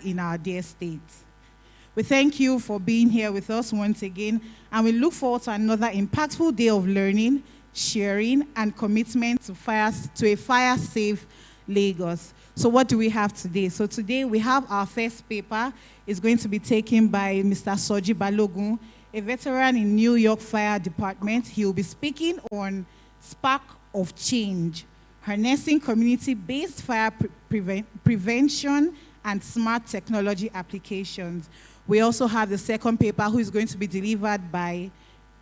in our dear state. We thank you for being here with us once again, and we look forward to another impactful day of learning, sharing, and commitment to a fire-safe Lagos. So what do we have today? So today we have our first paper. It's going to be taken by Mr. Soji Balogun, a veteran in New York Fire Department. He will be speaking on Spark of Change, harnessing community-based fire prevention and smart technology applications. We also have the second paper who is going to be delivered by,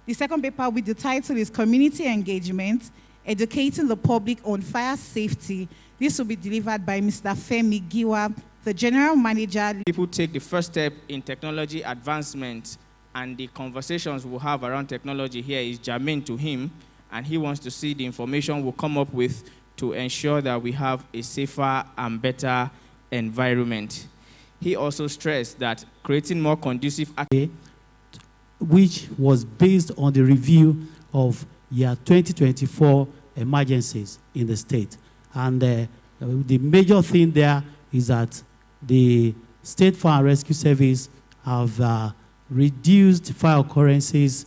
the second paper with the title is Community Engagement, Educating the Public on Fire Safety. This will be delivered by Mr. Femi Giwa, the General Manager. People take the first step in technology advancement, and the conversations we'll have around technology here is germane to him, and he wants to see the information we'll come up with to ensure that we have a safer and better environment. He also stressed that creating more conducive, which was based on the review of year 2024 emergencies in the state. And the major thing there is that the State Fire and Rescue Service have reduced fire occurrences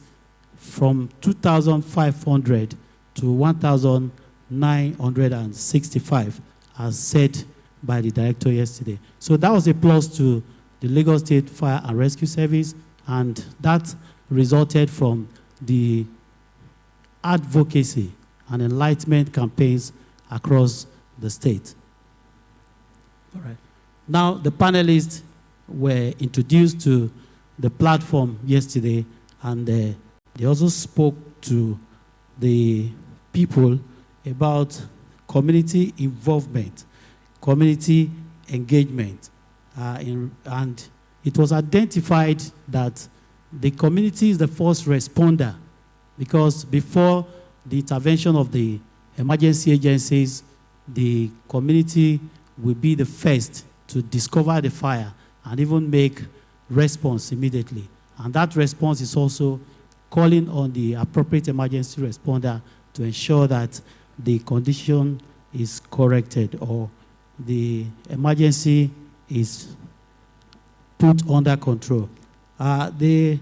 from 2,500 to 1,965, as said by the director yesterday. So that was a plus to the Lagos State Fire and Rescue Service, and that resulted from the advocacy and enlightenment campaigns across the state. All right. Now, the panelists were introduced to the platform yesterday, and they also spoke to the people about community involvement, community engagement, and it was identified that the community is the first responder, because before the intervention of the emergency agencies, the community will be the first to discover the fire and even make response immediately. And that response is also calling on the appropriate emergency responder to ensure that the condition is corrected or the emergency is put under control. The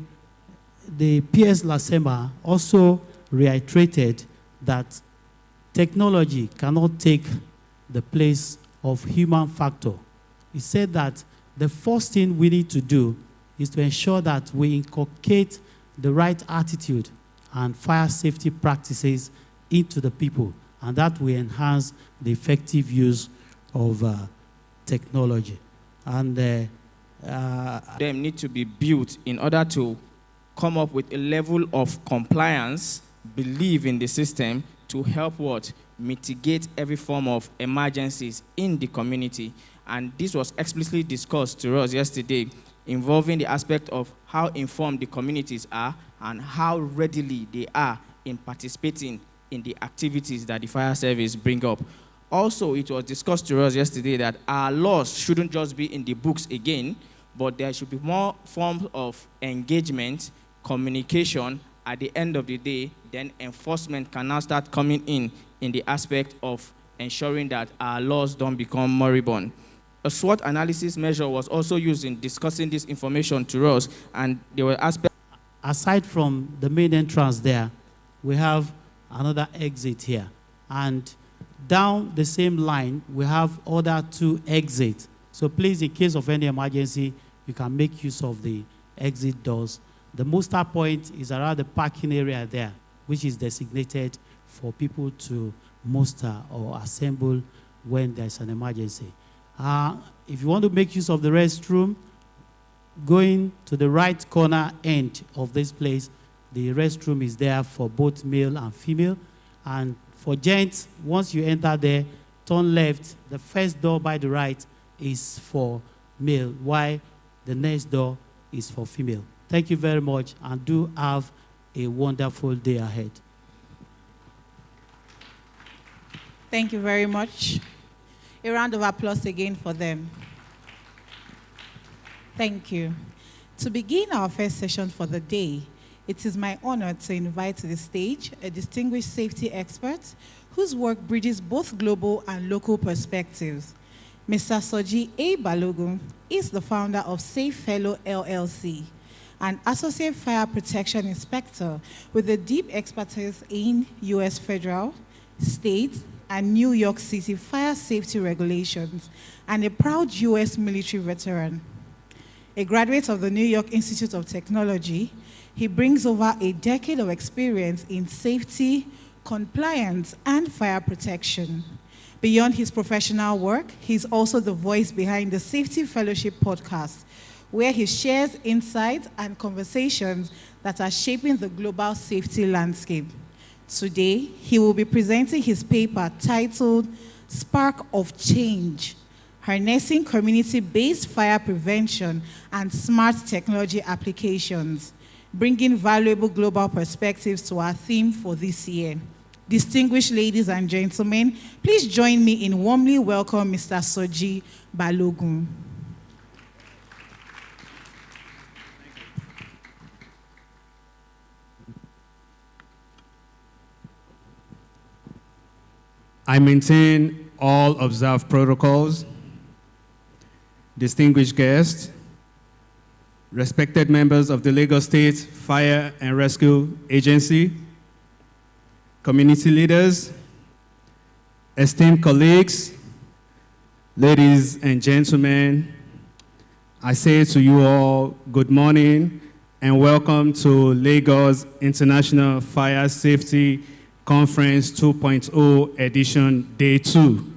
PS Lasema also reiterated that technology cannot take the place of human factor. He said that the first thing we need to do is to ensure that we inculcate the right attitude and fire safety practices into the people, and that will enhance the effective use of technology. And them need to be built in order to come up with a level of compliance, belief in the system to help what? Mitigate every form of emergencies in the community. And this was explicitly discussed to us yesterday, involving the aspect of how informed the communities are and how readily they are in participating in the activities that the fire service bring up. Also, it was discussed to us yesterday that our laws shouldn't just be in the books again, but there should be more forms of engagement, communication. At the end of the day, then enforcement can now start coming in the aspect of ensuring that our laws don't become moribund. A SWOT analysis measure was also used in discussing this information to us, and there were aspects. Aside from the main entrance there, we have another exit here. And down the same line, we have other two exits. So please, in case of any emergency, you can make use of the exit doors. The muster point is around the parking area there, which is designated for people to muster or assemble when there's an emergency. If you want to make use of the restroom, going to the right corner end of this place, the restroom is there for both male and female. And for gents, once you enter there, turn left. The first door by the right is for male, while the next door is for female. Thank you very much, and do have a wonderful day ahead. Thank you very much. A round of applause again for them. Thank you. To begin our first session for the day, it is my honor to invite to the stage a distinguished safety expert whose work bridges both global and local perspectives. Mr. Soji A. Balogun is the founder of Safe Fellow LLC, an associate fire protection inspector with a deep expertise in U.S. federal, state, and New York City fire safety regulations, and a proud U.S. military veteran. A graduate of the New York Institute of Technology, he brings over a decade of experience in safety, compliance, and fire protection. Beyond his professional work, he's also the voice behind the Safety Fellowship podcast, where he shares insights and conversations that are shaping the global safety landscape. Today, he will be presenting his paper titled Spark of Change: Harnessing Community-Based Fire Prevention and Smart Technology Applications, bringing valuable global perspectives to our theme for this year. Distinguished ladies and gentlemen, please join me in warmly welcome Mr. Soji Balogun. I maintain all observed protocols. Distinguished guests, respected members of the Lagos State Fire and Rescue Agency, community leaders, esteemed colleagues, ladies and gentlemen, I say to you all good morning and welcome to Lagos International Fire Safety Conference 2.0 edition day 2.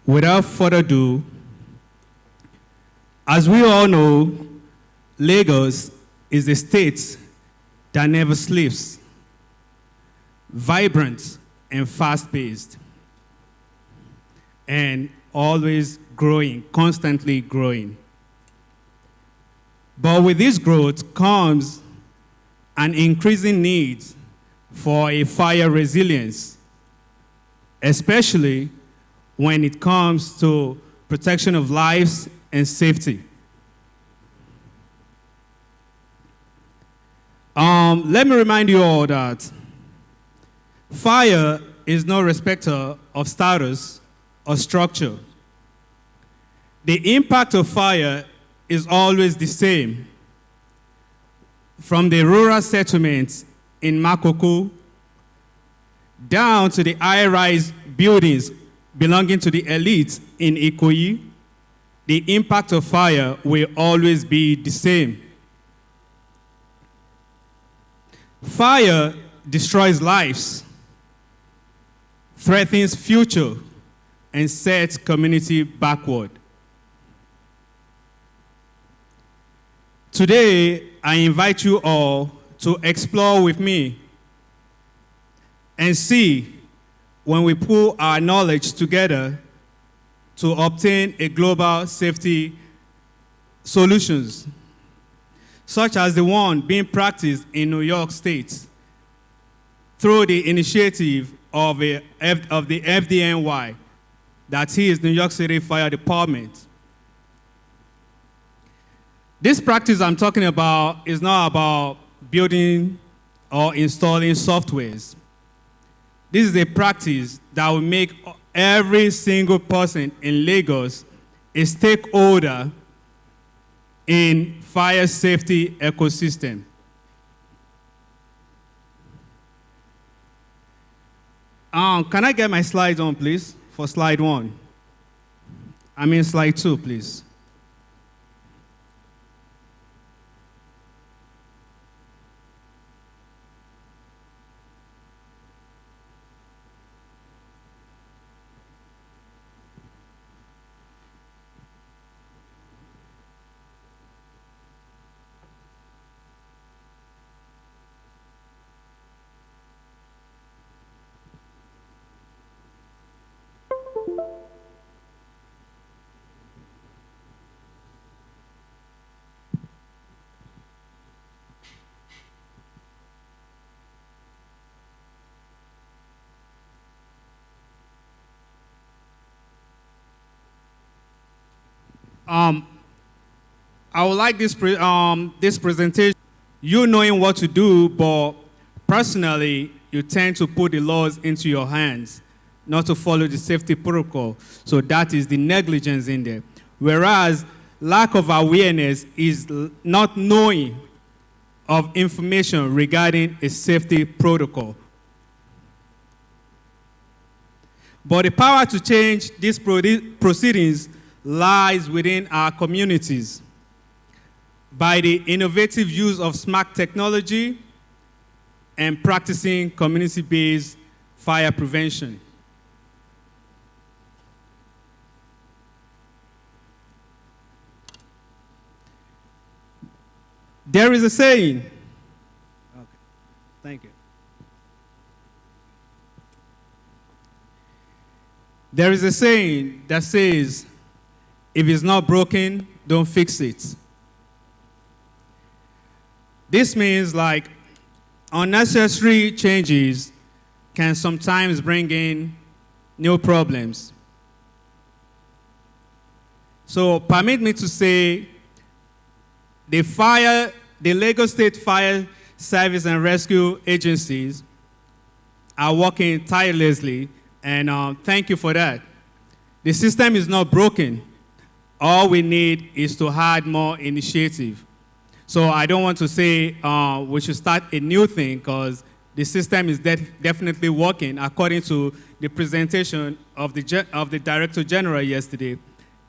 Without further ado, as we all know, Lagos is a state that never sleeps, vibrant and fast-paced, and always growing, constantly growing. But with this growth comes an increasing need for a fire resilience, especially when it comes to protection of lives and safety. Let me remind you all that fire is no respecter of status or structure. The impact of fire is always the same. From the rural settlements in Makoko down to the high-rise buildings belonging to the elite in Ikoyi, the impact of fire will always be the same. Fire destroys lives, threatens future, and sets community backward. Today, I invite you all to explore with me and see when we pull our knowledge together to obtain a global safety solutions, such as the one being practiced in New York State through the initiative of the FDNY, that is New York City Fire Department. This practice I'm talking about is not about building or installing softwares. This is a practice that will make every single person in Lagos a stakeholder in fire safety ecosystem. Can I get my slides on, please, for slide 1? I mean slide 2, please. I would like this presentation, you knowing what to do, but personally, you tend to put the laws into your hands. not to follow the safety protocol. So that is the negligence in there. Whereas lack of awareness is not knowing of information regarding a safety protocol. But the power to change these proceedings lies within our communities by the innovative use of smart technology and practicing community-based fire prevention. There is a saying. Okay, thank you. There is a saying that says, if it's not broken, don't fix it. This means like unnecessary changes can sometimes bring in new problems. So permit me to say the Lagos State Fire Service and Rescue Agencies are working tirelessly, and thank you for that. The system is not broken. All we need is to add more initiative. So I don't want to say we should start a new thing, because the system is definitely working according to the presentation of the Director General yesterday.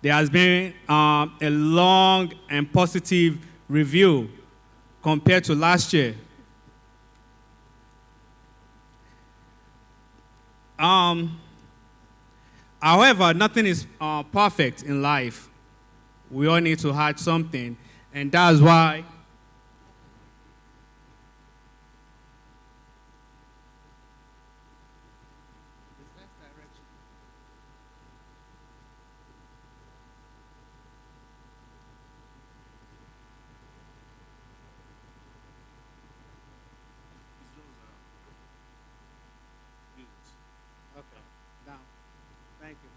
There has been a long and positive review compared to last year. However, nothing is perfect in life. We all need to add something, and that's why Thank you.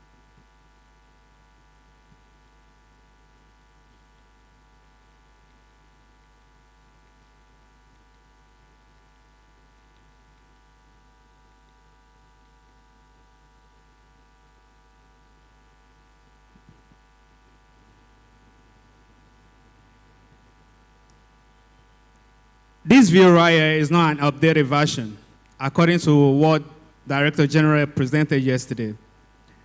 This view right here is not an updated version, according to what Director General presented yesterday.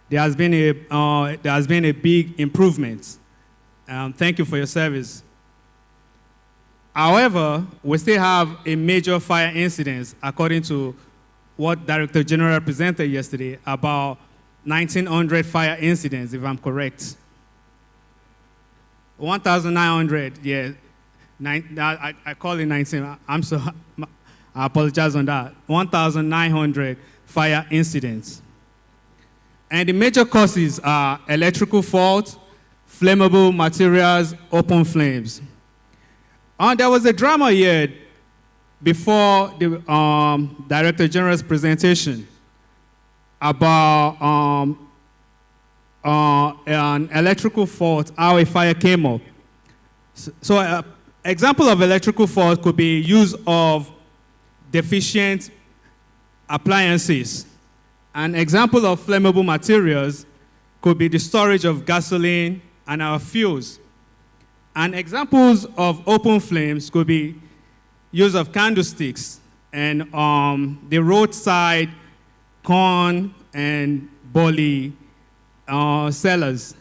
There has been a big improvement. Thank you for your service. However, we still have a major fire incidents, according to what Director General presented yesterday, about 1,900 fire incidents, if I'm correct. 1,900, yeah. I call it 19. I'm so, I apologize on that. 1,900 fire incidents. And the major causes are electrical fault, flammable materials, open flames. There was a drama here before the Director General's presentation about an electrical fault, how a fire came up. So example of electrical fault could be use of deficient appliances. An example of flammable materials could be the storage of gasoline and our fuels. And examples of open flames could be use of candlesticks and the roadside corn and barley sellers.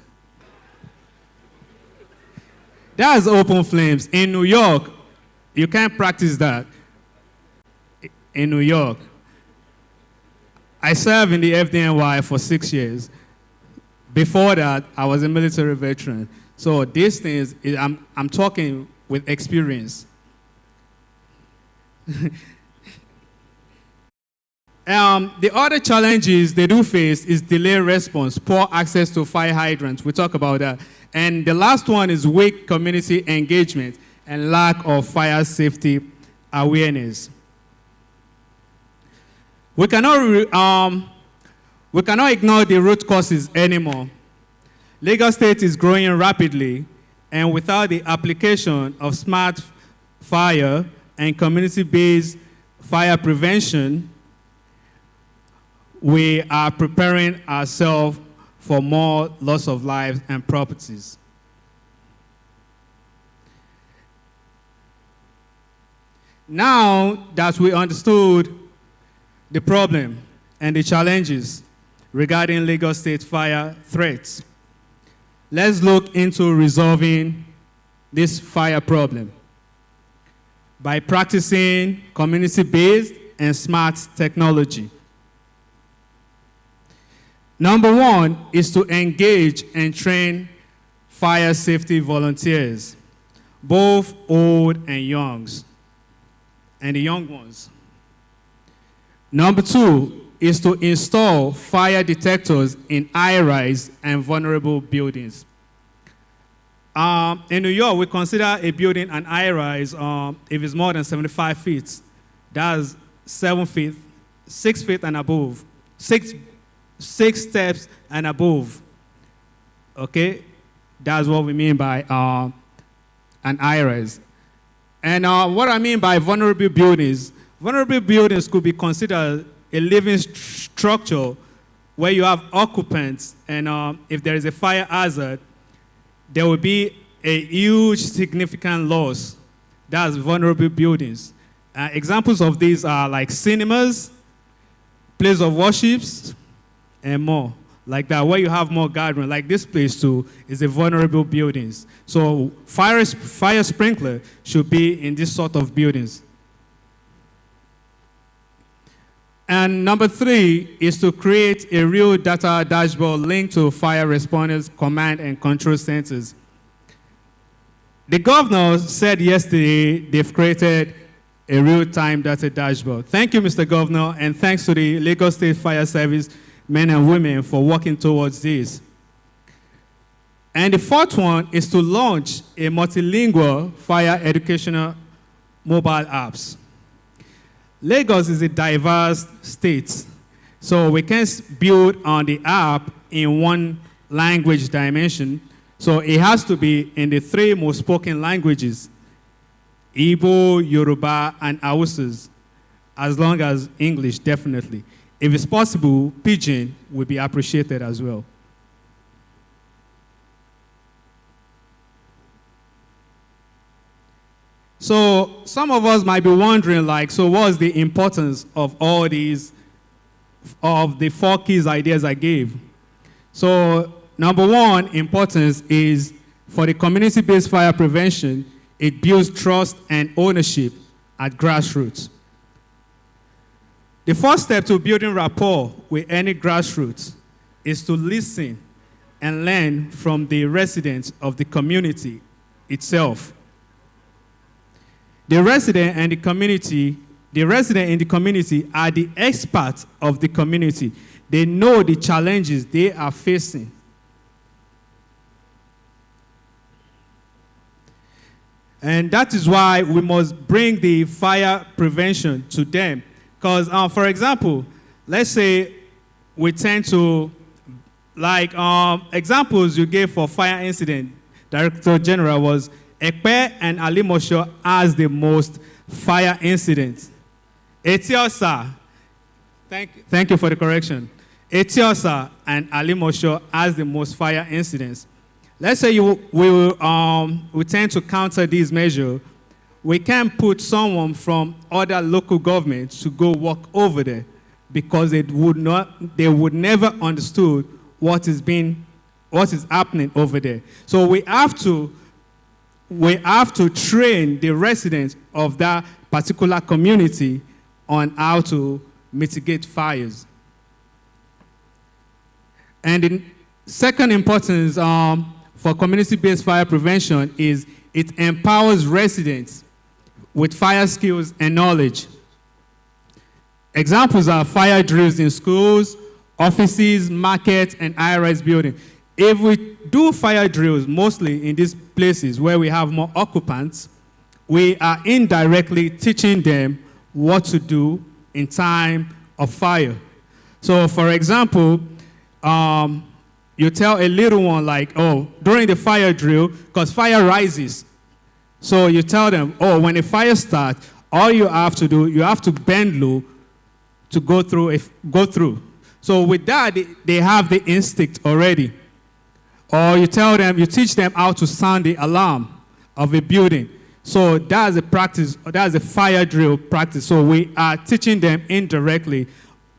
That's open flames. In New York, you can't practice that. In New York. I served in the FDNY for 6 years. Before that, I was a military veteran. So these things, I'm talking with experience. The other challenges they do face is delayed response, poor access to fire hydrants. We talk about that. And the last one is weak community engagement and lack of fire safety awareness. We cannot ignore the root causes anymore. Lagos State is growing rapidly, and without the application of smart fire and community-based fire prevention, we are preparing ourselves for more loss of lives and properties. Now that we understood the problem and the challenges regarding Lagos State fire threats, let's look into resolving this fire problem by practicing community-based and smart technology. Number one is to engage and train fire safety volunteers, both old and youngs, and the young ones. Number two is to install fire detectors in high-rise and vulnerable buildings. In New York, we consider a building an high-rise if it's more than 75 feet. That's 7 feet, 6 feet and above, six steps and above. Okay, that's what we mean by an high-rise. And what I mean by vulnerable buildings could be considered a living structure where you have occupants, and if there is a fire hazard, there will be a huge significant loss. That's vulnerable buildings. Examples of these are like cinemas, places of worships, and more like that, where you have more gathering. Like this place too is a vulnerable buildings. So fire sprinkler should be in this sort of buildings. And number three is to create a real data dashboard linked to fire responders, command and control centers. The governor said yesterday they've created a real-time data dashboard. Thank you, Mr. Governor, and thanks to the Lagos State Fire Service men and women for working towards this. And the fourth one is to launch a multilingual fire educational mobile apps. Lagos is a diverse state, so we can't build on the app in one language dimension. So it has to be in the three most spoken languages, Igbo, Yoruba, and Hausas, as long as English, definitely. If it's possible, Pidgin would be appreciated as well. So some of us might be wondering, like, so what's the importance of all these, of the 4 keys ideas I gave? So number one importance is for the community-based fire prevention, it builds trust and ownership at grassroots. The first step to building rapport with any grassroots is to listen and learn from the residents of the community itself. The resident in the community are the experts of the community. They know the challenges they are facing. And that is why we must bring the fire prevention to them. Because, for example, let's say we tend to, like examples you gave for fire incident, Director General, was Ekpe and Alimosho as the most fire incidents. Etiosa, thank you for the correction. Etiosa and Alimosho as the most fire incidents. Let's say we tend to counter these measures. We can't put someone from other local governments to go work over there because they would never understood what is happening over there. So we have to train the residents of that particular community on how to mitigate fires. And the second importance for community-based fire prevention is it empowers residents with fire skills and knowledge. Examples are fire drills in schools, offices, markets, and high-rise buildings. If we do fire drills mostly in these places where we have more occupants, we are indirectly teaching them what to do in time of fire. So, for example, you tell a little one like, oh, during the fire drill, because fire rises. So you tell them, oh, when a fire starts, all you have to do, you have to bend low to go through. So with that, they have the instinct already. Or you teach them how to sound the alarm of a building. So that's a practice, that's a fire drill practice. So we are teaching them indirectly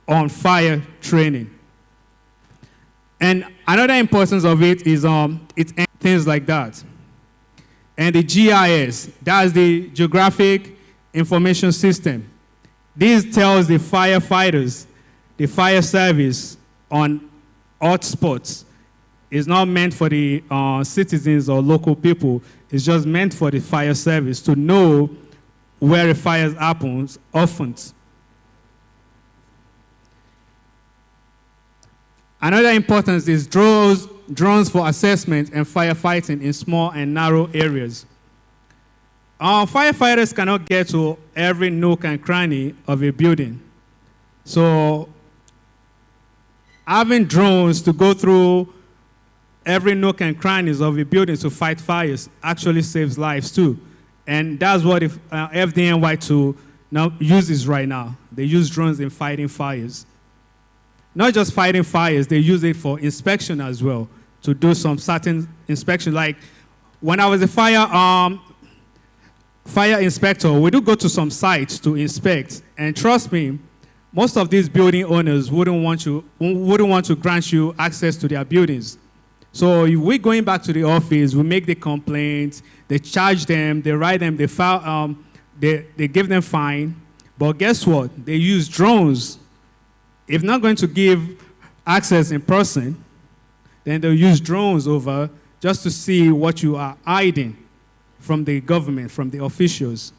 on fire training. And another importance of it is it's things like that. And the GIS, that's the Geographic Information System. This tells the firefighters, the fire service on hotspots. It's not meant for the citizens or local people. It's just meant for the fire service to know where a fire happens often. Another importance is drones for assessment and firefighting in small and narrow areas. Firefighters cannot get to every nook and cranny of a building. So having drones to go through every nook and crannies of a building to fight fires actually saves lives too. And that's what FDNY2 now uses right now. They use drones in fighting fires. Not just fighting fires, they use it for inspection as well, to do some certain inspection. Like when I was a fire inspector, we do go to some sites to inspect. And trust me, most of these building owners wouldn't want to grant you access to their buildings. So if we're going back to the office, we make the complaints, they charge them, they write them, they file, they give them fine. But guess what? They use drones. If not going to give access in person, then they'll use drones over just to see what you are hiding from the government, from the officials.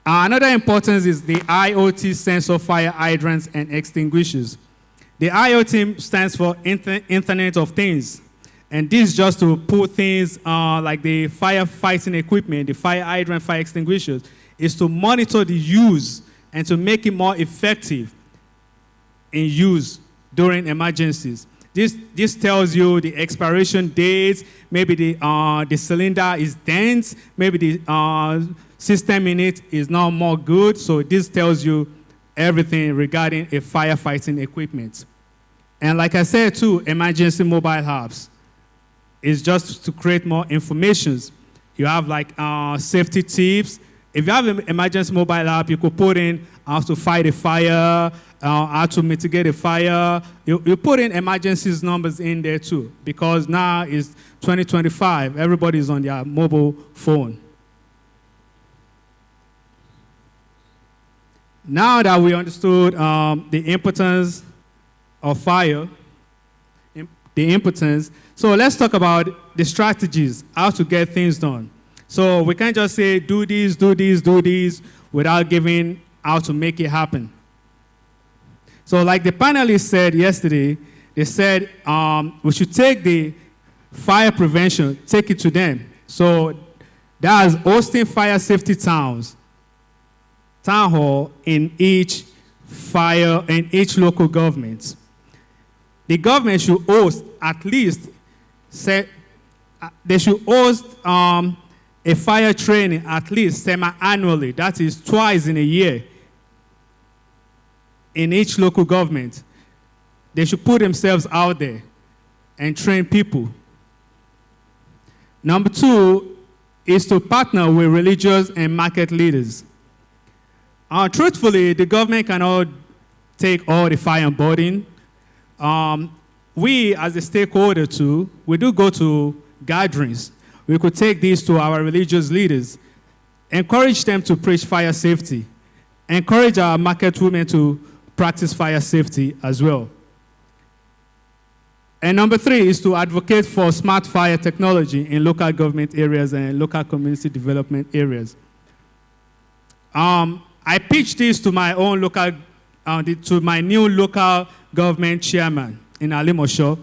Another importance is the IoT sensor fire hydrants and extinguishers. The IoT stands for Internet of Things. And this is just to put things like the firefighting equipment, the fire hydrant, fire extinguishers, is to monitor the use and to make it more effective in use during emergencies. This tells you the expiration dates, maybe the cylinder is dense, maybe the system in it is not more good. So this tells you everything regarding a firefighting equipment. And like I said too, emergency mobile apps is just to create more information. You have like safety tips. If you have an emergency mobile app, you could put in how to fight a fire, how to mitigate a fire. You put in emergencies numbers in there too, because now it's 2025. Everybody's on their mobile phone. Now that we understood the importance of fire, so let's talk about the strategies, how to get things done. So we can't just say, do this, do this, do this, without giving how to make it happen. So like the panelists said yesterday, they said we should take the fire prevention, take it to them. So that's hosting fire safety town hall in each local government. The government should host at least, they should host a fire training at least semi-annually, that is twice in a year, in each local government. They should put themselves out there and train people. Number two is to partner with religious and market leaders. Truthfully, the government cannot take all the fire burden. We, as a stakeholder too, we do go to gatherings. We could take these to our religious leaders, encourage them to preach fire safety, encourage our market women to practice fire safety as well. And number three is to advocate for smart fire technology in local government areas and local community development areas. I pitched this to my own local, to my new local government chairman in Alimosho.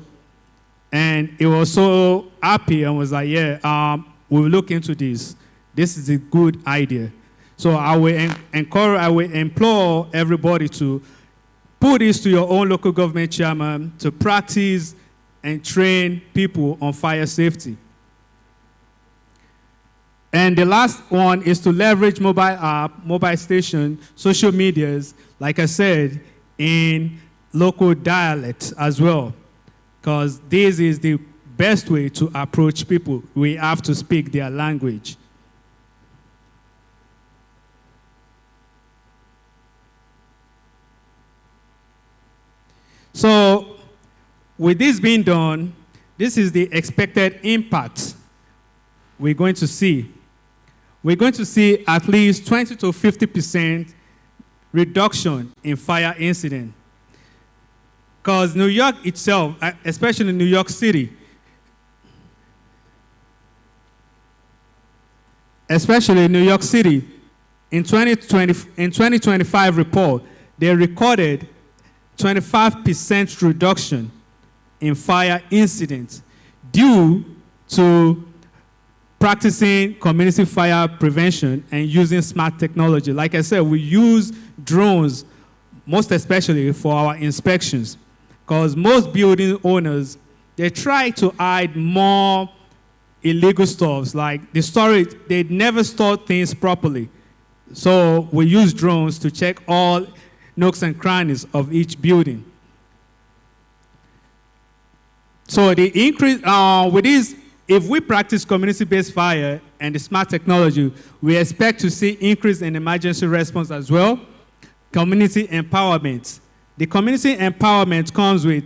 And he was so happy and was like, yeah, we'll look into this. This is a good idea. So I will implore everybody to put this to your own local government chairman to practice and train people on fire safety. And the last one is to leverage mobile app, mobile station, social medias, like I said, in local dialect as well. Because this is the best way to approach people. We have to speak their language. So, with this being done, this is the expected impact we're going to see. We're going to see at least 20 to 50% reduction in fire incident. Because New York itself, especially New York City, in 2025 report, they recorded 25% reduction in fire incidents due to practicing community fire prevention and using smart technology. Like I said, we use drones, most especially for our inspections, because most building owners, they try to hide more illegal stuff, like the storage, they never store things properly. So we use drones to check all nooks and crannies of each building. So the increase, with this, if we practice community-based fire and the smart technology, we expect to see increase in emergency response as well. Community empowerment. The community empowerment comes with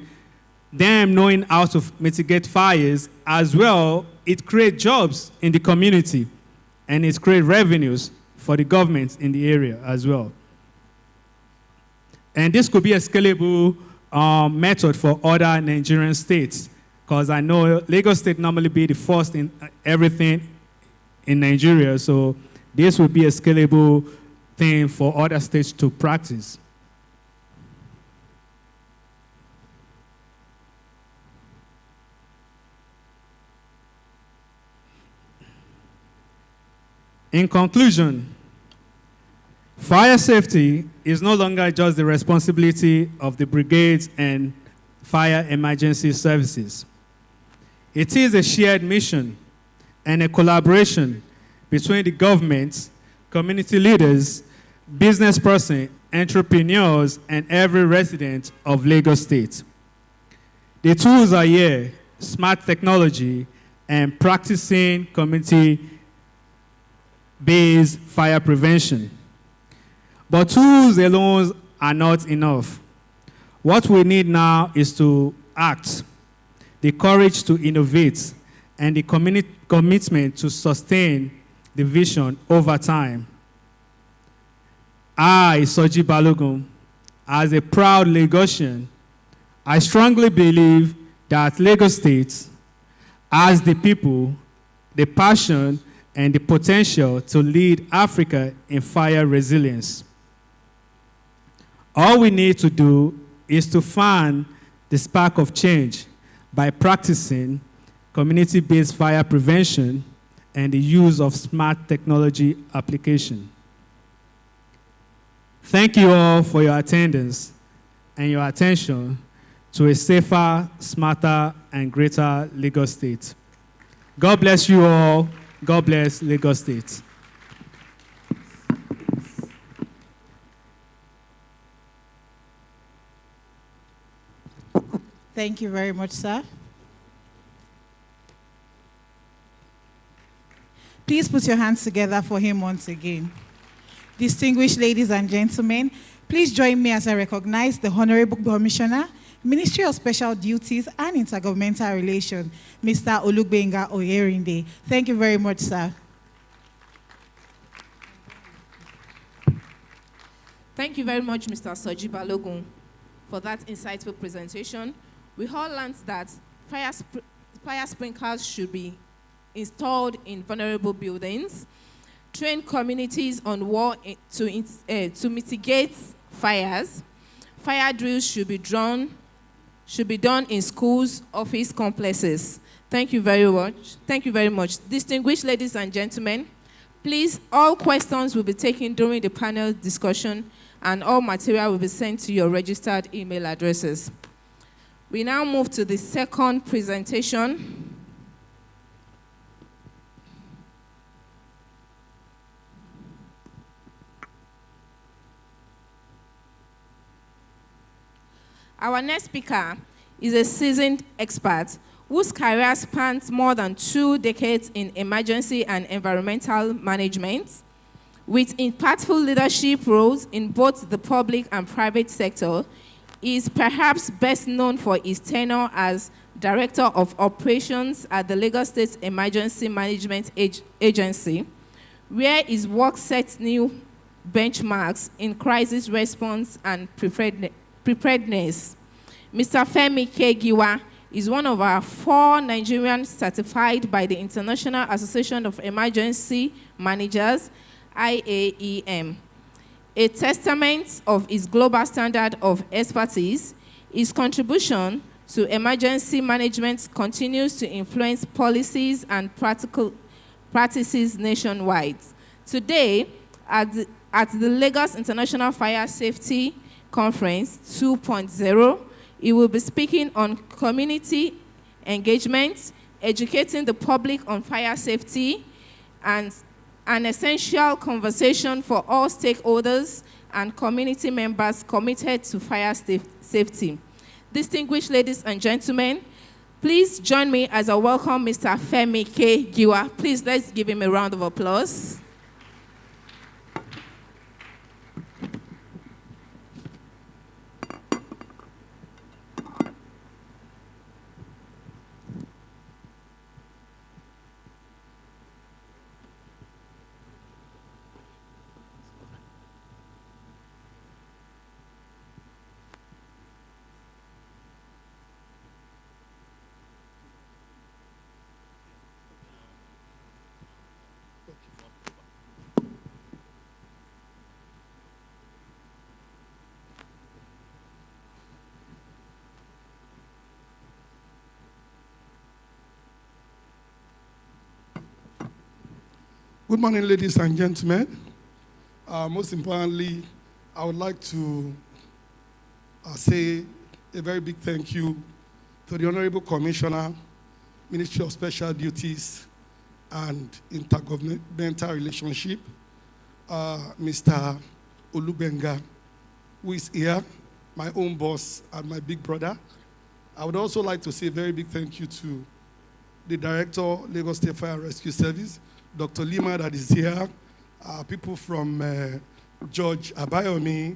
them knowing how to mitigate fires as well. It creates jobs in the community and it creates revenues for the government in the area as well. And this could be a scalable method for other Nigerian states, because I know Lagos State normally be the first in everything in Nigeria, so this would be a scalable thing for other states to practice. In conclusion, fire safety is no longer just the responsibility of the brigades and fire emergency services. It is a shared mission and a collaboration between the government, community leaders, business persons, entrepreneurs, and every resident of Lagos State. The tools are here: smart technology and practicing community-based fire prevention. But tools alone are not enough. What we need now is to act, the courage to innovate, and the commitment to sustain the vision over time. I, Soji Balogun, as a proud Lagosian, I strongly believe that Lagos State has the people, the passion, and the potential to lead Africa in fire resilience. All we need to do is to fan the spark of change by practicing community-based fire prevention and the use of smart technology application. Thank you all for your attendance and your attention to a safer, smarter, and greater Lagos State. God bless you all. God bless Lagos State. Thank you very much, sir. Please put your hands together for him once again. Distinguished ladies and gentlemen, please join me as I recognize the Honorable Commissioner, Ministry of Special Duties and Intergovernmental Relations, Mr. Olugbenga Oyerinde. Thank you very much, sir. Thank you very much, Mr. Soji Balogun, for that insightful presentation. We all learned that fire sprinklers should be installed in vulnerable buildings, train communities on to mitigate fires. Fire drills should be done in schools, office complexes. Thank you very much. Thank you very much. Distinguished ladies and gentlemen, please, all questions will be taken during the panel discussion and all material will be sent to your registered email addresses. We now move to the second presentation. Our next speaker is a seasoned expert whose career spans more than 2 decades in emergency and environmental management, with impactful leadership roles in both the public and private sector. He is perhaps best known for his tenure as Director of Operations at the Lagos State Emergency Management Agency, where his work sets new benchmarks in crisis response and preparedness. Mr. Femi K. Giwa is one of our 4 Nigerians certified by the International Association of Emergency Managers, IAEM. A testament of his global standard of expertise, his contribution to emergency management continues to influence policies and practical practices nationwide. Today, at the Lagos International Fire Safety Conference 2.0, he will be speaking on community engagement, educating the public on fire safety, and an essential conversation for all stakeholders and community members committed to fire safety. Distinguished ladies and gentlemen, please join me as I welcome Mr. Femi K. Giwa. Please, let's give him a round of applause. Good morning, ladies and gentlemen. Most importantly, I would like to say a very big thank you to the Honorable Commissioner, Ministry of Special Duties and Intergovernmental Relationship, Mr. Olubenga, who is here, my own boss and my big brother. I would also like to say a very big thank you to the Director, Lagos State Fire Rescue Service, Dr. Lima, that is here, people from George Abayomi,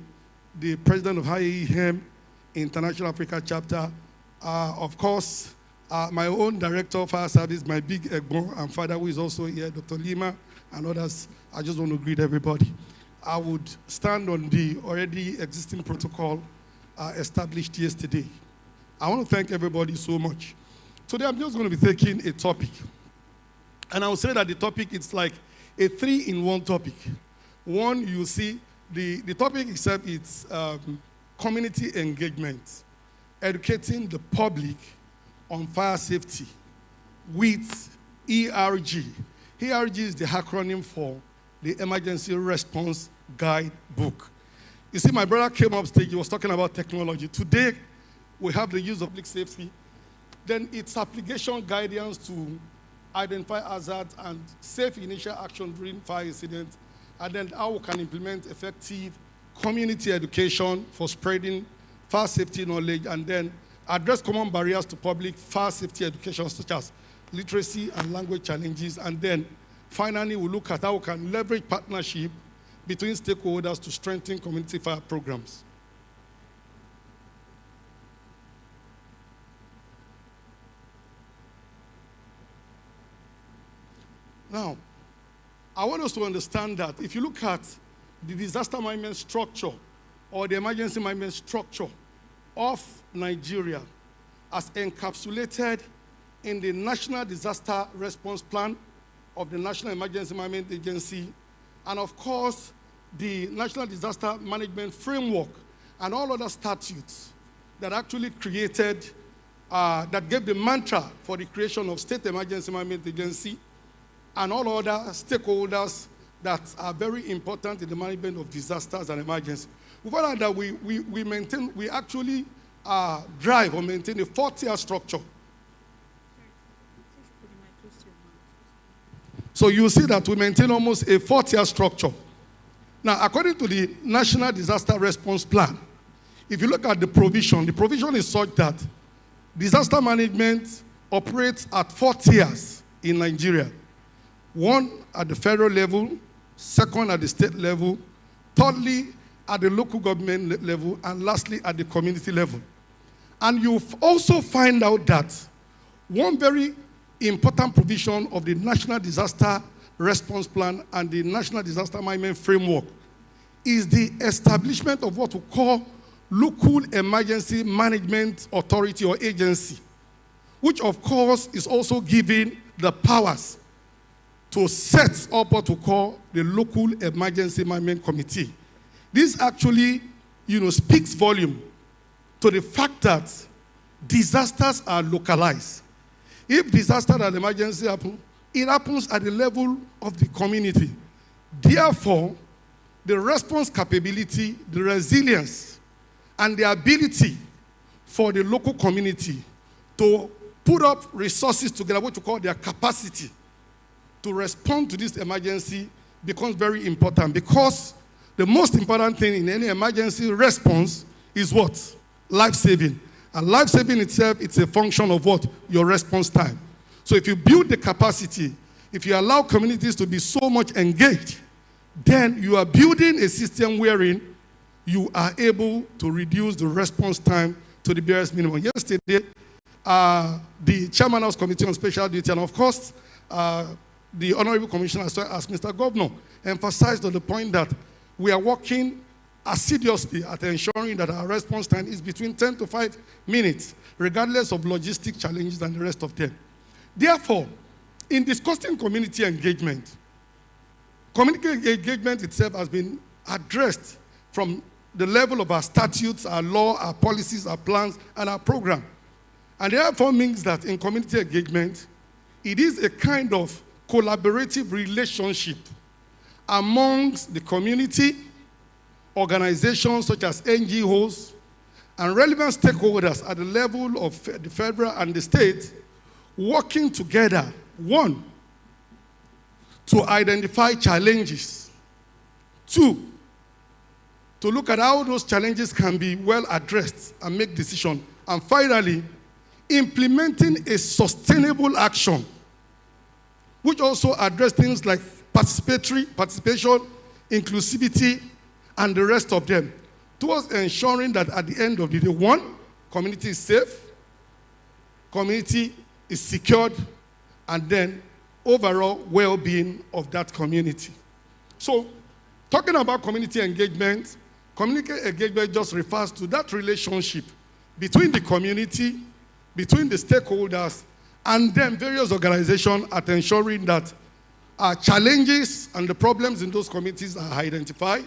the President of IAEM International Africa Chapter, of course, my own Director of Fire Service, my big Egbon and father, who is also here, Dr. Lima, and others. I just want to greet everybody. I would stand on the already existing protocol established yesterday. I want to thank everybody so much. Today, I'm just going to be taking a topic. And I will say that the topic is like a 3-in-1 topic. One, you see, the topic itself is community engagement, educating the public on fire safety with ERG. ERG is the acronym for the Emergency Response Guide Book. You see, my brother came up stage, he was talking about technology. Today, we have the use of public safety, then its application guidance to identify hazards and safe initial action during fire incidents, and then how we can implement effective community education for spreading fire safety knowledge, and then address common barriers to public fire safety education, such as literacy and language challenges, and then finally we look at how we can leverage partnership between stakeholders to strengthen community fire programs. Now, I want us to understand that if you look at the disaster management structure or the emergency management structure of Nigeria as encapsulated in the National Disaster Response Plan of the National Emergency Management Agency, and of course, the National Disaster Management Framework and all other statutes that actually created, that gave the mantra for the creation of State Emergency Management Agency, and all other stakeholders that are very important in the management of disasters and emergencies. We found out that we actually drive or maintain a 4-tier structure. So you see that we maintain almost a 4-tier structure. Now, according to the National Disaster Response Plan, if you look at the provision is such that disaster management operates at 4 tiers in Nigeria. 1 at the federal level, 2nd at the state level, 3rdly at the local government level, and lastly at the community level. And you also find out that one very important provision of the National Disaster Response Plan and the National Disaster Management Framework is the establishment of what we call Local Emergency Management Authority or agency, which of course is also given the powers to set up what we call the Local Emergency Management Committee. This actually, speaks volume to the fact that disasters are localized. If disaster and emergency happen, it happens at the level of the community. Therefore, the response capability, the resilience, and the ability for the local community to put up resources together, what you call their capacity to respond to this emergency, becomes very important, because the most important thing in any emergency response is what? Life-saving. And life-saving itself, it's a function of what? Your response time. So if you build the capacity, if you allow communities to be so much engaged, then you are building a system wherein you are able to reduce the response time to the barest minimum. Yesterday, the Chairman of the Committee on Special Duty, and of course, the Honorable Commissioner, as Mr. Governor, emphasized on the point that we are working assiduously at ensuring that our response time is between 10 to 5 minutes, regardless of logistic challenges and the rest of them. Therefore, in discussing community engagement itself has been addressed from the level of our statutes, our law, our policies, our plans, and our program. And therefore means that in community engagement, it is a kind of collaborative relationship amongst the community, organizations such as NGOs, and relevant stakeholders at the level of the federal and the state, working together, 1, to identify challenges, 2, to look at how those challenges can be well addressed and make decisions, and finally, implementing a sustainable action, which also address things like participation, inclusivity, and the rest of them, towards ensuring that at the end of the day, 1, community is safe, community is secured, and then overall well-being of that community. So, talking about community engagement just refers to that relationship between the community, between the stakeholders, and then various organizations at ensuring that challenges and the problems in those communities are identified,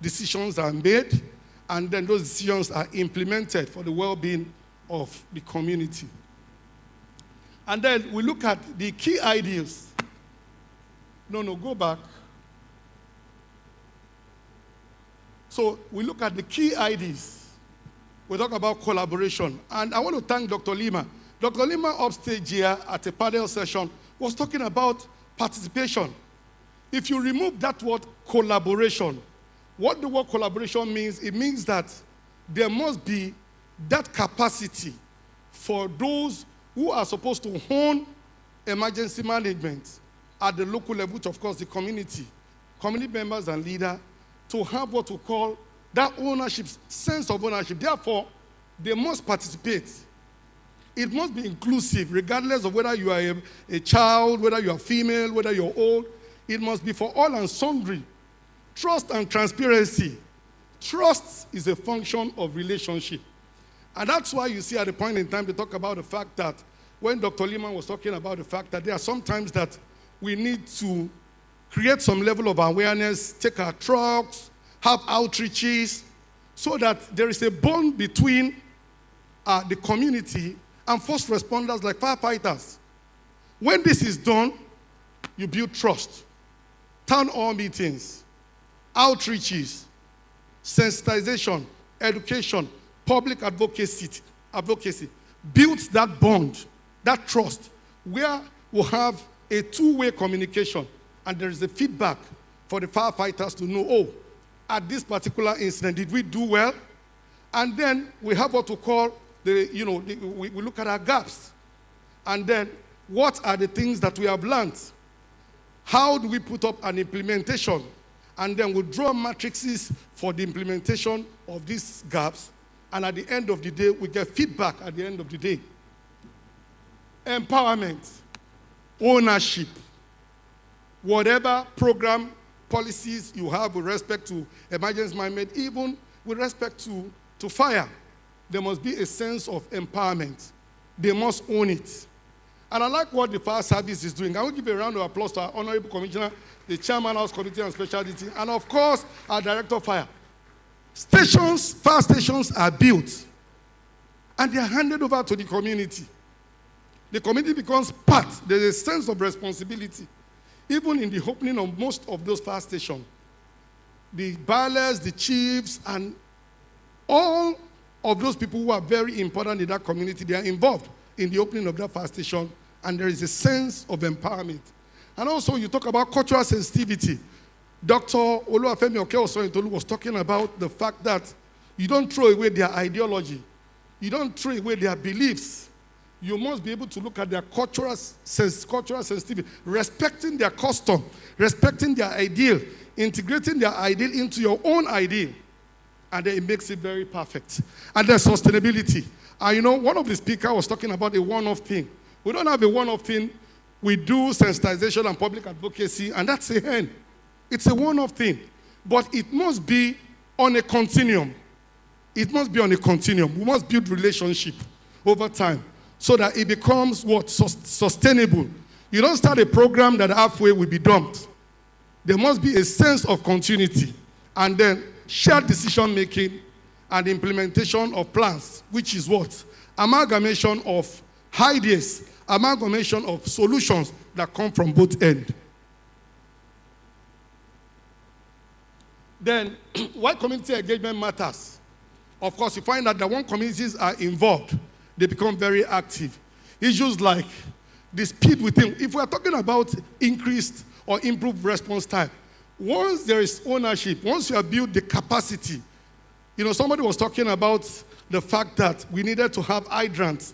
decisions are made, and then those decisions are implemented for the well-being of the community. And then we look at the key ideas. Go back. So we look at the key ideas. We talk about collaboration. And I want to thank Dr. Lima. Dr. Lima upstage here at a panel session was talking about participation. If you remove that word collaboration, what the word collaboration means, it means that there must be that capacity for those who are supposed to own emergency management at the local level, which of course the community members and leaders, to have what we call that ownership, sense of ownership. Therefore, they must participate. It must be inclusive, regardless of whether you are a child, whether you are female, whether you're old. It must be for all and sundry. Trust and transparency. Trust is a function of relationship. And that's why you see at the point in time they talk about the fact that when Dr. Lehman was talking about the fact that there are sometimes that we need to create some level of awareness, take our trucks, have outreaches, so that there is a bond between the community and first responders like firefighters. When this is done, you build trust. Town hall meetings, outreaches, sensitization, education, public advocacy builds that bond, that trust, where we'll have a two-way communication, and there is a feedback for the firefighters to know, oh, at this particular incident, did we do well? And then we have what we call we look at our gaps. And then what are the things that we have learned? How do we put up an implementation? And then we draw matrices for the implementation of these gaps. And at the end of the day, we get feedback at the end of the day. Empowerment, ownership, whatever program policies you have with respect to emergency management, even with respect to fire, there must be a sense of empowerment. They must own it. And I like what the fire service is doing. I will give a round of applause to our Honorable Commissioner, the Chairman, House Committee and Specialty, and of course, our Director of Fire. Fire stations are built, and they are handed over to the community. The community becomes part. There's a sense of responsibility. Even in the opening of most of those fire stations, the bailers, the chiefs, and all of those people who are very important in that community, they are involved in the opening of that fire station, and there is a sense of empowerment. And also, you talk about cultural sensitivity. Dr. Oluwafemi Okeosonyintolu was talking about the fact that you don't throw away their ideology. You don't throw away their beliefs. You must be able to look at their cultural sensitivity, respecting their custom, respecting their ideal, integrating their ideal into your own ideal. And then it makes it very perfect. And then sustainability. And one of the speakers was talking about a one-off thing. We don't have a one-off thing. We do sensitization and public advocacy, and that's a end. It's a one-off thing. But it must be on a continuum. It must be on a continuum. We must build relationship over time so that it becomes what? Sustainable. You don't start a program that halfway will be dumped. There must be a sense of continuity, and then shared decision-making and implementation of plans, which is what? Amalgamation of ideas, amalgamation of solutions that come from both ends. Then, why community engagement matters? Of course, you find that when communities are involved, they become very active. Issues like the speed within. If we are talking about increased or improved response time, once there is ownership, once you have built the capacity, somebody was talking about the fact that we needed to have hydrants,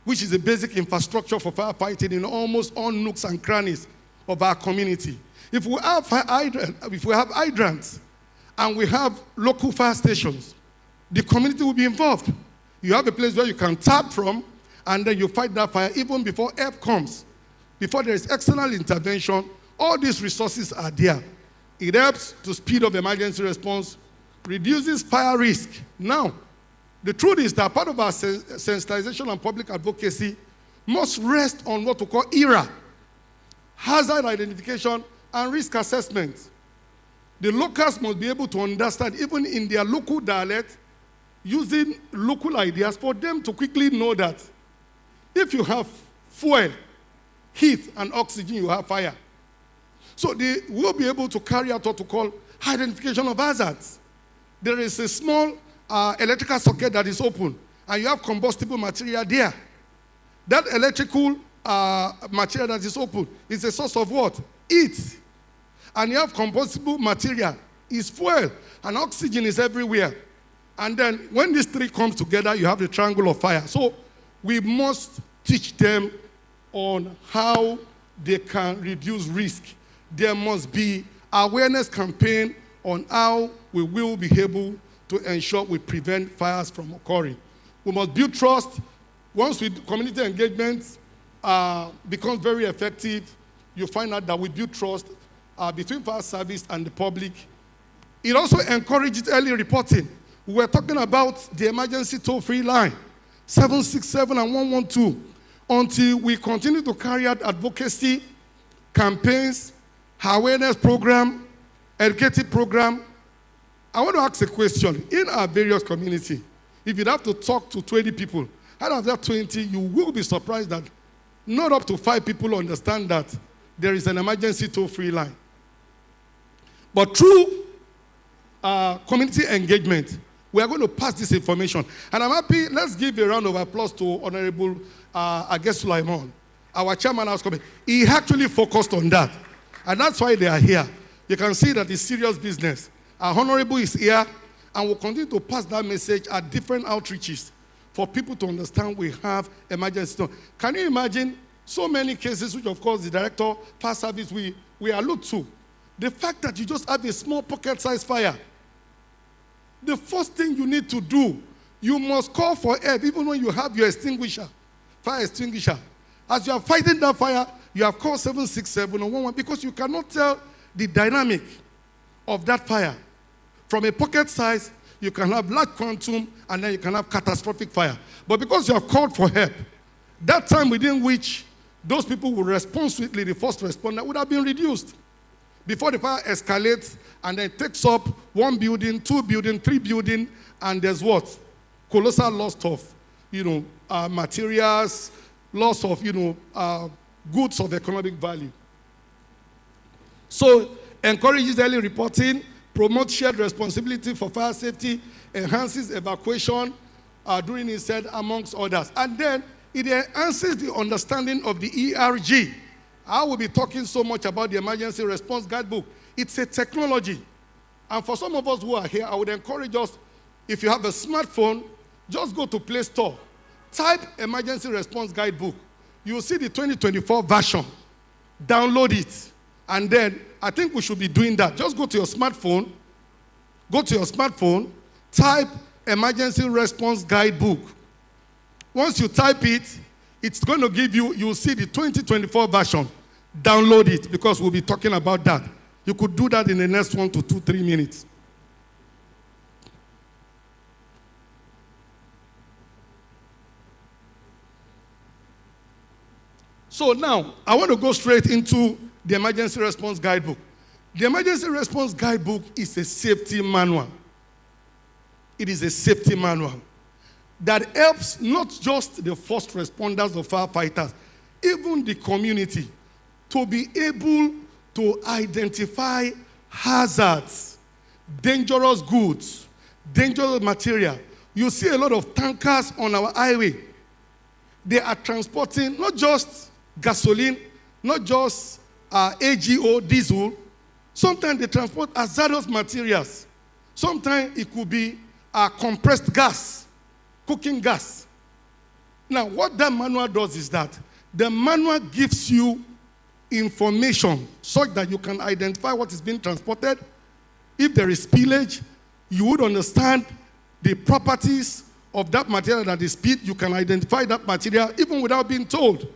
which is a basic infrastructure for firefighting in almost all nooks and crannies of our community. If we have hydrants and we have local fire stations, the community will be involved. You have a place where you can tap from, and then you fight that fire even before help comes. Before there is external intervention, all these resources are there. It helps to speed up emergency response, reduces fire risk. Now, the truth is that part of our sensitization and public advocacy must rest on what we call ERA, hazard identification and risk assessment. The locals must be able to understand, even in their local dialect, using local ideas for them to quickly know that if you have fuel, heat, and oxygen, you have fire. So they will be able to carry out what we call identification of hazards. There is a small electrical socket that is open, and you have combustible material there. That electrical material that is open is a source of what? Heat. And you have combustible material, is fuel, and oxygen is everywhere. And then when these three comes together, you have the triangle of fire. So we must teach them on how they can reduce risk. There must be awareness campaign on how we will be able to ensure we prevent fires from occurring. We must build trust. Once community engagement becomes very effective, you find out that we build trust between fire service and the public. It also encourages early reporting. We were talking about the emergency toll-free line, 767 and 112, until we continue to carry out advocacy, campaigns, awareness program, educative program. I want to ask a question. In our various community, if you'd have to talk to 20 people, out of that 20, you will be surprised that not up to 5 people understand that there is an emergency toll-free line. But through community engagement, we are going to pass this information. And I'm happy, let's give a round of applause to Honorable Ages Sulaiman, our chairman House Committee. He actually focused on that. And that's why they are here. You can see that it's serious business. Our Honorable is here, and we'll continue to pass that message at different outreaches for people to understand we have emergency. Can you imagine so many cases, which of course the director, fire service, we allude to? The fact that you just have a small pocket-sized fire. The first thing you need to do, you must call for help, even when you have your extinguisher, fire extinguisher. As you are fighting that fire, you have called 767 or 11 because you cannot tell the dynamic of that fire. From a pocket size, you can have large quantum, and then you can have catastrophic fire. But because you have called for help, that time within which those people will respond swiftly, the first responder, would have been reduced. Before the fire escalates and then takes up 1 building, 2 building, 3 building, and there's what? Colossal loss of, materials, loss of, goods of economic value. So, encourages early reporting, promotes shared responsibility for fire safety, enhances evacuation during incident, amongst others. And then it enhances the understanding of the ERG. I will be talking so much about the Emergency Response Guidebook. It's a technology. And for some of us who are here, I would encourage us, if you have a smartphone, just go to Play Store. Type Emergency Response Guidebook. You'll see the 2024 version. Download it. And then, I think we should be doing that. Just go to your smartphone. Type Emergency Response Guidebook. Once you type it, it's going to give you, you'll see the 2024 version. Download it, because we'll be talking about that. You could do that in the next 1 to 2, 3 minutes. So now, I want to go straight into the Emergency Response Guidebook. The Emergency Response Guidebook is a safety manual. It is a safety manual that helps not just the first responders or firefighters, even the community, to be able to identify hazards, dangerous goods, dangerous material. You see a lot of tankers on our highway. They are transporting not just gasoline, not just AGO, diesel. Sometimes they transport hazardous materials. Sometimes it could be compressed gas, cooking gas. Now, what that manual does is that the manual gives you information such that you can identify what is being transported. If there is spillage, you would understand the properties of that material that is spilled. You can identify that material even without being told.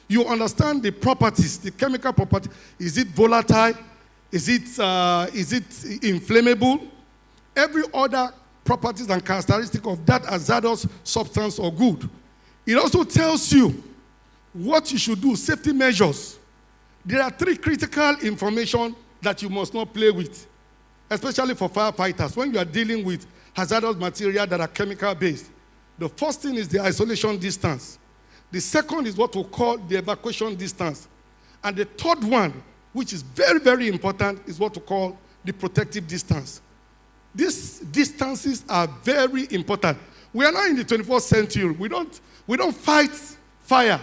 You understand the properties, the chemical property. Is it volatile? Is it inflammable? Every other properties and characteristic of that hazardous substance or good. It also tells you what you should do, safety measures. There are 3 critical information that you must not play with, especially for firefighters when you are dealing with hazardous material that are chemical-based. The first thing is the isolation distance. The second is what we call the evacuation distance. And the third one, which is very, very important, is what we call the protective distance. These distances are very important. We are now in the 21st century. We don't fight fire,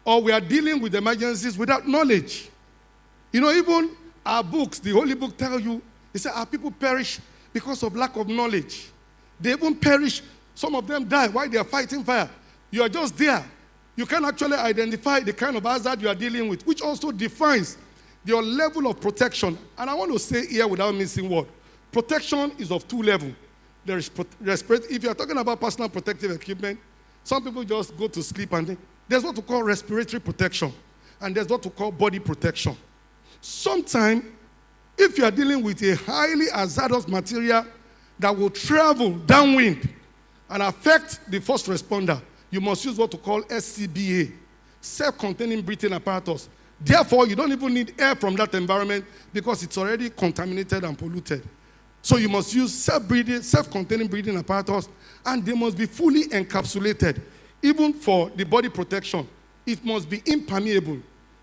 or we are dealing with emergencies without knowledge. Even our books, the Holy Book tells you, they say our people perish because of lack of knowledge. They even perish. Some of them die while they are fighting fire. You are just there. You can actually identify the kind of hazard you are dealing with, which also defines your level of protection. And I want to say here without missing word, protection is of 2 levels. There is if you are talking about personal protective equipment, some people just go to sleep and think. There's what we call respiratory protection, and there's what we call body protection. Sometimes, if you are dealing with a highly hazardous material that will travel downwind and affect the first responder, you must use what we call SCBA, self-containing breathing apparatus. Therefore, you don't even need air from that environment because it's already contaminated and polluted. So you must use self-containing breathing apparatus, and they must be fully encapsulated. Even for the body protection, it must be impermeable.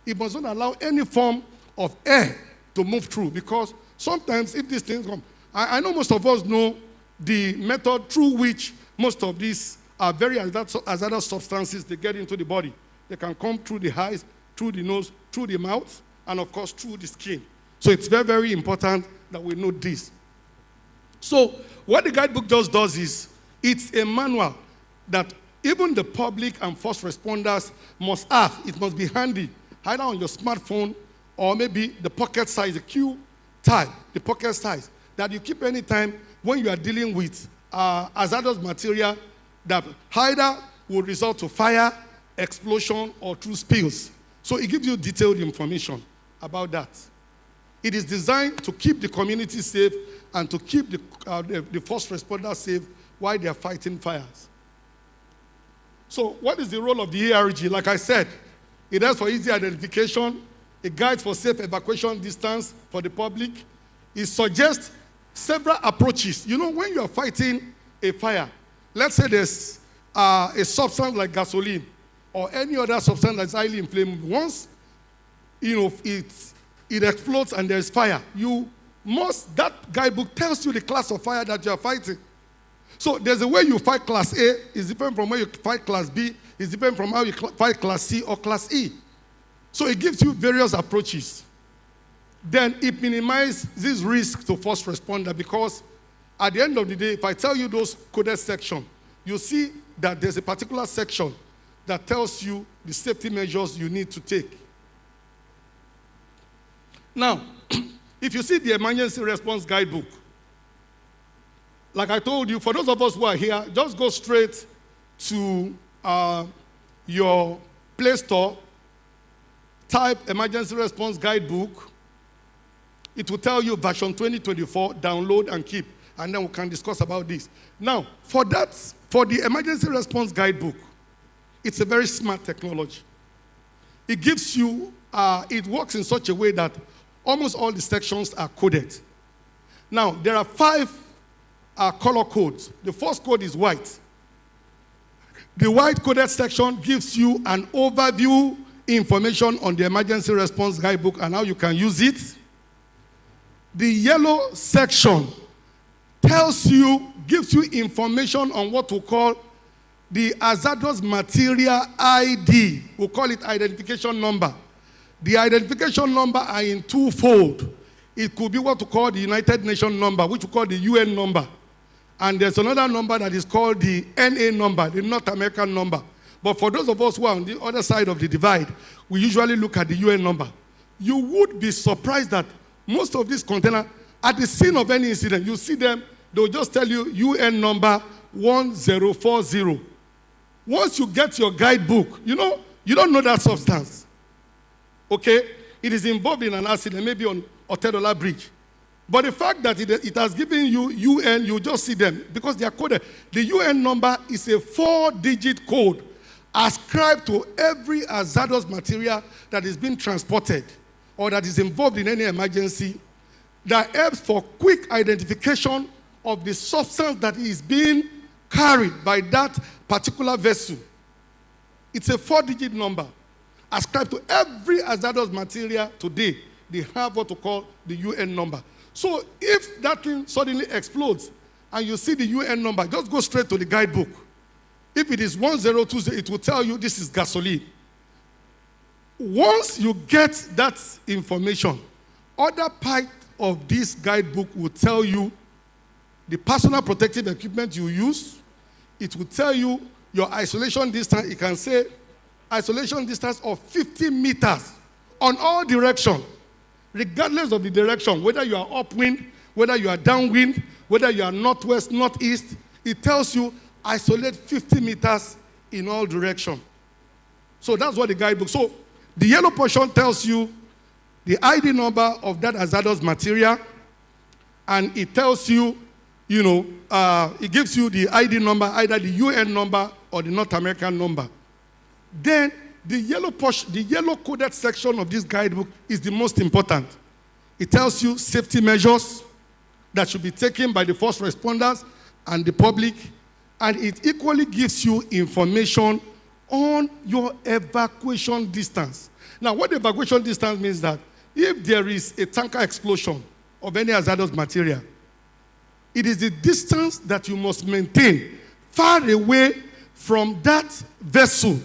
It must not allow any form of air to move through, because sometimes if these things come, I know most of us know the method through which most of these are very hazardous substances, they get into the body. They can come through the eyes, through the nose, through the mouth, and of course through the skin. So it's very, very important that we know this. So what the guidebook just does is, it's a manual that even the public and first responders must have. It must be handy, either on your smartphone or maybe the pocket size, the Q type, the pocket size, that you keep anytime when you are dealing with hazardous material that either will result to fire, explosion, or through spills. So it gives you detailed information about that. It is designed to keep the community safe and to keep the first responders safe while they are fighting fires. So what is the role of the ARG? Like I said, it has for easy identification, a guide for safe evacuation distance for the public. It suggests several approaches. You know, when you are fighting a fire, let's say there's a substance like gasoline or any other substance that's highly inflammable. Once, you know, it explodes and there's fire, that guidebook tells you the class of fire that you are fighting. So there's a way you fight class A, is different from where you fight class B, is different from how you fight class C or class E. So it gives you various approaches. Then it minimizes this risk to first responder, because at the end of the day, if I tell you those coded sections, you see that there's a particular section that tells you the safety measures you need to take. Now, if you see the emergency response guidebook, like I told you, for those of us who are here, just go straight to your Play Store, type emergency response guidebook. It will tell you version 2024, download and keep, and then we can discuss about this. Now, for the emergency response guidebook, it's a very smart technology. It gives you, it works in such a way that almost all the sections are coded. Now, there are 5 color codes. The first code is white. The white coded section gives you an overview information on the emergency response guidebook and how you can use it. The yellow section gives you information on what we call the hazardous material ID. We'll call it identification number. The identification number are in twofold. It could be what we call the United Nations number, which we call the UN number. And there's another number that is called the NA number, the North American number. But for those of us who are on the other side of the divide, we usually look at the UN number. You would be surprised that most of these containers, at the scene of any incident, you see them, they'll just tell you UN number 1040. Once you get your guidebook, you know, you don't know that substance. Okay? It is involved in an accident, maybe on Otedola Bridge. But the fact that it has given you UN, you just see them because they are coded. The UN number is a 4-digit code ascribed to every hazardous material that is being transported or that is involved in any emergency, that helps for quick identification of the substance that is being carried by that particular vessel. It's a 4-digit number ascribed to every hazardous material today. They have what we call the UN number. So if that thing suddenly explodes and you see the UN number, just go straight to the guidebook. If it is 1020, it will tell you this is gasoline. Once you get that information, other part of this guidebook will tell you the personal protective equipment you use. It will tell you your isolation distance. It can say isolation distance of 50 meters on all directions. Regardless of the direction, whether you are upwind, whether you are downwind, whether you are northwest, northeast, it tells you isolate 50 meters in all directions. So that's what the guidebook. So the yellow portion tells you the ID number of that hazardous material, and it tells you, it gives you the ID number, either the UN number or the North American number. Then the yellow portion, the yellow coded section of this guidebook is the most important. It tells you safety measures that should be taken by the first responders and the public, and it equally gives you information on your evacuation distance. Now, what evacuation distance means that if there is a tanker explosion of any hazardous material, it is the distance that you must maintain far away from that vessel,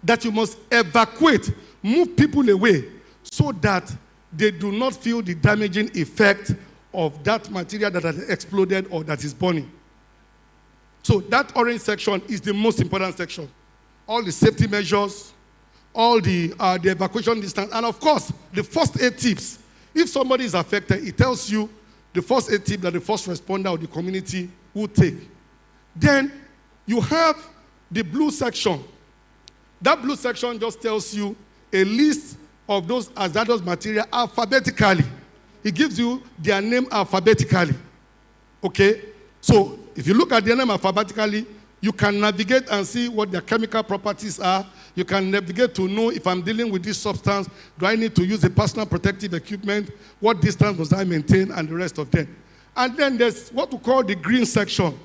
that you must evacuate, move people away so that they do not feel the damaging effect of that material that has exploded or that is burning. So that orange section is the most important section. All the safety measures, all the evacuation distance, and of course, the first aid tips. If somebody is affected, it tells you the first aid tip that the first responder of the community will take. Then you have the blue section. That blue section just tells you a list of those hazardous material alphabetically. It gives you their name alphabetically. Okay? So if you look at their name alphabetically, you can navigate and see what their chemical properties are. You can navigate to know if I'm dealing with this substance, do I need to use a personal protective equipment? What distance must I maintain? And the rest of them. And then there's what we call the green section.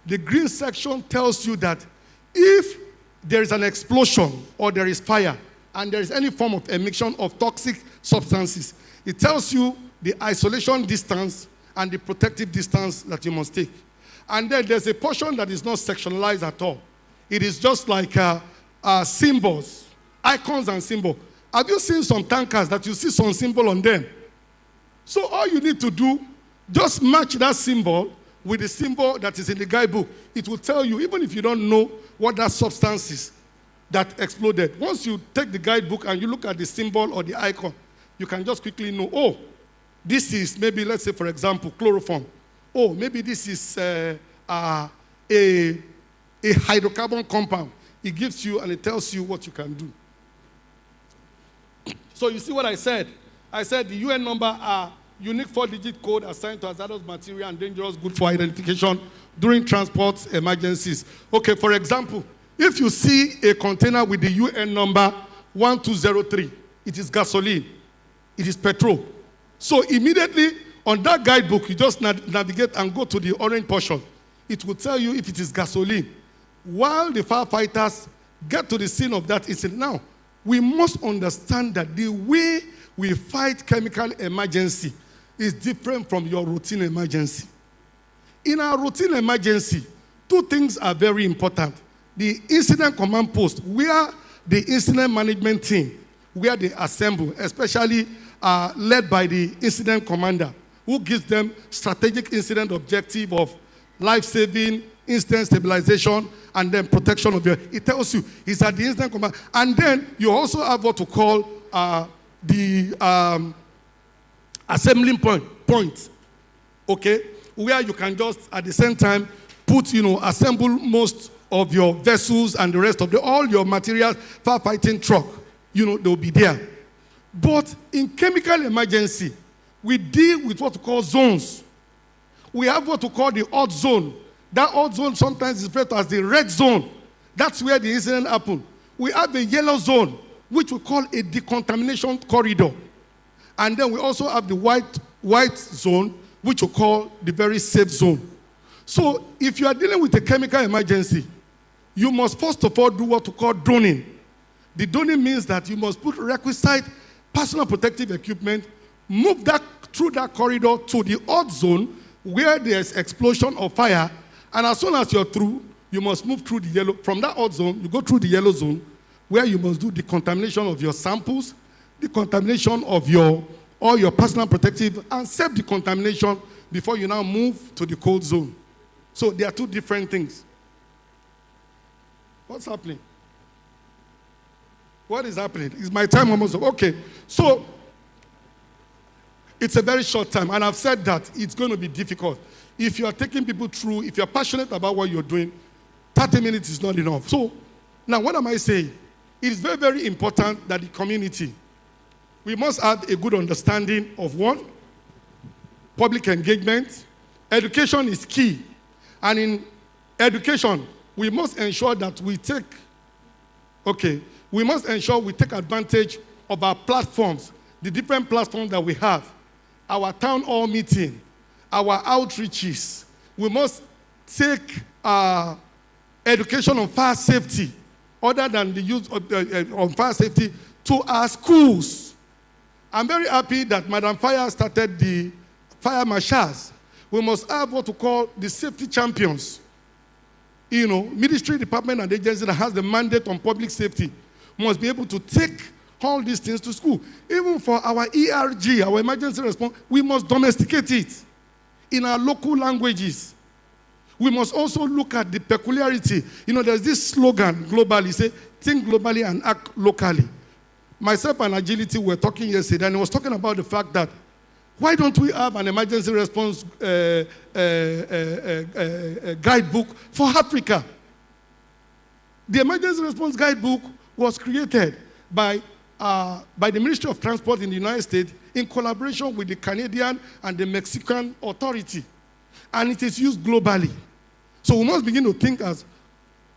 The green section tells you that if there is an explosion or there is fire and there is any form of emission of toxic substances, it tells you the isolation distance and the protective distance that you must take. And then there's a portion that is not sectionalized at all. It is just like symbols, icons and symbols. Have you seen some tankers that you see some symbol on them? So all you need to do, just match that symbol with the symbol that is in the guidebook. It will tell you, even if you don't know what that substance is that exploded. Once you take the guidebook and you look at the symbol or the icon, you can just quickly know, oh, this is maybe, let's say, for example, chloroform. Oh, maybe this is a hydrocarbon compound. It gives you and it tells you what you can do. So you see what I said? I said the UN number are unique 4-digit code assigned to hazardous material and dangerous goods for identification during transport emergencies. Okay, for example, if you see a container with the UN number 1203, it is gasoline, it is petrol. So immediately on that guidebook, you just navigate and go to the orange portion. It will tell you if it is gasoline. While the firefighters get to the scene of that incident. Now, we must understand that the way we fight chemical emergency is different from your routine emergency. In our routine emergency, two things are very important. The incident command post, where the incident management team, where they assemble, especially led by the incident commander, who gives them strategic incident objective of life-saving, incident stabilization, and then protection of your. It tells you it's at the incident command. And then you also have what to call the assembling point, okay, where you can just at the same time put, assemble most of your vessels and the rest of all your materials, firefighting truck, they'll be there. But in chemical emergency, we deal with what we call zones. We have what we call the odd zone. That odd zone sometimes is referred to as the red zone. That's where the incident happened. We have a yellow zone, which we call a decontamination corridor. And then we also have the white zone, which we call the very safe zone. So if you are dealing with a chemical emergency, you must first of all do what we call droning. The droning means that you must put requisite personal protective equipment, move that through that corridor to the odd zone where there's explosion or fire, and as soon as you're through, you must move through the yellow. From that odd zone, you go through the yellow zone where you must do the contamination of your samples, the contamination of all your personal protective, and self-decontamination before you now move to the cold zone. So there are two different things. What's happening? What is happening? Is my time almost up? Okay. So it's a very short time, and I've said that it's going to be difficult. If you are taking people through, if you're passionate about what you're doing, 30 minutes is not enough. So now what am I saying? It is very, very important that the community, we must have a good understanding of one, public engagement. Education is key. And in education, we must ensure that we take advantage of our platforms, the different platforms that we have, our town hall meeting, our outreaches. We must take education on fire safety, other than the use of on fire safety, to our schools. I'm very happy that Madam Fire started the fire marshals. We must have what we call the safety champions. Ministry, department, and agency that has the mandate on public safety must be able to take all these things to school. Even for our ERG, our emergency response, we must domesticate it. in our local languages. We must also look at the peculiarity. You know, there's this slogan globally, say, think globally and act locally. Myself and Agility were talking yesterday, and I was talking about the fact that why don't we have an emergency response guidebook for Africa? The emergency response guidebook was created by the Ministry of Transport in the United States in collaboration with the Canadian and the Mexican authority. And it is used globally. So we must begin to think as,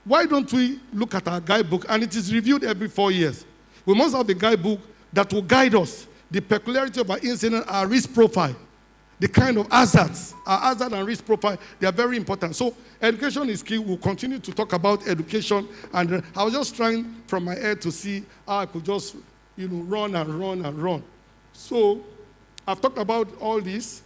why don't we look at our guidebook? And it is reviewed every 4 years. We must have a guidebook that will guide us, the peculiarity of our incident, our risk profile, the kind of hazards, our hazard and risk profile, they are very important. So education is key. We'll continue to talk about education. And I was just trying from my head to see how I could just, run and run and run. So I've talked about all this.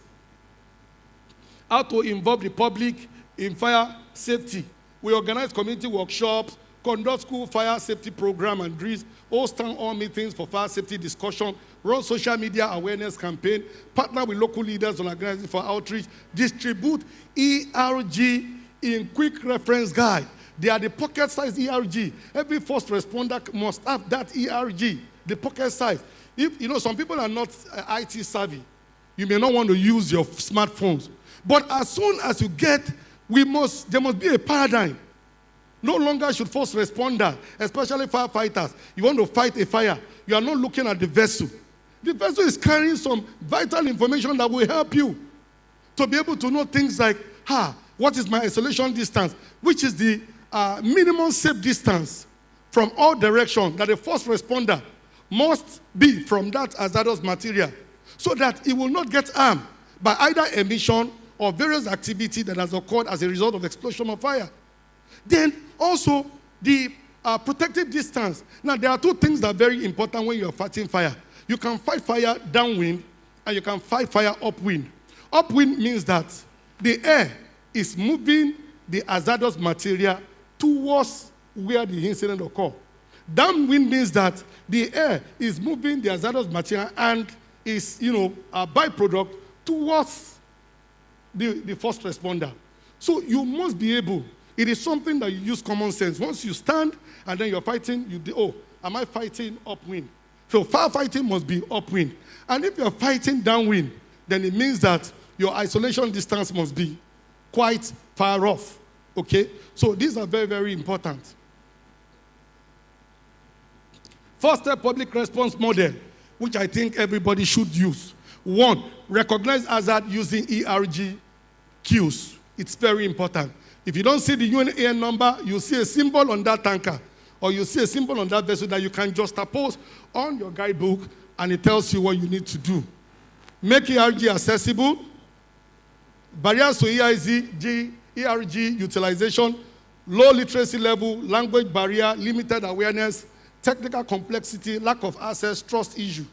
How to involve the public in fire safety. We organize community workshops, conduct school fire safety program and drills, host town hall meetings for fire safety discussion, run social media awareness campaign, partner with local leaders on organizing for outreach, distribute ERG in quick reference guide. They are the pocket-sized ERG. Every first responder must have that ERG, the pocket size. If some people are not IT savvy, you may not want to use your smartphones. But as soon as you get, there must be a paradigm. No longer should first responder, especially firefighters. You want to fight a fire, you are not looking at the vessel. The vessel is carrying some vital information that will help you to be able to know things like, what is my isolation distance? Which is the minimum safe distance from all directions that a first responder must be from that hazardous material, so that it will not get harmed by either emission or various activity that has occurred as a result of explosion of fire. Then also the protective distance. Now there are two things that are very important when you are fighting fire. You can fight fire downwind and you can fight fire upwind. Upwind means that the air is moving the hazardous material towards where the incident occurred. Downwind means that the air is moving the hazardous material and is, a byproduct towards the first responder. So you must be able, it is something that you use common sense. Once you stand and then you're fighting, am I fighting upwind? So firefighting must be upwind. And if you're fighting downwind, then it means that your isolation distance must be quite far off. Okay? So these are very, very important. First step public response model, which I think everybody should use. 1, recognize hazard using ERG cues. It's very important. If you don't see the UNAN number, you see a symbol on that tanker, or you see a symbol on that vessel that you can just juxtapose on your guidebook, and it tells you what you need to do. Make ERG accessible. Barriers to ERG utilization, low literacy level, language barrier, limited awareness, technical complexity, lack of access, trust issue.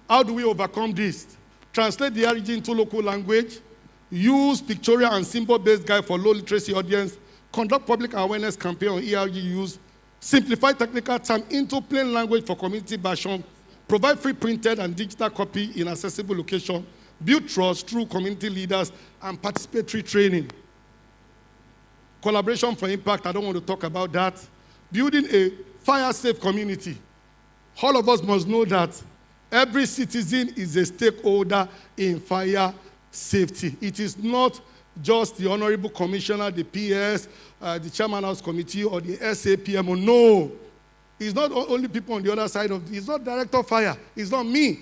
How do we overcome this? Translate the ERG into local language, use pictorial and symbol-based guide for low literacy audience, conduct public awareness campaign on ERG use, simplify technical terms into plain language for community version, provide free printed and digital copy in accessible location, build trust through community leaders and participatory training. Collaboration for impact, I don't want to talk about that. Building a fire-safe community. All of us must know that every citizen is a stakeholder in fire safety. It is not just the Honorable Commissioner, the PS, the Chairman House Committee, or the SAPMO. No. It's not only people on the other side of it. It's not Director of Fire. It's not me.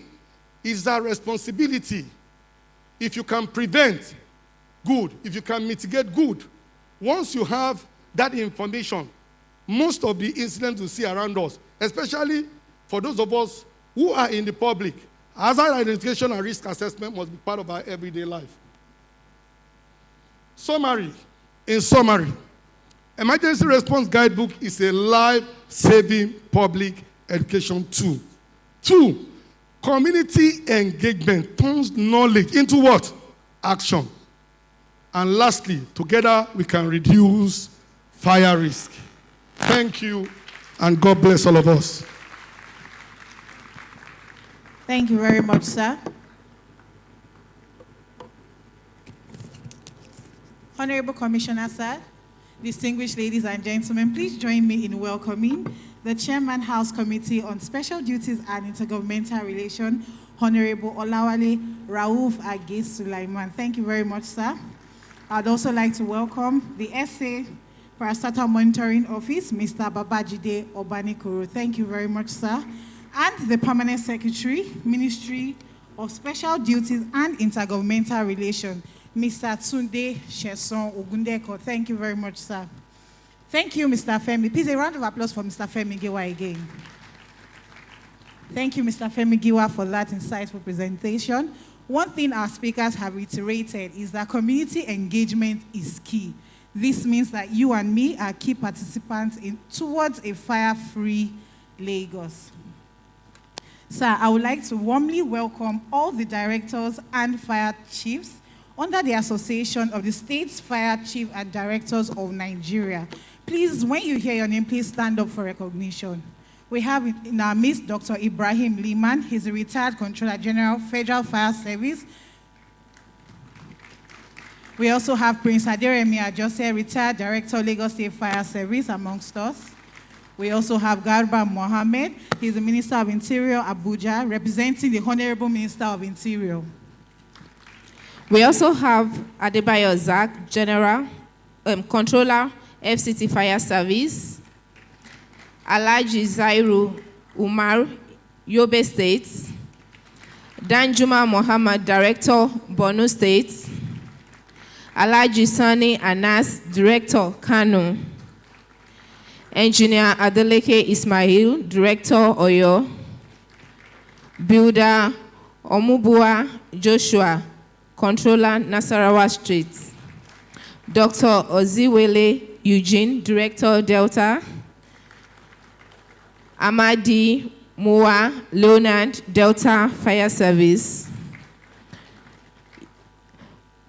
It's our responsibility. If you can prevent, good. If you can mitigate, good. Once you have that information, most of the incidents we see around us, especially for those of us who are in the public, hazard identification and risk assessment must be part of our everyday life. Summary. In summary, Emergency Response Guidebook is a life-saving public education tool. 2, community engagement turns knowledge into what? Action. And lastly, together we can reduce fire risk. Thank you, and God bless all of us. Thank you very much, sir. Honorable Commissioner, sir, distinguished ladies and gentlemen, please join me in welcoming the Chairman, House Committee on Special Duties and Intergovernmental Relations, Honorable Olawale Rauf Agis Sulaiman. Thank you very much, sir. I'd also like to welcome the SA Parastatal Monitoring Office, Mr. Babajide Obanikoro. Thank you very much, sir. And the Permanent Secretary, Ministry of Special Duties and Intergovernmental Relations, Mr. Tunde Sheson Ogundeko. Thank you very much, sir. Thank you, Mr. Femi. Please, a round of applause for Mr. Femi Giwa again. Thank you, Mr. Femi Giwa, for that insightful presentation. One thing our speakers have reiterated is that community engagement is key. This means that you and me are key participants towards a fire-free Lagos. Sir, I would like to warmly welcome all the directors and fire chiefs under the Association of the States Fire Chief and Directors of Nigeria. Please, when you hear your name, please stand up for recognition. We have in our midst Dr. Ibrahim Liman. He's a retired Controller General, Federal Fire Service. We also have Prince Aderemi Ajose, retired Director, Lagos State Fire Service, amongst us. We also have Garba Mohammed. He's the Minister of Interior, Abuja, representing the Honorable Minister of Interior. We also have Adebayo Zak, General, Controller, FCT Fire Service. Alhaji Zairu Umar, Yobe State. Danjuma Mohammed, Director, Borno State. Alhaji Sani Anas, Director, Kano. Engineer Adeleke Ismail, Director, Oyo. Builder Omubua Joshua, Controller, Nasarawa Street. Dr. Oziwele Eugene, Director, Delta. Amadi Moa Leonard, Delta Fire Service.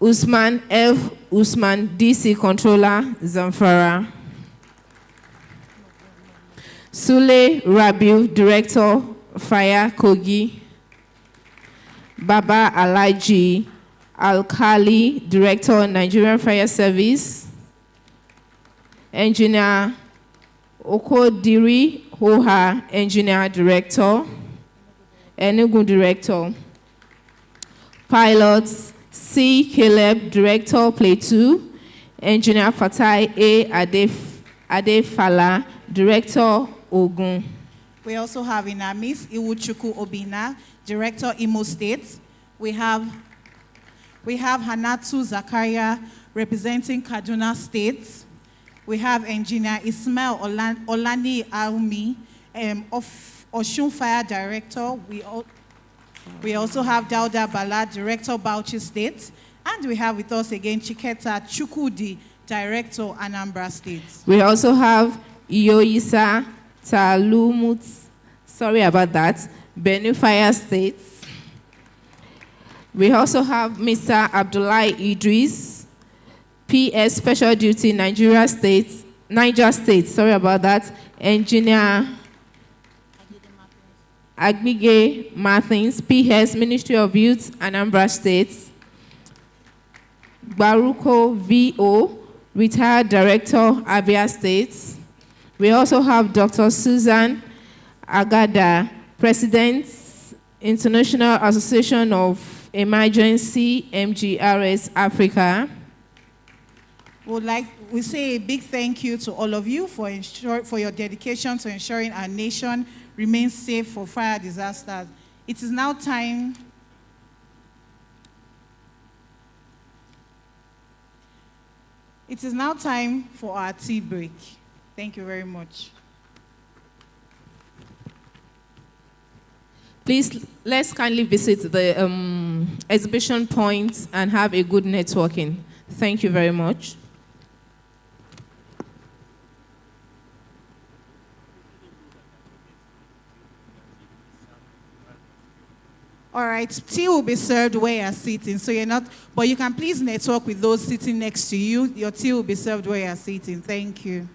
Usman F. Usman, DC Controller, Zamfara. Sule Rabiu, Director, Fire, Kogi. Baba Alaji Alkali, Director, Nigerian Fire Service. Engineer Okodiri Hoha, Engineer Director. Enugu Director. Pilots C. Caleb, Director, Plateau. Engineer Fatai A. Adefala, Director, Ogun. We also have in our midst Iwuchukwu Obina, Director, Imo State. We have Hanatu Zakaria, representing Kaduna State. We have Engineer Ismail Olani Aumi, of Oshun Fire Director. We also have Dauda Bala, Director, Bauchi State. And we have with us again Chiketa Chukudi, Director, Anambra State. We also have Iyoisa Talumut, sorry about that, Benue Fire State. We also have Mr. Abdullahi Idris, PS Special Duty, Niger State, sorry about that, Engineer Agbige Martins, PS Ministry of Youth, Anambra State. Baruko VO, retired Director, Abia State. We also have Dr. Susan Agada, President, International Association of Emergency, MGRS Africa. We say a big thank you to all of you for your dedication to ensuring our nation remains safe for fire disasters. It is now time for our tea break. Thank you very much. Please, let's kindly visit the exhibition point and have a good networking. Thank you very much. All right, tea will be served where you're sitting. So you're not, but you can please network with those sitting next to you. Your tea will be served where you're sitting. Thank you.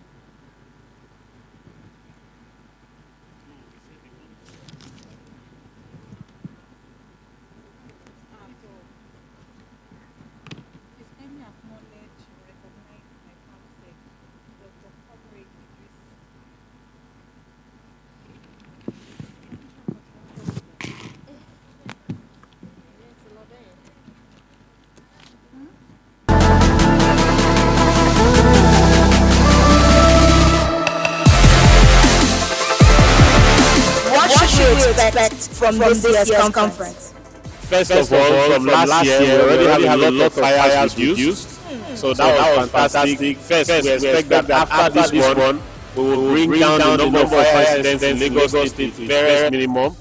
we expect from this year's conference? First of all, from last year, we already have a lot of fires reduced. So that was fantastic. First, we expect that after this one, we will bring down the number of fire incidents in Lagos State to very minimum.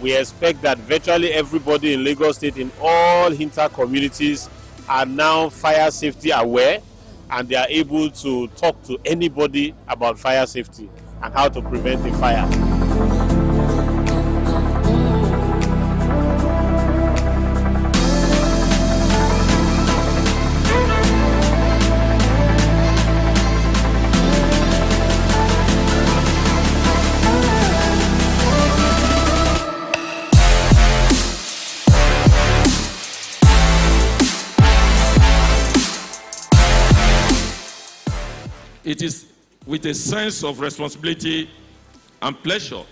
We expect that virtually everybody in Lagos State, in all inter-communities, are now fire safety aware, and they are able to talk to anybody about fire safety and how to prevent a fire. It is with a sense of responsibility and pleasure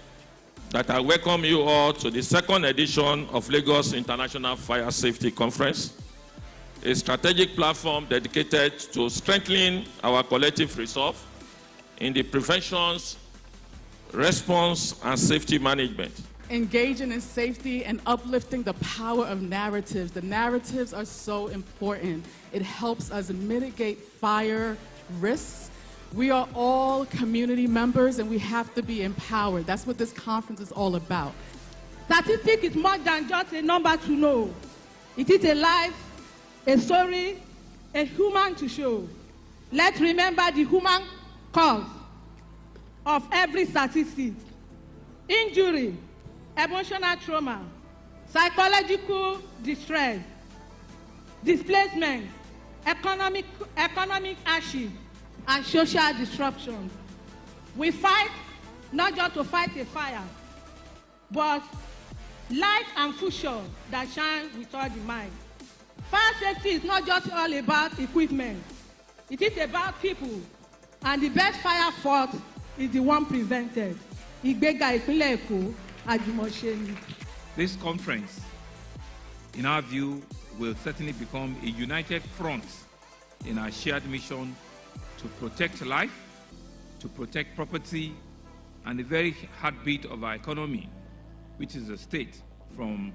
that I welcome you all to the second edition of Lagos International Fire Safety Conference, a strategic platform dedicated to strengthening our collective resolve in the prevention, response, and safety management. Engaging in safety and uplifting the power of narratives. The narratives are so important. It helps us mitigate fire risks. We are all community members and we have to be empowered. That's what this conference is all about. Statistics is more than just a number to know. It is a life, a story, a human to show. Let's remember the human cause of every statistic. Injury, emotional trauma, psychological distress, displacement, economic hardship, and social disruption. We fight not just to fight a fire, but light and future that shine with all the mind. Fire safety is not just all about equipment. It is about people, and the best fire fought is the one prevented. Ìgbéga ìpínlẹ̀ Èkó, àjùmọ̀ṣe ni. This conference, in our view, will certainly become a united front in our shared mission to protect life, to protect property, and the very heartbeat of our economy, which is the state, from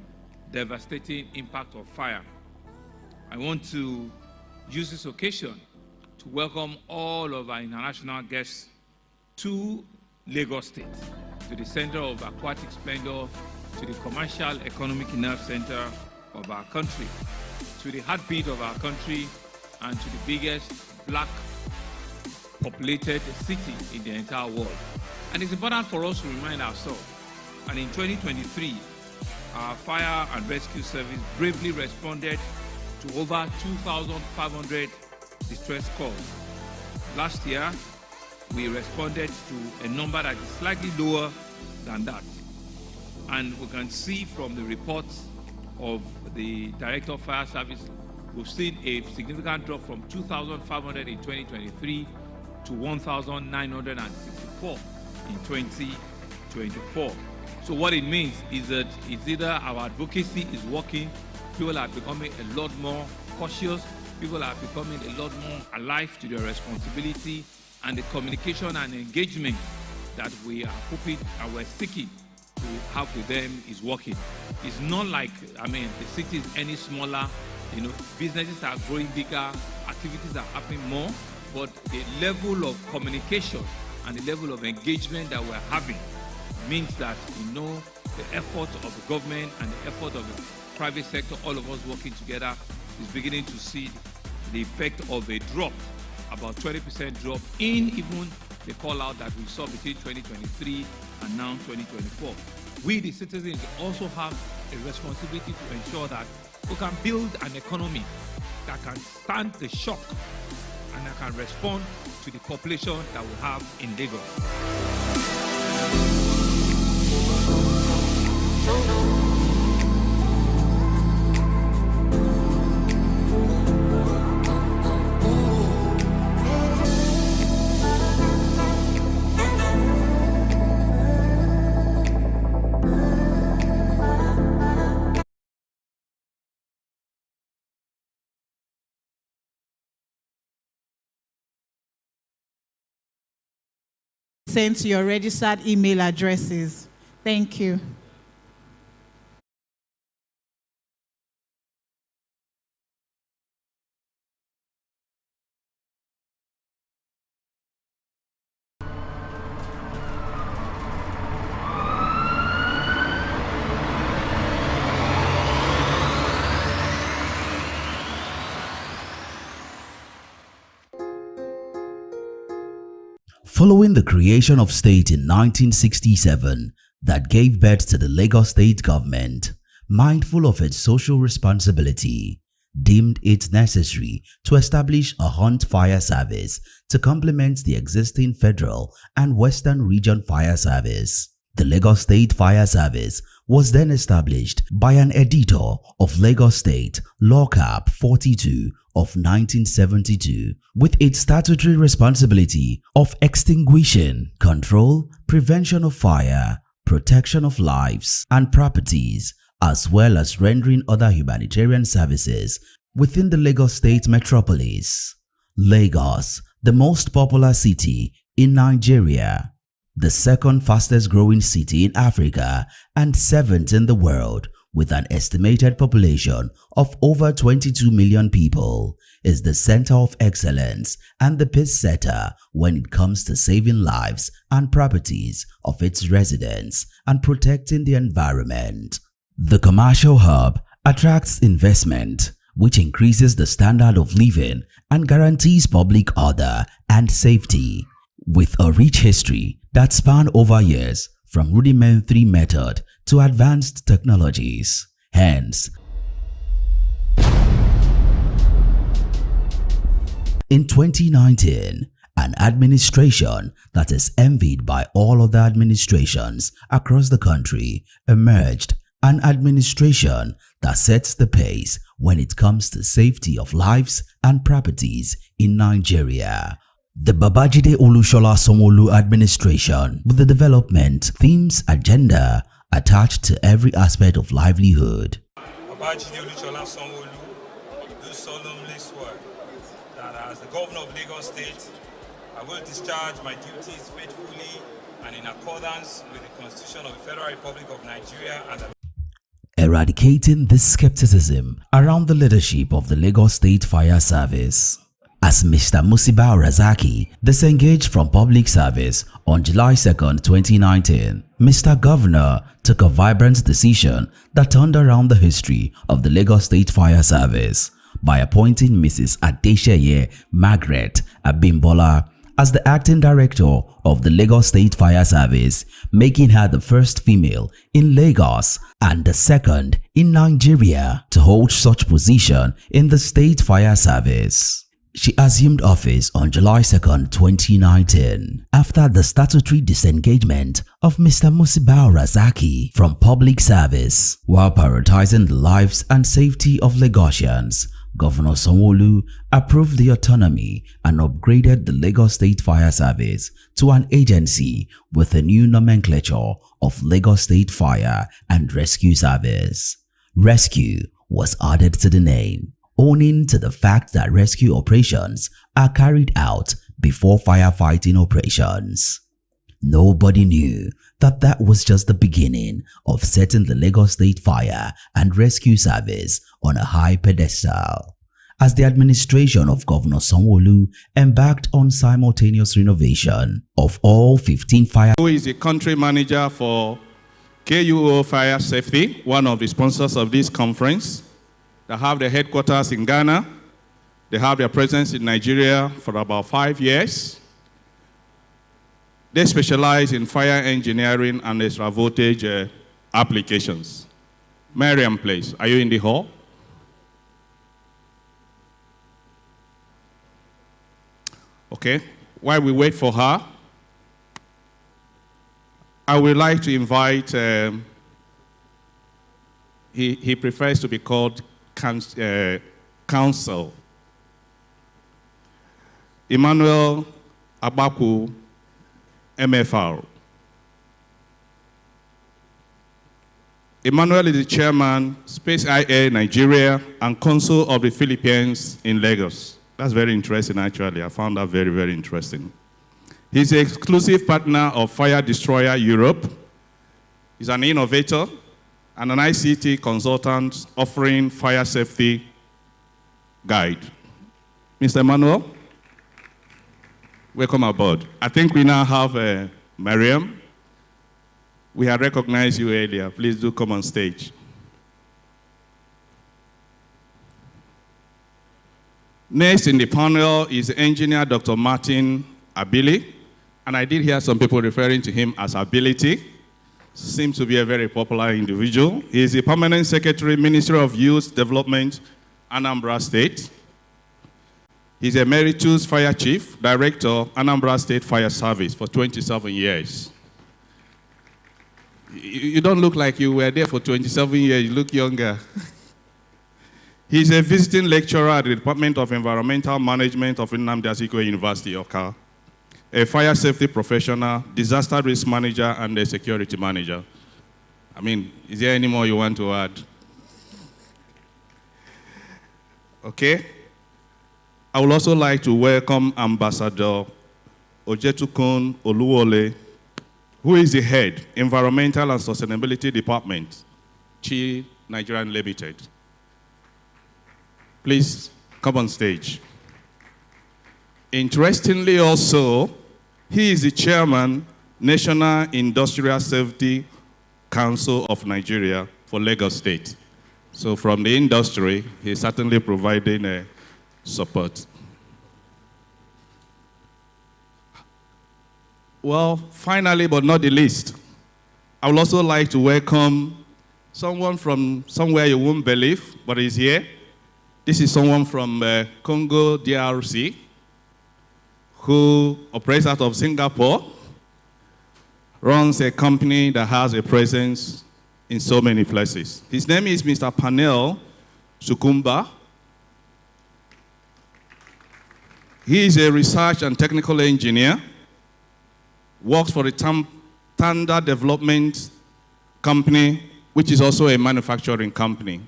devastating impact of fire. I want to use this occasion to welcome all of our international guests to Lagos State, to the center of aquatic splendor, to the commercial economic nerve center of our country, to the heartbeat of our country, and to the biggest black populated city in the entire world. And it's important for us to remind ourselves, and in 2023, our fire and rescue service bravely responded to over 2,500 distress calls. Last year, we responded to a number that is slightly lower than that. And we can see from the reports of the Director of Fire Service, we've seen a significant drop from 2,500 in 2023 to 1,964 in 2024. So what it means is that it's either our advocacy is working, people are becoming a lot more cautious, people are becoming a lot more alive to their responsibility, and the communication and engagement that we are hoping and we're seeking to have with them is working. It's not like, the city is any smaller, businesses are growing bigger, activities are happening more, but the level of communication and the level of engagement that we're having means that the effort of the government and the effort of the private sector, all of us working together, is beginning to see the effect of a drop, about 20% drop in even the call out that we saw between 2023 and now 2024. We, the citizens, also have a responsibility to ensure that we can build an economy that can stand the shock and that can respond to the population that we have in Lagos. Sent to your registered email addresses. Thank you. Following the creation of state in 1967 that gave birth to the Lagos state government, mindful of its social responsibility, deemed it necessary to establish a hunt fire service to complement the existing federal and western region fire service. The Lagos State Fire Service was then established by an editor of Lagos State Law Cap 42 of 1972 with its statutory responsibility of extinguishing, control, prevention of fire, protection of lives and properties, as well as rendering other humanitarian services within the Lagos State metropolis. Lagos, the most popular city in Nigeria, the second fastest growing city in Africa and 7th in the world with an estimated population of over 22 million people, is the center of excellence and the pace setter when it comes to saving lives and properties of its residents and protecting the environment. The commercial hub attracts investment, which increases the standard of living and guarantees public order and safety. With a rich history that spanned over years from rudimentary method to advanced technologies. Hence, in 2019, an administration that is envied by all other administrations across the country emerged, an administration that sets the pace when it comes to safety of lives and properties in Nigeria. The Babajide Olusola Sanwo-Olu administration, with the development, themes, agenda attached to every aspect of livelihood. Babajide Olusola Sanwo-Olu do solemnly swear that as the governor of Lagos State, I will discharge my duties faithfully and in accordance with the Constitution of the Federal Republic of Nigeria and the eradicating this skepticism around the leadership of the Lagos State Fire Service. As Mr. Musiba Razaki disengaged from public service on July 2, 2019, Mr. Governor took a vibrant decision that turned around the history of the Lagos State Fire Service by appointing Mrs. Adesheye Margaret Abimbola as the acting director of the Lagos State Fire Service, making her the first female in Lagos and the second in Nigeria to hold such position in the State Fire Service. She assumed office on July 2, 2019, after the statutory disengagement of Mr. Musiba Razaki from public service. While prioritizing the lives and safety of Lagosians, Governor Sanwo-Olu approved the autonomy and upgraded the Lagos State Fire Service to an agency with a new nomenclature of Lagos State Fire and Rescue Service. Rescue was added to the name, owing to the fact that rescue operations are carried out before firefighting operations. Nobody knew that that was just the beginning of setting the Lagos State Fire and Rescue Service on a high pedestal, as the administration of Governor Sanwo-Olu embarked on simultaneous renovation of all 15 fire. Who is the country manager for KUO Fire Safety, one of the sponsors of this conference. They have their headquarters in Ghana. They have their presence in Nigeria for about 5 years. They specialize in fire engineering and extra voltage applications. Mariam, please, are you in the hall? Okay, while we wait for her, I would like to invite, he prefers to be called counsel. Emmanuel Abaku, MFR. Emmanuel is the chairman, Space IA Nigeria, and consul of the Philippines in Lagos. That's very interesting, actually. I found that very, very interesting. He's the exclusive partner of Fire Destroyer Europe. He's an innovator and an ICT consultant offering fire safety guide. Mr. Emmanuel, welcome aboard. I think we now have Mariam. We had recognized you earlier. Please do come on stage. Next in the panel is engineer Dr. Martin Abili, And I did hear some people referring to him as Ability. Seems to be a very popular individual. He is the Permanent Secretary, Ministry of Youth Development, Anambra State. He's Emeritus Fire Chief, Director, Anambra State Fire Service for 27 years. You don't look like you were there for 27 years. You look younger. He's a visiting lecturer at the Department of Environmental Management of Nnamdi Azikiwe University, Awka. A fire safety professional, disaster risk manager, and a security manager. I mean, is there any more you want to add? Okay. I would also like to welcome Ambassador Ojetukun Oluwole, who is the head, Environmental and Sustainability Department, Chi Nigerian Limited. Please come on stage. Interestingly also, he is the chairman, National Industrial Safety Council of Nigeria for Lagos State. So from the industry, he's certainly providing support. Well, finally, but not the least, I would also like to welcome someone from somewhere you won't believe, but he's here. This is someone from Congo, DRC, who operates out of Singapore, runs a company that has a presence in so many places. His name is Mr. Panel Sukumba. He is a research and technical engineer, works for the Tanda Development Company, which is also a manufacturing company.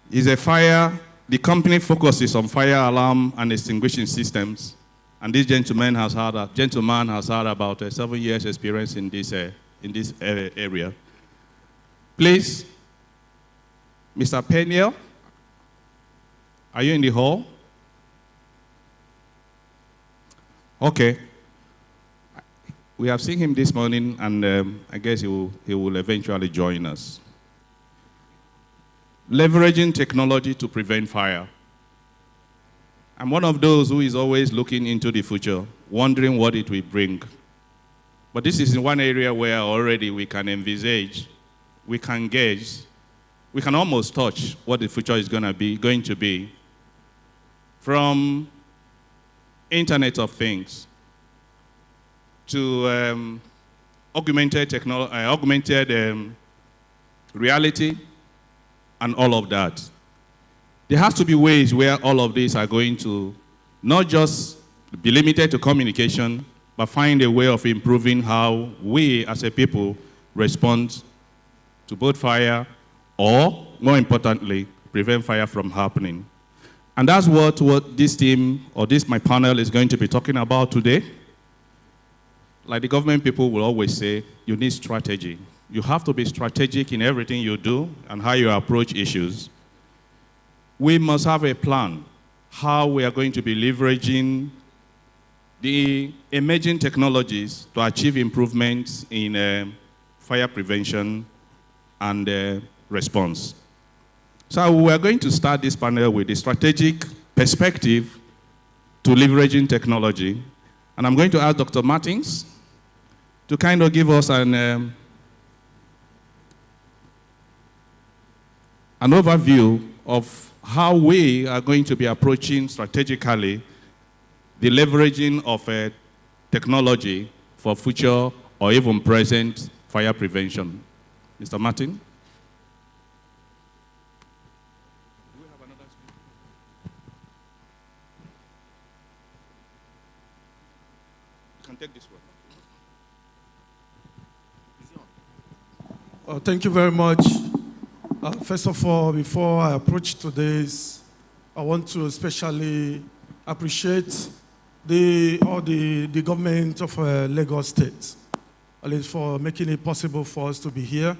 The company focuses on fire alarm and extinguishing systems, and this gentleman has had about 7 years experience in this area. Please, Mr. Peniel, are you in the hall? Okay. We have seen him this morning, and I guess he will eventually join us. Leveraging technology to prevent fire. I'm one of those who is always looking into the future, wondering what it will bring. But this is in one area where already we can envisage, we can gauge, we can almost touch what the future is going to be. From Internet of Things to augmented reality, and all of that. There has to be ways where all of these are going to not just be limited to communication, but find a way of improving how we as a people respond to both fire or, more importantly, prevent fire from happening. And that's what this team, or my panel, is going to be talking about today. Like the government people will always say, you need strategy. You have to be strategic in everything you do and how you approach issues. We must have a plan how we are going to be leveraging the emerging technologies to achieve improvements in fire prevention and response. So we are going to start this panel with the strategic perspective to leveraging technology. And I'm going to ask Dr. Martins to kind of give us an overview of how we are going to be approaching strategically the leveraging of technology for future or even present fire prevention. Mr. Martin? Do we have another speaker? You can take this one. Thank you very much. First of all, before I approach today's, I want to especially appreciate the government of Lagos State, at least for making it possible for us to be here,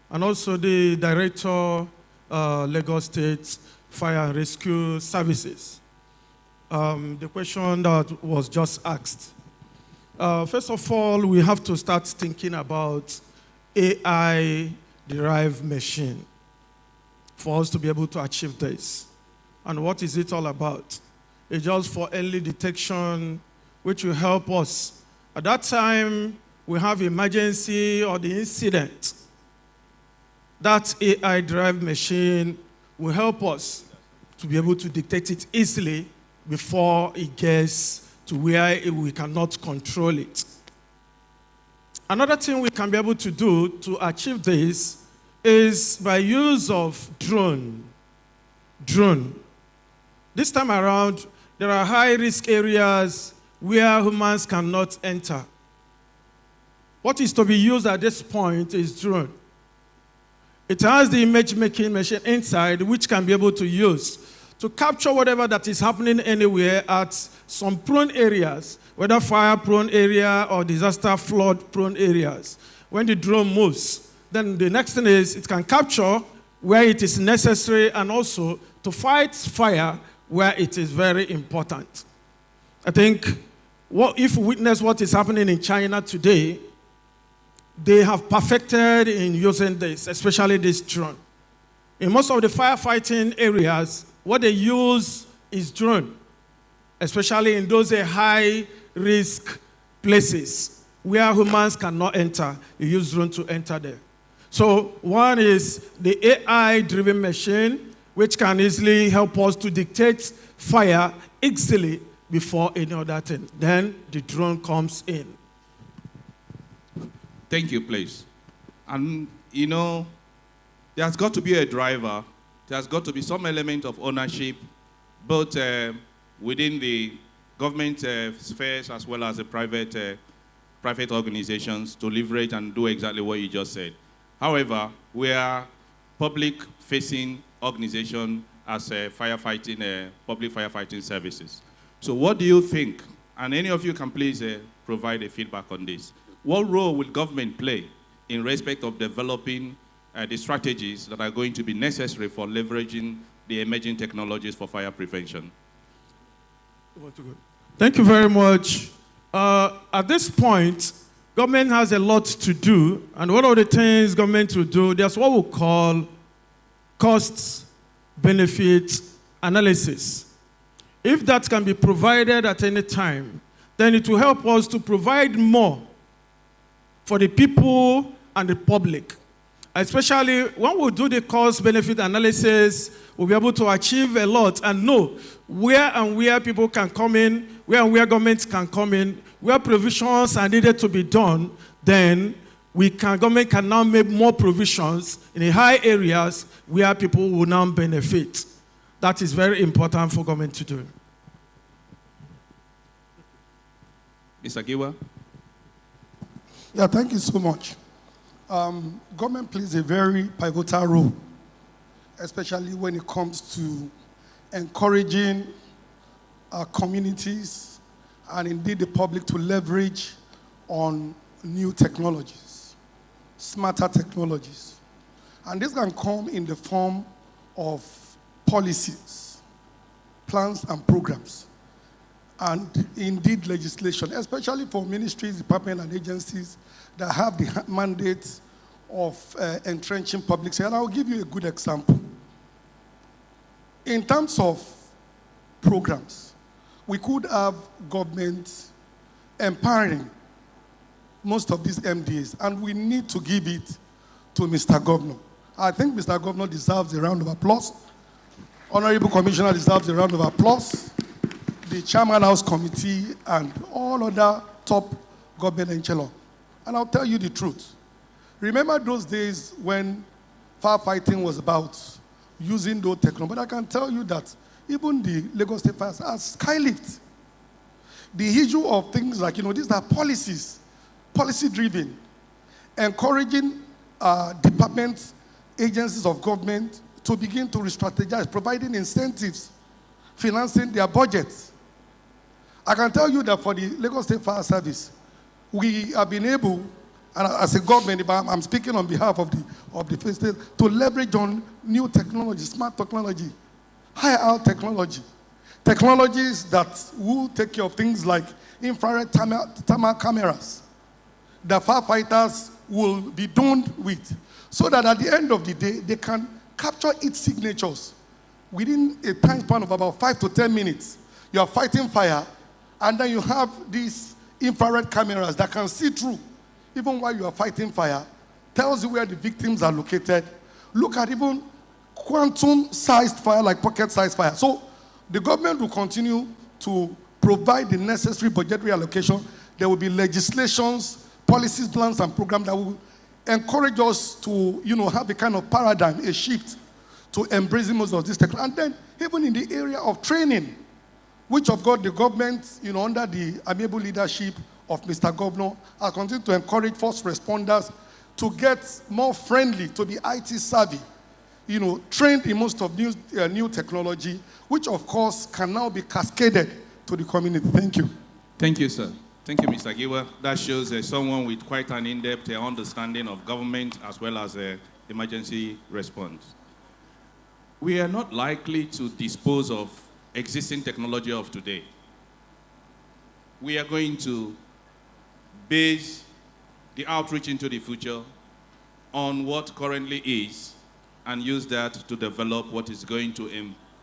and also the Director, Lagos State Fire and Rescue Services. The question that was just asked. First of all, we have to start thinking about AI-derived machine for us to be able to achieve this. And what is it all about? It's just for early detection which will help us. At that time, we have emergency or the incident. That AI-driven machine will help us to be able to detect it easily before it gets to where we cannot control it. Another thing we can be able to do to achieve this is by use of drone. This time around, there are high-risk areas where humans cannot enter. What is to be used at this point is drone. It has the image-making machine inside, which can be able to use to capture whatever that is happening anywhere at some prone areas, whether fire-prone area or disaster flood-prone areas. When the drone moves, then the next thing is it can capture where it is necessary and also to fight fire where it is very important. I think if we witness what is happening in China today, they have perfected in using this, especially this drone. In most of the firefighting areas, what they use is drone, especially in those high-risk places where humans cannot enter. You use drone to enter there. So one is the AI-driven machine, which can easily help us to dictate fire easily before any other thing. Then the drone comes in. Thank you, please. And, you know, there's got to be a driver. There's got to be some element of ownership, both within the government spheres as well as the private organizations to leverage and do exactly what you just said. However, we are public-facing organization as firefighting, public firefighting services. So what do you think? And any of you can please provide a feedback on this. What role will government play in respect of developing the strategies that are going to be necessary for leveraging the emerging technologies for fire prevention? Thank you very much. At this point, government has a lot to do, and one of the things government will do, there's what we call cost-benefit analysis. If that can be provided at any time, then it will help us to provide more for the people and the public. Especially when we do the cost-benefit analysis, we'll be able to achieve a lot and know where people can come in, where governments can come in, where provisions are needed to be done. Then government can now make more provisions in the high areas where people will now benefit. That is very important for government to do. Mr. Giwa? Yeah, thank you so much. Government plays a very pivotal role, especially when it comes to encouraging our communities and indeed the public to leverage on new technologies, smarter technologies. And this can come in the form of policies, plans and programs, and indeed legislation, especially for ministries, departments, and agencies that have the mandate of entrenching public safety. And I'll give you a good example. In terms of programs, we could have government empowering most of these MDAs, and we need to give it to Mr. Governor. I think Mr. Governor deserves a round of applause. Honorable Commissioner deserves a round of applause. The Chairman House Committee and all other top government echelon. And I'll tell you the truth. Remember those days when firefighting was about using those technology? But I can tell you that even the Lagos State Fire has skylift. The issue of things like, these are policies, policy-driven, encouraging departments, agencies of government to begin to re-strategize, providing incentives, financing their budgets. I can tell you that for the Lagos State Fire Service, we have been able, and as a government, I'm speaking on behalf of the state, to leverage on new technology, smart technology, high-out technology, technologies that will take care of things like infrared thermal cameras that firefighters will be done with, so that at the end of the day, they can capture its signatures within a time span of about 5 to 10 minutes. You are fighting fire, And then you have these infrared cameras that can see through, even while you are fighting fire, tells you where the victims are located. Look at even quantum-sized fire, like pocket-sized fire. So the government will continue to provide the necessary budgetary allocation. There will be legislations, policies, plans, and programs that will encourage us to, have a kind of paradigm, a shift to embracing most of this technology. And then even in the area of training, which of course the government, under the amiable leadership of Mr. Governor, has continued to encourage first responders to get more friendly, to be IT savvy, trained in most of new technology, which of course can now be cascaded to the community. Thank you. Thank you, sir. Thank you, Mr. Giwa. That shows someone with quite an in-depth understanding of government as well as emergency response. We are not likely to dispose of existing technology of today. We are going to base the outreach into the future on what currently is and use that to develop what is going to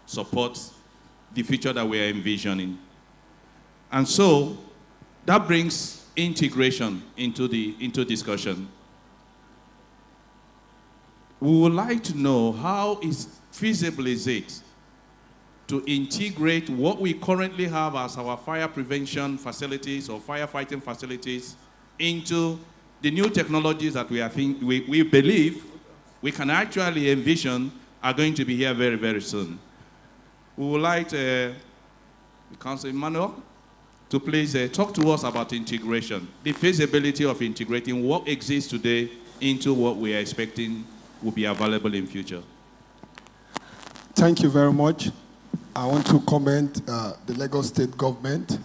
support the future that we are envisioning. And so that brings integration into discussion. We would like to know how feasible is it to integrate what we currently have as our fire prevention facilities or firefighting facilities into the new technologies that we believe we can actually envision are going to be here very, very soon. We would like Council Emmanuel to please talk to us about integration, the feasibility of integrating what exists today into what we are expecting will be available in future. Thank you very much. I want to commend the Lagos State government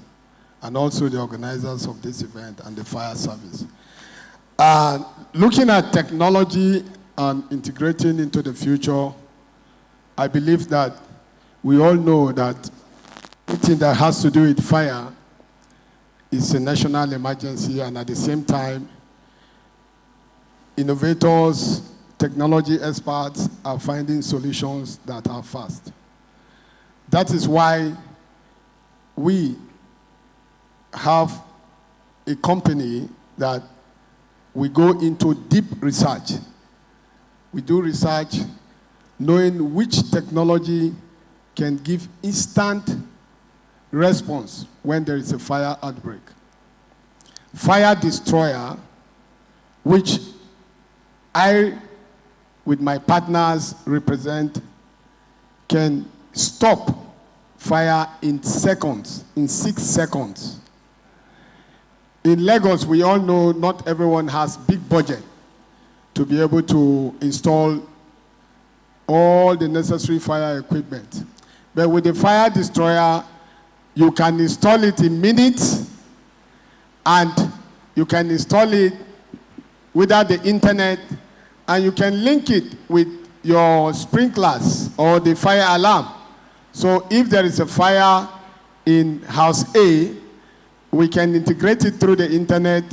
and also the organizers of this event and the fire service. Looking at technology and integrating into the future, I believe that we all know that anything that has to do with fire is a national emergency, and at the same time, innovators, technology experts are finding solutions that are fast. That is why we have a company that we go into deep research. We do research knowing which technology can give instant response when there is a fire outbreak. Fire destroyer, which I, with my partners, represent, can stop fire in seconds, in 6 seconds. In Lagos, we all know not everyone has big budget to be able to install all the necessary fire equipment. But with the fire destroyer, you can install it in minutes, and you can install it without the internet, and you can link it with your sprinklers or the fire alarm. So if there is a fire in house A, we can integrate it through the internet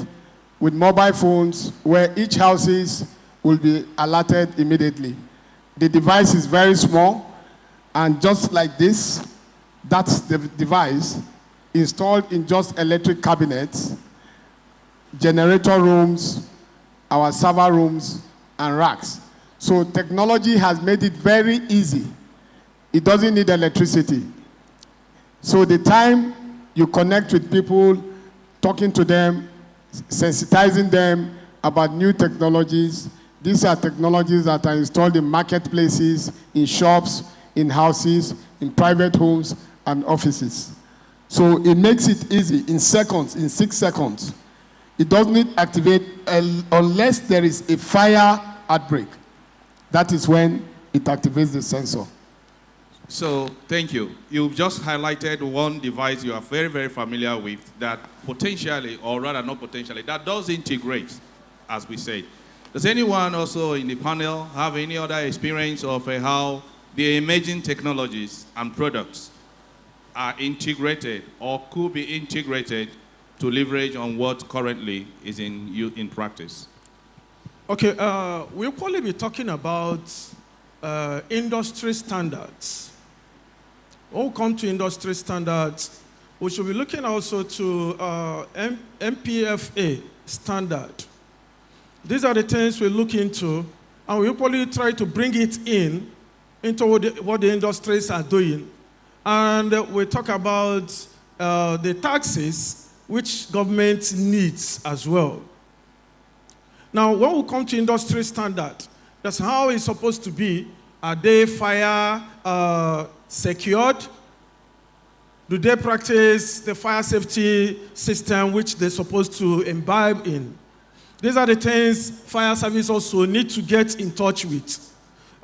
with mobile phones where each houses will be alerted immediately. The device is very small, and just like this, that's the device installed in just electric cabinets, generator rooms, our server rooms, and racks. So technology has made it very easy. It doesn't need electricity. So the time you connect with people, talking to them, sensitizing them about new technologies, these are technologies that are installed in marketplaces, in shops, in houses, in private homes, and offices. So it makes it easy in seconds, in 6 seconds. It doesn't activate unless there is a fire outbreak. That is when it activates the sensor. So, thank you. You've just highlighted one device you are very, very familiar with that potentially, or rather not potentially, that does integrate, as we said. Does anyone also in the panel have any other experience of how the emerging technologies and products are integrated or could be integrated to leverage on what currently is in practice? Okay, we'll probably be talking about industry standards. When we come to industry standards, we should be looking also to MPFA standard. These are the things we look into, and we probably try to bring it into what the industries are doing. And we talk about the taxes, which government needs as well. Now, when we come to industry standard, that's how it's supposed to be. Are they fire secured? Do they practice the fire safety system which they're supposed to imbibe in? These are the things fire service also need to get in touch with.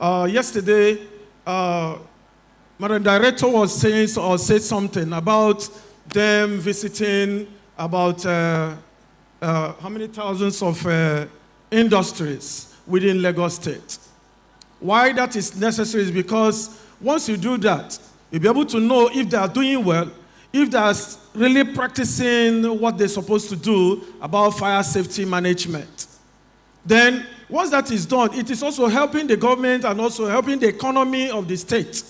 Yesterday, Madam Director was saying or said something about them visiting about how many thousands of industries within Lagos State. Why that is necessary is because once you do that, you'll be able to know if they are doing well, if they are really practicing what they're supposed to do about fire safety management. Then, once that is done, it is also helping the government and also helping the economy of the state.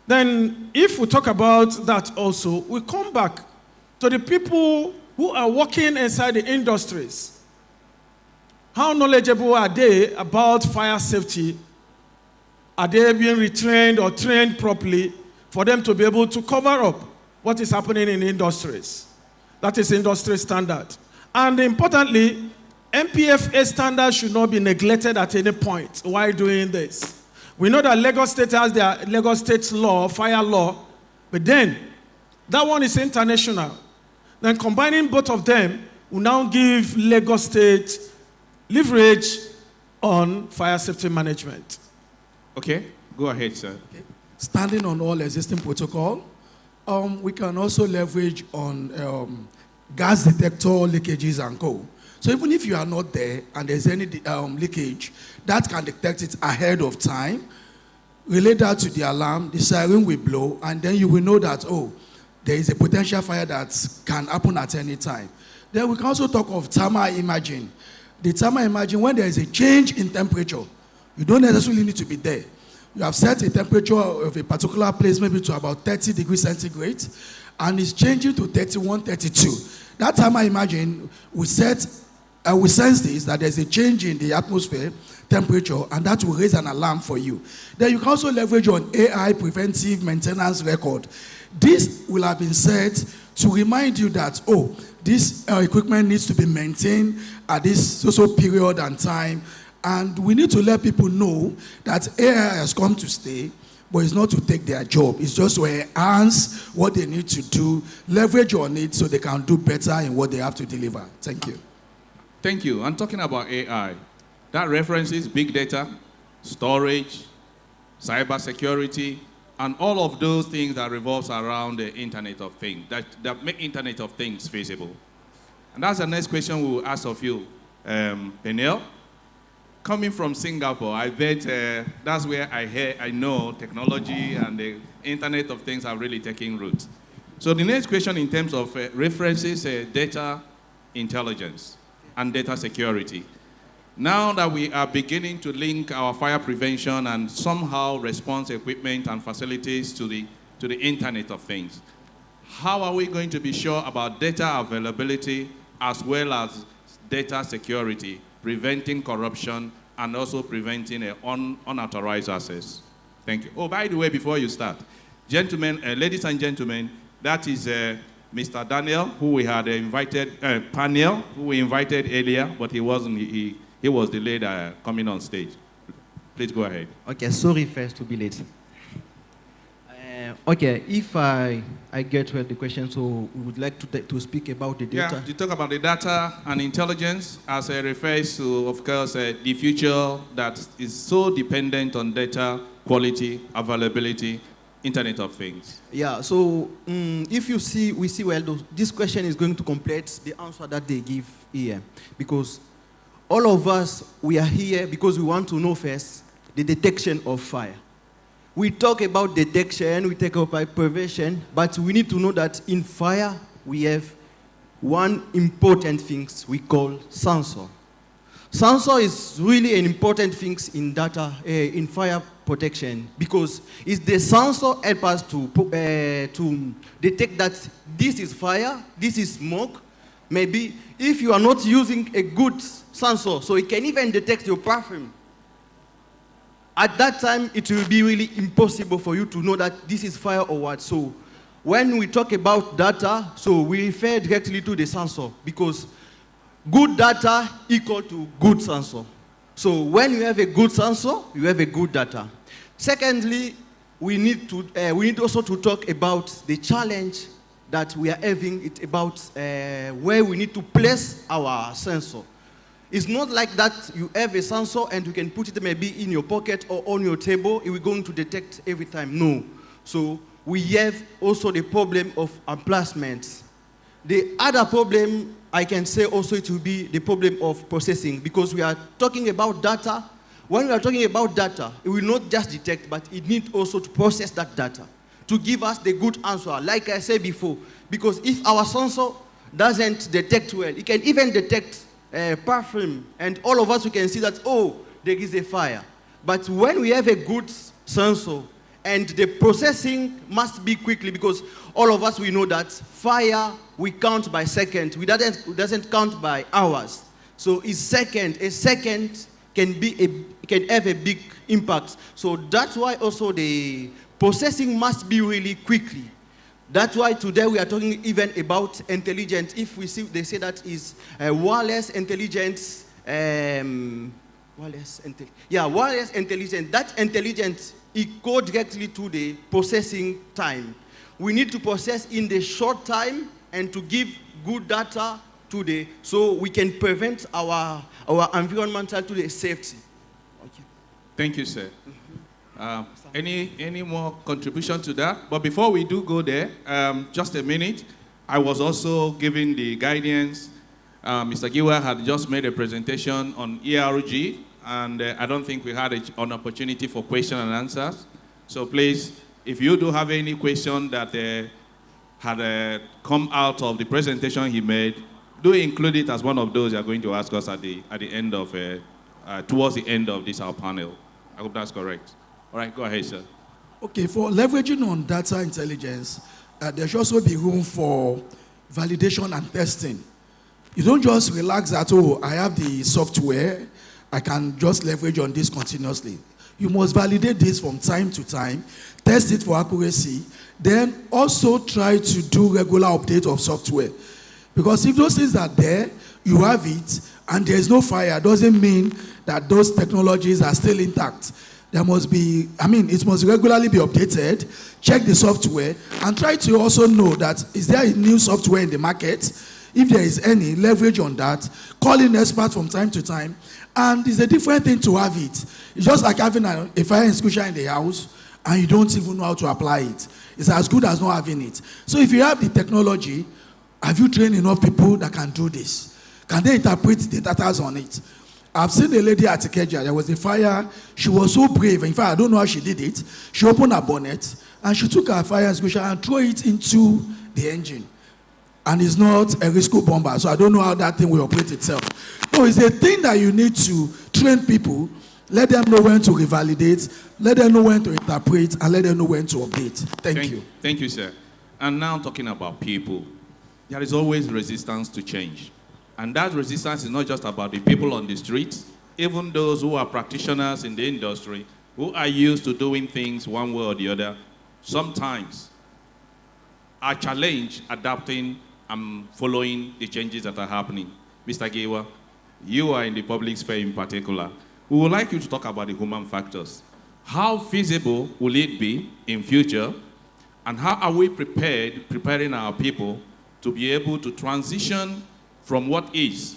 Then, if we talk about that also, we come back to the people who are working inside the industries. How knowledgeable are they about fire safety? Are they being retrained or trained properly for them to be able to cover up what is happening in industries? That is industry standard. And importantly, MPFA standards should not be neglected at any point while doing this. We know that Lagos State has their Lagos State law, fire law, but then that one is international. Then combining both of them will now give Lagos State leverage on fire safety management. Okay, go ahead, sir. Okay. Standing on all existing protocol, we can also leverage on gas detector leakages and co. So even if you are not there and there's any leakage, that can detect it ahead of time, relay that to the alarm, the siren will blow, and then you will know that, oh, there is a potential fire that can happen at any time. Then we can also talk of thermal imaging. The thermal imaging, when there is a change in temperature, you don't necessarily need to be there. You have set a temperature of a particular place maybe to about 30 degrees centigrade, and it's changing to 31, 32. That thermal imaging will sense this, that there's a change in the atmosphere temperature, and that will raise an alarm for you. Then you can also leverage on AI preventive maintenance record. This will have been set to remind you that, oh, this equipment needs to be maintained at this so-so period and time. And we need to let people know that AI has come to stay, but it's not to take their job. It's just to enhance what they need to do, leverage on it so they can do better in what they have to deliver. Thank you. Thank you. And talking about AI, that references big data, storage, cybersecurity, and all of those things that revolves around the Internet of Things, that make Internet of Things feasible. And that's the next question we will ask of you, Penel. Coming from Singapore, I bet that's where I know technology and the Internet of Things are really taking root. So the next question in terms of references data intelligence and data security. Now that we are beginning to link our fire prevention and somehow response equipment and facilities to the Internet of Things, how are we going to be sure about data availability as well as data security, preventing corruption and also preventing unauthorized access? Thank you. Oh, by the way, before you start, gentlemen, ladies and gentlemen, that is Mr. Daniel, who we had invited, panel, who we invited earlier, but he wasn't. He was delayed coming on stage. Please go ahead. Okay, sorry first to be late. Okay, if I get well the question, so we would like to speak about the data. Yeah, to talk about the data and intelligence as it refers to, of course, the future that is so dependent on data, quality, availability, Internet of Things. Yeah, so if you see, we see, well, this question is going to complete the answer that they give here. Because all of us, we are here because we want to know first the detection of fire. We talk about detection, we talk about prevention, but we need to know that in fire, we have one important thing we call sensor. Sensor is really an important thing in data, in fire protection, because it's the sensor help us to detect that this is fire, this is smoke. Maybe if you are not using a good sensor, so it can even detect your perfume. At that time, it will be really impossible for you to know that this is fire or what. So when we talk about data, so we refer directly to the sensor, because good data equal to good sensor. So when you have a good sensor, you have a good data. Secondly, we need also to talk about the challenge that we are having. It's about where we need to place our sensor. It's not like that you have a sensor and you can put it maybe in your pocket or on your table. It will going to detect every time. No. So we have also the problem of emplacement. The other problem, I can say also, it will be the problem of processing, because we are talking about data. When we are talking about data, it will not just detect, but it needs also to process that data to give us the good answer, like I said before. Because if our sensor doesn't detect well, it can even detect perfume, and all of us, we can see that, oh, there is a fire. But when we have a good sensor, and the processing must be quickly, because all of us, we know that fire, we count by seconds. We doesn't count by hours. So a second can have a big impact. So that's why also the processing must be really quickly. That's why today we are talking even about intelligence. If we see, they say that is wireless intelligence, wireless intelligence. That intelligence, it goes directly to the processing time. We need to process in the short time and to give good data to so we can prevent our environmental to the safety. Okay. Thank you, sir. Any more contribution to that? But before we do go there, just a minute. I was also giving the guidance. Mr. Giwa had just made a presentation on ERG, and I don't think we had an opportunity for question and answers. So please, if you do have any question that had come out of the presentation he made, do include it as one of those you are going to ask us at the end of towards the end of this our panel. I hope that's correct. All right, go ahead, sir. Okay, for leveraging on data intelligence, there should also be room for validation and testing. You don't just relax that, oh, I have the software, I can just leverage on this continuously. You must validate this from time to time, test it for accuracy, then also try to do regular update of software. Because if those things are there, you have it, and there is no fire, doesn't mean that those technologies are still intact. There must be, it must regularly be updated, check the software, and try to also know that, is there a new software in the market? If there is any, leverage on that, call in experts from time to time, and it's a different thing to have it. It's just like having a fire extinguisher in the house, and you don't even know how to apply it. It's as good as not having it. So if you have the technology, have you trained enough people that can do this? Can they interpret the data on it? I've seen a lady at Ikeja, there was a fire, she was so brave, in fact, I don't know how she did it. She opened her bonnet, and she took her fire extinguisher and threw it into the engine. And it's not a risky bomber, so I don't know how that thing will operate itself. So it's a thing that you need to train people, let them know when to revalidate, let them know when to interpret, and let them know when to update. Thank you. Thank you, sir. And now talking about people, there is always resistance to change. And that resistance is not just about the people on the streets, even those who are practitioners in the industry, who are used to doing things one way or the other, sometimes are challenged adapting and following the changes that are happening. Mr. Giwa, you are in the public sphere in particular. We would like you to talk about the human factors. How feasible will it be in future, and how are we preparing our people to be able to transition from what is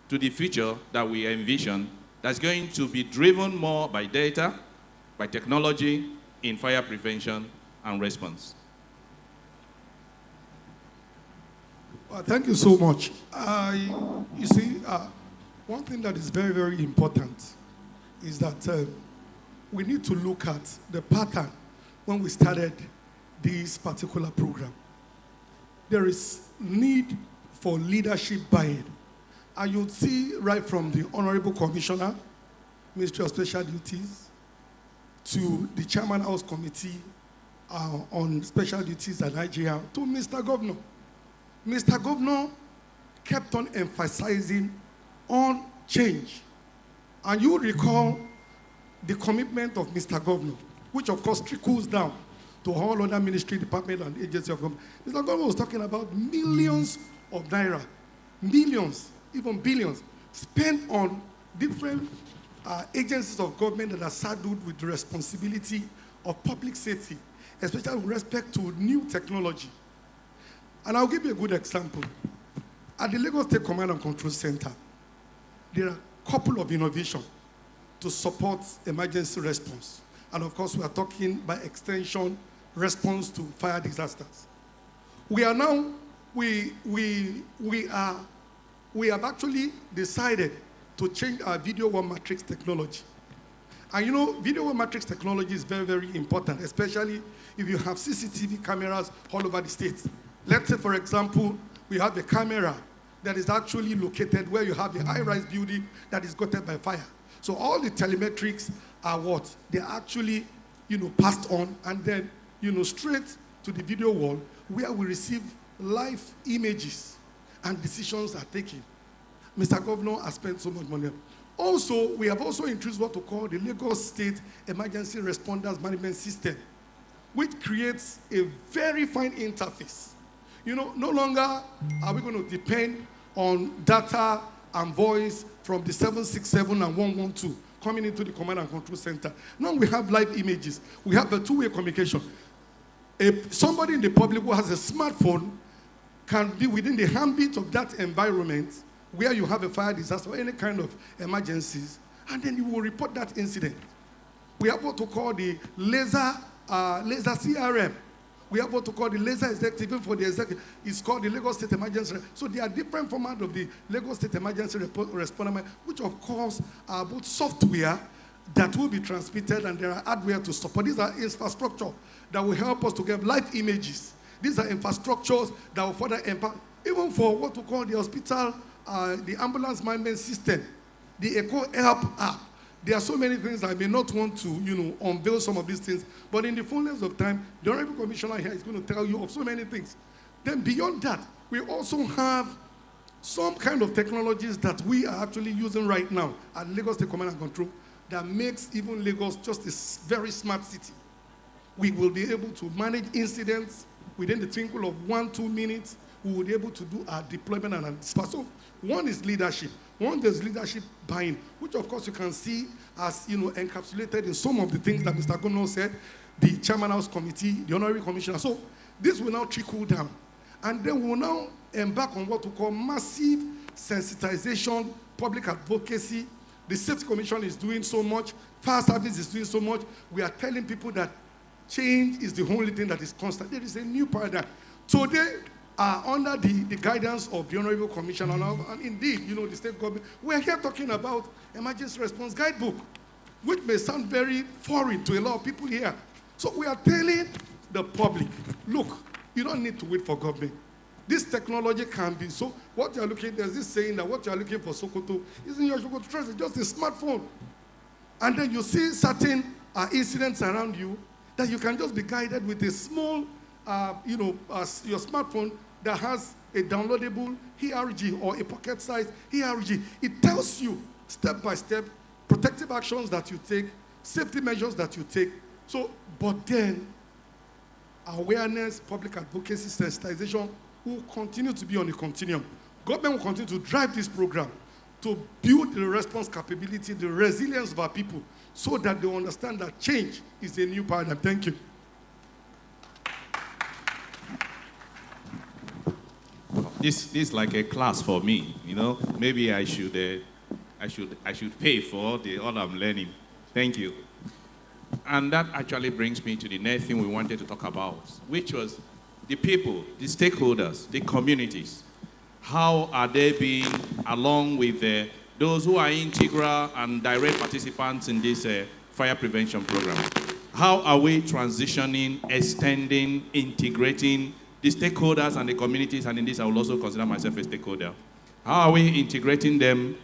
to the future that we envision, that's going to be driven more by data, by technology in fire prevention and response? Thank you so much. You see, one thing that is very, very important is that we need to look at the pattern when we started this particular program. There is need for leadership buy-in. And you'll see right from the Honorable Commissioner, Ministry of Special Duties, to the Chairman House Committee on Special Duties at Nigeria, to Mr. Governor. Mr. Governor kept on emphasizing on change. And you recall the commitment of Mr. Governor, which of course trickles down to all other ministry, department, and agency of government. Mr. Governor was talking about millions of naira, millions, even billions, spent on different agencies of government that are saddled with the responsibility of public safety, especially with respect to new technology. And I'll give you a good example. At the Lagos State Command and Control Center, there are a couple of innovations to support emergency response. And of course, we are talking by extension response to fire disasters. We are now, we have actually decided to change our video wall matrix technology. And you know, video wall matrix technology is very, very important, especially if you have CCTV cameras all over the state. Let's say, for example, we have a camera that is actually located where you have a high-rise building that is gutted by fire. So all the telemetrics are what? They're actually, passed on and then, straight to the video wall where we receive live images and decisions are taken. Mr. Governor has spent so much money. Also, we have also introduced what we call the Lagos State Emergency Responders Management System, which creates a very fine interface. No longer are we going to depend on data and voice from the 767 and 112 coming into the command and control center. Now we have live images. We have a two-way communication. If somebody in the public who has a smartphone can be within the ambit of that environment where you have a fire disaster or any kind of emergencies, and then you will report that incident. We have what we call the laser CRM. We have what we call the laser executive, even for the executive. It's called the Lagos State Emergency. So there are different formats of the Lagos State Emergency Responder, which of course are both software that will be transmitted and there are hardware to support. These are infrastructure that will help us to get live images. These are infrastructures that will further empower, even for what we call the hospital, the ambulance management system, the Eco Help app. There are so many things I may not want to, unveil some of these things, but in the fullness of time, the Honorable Commissioner here is going to tell you of so many things. Then beyond that, we also have some kind of technologies that we are actually using right now at Lagos State Command and Control that makes even Lagos just a very smart city. We will be able to manage incidents within the twinkle of 1-2 minutes. We will be able to do our deployment and dispatch. So one is leadership. One, there's leadership buy-in, which of course you can see as encapsulated in some of the things that Mr. Governor said, the Chairman House Committee, the Honorary Commissioner. So this will now trickle down. And then we will now embark on what we call massive sensitization, public advocacy. The Safety Commission is doing so much. Fire Service is doing so much. We are telling people that change is the only thing that is constant. There is a new paradigm. Today, under the guidance of the Honorable Commissioner, and indeed, the state government, we are here talking about emergency response guidebook, which may sound very foreign to a lot of people here. So we are telling the public, look, you don't need to wait for government. This technology can be, so what you are looking, there's this saying that what you are looking for Sokoto isn't your Sokoto Trust, it's just a smartphone. And then you see certain incidents around you that you can just be guided with a small, your smartphone that has a downloadable ERG or a pocket-sized ERG. It tells you step by step protective actions that you take, safety measures that you take. So, but then awareness, public advocacy, sensitization will continue to be on a continuum. Government will continue to drive this program to build the response capability, the resilience of our people, so that they understand that change is a new paradigm. Thank you. This is like a class for me, Maybe I should pay for all I'm learning. Thank you. And that actually brings me to the next thing we wanted to talk about, which was the people, the stakeholders, the communities. How are they being, along with those who are integral and direct participants in this fire prevention program? How are we transitioning, extending, integrating the stakeholders and the communities, and in this I will also consider myself a stakeholder. How are we integrating them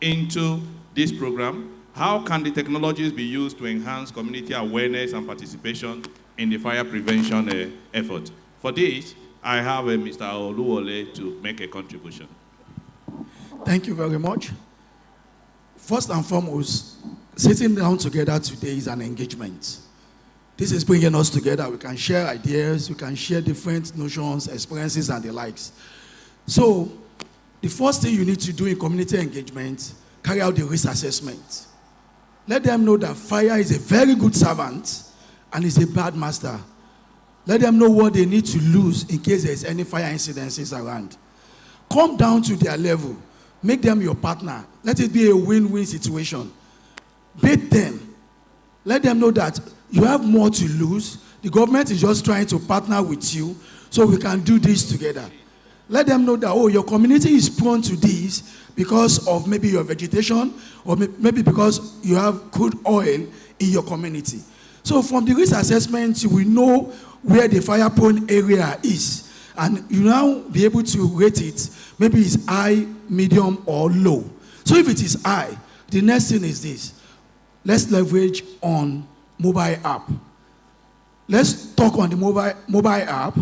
into this program? How can the technologies be used to enhance community awareness and participation in the fire prevention effort? For this, I have Mr. Oluwole to make a contribution. Thank you very much. First and foremost, sitting down together today is an engagement. This is bringing us together. We can share ideas, we can share different notions, experiences, and the likes. So, the first thing you need to do in community engagement, carry out the risk assessment. Let them know that fire is a very good servant and is a bad master. Let them know what they need to lose in case there's any fire incidences around. Come down to their level. Make them your partner. Let it be a win-win situation. Bait them. Let them know that you have more to lose. The government is just trying to partner with you so we can do this together. Let them know that, oh, your community is prone to this because of maybe your vegetation or maybe because you have crude oil in your community. So from the risk assessment, you will know where the fire-prone area is. And you now be able to rate it. Maybe it's high, medium, or low. So if it is high, the next thing is this. Let's leverage on mobile app. Let's talk on the mobile app,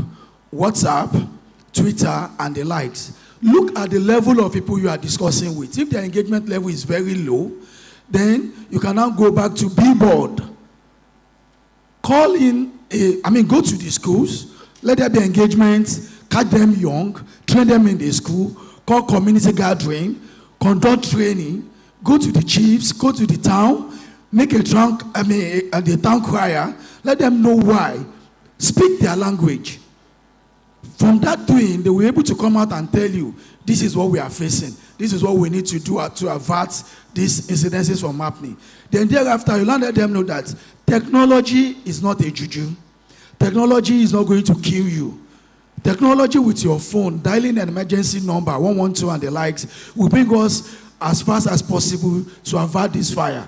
WhatsApp, Twitter, and the likes. Look at the level of people you are discussing with. If their engagement level is very low, then you can now go back to Billboard. Call in, go to the schools, let there be engagement, catch them young, train them in the school, call community gathering, conduct training, go to the chiefs, go to the town, make the town crier, let them know why, speak their language. From that doing, they were able to come out and tell you, this is what we are facing. This is what we need to do to avert these incidences from happening. Then thereafter, you let them know that technology is not a juju. Technology is not going to kill you. Technology with your phone, dialing an emergency number, 112 and the likes, will bring us as fast as possible to avert this fire.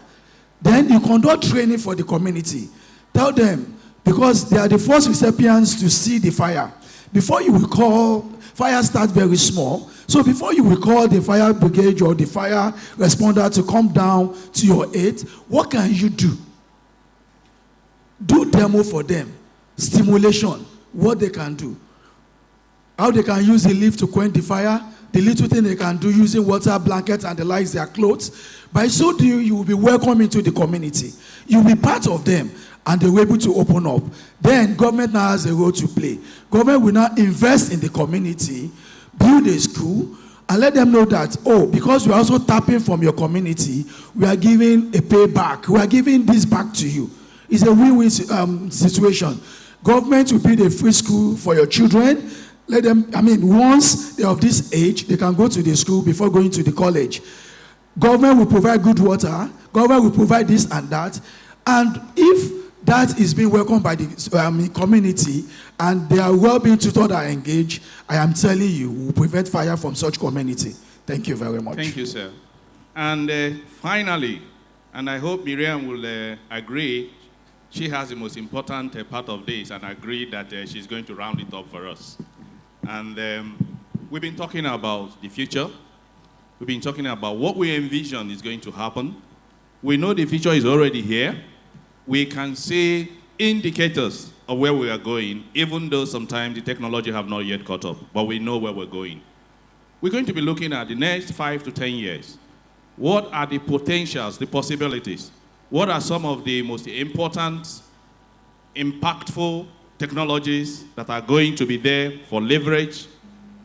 Then you conduct training for the community. Tell them, because they are the first recipients to see the fire. Before you will call, fire starts very small. So before you will call the fire brigade or the fire responder to come down to your aid, what can you do? Do demo for them. Stimulation, what they can do. How they can use the leaf to quench the fire. The little thing they can do using water, blankets, and the likes, their clothes. By so doing, you will be welcome into the community. You will be part of them. And they were able to open up. Then government now has a role to play. Government will now invest in the community, build a school, and let them know that, oh, because we are also tapping from your community, we are giving a payback. We are giving this back to you. It's a win-win situation. Government will build a free school for your children. Let them, once they're of this age, they can go to the school before going to the college. Government will provide good water. Government will provide this and that. And if that is being welcomed by the community, and they are well being tutored and engaged, I am telling you, we will prevent fire from such community. Thank you very much. Thank you, sir. And finally, and I hope Miriam will agree, she has the most important part of this, and agree that she's going to round it up for us. And we've been talking about the future. We've been talking about what we envision is going to happen. We know the future is already here. We can see indicators of where we are going, even though sometimes the technology have not yet caught up, but we know where we're going. We're going to be looking at the next 5 to 10 years. What are the potentials, the possibilities? What are some of the most important, impactful technologies that are going to be there for leverage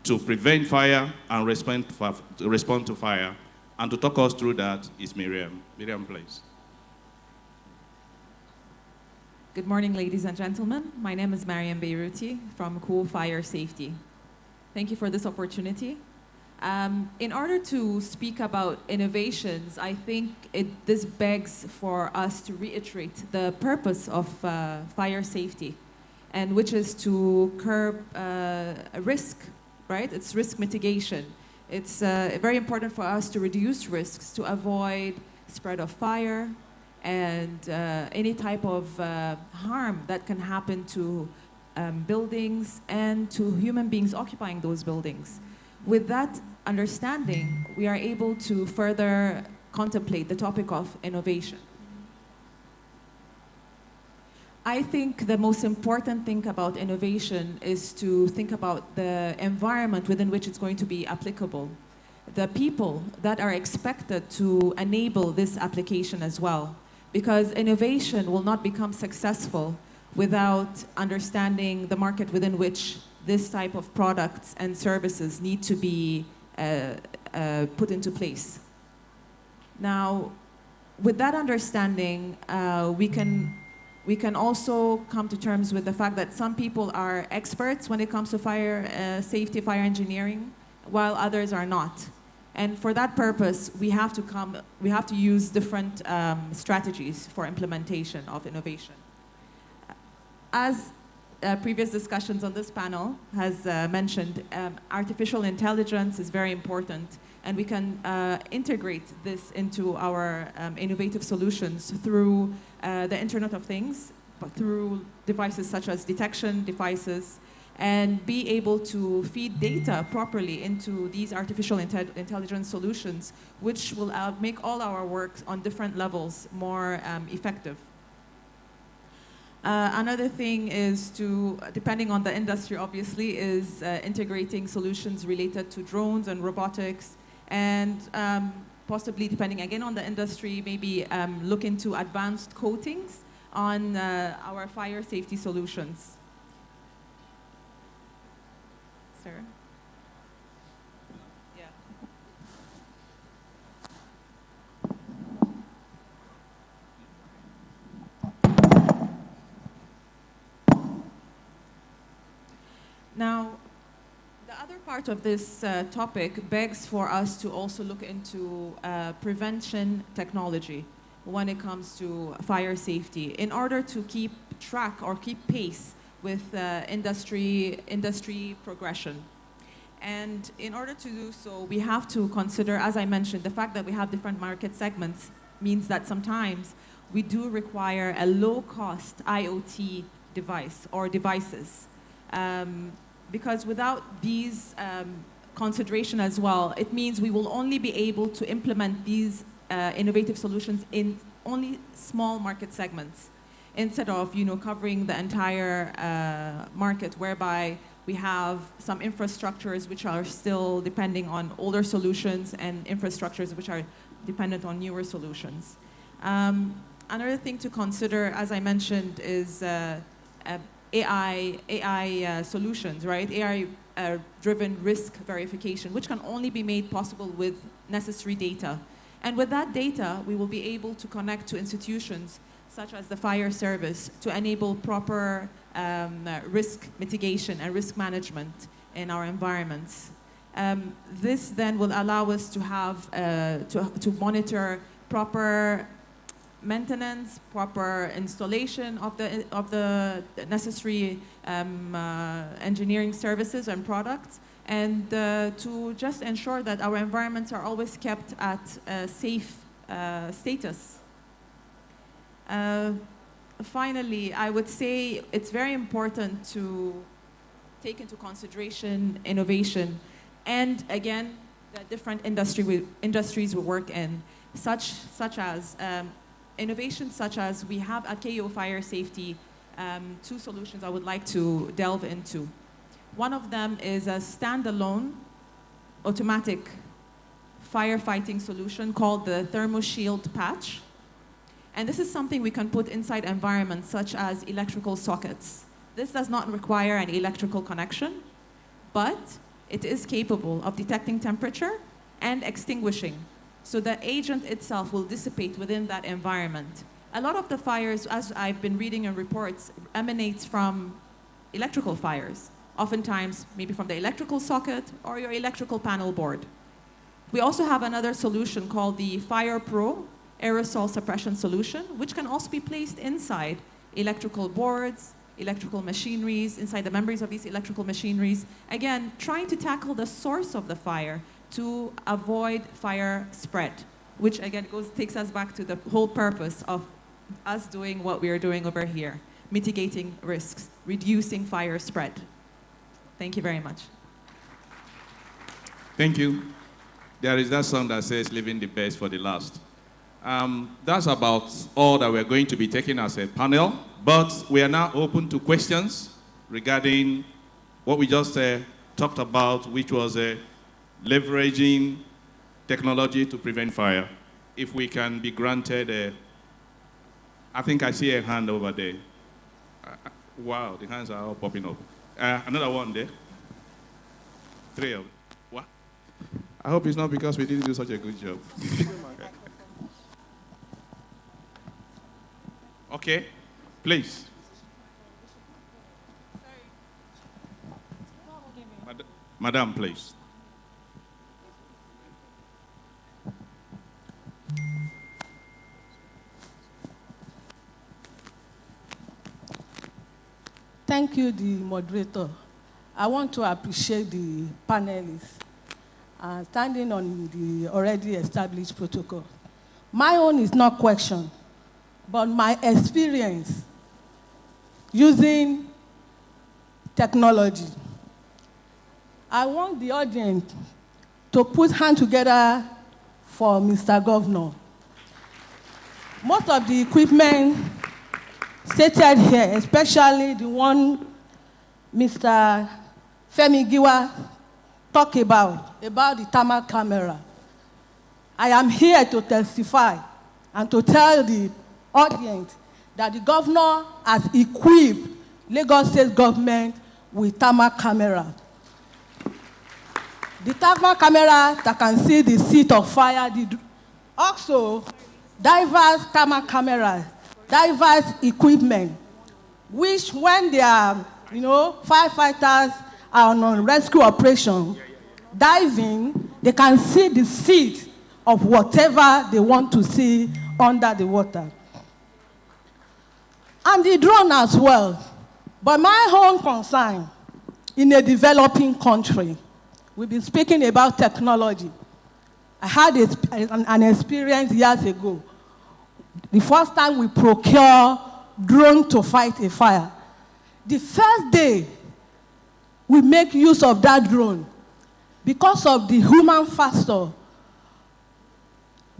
to prevent fire and respond to fire? And to talk us through that is Miriam. Miriam, please. Good morning, ladies and gentlemen. My name is Mariam Beiruti from Cool Fire Safety. Thank you for this opportunity. In order to speak about innovations, I think this begs for us to reiterate the purpose of fire safety, and which is to curb risk, right? It's risk mitigation. It's very important for us to reduce risks, to avoid spread of fire, and any type of harm that can happen to buildings and to human beings occupying those buildings. With that understanding, we are able to further contemplate the topic of innovation. I think the most important thing about innovation is to think about the environment within which it's going to be applicable, the people that are expected to enable this application as well, because innovation will not become successful without understanding the market within which this type of products and services need to be put into place. Now, with that understanding, we can also come to terms with the fact that some people are experts when it comes to fire safety, fire engineering, while others are not. And for that purpose, we have to use different strategies for implementation of innovation. As previous discussions on this panel has mentioned, artificial intelligence is very important, and we can integrate this into our innovative solutions through the Internet of Things, but through devices such as detection devices, and be able to feed data properly into these artificial intelligence solutions, which will make all our work on different levels more effective. Another thing is to, depending on the industry obviously, is integrating solutions related to drones and robotics, and possibly, depending again on the industry, maybe look into advanced coatings on our fire safety solutions. Sir? Yeah. Now, the other part of this topic begs for us to also look into prevention technology when it comes to fire safety, in order to keep track or keep pace with industry progression. And in order to do so, we have to consider, as I mentioned, the fact that we have different market segments means that sometimes we do require a low-cost IoT device or devices. Because without these consideration as well, it means we will only be able to implement these innovative solutions in only small market segments, instead of covering the entire market, whereby we have some infrastructures which are still depending on older solutions and infrastructures which are dependent on newer solutions. Another thing to consider, as I mentioned, is AI solutions, right? AI-driven risk verification, which can only be made possible with necessary data. And with that data, we will be able to connect to institutions such as the fire service to enable proper risk mitigation and risk management in our environments. This then will allow us to have to monitor proper maintenance, proper installation of the necessary engineering services and products, and to just ensure that our environments are always kept at a safe status. Finally, I would say it's very important to take into consideration innovation, and again, the different industries we work in, such as innovations such as we have at KO Fire Safety, two solutions I would like to delve into. One of them is a standalone automatic firefighting solution called the ThermoShield patch. And this is something we can put inside environments such as electrical sockets. This does not require an electrical connection, but it is capable of detecting temperature and extinguishing. So the agent itself will dissipate within that environment. A lot of the fires, as I've been reading in reports, emanates from electrical fires. Oftentimes, maybe from the electrical socket or your electrical panel board. We also have another solution called the Fire Pro aerosol suppression solution, which can also be placed inside electrical boards, electrical machineries, inside the memories of these electrical machineries. Again, trying to tackle the source of the fire to avoid fire spread, which again takes us back to the whole purpose of us doing what we are doing over here, mitigating risks, reducing fire spread. Thank you very much. Thank you. There is that song that says, "Leaving the best for the last." That's about all that we're going to be taking as a panel, but we are now open to questions regarding what we just talked about, which was leveraging technology to prevent fire. If we can be granted, I think I see a hand over there. Wow, the hands are all popping up. Another one there. 3 of them. What? I hope it's not because we didn't do such a good job. Okay, please. Madam, please. Thank you, the moderator. I want to appreciate the panelists standing on the already established protocol. My own is not question, but my experience using technology. I want the audience to put hands together for Mr. Governor. Most of the equipment stated here, especially the one Mr. Femi Giwa talked about the thermal camera. I am here to testify and to tell the audience that the governor has equipped Lagos State government with thermal camera. The thermal camera that can see the seat of fire, also diverse thermal cameras, diverse equipment, which when they are, firefighters are on rescue operation, diving, they can see the seat of whatever they want to see under the water. And the drone as well. But my own concern, in a developing country, we've been speaking about technology. I had an experience years ago. The first time we procure drone to fight a fire. The first day we make use of that drone, because of the human factor,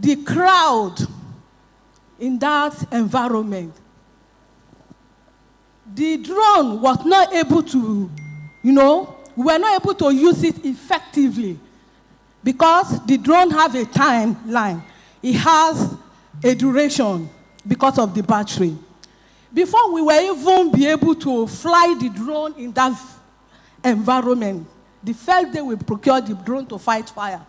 the crowd in that environment, the drone was not able to, we were not able to use it effectively because the drone have a timeline. It has a duration because of the battery. Before we were even be able to fly the drone in that environment, the first day we procured the drone to fight fire,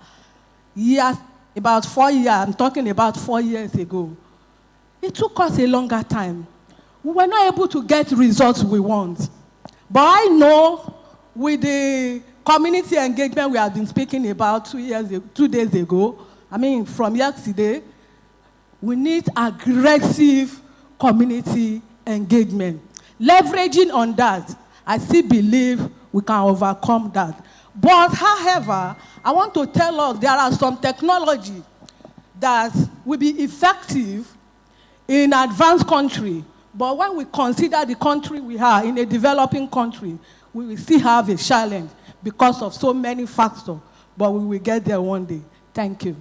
about 4 years, I'm talking about 4 years ago, it took us a longer time. We were not able to get results we want. But I know with the community engagement we have been speaking about 2 days ago, from yesterday, we need aggressive community engagement. Leveraging on that, I still believe we can overcome that. But however, I want to tell us there are some technology that will be effective in advanced country. But when we consider the country we are, in a developing country, we will still have a challenge because of so many factors. But we will get there one day. Thank you.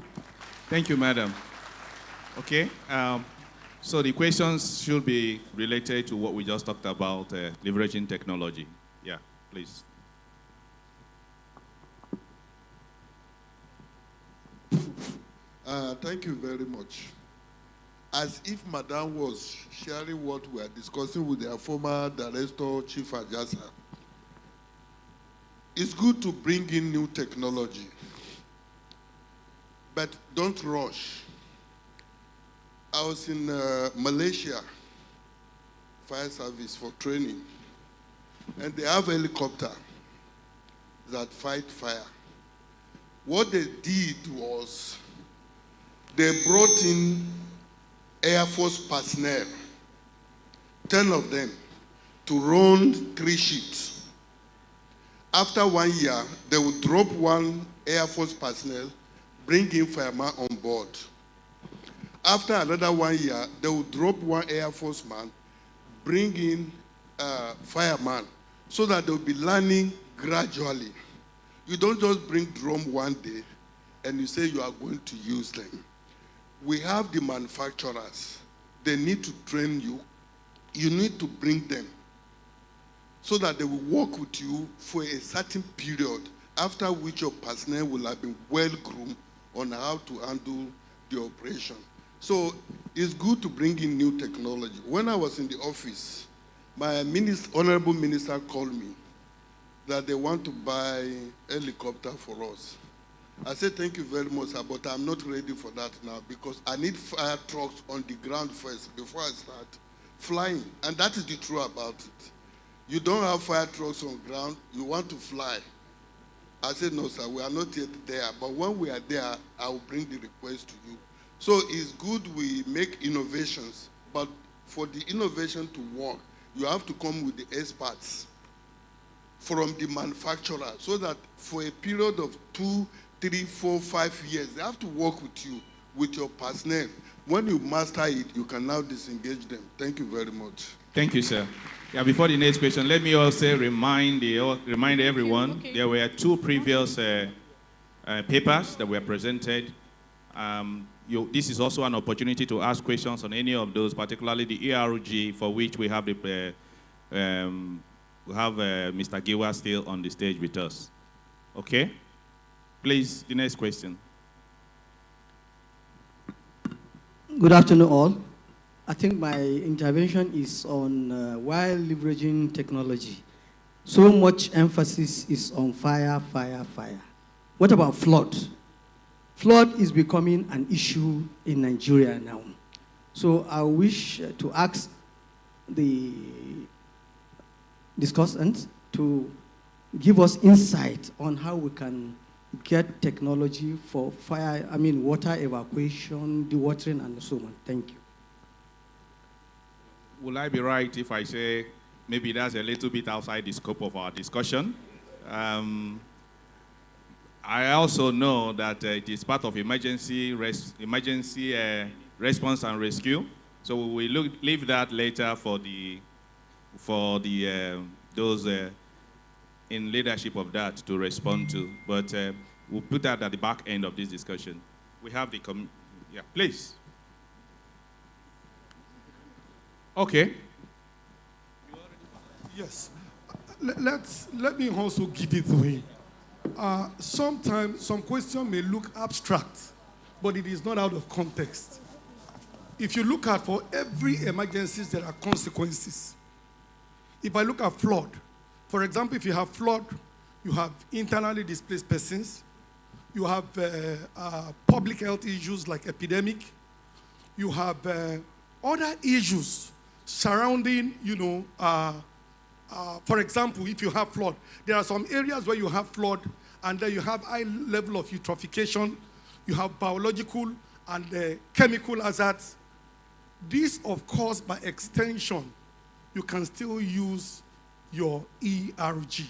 Thank you, madam. Okay. So the questions should be related to what we just talked about, leveraging technology. Yeah, please. Thank you very much. As if Madam was sharing what we are discussing with their former director, Chief Ajasa, it's good to bring in new technology, but don't rush. I was in Malaysia, fire service for training, and they have a helicopter that fight fire. What they did was they brought in Air Force personnel, 10 of them, to run 3 shifts. After 1 year, they would drop 1 Air Force personnel, bring in fireman on board. After another 1 year, they would drop 1 Air Force man, bring in fireman, so that they'll be learning gradually. You don't just bring drum one day and you say you are going to use them. We have the manufacturers. They need to train you. You need to bring them so that they will work with you for a certain period, after which your personnel will have been well groomed on how to handle the operation. So it's good to bring in new technology. When I was in the office, my honorable minister called me that they want to buy a helicopter for us. I said, thank you very much, sir, but I'm not ready for that now because I need fire trucks on the ground first before I start flying. And that is the truth about it. You don't have fire trucks on ground, you want to fly. I said, no, sir, we are not yet there. But when we are there, I will bring the request to you. So it's good we make innovations, but for the innovation to work, you have to come with the experts from the manufacturer so that for a period of 2, 3, 4, 5 years, they have to work with you, with your personnel. When you master it, you can now disengage them. Thank you very much. Thank you, sir. Yeah, before the next question, let me also remind everyone, there were 2 previous papers that were presented. This is also an opportunity to ask questions on any of those, particularly the ERG, for which we have Mr. Giwa still on the stage with us. Okay? Please, the next question. Good afternoon, all. I think my intervention is on while leveraging technology. So much emphasis is on fire, fire, fire. What about flood? Flood is becoming an issue in Nigeria now. So I wish to ask the discussants to give us insight on how we can get technology for water evacuation, dewatering, and so on. Thank you. Will I be right if I say maybe that's a little bit outside the scope of our discussion? I also know that it is part of emergency response and rescue. So we will leave that later for those in leadership of that to respond to. But we'll put that at the back end of this discussion. We have the yeah, please. Okay. Yes. Let me also give it to him. Sometimes some question may look abstract, but it is not out of context. If you look at for every emergency, there are consequences. If I look at flood, for example, if you have flood, you have internally displaced persons, you have public health issues like epidemic, you have other issues surrounding, for example, if you have flood, there are some areas where you have flood and then you have high level of eutrophication, you have biological and chemical hazards. This, of course, by extension, you can still use your ERG.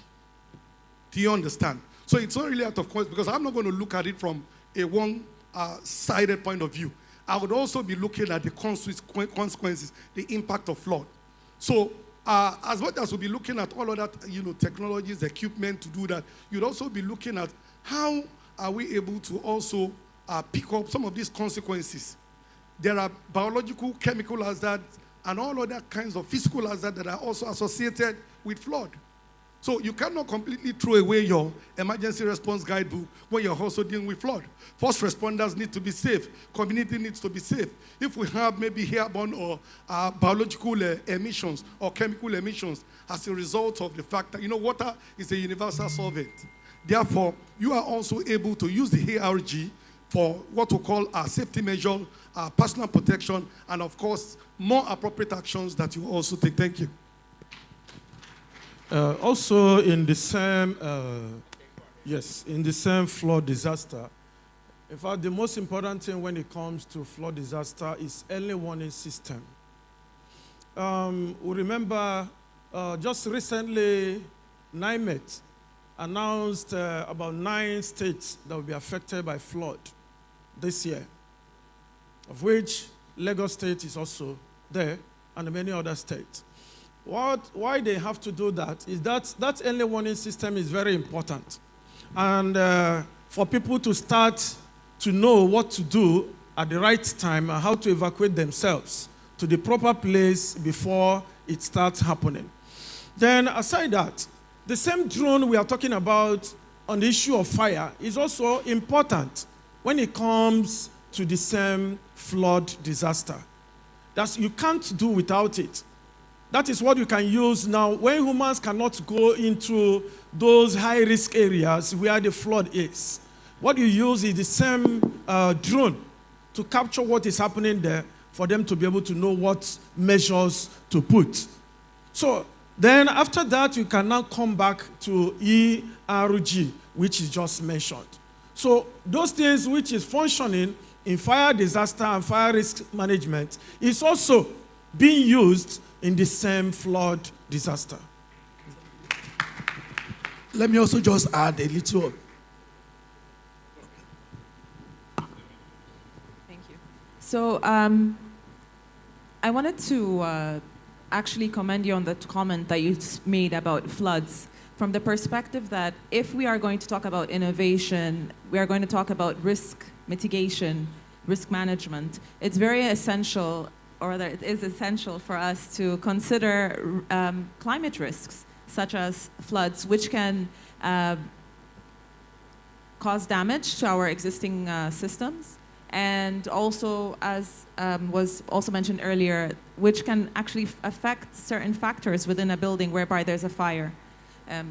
Do you understand? So it's not really out of course, because I'm not going to look at it from a one-sided point of view. I would also be looking at the consequences, the impact of flood. So as much as we'll be looking at all of that, technologies, equipment to do that, you'd also be looking at how are we able to also pick up some of these consequences. There are biological, chemical hazards, and all other kinds of physical hazards that are also associated with flood. So you cannot completely throw away your emergency response guidebook when you're also dealing with flood. First responders need to be safe. Community needs to be safe. If we have maybe airborne or biological emissions or chemical emissions as a result of the fact that, water is a universal solvent. Therefore, you are also able to use the ARG for what we call a safety measure, personal protection, and of course, more appropriate actions that you also take. Thank you. Also, in the same, in the same flood disaster, in fact, the most important thing when it comes to flood disaster is early warning system. We remember just recently, NIMET announced about 9 states that will be affected by flood this year, of which Lagos State is also there, and many other states. Why they have to do that is that early warning system is very important. and for people to start to know what to do at the right time and how to evacuate themselves to the proper place before it starts happening. Then aside that, the same drone we are talking about on the issue of fire is also important when it comes to the same flood disaster. You can't do without it. That is what you can use now when humans cannot go into those high-risk areas where the flood is. What you use is the same drone to capture what is happening there for them to be able to know what measures to put. So then after that, you can now come back to ERG, which is just mentioned. So those things which is functioning in fire disaster and fire risk management is also being used in the same flood disaster. Let me also just add a little. Thank you. So I wanted to actually commend you on the comment that you made about floods, from the perspective that if we are going to talk about innovation, we are going to talk about risk mitigation, risk management, it's very essential, or rather it is essential for us to consider climate risks, such as floods, which can cause damage to our existing systems, and also, as was also mentioned earlier, which can actually affect certain factors within a building whereby there's a fire,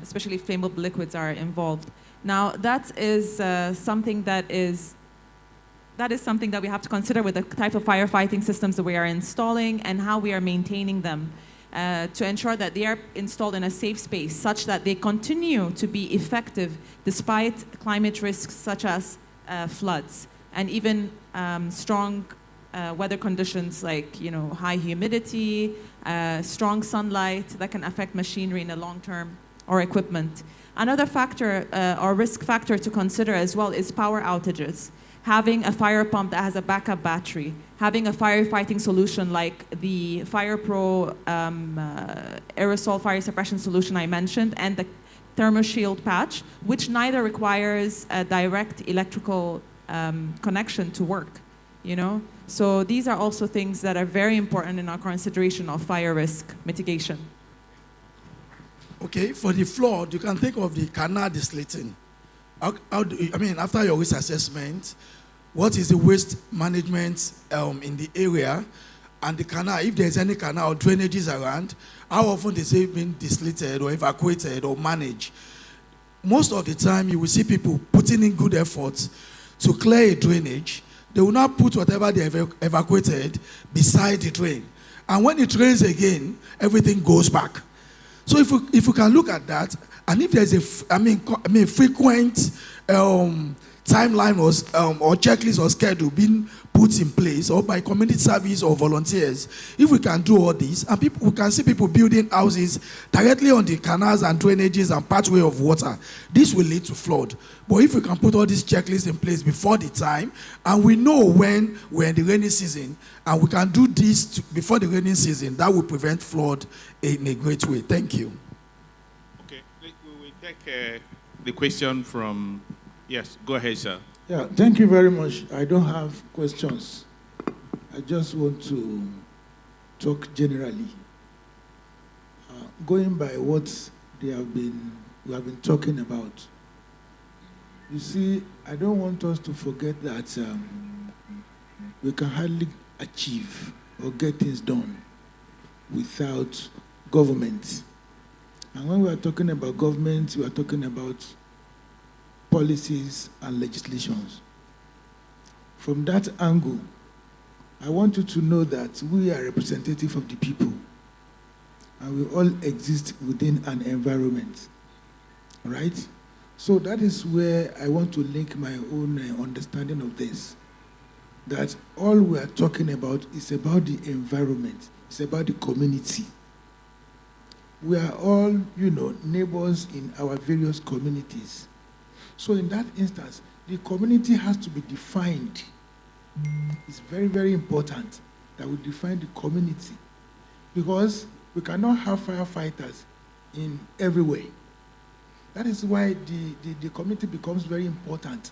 especially if flammable liquids are involved. Now, that is something that we have to consider with the type of firefighting systems that we are installing and how we are maintaining them to ensure that they are installed in a safe space such that they continue to be effective despite climate risks such as floods and even strong weather conditions like high humidity, strong sunlight that can affect machinery in the long term or equipment. Another factor or risk factor to consider as well is power outages. Having a fire pump that has a backup battery, having a firefighting solution like the FirePro aerosol fire suppression solution I mentioned, and the ThermoShield patch, which neither requires a direct electrical connection to work, So these are also things that are very important in our consideration of fire risk mitigation. Okay, for the flood, you can think of the canal deslating. After your risk assessment, what is the waste management in the area and the canal? If there's any canal or drainages around, how often is it being deslated or evacuated or managed? Most of the time, you will see people putting in good efforts to clear a drainage. They will not put whatever they have evacuated beside the drain. And when it rains again, everything goes back. So if you can look at that, and if there's a frequent timeline or checklist or schedule being put in place, or by community service or volunteers, if we can do all this, and we can see people building houses directly on the canals and drainages and pathway of water, this will lead to flood. But if we can put all these checklists in place before the time, and we know when we're in the rainy season, and we can do this before the rainy season, that will prevent flood in a great way. Thank you. Okay, we will take the question from, yes, go ahead, sir. Yeah, thank you very much. I don't have questions. I just want to talk generally. Going by what we have been talking about. You see, I don't want us to forget that we can hardly achieve or get things done without government. And when we are talking about government, we are talking about policies and legislations. From that angle, I want you to know that we are representative of the people, and we all exist within an environment, right? So that is where I want to link my own understanding of this, that all we are talking about is about the environment, it's about the community. We are all, neighbors in our various communities. So in that instance, the community has to be defined. It's very, very important that we define the community, because we cannot have firefighters in everywhere. That is why the community becomes very important.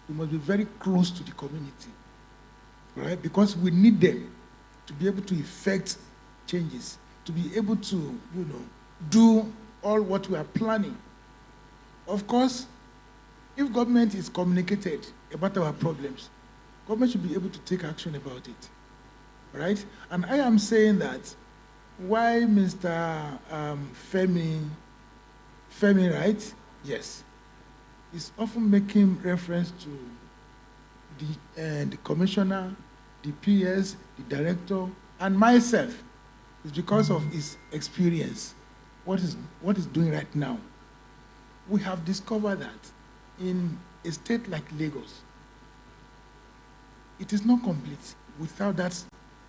We must be very close to the community, right? Because we need them to be able to effect changes, to be able to, do all what we are planning. Of course, if government is communicated about our problems, government should be able to take action about it, right? And I am saying that why Mr. Femi, right? Yes. Is often making reference to the commissioner, the PS, the director, and myself. It's because of his experience. What is doing right now? We have discovered that in a state like Lagos, it is not complete without that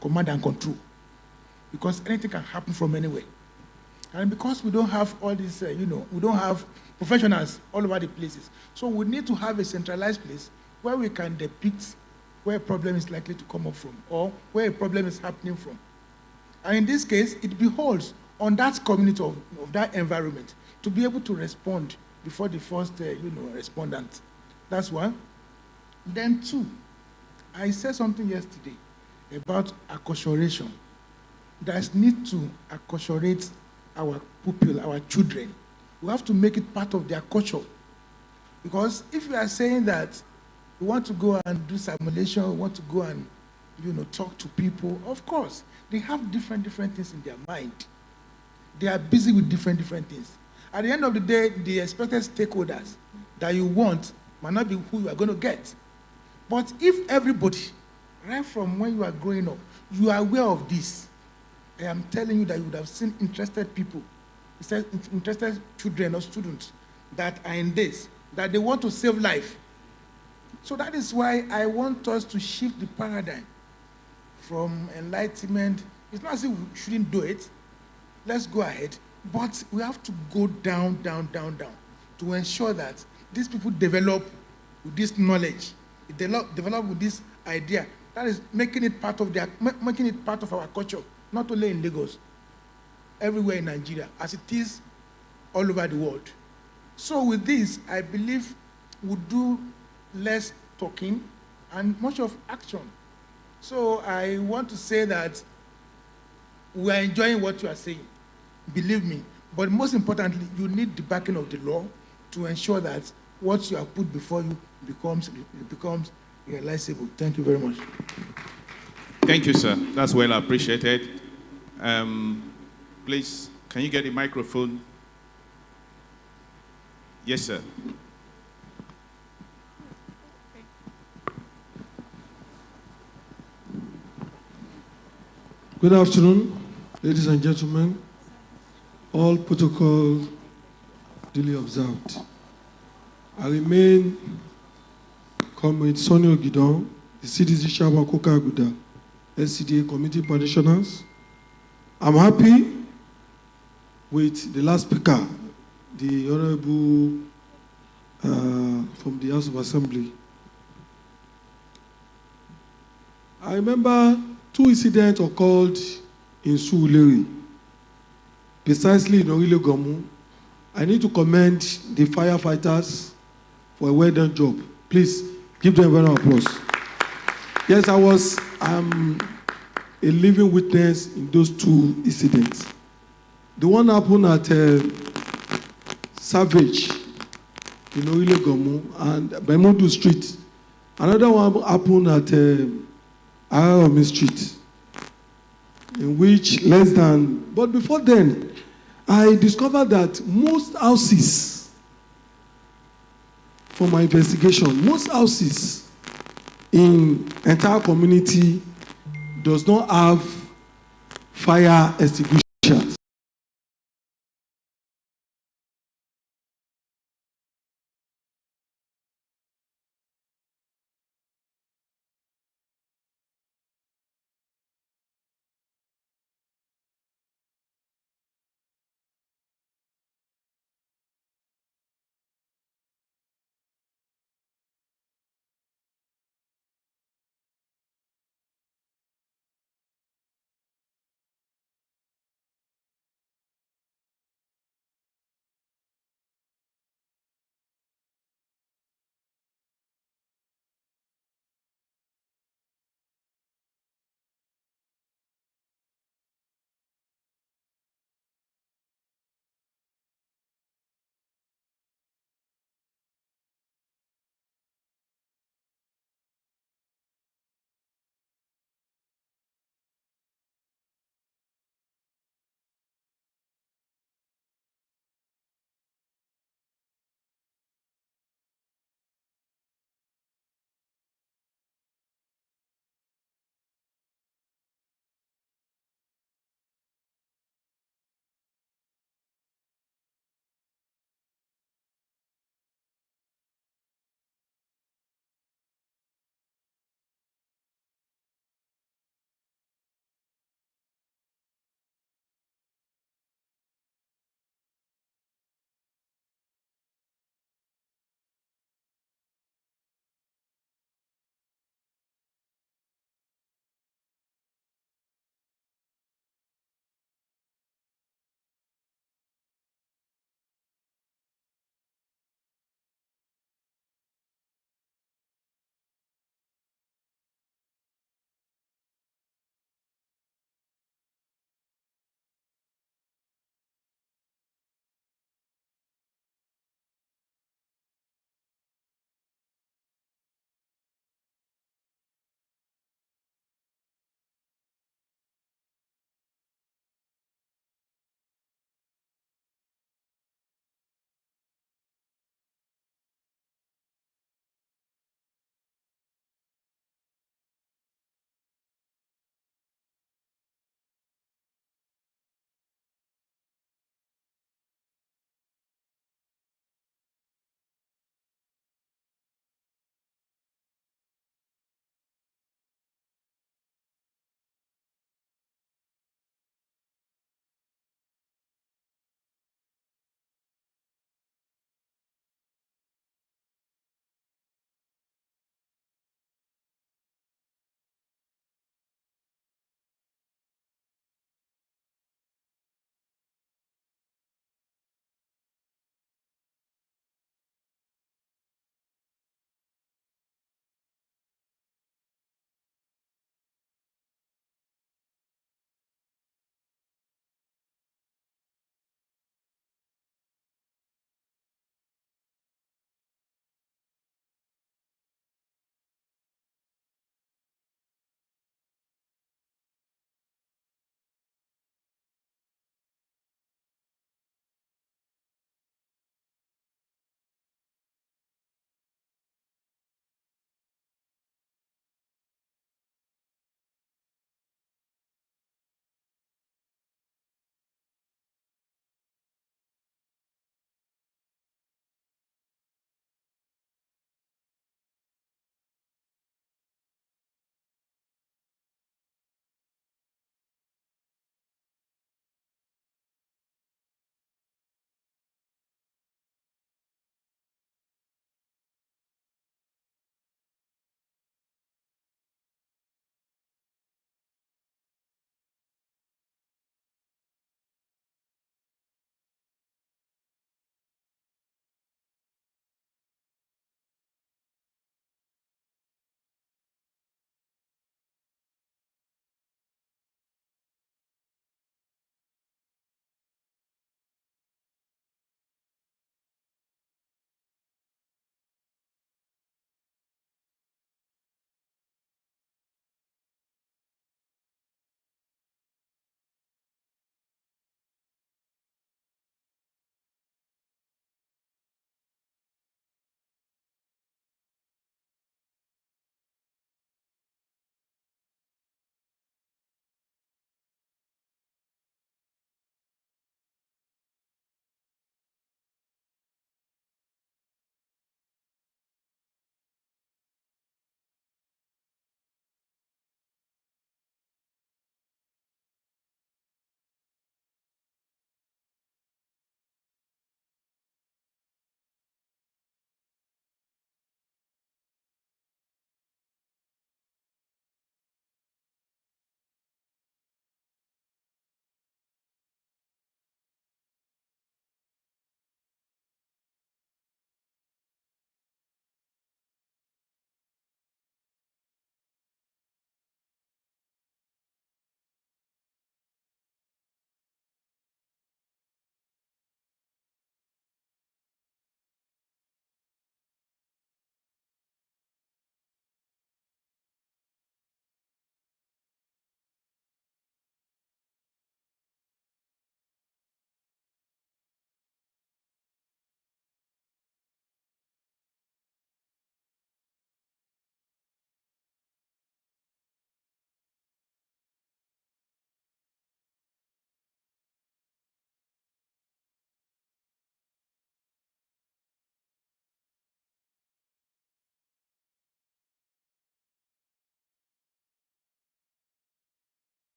command and control, because anything can happen from anywhere. And because we don't have all these, we don't have professionals all over the places. So we need to have a centralized place where we can depict where a problem is likely to come up from or where a problem is happening from. And in this case, it beholds on that community of that environment to be able to respond before the first, respondent. That's one. Then two, I said something yesterday about acculturation. There's need to acculturate our pupil, our children. We have to make it part of their culture. Because if we are saying that we want to go and do simulation, we want to go and, talk to people, of course, they have different things in their mind. They are busy with different things. At the end of the day, the expected stakeholders that you want might not be who you are going to get. But if everybody, right from when you are growing up, you are aware of this, I am telling you that you would have seen interested people, interested children or students that are in this, that they want to save life. So that is why I want us to shift the paradigm from enlightenment. It's not as if we shouldn't do it. Let's go ahead. But we have to go down to ensure that these people develop with this knowledge, develop with this idea. That is making it part of our culture, not only in Lagos, everywhere in Nigeria, as it is all over the world. So with this, I believe we'll do less talking and much of action. So I want to say that we are enjoying what you are saying, believe me. But most importantly, you need the backing of the law to ensure that what you have put before you becomes realizable. Thank you very much. Thank you, sir. That's well appreciated. Please, can you get a microphone? Yes, sir. Good afternoon, ladies and gentlemen. All protocol duly observed. I remain Comrade Sonny Ogidon, the CDC Chairman Koka Aguda, SCDA Committee Practitioners. I'm happy with the last speaker, the Honorable from the House of Assembly. I remember 2 incidents occurred in Surulere, precisely in Orile Gomu. I need to commend the firefighters for a well-done job. Please give them a round of applause. Yes, I was a living witness in those 2 incidents. The one happened at Savage in Orile Gomu and Bemodu Street. Another one happened at Araomi Street, in which but before then, I discovered that most houses, from my investigation, most houses in entire community does not have fire extinguishers.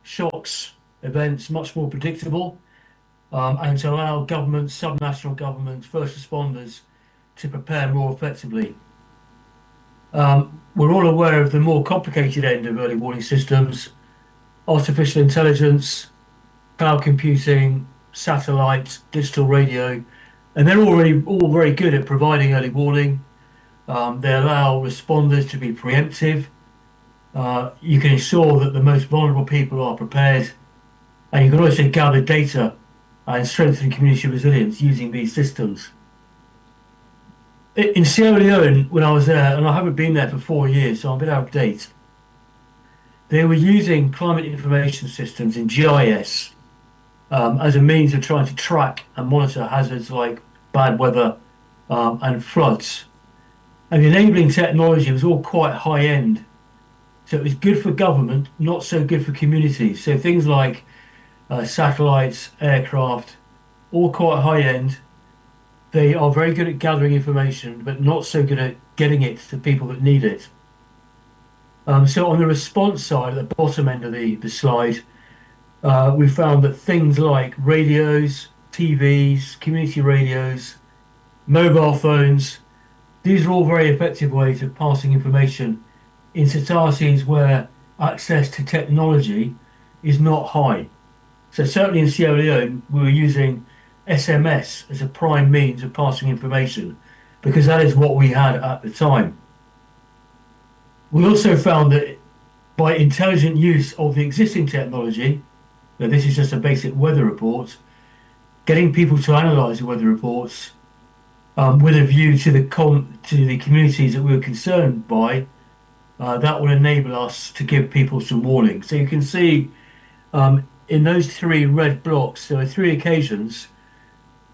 shocks, events much more predictable, and to allow governments, subnational governments, first responders to prepare more effectively. We're all aware of the more complicated end of early warning systems: artificial intelligence, cloud computing, satellite, digital radio, and they're already all very good at providing early warning. They allow responders to be preemptive. You can ensure that the most vulnerable people are prepared, and you can also gather data and strengthen community resilience using these systems. In Sierra Leone, when I was there, and I haven't been there for 4 years, so I'm a bit out of date, they were using climate information systems in GIS as a means of trying to track and monitor hazards like bad weather and floods. And the enabling technology was all quite high end. So it was good for government, not so good for communities. So things like satellites, aircraft, all quite high end. They are very good at gathering information, but not so good at getting it to people that need it. So on the response side, at the bottom end of the slide, we found that things like radios, TVs, community radios, mobile phones, these are all very effective ways of passing information in societies where access to technology is not high. So certainly in Sierra Leone, we were using SMS as a prime means of passing information because that is what we had at the time. We also found that by intelligent use of the existing technology, now this is just a basic weather report, getting people to analyse the weather reports with a view to the communities that we were concerned by, that will enable us to give people some warning. So you can see in those 3 red blocks, there are 3 occasions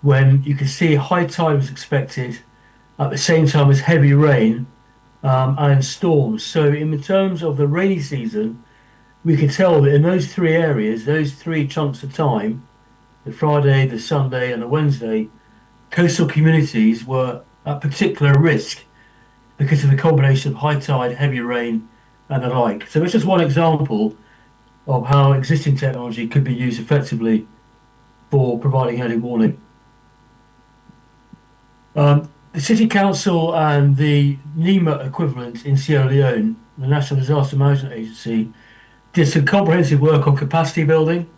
when you can see high tide was expected at the same time as heavy rain and storms. So in terms of the rainy season, we could tell that in those 3 areas, those 3 chunks of time, the Friday, the Sunday and the Wednesday, coastal communities were at particular risk because of the combination of high tide, heavy rain and the like. So it's just one example of how existing technology could be used effectively for providing early warning. The City Council and the NEMA equivalent in Sierra Leone, the National Disaster Management Agency, did some comprehensive work on capacity building,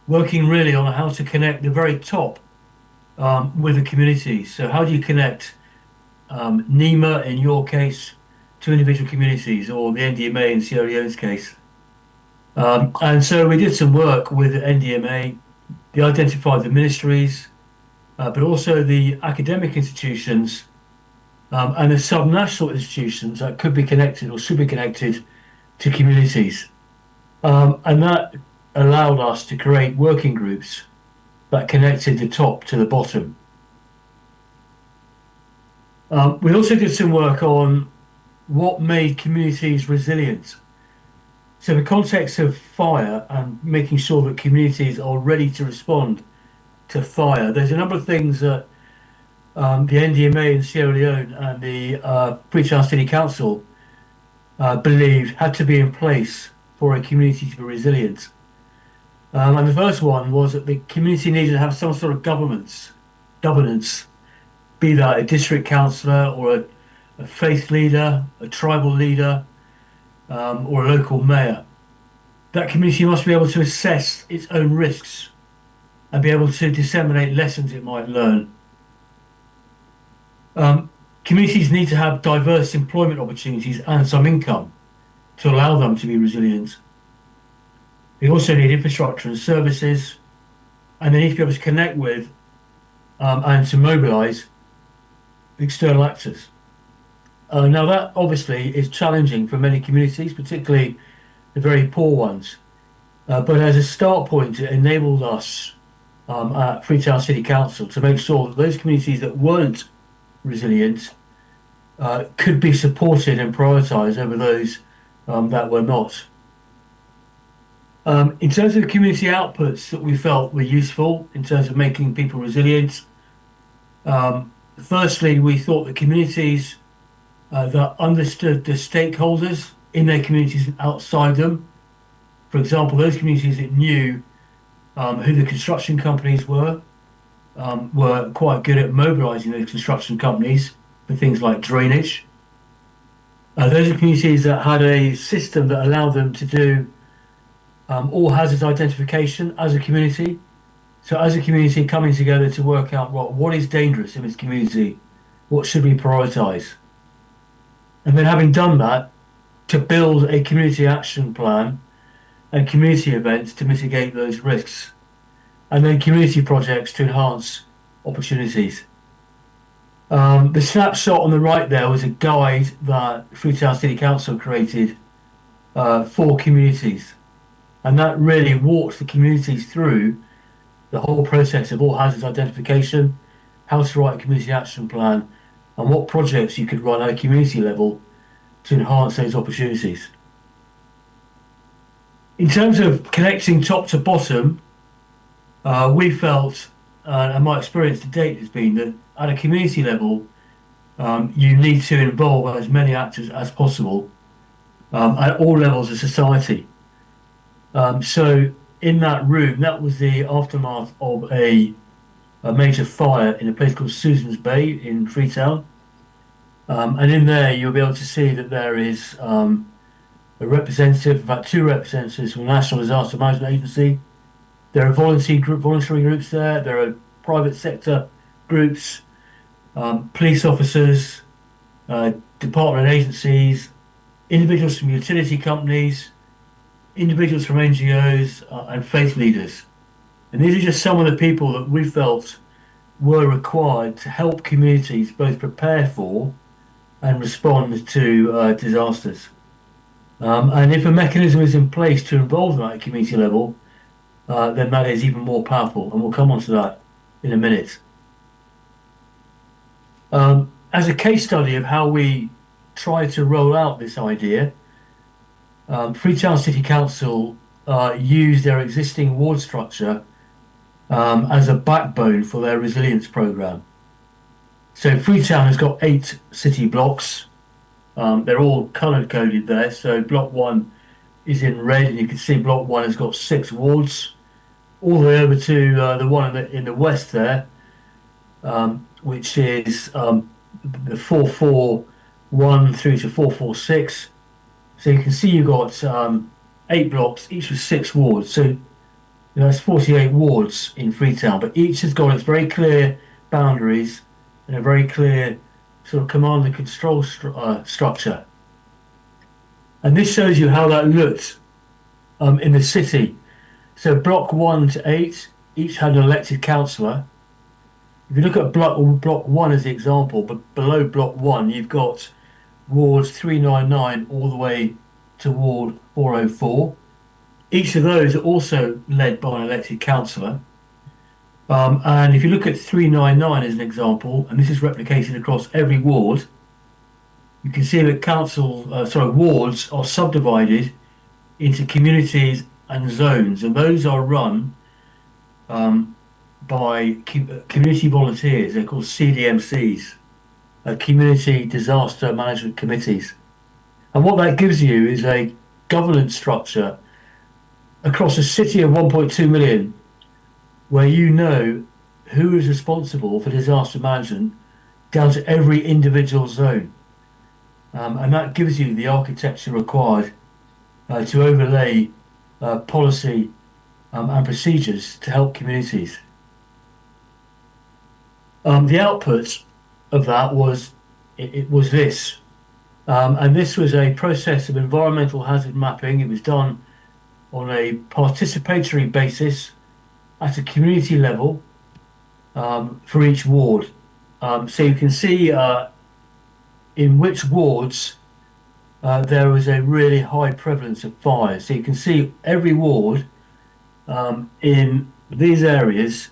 working really on how to connect the very top with the community. So how do you connect NEMA, in your case, to individual communities, or the NDMA in Sierra Leone's case? And so we did some work with the NDMA. They identified the ministries, but also the academic institutions and the subnational institutions that could be connected or should be connected to communities. And that allowed us to create working groups that connected the top to the bottom. We also did some work on what made communities resilient. So the context of fire and making sure that communities are ready to respond to fire, there's a number of things that the NDMA in Sierra Leone and the Freetown City Council believed had to be in place for a community to be resilient. And the first one was that the community needed to have some sort of governance, be that a district councillor or a faith leader, a tribal leader, or a local mayor. That community must be able to assess its own risks and be able to disseminate lessons it might learn. Communities need to have diverse employment opportunities and some income to allow them to be resilient. They also need infrastructure and services, and they need to be able to connect with and to mobilise external actors. Now that obviously is challenging for many communities, particularly the very poor ones. But as a start point, it enabled us at Freetown City Council to make sure that those communities that weren't resilient could be supported and prioritised over those that were not. In terms of the community outputs that we felt were useful in terms of making people resilient, firstly, we thought that communities that understood the stakeholders in their communities and outside them For example, those communities that knew who the construction companies were quite good at mobilising those construction companies for things like drainage. Those are communities that had a system that allowed them to do all hazards identification as a community. So as a community coming together to work out what is dangerous in this community, what should we prioritise? And then having done that, to build a community action plan and community events to mitigate those risks. And then community projects to enhance opportunities. The snapshot on the right there was a guide that Freetown City Council created for communities. And that really walks the communities through the whole process of all hazards identification, how to write a community action plan, and what projects you could run at a community level to enhance those opportunities. In terms of connecting top to bottom, we felt, and my experience to date has been, that at a community level, you need to involve as many actors as possible at all levels of society. So in that room, that was the aftermath of a major fire in a place called Susan's Bay in Freetown. And in there, you'll be able to see that there is a representative, about 2 representatives from the National Disaster Management Agency. There are voluntary groups there. There are private sector groups, police officers, department agencies, individuals from utility companies, individuals from NGOs, and faith leaders. And these are just some of the people that we felt were required to help communities both prepare for and respond to disasters. And if a mechanism is in place to involve them at a community level, then that is even more powerful, and we'll come on to that in a minute. As a case study of how we try to roll out this idea, Freetown City Council used their existing ward structure as a backbone for their resilience programme. So Freetown has got 8 city blocks. They're all colour-coded there. So block 1 is in red, and you can see block 1 has got 6 wards, all the way over to the one in the west there, which is the 441 through to 446. So you can see you've got 8 blocks, each with 6 wards. So that's 48 wards in Freetown, but each has got its very clear boundaries and a very clear sort of command and control structure. And this shows you how that looked in the city. So block 1 to 8, each had an elected councillor. If you look at block 1 as the example, but below block 1, you've got wards 399 all the way to ward 404. Each of those are also led by an elected councillor. And if you look at 399 as an example, and this is replicated across every ward, you can see that wards are subdivided into communities and zones, and those are run by community volunteers. They're called CDMCs, Community Disaster Management Committees. And what that gives you is a governance structure across a city of 1.2 million, where you know who is responsible for disaster management down to every individual zone. And that gives you the architecture required to overlay policy and procedures to help communities. The output of that was this. And this was a process of environmental hazard mapping. It was done on a participatory basis at a community level for each ward. So you can see in which wards there was a really high prevalence of fires. So you can see every ward in these areas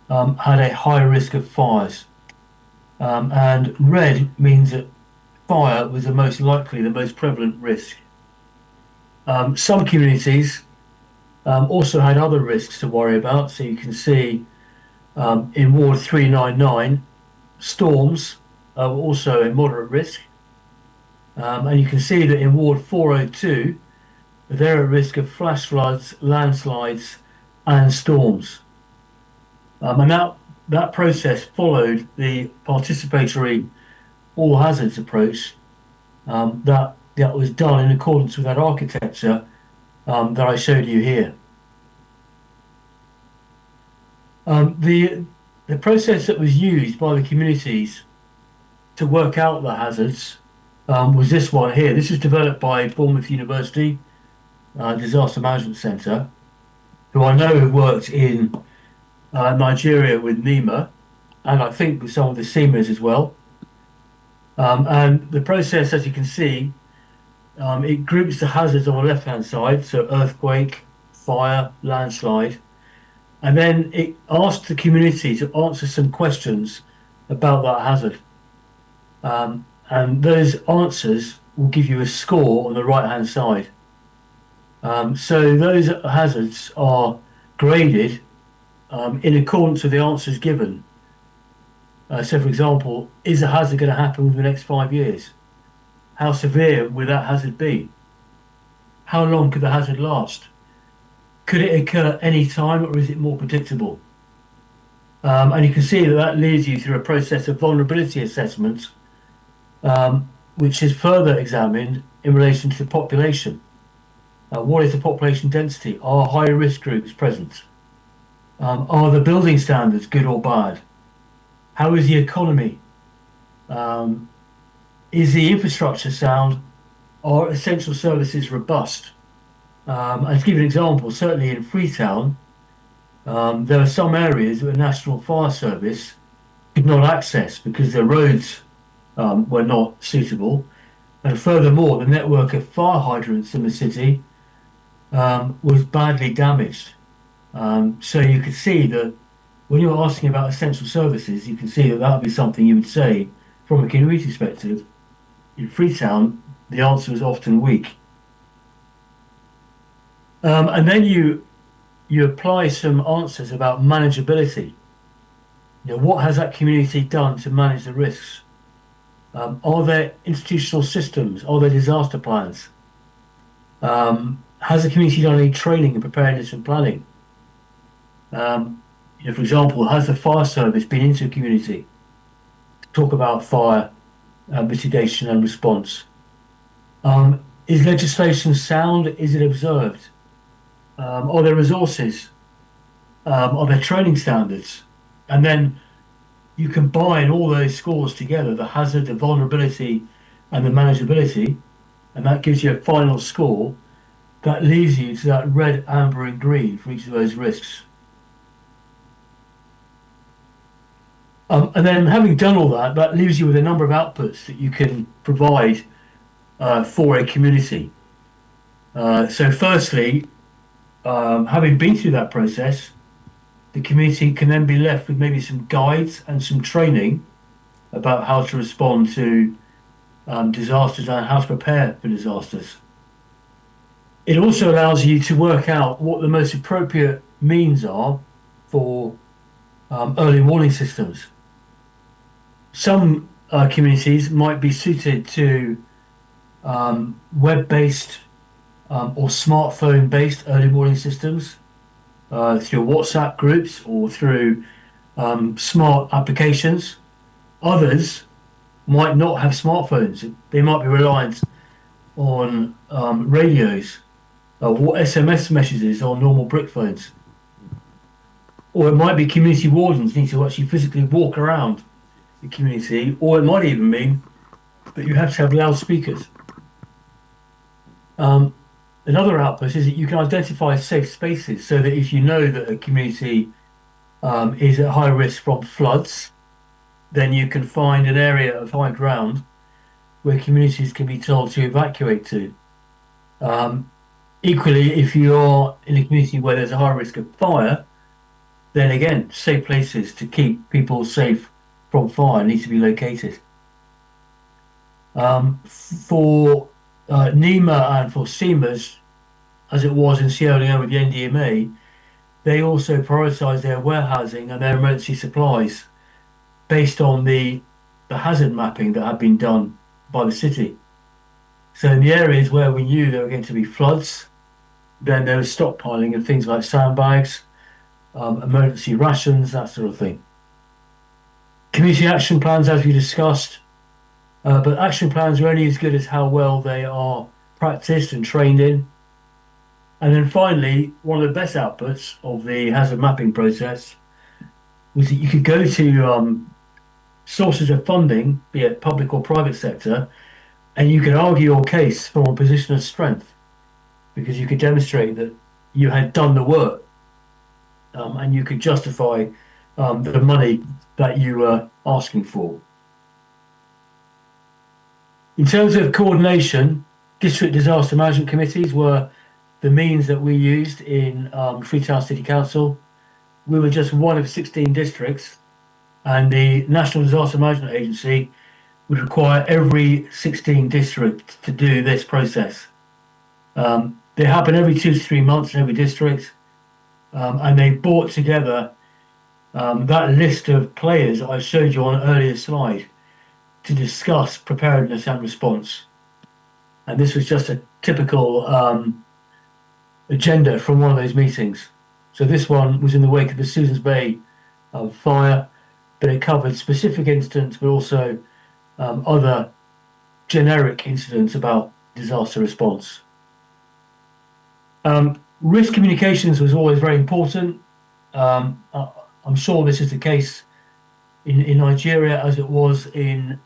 had a high risk of fires. And red means that fire was the most likely, the most prevalent risk. Some communities also had other risks to worry about. So you can see in Ward 399, storms were also a moderate risk. And you can see that in Ward 402, they're at risk of flash floods, landslides, and storms. And that process followed the participatory all hazards approach that was done in accordance with that architecture that I showed you here. The process that was used by the communities to work out the hazards was this one here. This was developed by Bournemouth University Disaster Management Centre, who I know have worked in Nigeria with NEMA, and I think with some of the SEMAs as well. And the process, as you can see, it groups the hazards on the left-hand side, so earthquake, fire, landslide, and then it asks the community to answer some questions about that hazard. And those answers will give you a score on the right-hand side. So those hazards are graded in accordance with the answers given. So, for example, is a hazard going to happen within the next 5 years? How severe will that hazard be? How long could the hazard last? Could it occur any time, or is it more predictable? And you can see that leads you through a process of vulnerability assessment, which is further examined in relation to the population. What is the population density? Are high-risk groups present? Are the building standards good or bad? How is the economy? Is the infrastructure sound? Are essential services robust? And to give you an example, certainly in Freetown, there are some areas where the National Fire Service could not access because the roads were not suitable. And furthermore, the network of fire hydrants in the city was badly damaged. So you could see that when you're asking about essential services, you can see that that would be something you would say from a community perspective. In Freetown, the answer is often weak. And then you apply some answers about manageability. You know, what has that community done to manage the risks? Are there institutional systems? Are there disaster plans? Has the community done any training in preparedness and planning? You know, for example, has the fire service been into a community to talk about fire mitigation and response? Is legislation sound? Is it observed? Are there resources? Are there training standards? And then you combine all those scores together, the hazard, the vulnerability, and the manageability, and that gives you a final score that leads you to that red, amber, and green for each of those risks. And then having done all that, that leaves you with a number of outputs that you can provide for a community. So firstly, having been through that process, the community can then be left with maybe some guides and some training about how to respond to disasters and how to prepare for disasters. It also allows you to work out what the most appropriate means are for early warning systems. Some communities might be suited to web-based or smartphone-based early warning systems through WhatsApp groups or through smart applications. Others might not have smartphones. They might be reliant on radios or SMS messages on normal brick phones. Or it might be community wardens need to actually physically walk around the community, or it might even mean that you have to have loudspeakers. Another output is that you can identify safe spaces so that if you know that a community is at high risk from floods, then you can find an area of high ground where communities can be told to evacuate to. Equally, if you are in a community where there's a high risk of fire, then again, safe places to keep people safe from fire need to be located. For NEMA and for SEMAs, as it was in Sierra Leone with the NDMA, they also prioritise their warehousing and their emergency supplies based on the hazard mapping that had been done by the city. So in the areas where we knew there were going to be floods then there was stockpiling of things like sandbags, emergency rations, that sort of thing. Community action plans, as we discussed, but action plans are only as good as how well they are practiced and trained in. And then finally, one of the best outputs of the hazard mapping process was that you could go to sources of funding, be it public or private sector, and you could argue your case from a position of strength because you could demonstrate that you had done the work and you could justify the money that you were asking for. In terms of coordination, district disaster management committees were the means that we used in Freetown City Council. We were just one of 16 districts, and the National Disaster Management Agency would require every 16 districts to do this process. They happen every 2 to 3 months in every district, and they brought together that list of players that I showed you on an earlier slide to discuss preparedness and response. And this was just a typical agenda from one of those meetings. So this one was in the wake of the Susan's Bay fire, but it covered specific incidents, but also other generic incidents about disaster response. Risk communications was always very important. I'm sure this is the case in Nigeria as it was in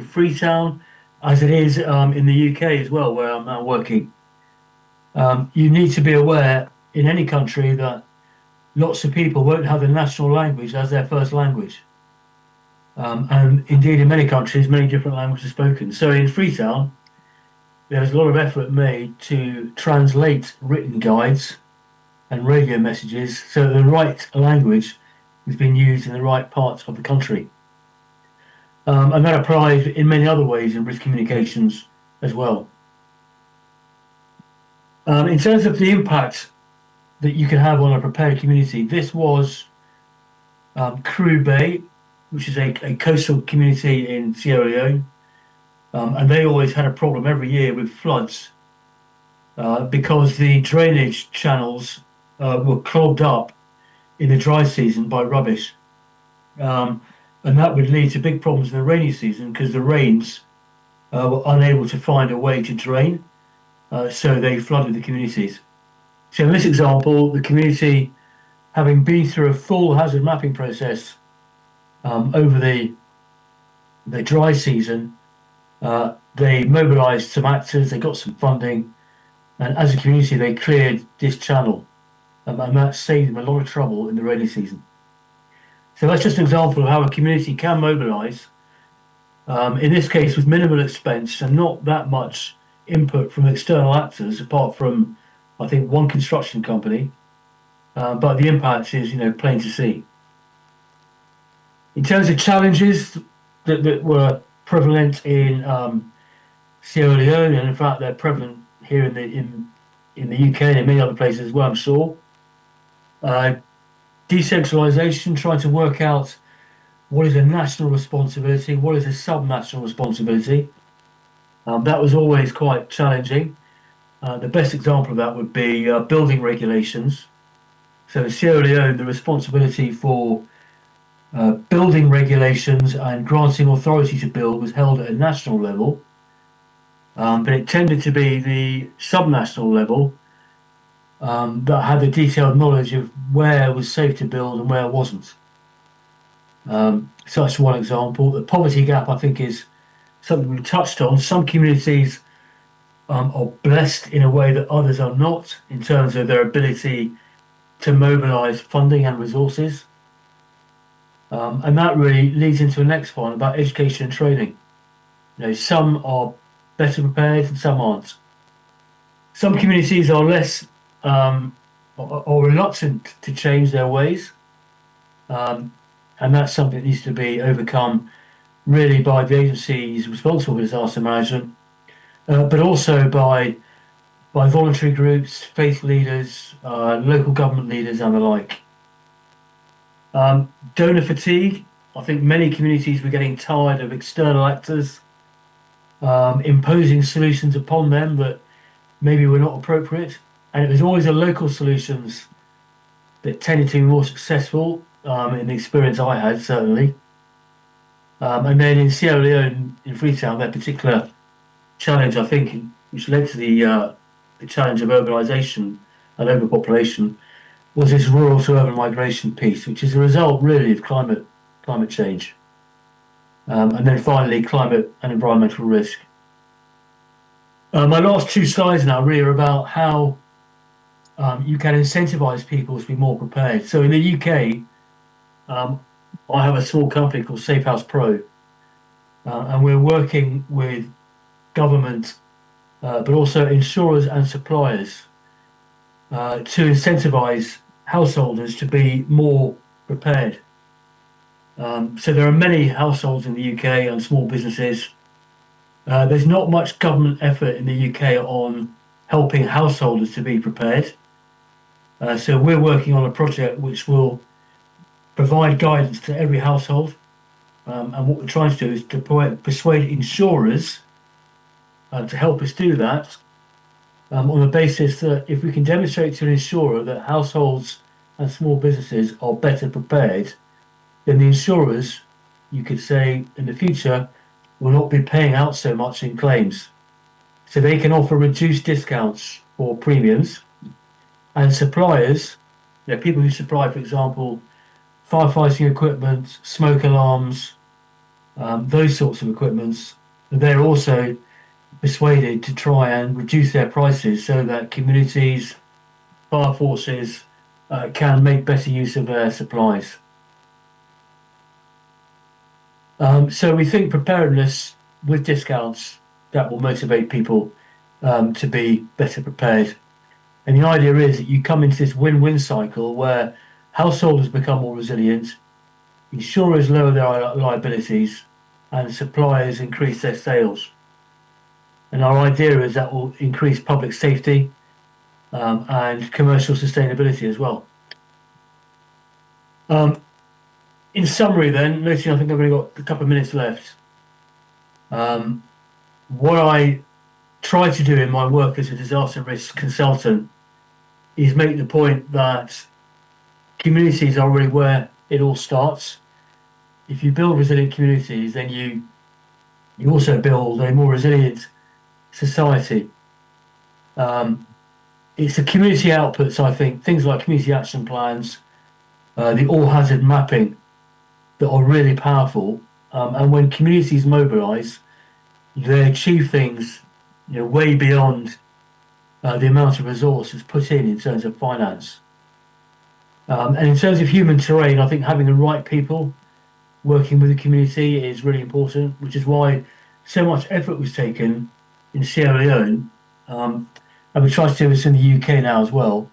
Freetown, as it is in the UK as well, where I'm now working. You need to be aware in any country that lots of people won't have the national language as their first language. And indeed, in many countries, many different languages are spoken. So in Freetown, there's a lot of effort made to translate written guides and radio messages so that the right language is being used in the right parts of the country. And that applies in many other ways in risk communications as well. In terms of the impact that you can have on a prepared community, this was Crew Bay, which is a coastal community in Sierra Leone. And they always had a problem every year with floods because the drainage channels were clogged up in the dry season by rubbish. And that would lead to big problems in the rainy season because the rains were unable to find a way to drain, so they flooded the communities. So in this example, the community, having been through a full hazard mapping process over the dry season, they mobilised some actors, they got some funding, and as a community they cleared this channel, and that saved them a lot of trouble in the rainy season. So that's just an example of how a community can mobilise, in this case with minimal expense and not that much input from external actors, apart from, I think, one construction company, but the impact is, plain to see. In terms of challenges that were prevalent in Sierra Leone, and in fact they're prevalent here in the UK and in many other places as well, I'm sure. Decentralisation, trying to work out what is a national responsibility, what is a sub-national responsibility. That was always quite challenging. The best example of that would be building regulations. So in Sierra Leone, the responsibility for building regulations and granting authority to build was held at a national level, but it tended to be the sub-national level that had the detailed knowledge of where it was safe to build and where it wasn't. So that's one example. The poverty gap, I think, is something we touched on. Some communities are blessed in a way that others are not, in terms of their ability to mobilise funding and resources. And that really leads into the next one about education and training. Some are better prepared and some aren't. Some communities are less or reluctant to change their ways, and that's something that needs to be overcome really by the agencies responsible for disaster management, but also by voluntary groups, faith leaders, local government leaders and the like. Donor fatigue. I think many communities were getting tired of external actors imposing solutions upon them that maybe were not appropriate, And it was always the local solutions that tended to be more successful, in the experience I had, certainly. And then in Sierra Leone, in Freetown, that particular challenge, I think, which led to the challenge of urbanisation and overpopulation, was this rural to urban migration piece, which is a result really of climate change. And then finally, climate and environmental risk. My last two slides now really are about how you can incentivize people to be more prepared. So in the UK, I have a small company called Safe House Pro, and we're working with government, but also insurers and suppliers to incentivize householders to be more prepared. So there are many households in the UK and small businesses. There's not much government effort in the UK on helping householders to be prepared. So we're working on a project which will provide guidance to every household. And what we're trying to do is to persuade insurers to help us do that, on the basis that if we can demonstrate to an insurer that households and small businesses are better prepared, then the insurers, you could say, in the future, will not be paying out so much in claims. So they can offer reduced discounts for premiums, and suppliers, people who supply, for example, firefighting equipment, smoke alarms, those sorts of equipments, they're also persuaded to try and reduce their prices so that communities, fire forces can make better use of their supplies. So we think preparedness with discounts, that will motivate people to be better prepared. And the idea is that you come into this win-win cycle where householders become more resilient, insurers lower their liabilities, and suppliers increase their sales. And our idea is that will increase public safety and commercial sustainability as well. In summary then, noting I think I've only got a couple of minutes left, what I try to do in my work as a disaster risk consultant is make the point that communities are really where it all starts. If you build resilient communities, then you also build a more resilient society. It's the community outputs, I think, things like community action plans, the all-hazard mapping, that are really powerful. And when communities mobilise, they achieve things way beyond the amount of resources put in terms of finance. And in terms of human terrain, I think having the right people working with the community is really important, which is why so much effort was taken in Sierra Leone, and we try to do this in the UK now as well,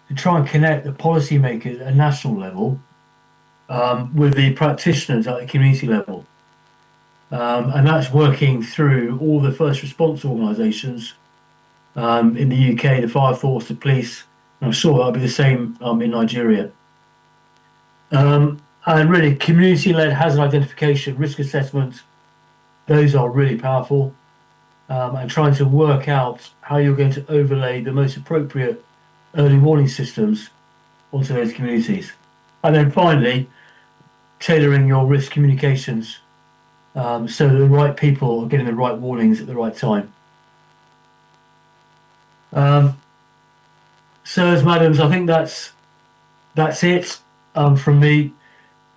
to try and connect the policymakers at a national level with the practitioners at the community level. And that's working through all the first response organisations in the UK, the fire force, the police, and I'm sure that'll be the same in Nigeria. And really, community-led hazard identification, risk assessment, those are really powerful. And trying to work out how you're going to overlay the most appropriate early warning systems onto those communities. And then finally, tailoring your risk communications so that the right people are getting the right warnings at the right time. Sirs, madams, I think that's it from me.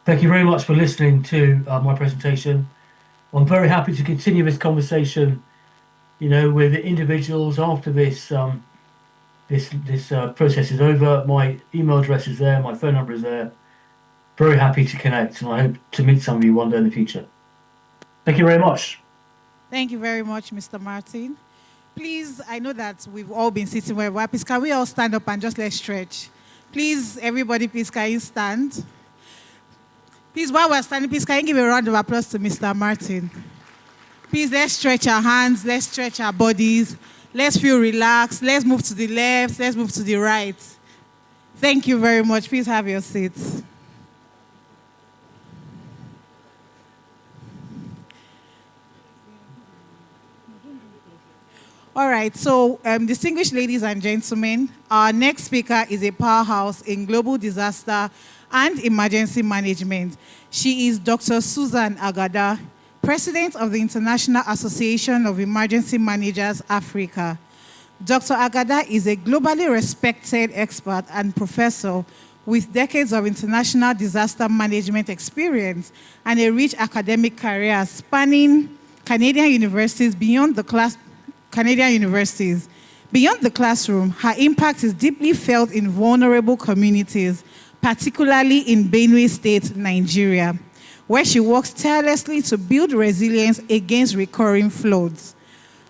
Thank you very much for listening to my presentation. I'm very happy to continue this conversation, with individuals after this this process is over. My email address is there, my phone number is there. Very happy to connect, and I hope to meet some of you one day in the future. Thank you very much. Thank you very much, Mr. Martin. Please, I know that we've all been sitting where we're. Please, can we all stand up and just let's stretch? Please, everybody, please, can you stand? Please, while we're standing, please, can you give a round of applause to Mr. Martin? Please, let's stretch our hands, let's stretch our bodies, let's feel relaxed, let's move to the left, let's move to the right. Thank you very much. Please have your seats. All right, so distinguished ladies and gentlemen, our next speaker is a powerhouse in global disaster and emergency management. She is Dr. Susan Agada, President of the International Association of Emergency Managers, Africa. Dr. Agada is a globally respected expert and professor with decades of international disaster management experience and a rich academic career spanning Canadian universities beyond the classroom. Her impact is deeply felt in vulnerable communities, particularly in Benue State, Nigeria, where she works tirelessly to build resilience against recurring floods.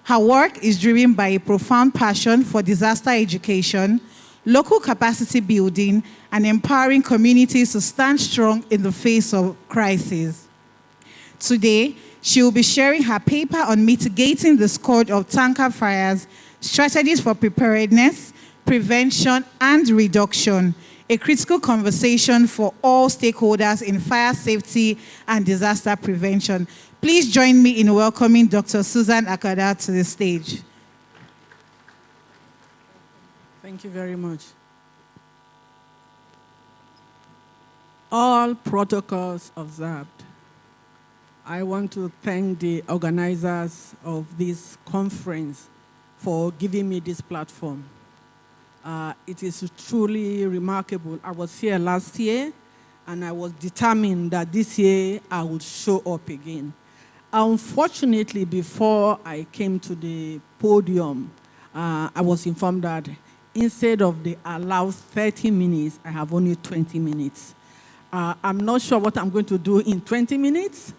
Her work is driven by a profound passion for disaster education, local capacity building, and empowering communities to stand strong in the face of crises. Today, she will be sharing her paper on mitigating the scourge of tanker fires, strategies for preparedness, prevention, and reduction, a critical conversation for all stakeholders in fire safety and disaster prevention. Please join me in welcoming Dr. Susan Agada to the stage. Thank you very much. All protocols observed. I want to thank the organizers of this conference for giving me this platform. It is truly remarkable. I was here last year, and I was determined that this year I would show up again. Unfortunately, before I came to the podium, I was informed that instead of the allowed 30 minutes, I have only 20 minutes. I'm not sure what I'm going to do in 20 minutes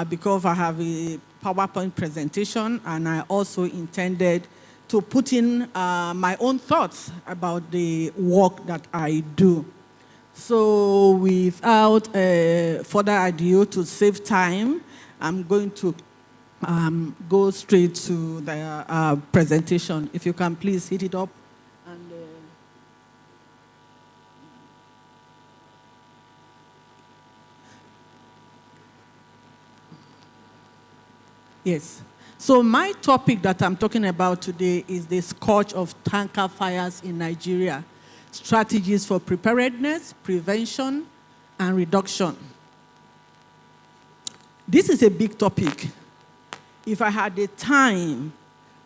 because I have a PowerPoint presentation, and I also intended to put in my own thoughts about the work that I do. So without further ado, to save time, I'm going to go straight to the presentation. If you can please hit it up. And, yes. So my topic that I'm talking about today is the scourge of tanker fires in Nigeria, strategies for preparedness, prevention, and reduction. This is a big topic. If I had the time,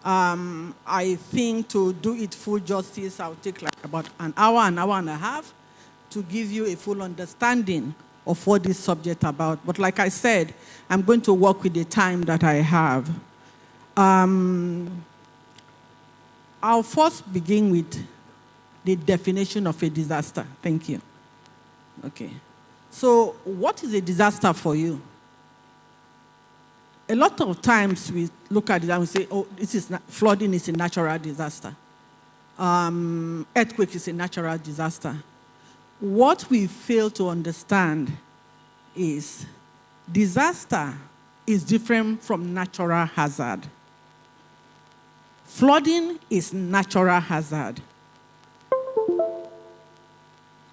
I think to do it full justice, I'll take like about an hour and a half to give you a full understanding of what this subject is about. But like I said, I'm going to work with the time that I have. I'll first begin with the definition of a disaster. Thank you. Okay. So what is a disaster for you? A lot of times we look at it and we say, oh, flooding is a natural disaster. Earthquake is a natural disaster. What we fail to understand is disaster is different from natural hazard. Flooding is natural hazard.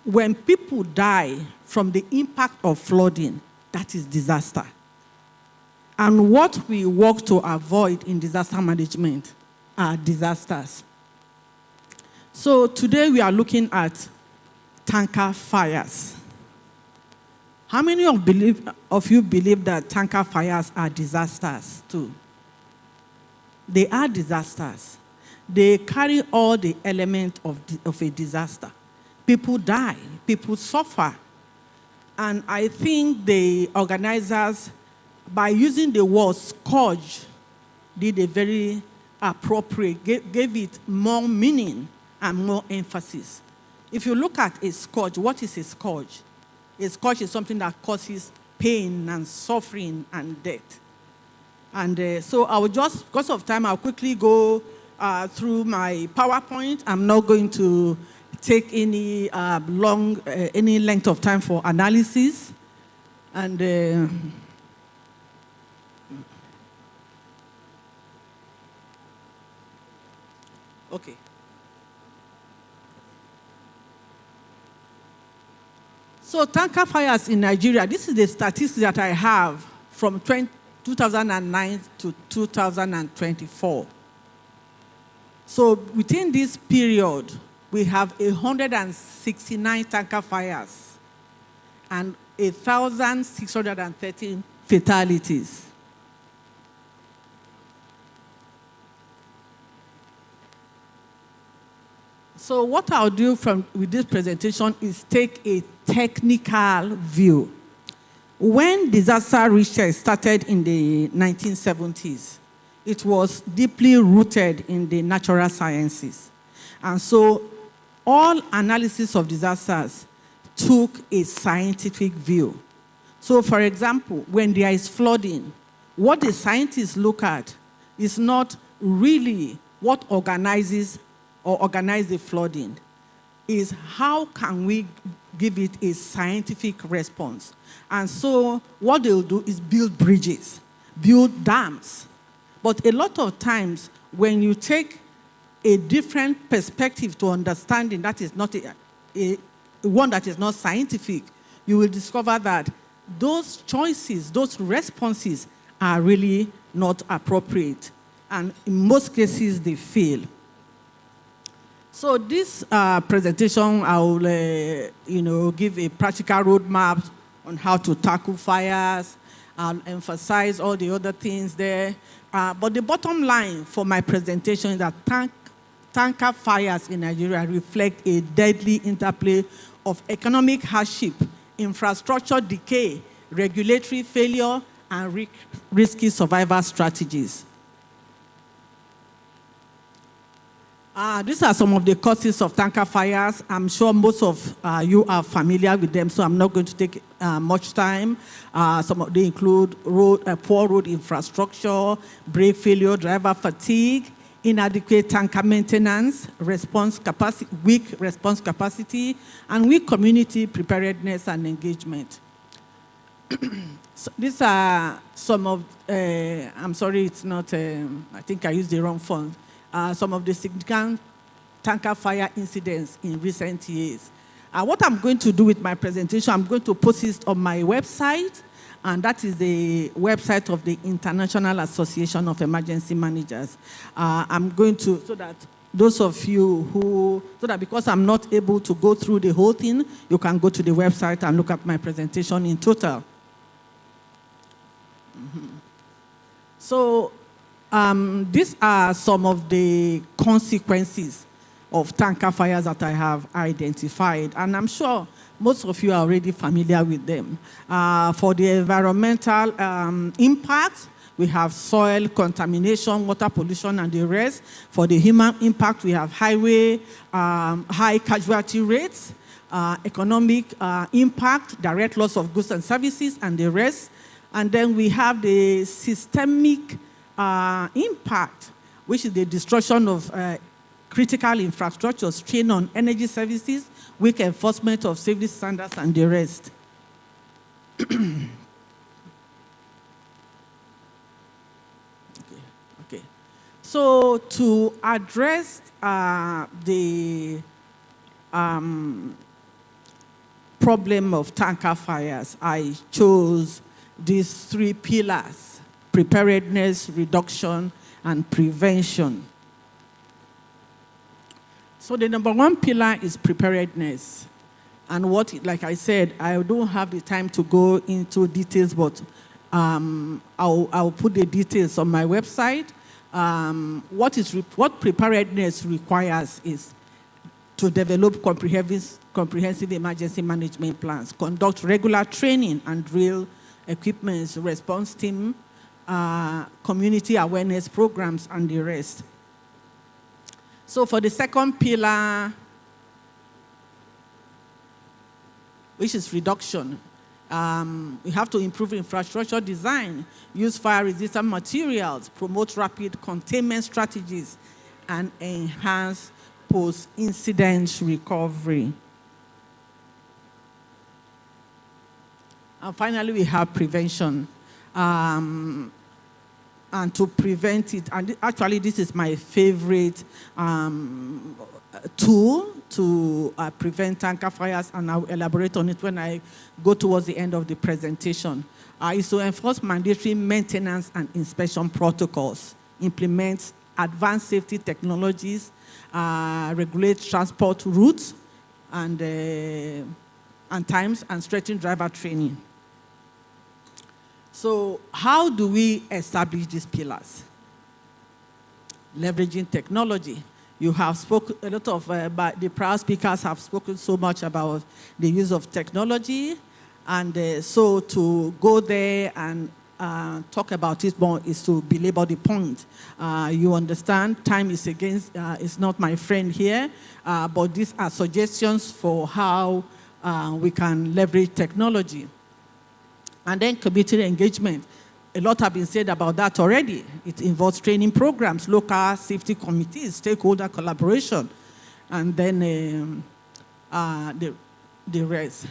When people die from the impact of flooding, that is disaster. And what we work to avoid in disaster management are disasters. So today we are looking at tanker fires. How many of you believe that tanker fires are disasters too? They are disasters. They carry all the elements of a disaster. People die, people suffer. And I think the organizers, by using the word scourge, did a very appropriate, gave it more meaning and more emphasis. If you look at a scourge, what is a scourge? A scourge is something that causes pain and suffering and death. And so I will just, because of time, I'll quickly go through my PowerPoint. I'm not going to take any any length of time for analysis. And okay. So tanker fires in Nigeria, this is the statistics that I have from 2009 to 2024. So within this period, we have 169 tanker fires and 1,613 fatalities. So what I'll do with this presentation is take a technical view. When disaster research started in the 1970s, it was deeply rooted in the natural sciences. And so all analysis of disasters took a scientific view. So for example, when there is flooding, what the scientists look at is not really what organizes or organize the flooding, is how can we give it a scientific response. And so what they'll do is build bridges, build dams. But a lot of times when you take a different perspective to understanding that is not one that is not scientific, you will discover that those choices, those responses are really not appropriate. And in most cases, they fail. So this presentation, I will give a practical roadmap on how to tackle fires. I'll emphasize all the other things there. But the bottom line for my presentation is that tanker fires in Nigeria reflect a deadly interplay of economic hardship, infrastructure decay, regulatory failure, and risky survival strategies. These are some of the causes of tanker fires. I'm sure most of you are familiar with them, so I'm not going to take much time. Some of them include poor road infrastructure, brake failure, driver fatigue, inadequate tanker maintenance, weak response capacity, and weak community preparedness and engagement. So these are some of, I'm sorry, it's not, I think I used the wrong font. Some of the significant tanker fire incidents in recent years. What I'm going to do with my presentation, I'm going to post it on my website, and that is the website of the International Association of Emergency Managers. I'm going to, so that those of you because I'm not able to go through the whole thing, you can go to the website and look at my presentation in total. So, these are some of the consequences of tanker fires that I have identified, and I'm sure most of you are already familiar with them. For the environmental impact, we have soil contamination, water pollution, and the rest. For the human impact, we have high casualty rates, economic impact, direct loss of goods and services, and the rest. And then we have the systemic impact, which is the destruction of critical infrastructure, strain on energy services, weak enforcement of safety standards, and the rest. Okay. So to address the problem of tanker fires, I chose these three pillars: preparedness, reduction, and prevention. So the number one pillar is preparedness. And like I said, I don't have the time to go into details, but I'll put the details on my website. What preparedness requires is to develop comprehensive emergency management plans, conduct regular training and drill equipment, response team, community awareness programs, and the rest. So for the second pillar, which is reduction, we have to improve infrastructure design, use fire-resistant materials, promote rapid containment strategies, and enhance post-incident recovery. And finally, we have prevention. And to prevent it, and actually this is my favorite tool to prevent tanker fires, and I'll elaborate on it when I go towards the end of the presentation, is to enforce mandatory maintenance and inspection protocols, implement advanced safety technologies, regulate transport routes and times, and strengthen driver training. So how do we establish these pillars? Leveraging technology. You have spoken, a lot of the prior speakers have spoken so much about the use of technology, and so to go there and talk about it more is to belabor the point. You understand, time is is not my friend here, but these are suggestions for how we can leverage technology. And then community engagement. A lot have been said about that already. It involves training programs, local safety committees, stakeholder collaboration, and then the rest.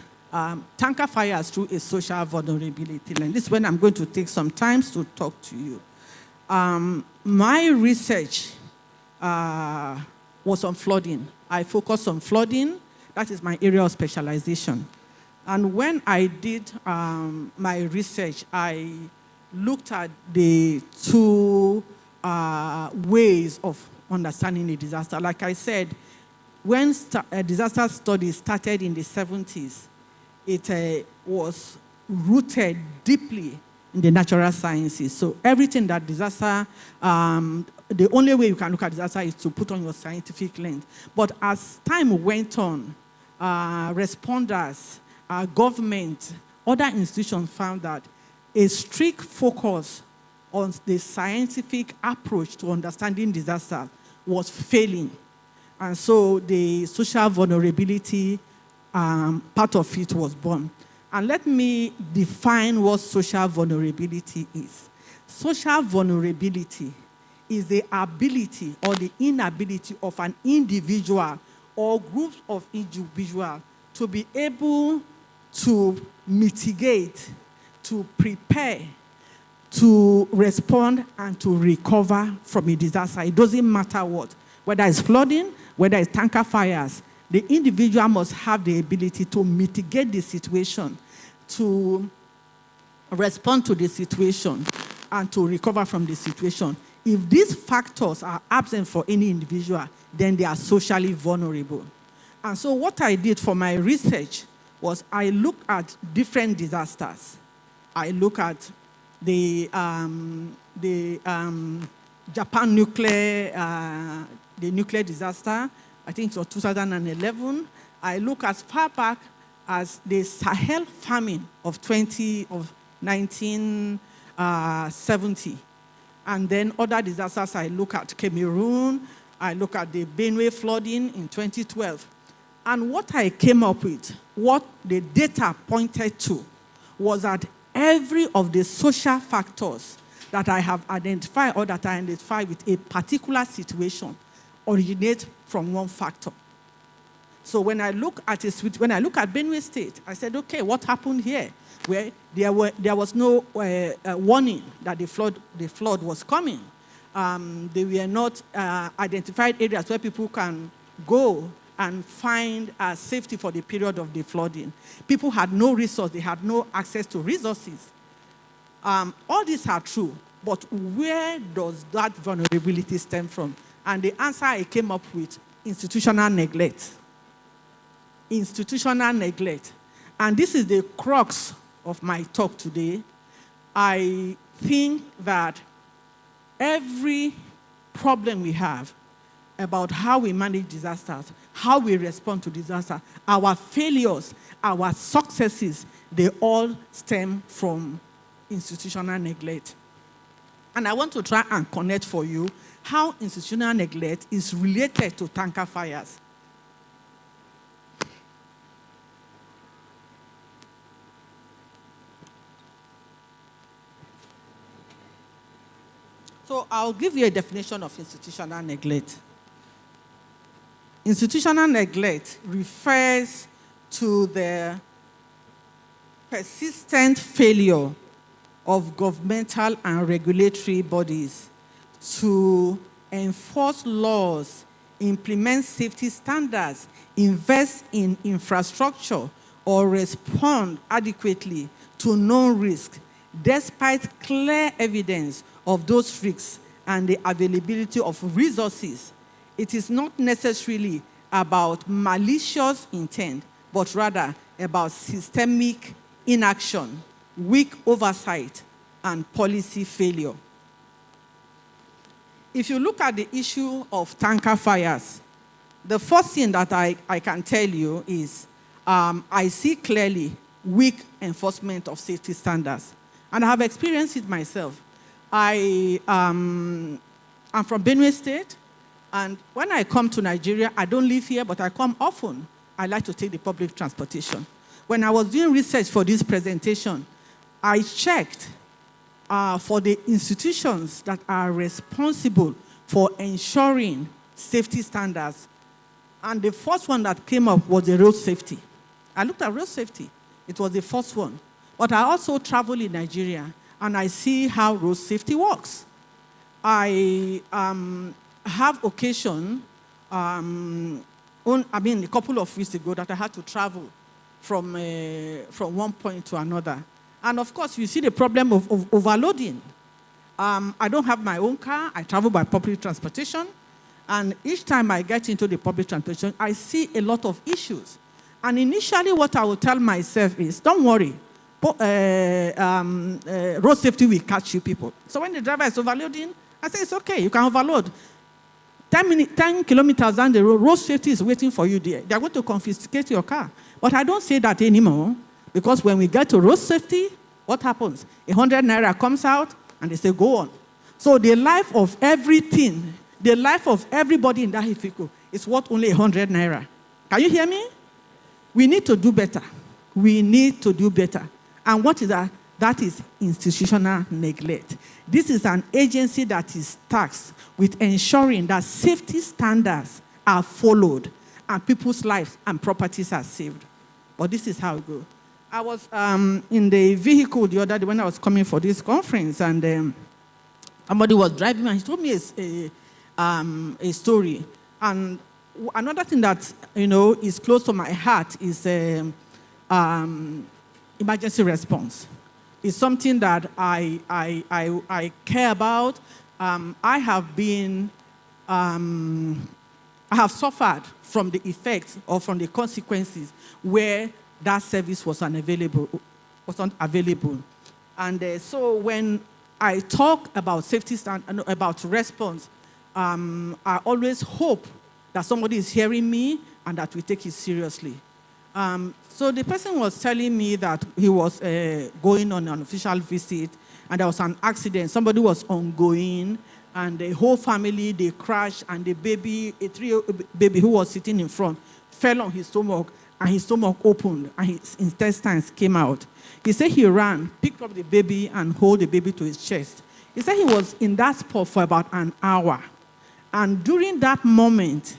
Tanker fires through a social vulnerability. And this is when I'm going to take some time to talk to you. My research was on flooding. I focused on flooding. That is my area of specialization. And when I did my research, I looked at the two ways of understanding a disaster. Like I said, when disaster studies started in the 70s, it was rooted deeply in the natural sciences. So everything that disaster, the only way you can look at disaster is to put on your scientific lens. But as time went on, responders, government, other institutions found that a strict focus on the scientific approach to understanding disaster was failing. And so the social vulnerability part of it was born. And let me define what social vulnerability is. Social vulnerability is the ability or the inability of an individual or groups of individuals to be able to mitigate, to prepare, to respond, and to recover from a disaster. It doesn't matter what. Whether it's flooding, whether it's tanker fires, the individual must have the ability to mitigate the situation, to respond to the situation, and to recover from the situation. If these factors are absent for any individual, then they are socially vulnerable. And so what I did for my research was I looked at different disasters. I looked at the Japan nuclear disaster. I think it was 2011. I look as far back as the Sahel famine of 1970. And then other disasters, I look at Cameroon, I look at the Benue flooding in 2012. And what I came up with, what the data pointed to, was that every of the social factors that I have identified or that I identify with a particular situation originate from one factor. So when I look at Benue State, I said, okay, what happened here? Where there was no warning that the flood was coming. They were not identified areas where people can go and find safety for the period of the flooding. People had no resource, they had no access to resources. All these are true, but where does that vulnerability stem from? And the answer I came up with, institutional neglect. Institutional neglect. And this is the crux of my talk today. I think that every problem we have about how we manage disasters, how we respond to disasters, our failures, our successes, they all stem from institutional neglect. And I want to try and connect for you how institutional neglect is related to tanker fires. So I'll give you a definition of institutional neglect. Institutional neglect refers to the persistent failure of governmental and regulatory bodies to enforce laws, implement safety standards, invest in infrastructure, or respond adequately to known risks, despite clear evidence of those risks and the availability of resources. It is not necessarily about malicious intent, but rather about systemic inaction, weak oversight, and policy failure. If you look at the issue of tanker fires, the first thing that I can tell you is I see clearly weak enforcement of safety standards. And I have experienced it myself. I'm from Benue State, and when I come to Nigeria, I don't live here, but I come often. I like to take the public transportation. When I was doing research for this presentation, I checked for the institutions that are responsible for ensuring safety standards. And the first one that came up was the road safety. I looked at road safety. It was the first one. But I also travel in Nigeria, and I see how road safety works. I have occasion, a couple of weeks ago that I had to travel from one point to another. And of course, you see the problem of overloading. I don't have my own car. I travel by public transportation. And each time I get into the public transportation, I see a lot of issues. And initially, what I will tell myself is, don't worry. Road safety will catch you people. So when the driver is overloading, I say, it's okay, you can overload. 10 kilometers down the road safety is waiting for you there. They're going to confiscate your car. But I don't say that anymore, because when we get to road safety, what happens? 100 naira comes out, and they say, go on. So the life of everything, the life of everybody in that vehicle is worth only 100 naira. Can you hear me? We need to do better. We need to do better. And what is that? That is institutional neglect. This is an agency that is tasked with ensuring that safety standards are followed and people's lives and properties are saved. But this is how it goes. I was in the vehicle the other day when I was coming for this conference, and somebody was driving, and he told me a story. And another thing that is close to my heart is emergency response. It's something that I care about. I have suffered from the effects or from the consequences where that service was unavailable. And so when I talk about safety standard, about response, I always hope that somebody is hearing me and that we take it seriously. So the person was telling me that he was going on an official visit, and there was an accident. Somebody was ongoing, and the whole family, they crashed, and the baby, a 3-year-old baby who was sitting in front, fell on his stomach, and his stomach opened, and his intestines came out. He said he ran, picked up the baby, and held the baby to his chest. He said he was in that spot for about an hour. And during that moment,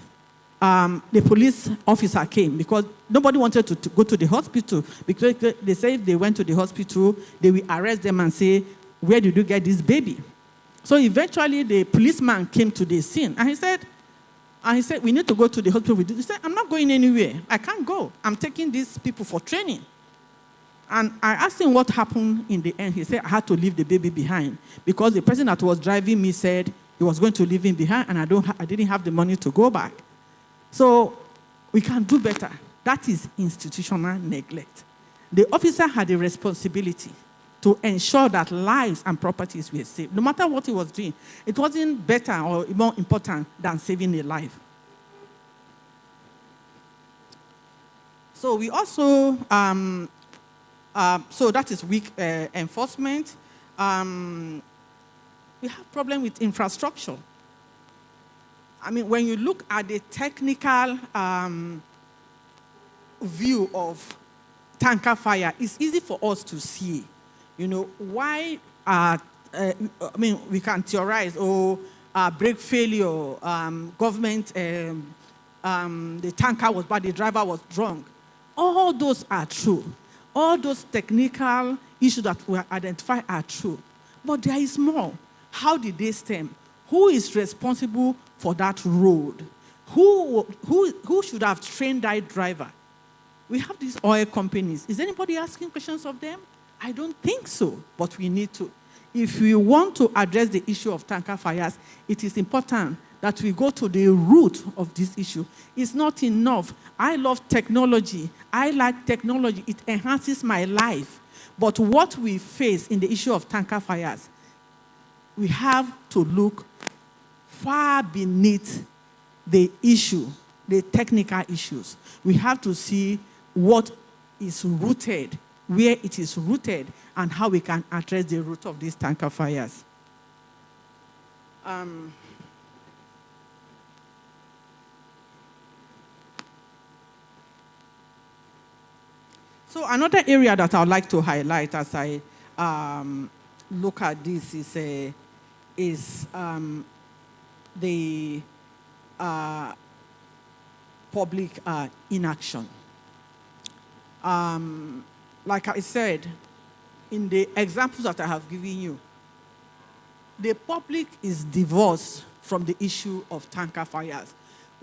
the police officer came because nobody wanted to go to the hospital, because they say if they went to the hospital, they will arrest them and say, where did you get this baby? So eventually the policeman came to the scene, and he said, we need to go to the hospital. He said, I'm not going anywhere. I can't go. I'm taking these people for training. And I asked him what happened in the end. He said, I had to leave the baby behind because the person that was driving me said he was going to leave him behind, and I didn't have the money to go back. So we can do better. That is institutional neglect. The officer had a responsibility to ensure that lives and properties were saved. No matter what he was doing, it wasn't better or more important than saving a life. So we also, so that is weak enforcement. We have problem with infrastructure. I mean, when you look at the technical view of tanker fire, it's easy for us to see, why, we can theorize, brake failure, government, the tanker was bad, the driver was drunk. All those are true. All those technical issues that we identify are true. But there is more. How did they stem? Who is responsible for that road? Who should have trained that driver? We have these oil companies. Is anybody asking questions of them? I don't think so, but we need to. if we want to address the issue of tanker fires, it is important that we go to the root of this issue. It's not enough. I love technology. I like technology. It enhances my life. But what we face in the issue of tanker fires, we have to look far beneath the issue, the technical issues. We have to see what is rooted, where it is rooted, and how we can address the root of these tanker fires. So another area that I would like to highlight as I look at this is the public inaction. Like I said, in the examples that I have given you, the public is divorced from the issue of tanker fires.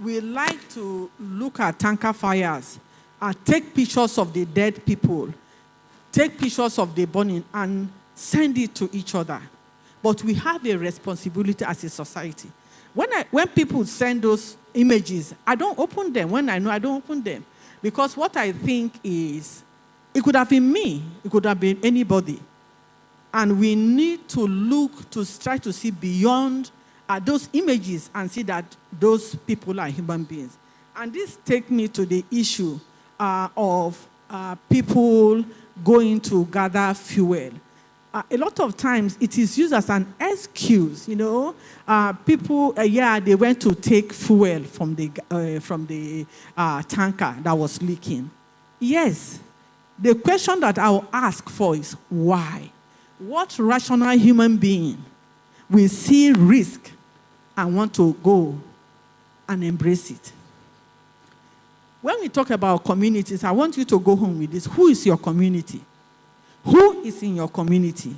We like to look at tanker fires, take pictures of the dead people, take pictures of the burning, and send it to each other. But we have a responsibility as a society. When people send those images, I don't open them. When I know, I don't open them. Because what I think is, it could have been me, it could have been anybody. And we need to look to try to see beyond those images and see that those people are human beings. And this takes me to the issue of people going to gather fuel. A lot of times it is used as an excuse, you know. People, they went to take fuel from the tanker that was leaking. Yes, the question that I will ask for is why? What rational human being will see risk and want to go and embrace it? When we talk about communities, I want you to go home with this. Who is your community? Who is in your community?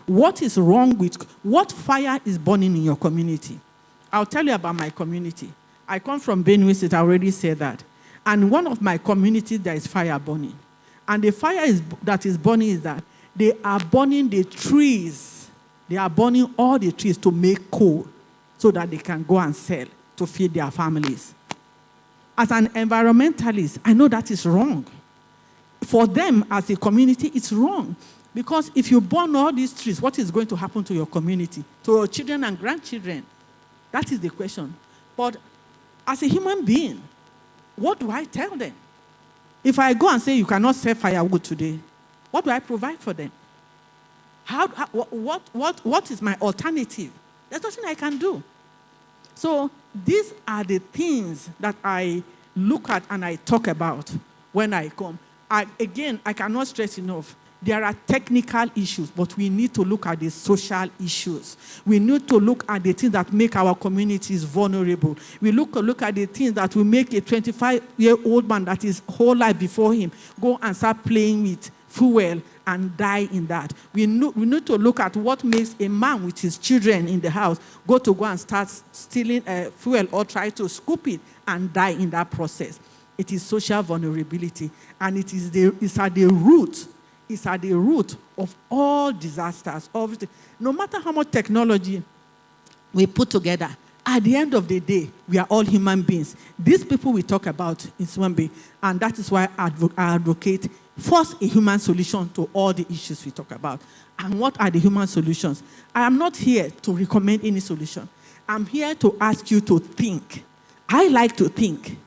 What is wrong with, what fire is burning in your community? I'll tell you about my community. I come from Benue State, I already said that. And one of my communities, there is fire burning. And the fire that is burning is that they are burning the trees. They are burning all the trees to make coal so that they can go and sell to feed their families. As an environmentalist, I know that is wrong. For them, as a community, it's wrong. Because if you burn all these trees, what is going to happen to your community, to your children and grandchildren? That is the question. But as a human being, what do I tell them? If I go and say you cannot sell firewood today, what do I provide for them? What is my alternative? There's nothing I can do. So these are the things that I look at and I talk about when I come. Again, I cannot stress enough. There are technical issues, but we need to look at the social issues. We need to look at the things that make our communities vulnerable. We look at the things that will make a 25-year-old man that is whole life before him go and start playing with fuel and die in that. We need to look at what makes a man with his children in the house go and start stealing fuel or try to scoop it and die in that process. It is social vulnerability, and it's at the root. It's at the root of all disasters. No matter how much technology we put together, at the end of the day, we are all human beings. These people we talk about is human beings, and that is why I advocate first a human solution to all the issues we talk about. And what are the human solutions? I am not here to recommend any solution. I'm here to ask you to think. I like to think.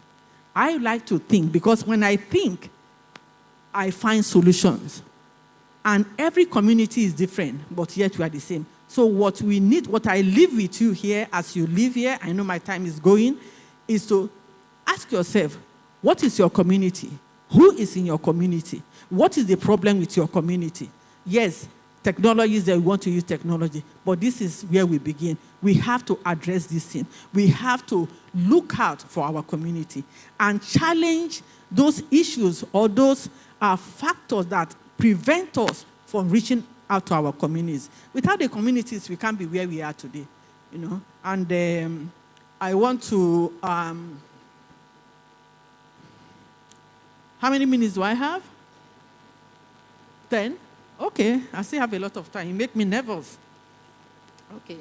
I like to think because when I think, I find solutions. And every community is different, but yet we are the same. So what we need, what I leave with you here as you live here, I know my time is going, is to ask yourself, what is your community? Who is in your community? What is the problem with your community? Yes, technology is that we want to use technology, but this is where we begin. We have to address this thing. We have to look out for our community and challenge those issues or those factors that prevent us from reaching out to our communities. Without the communities, we can't be where we are today, you know. And I want to, how many minutes do I have? 10? Okay, I still have a lot of time. You make me nervous. Okay.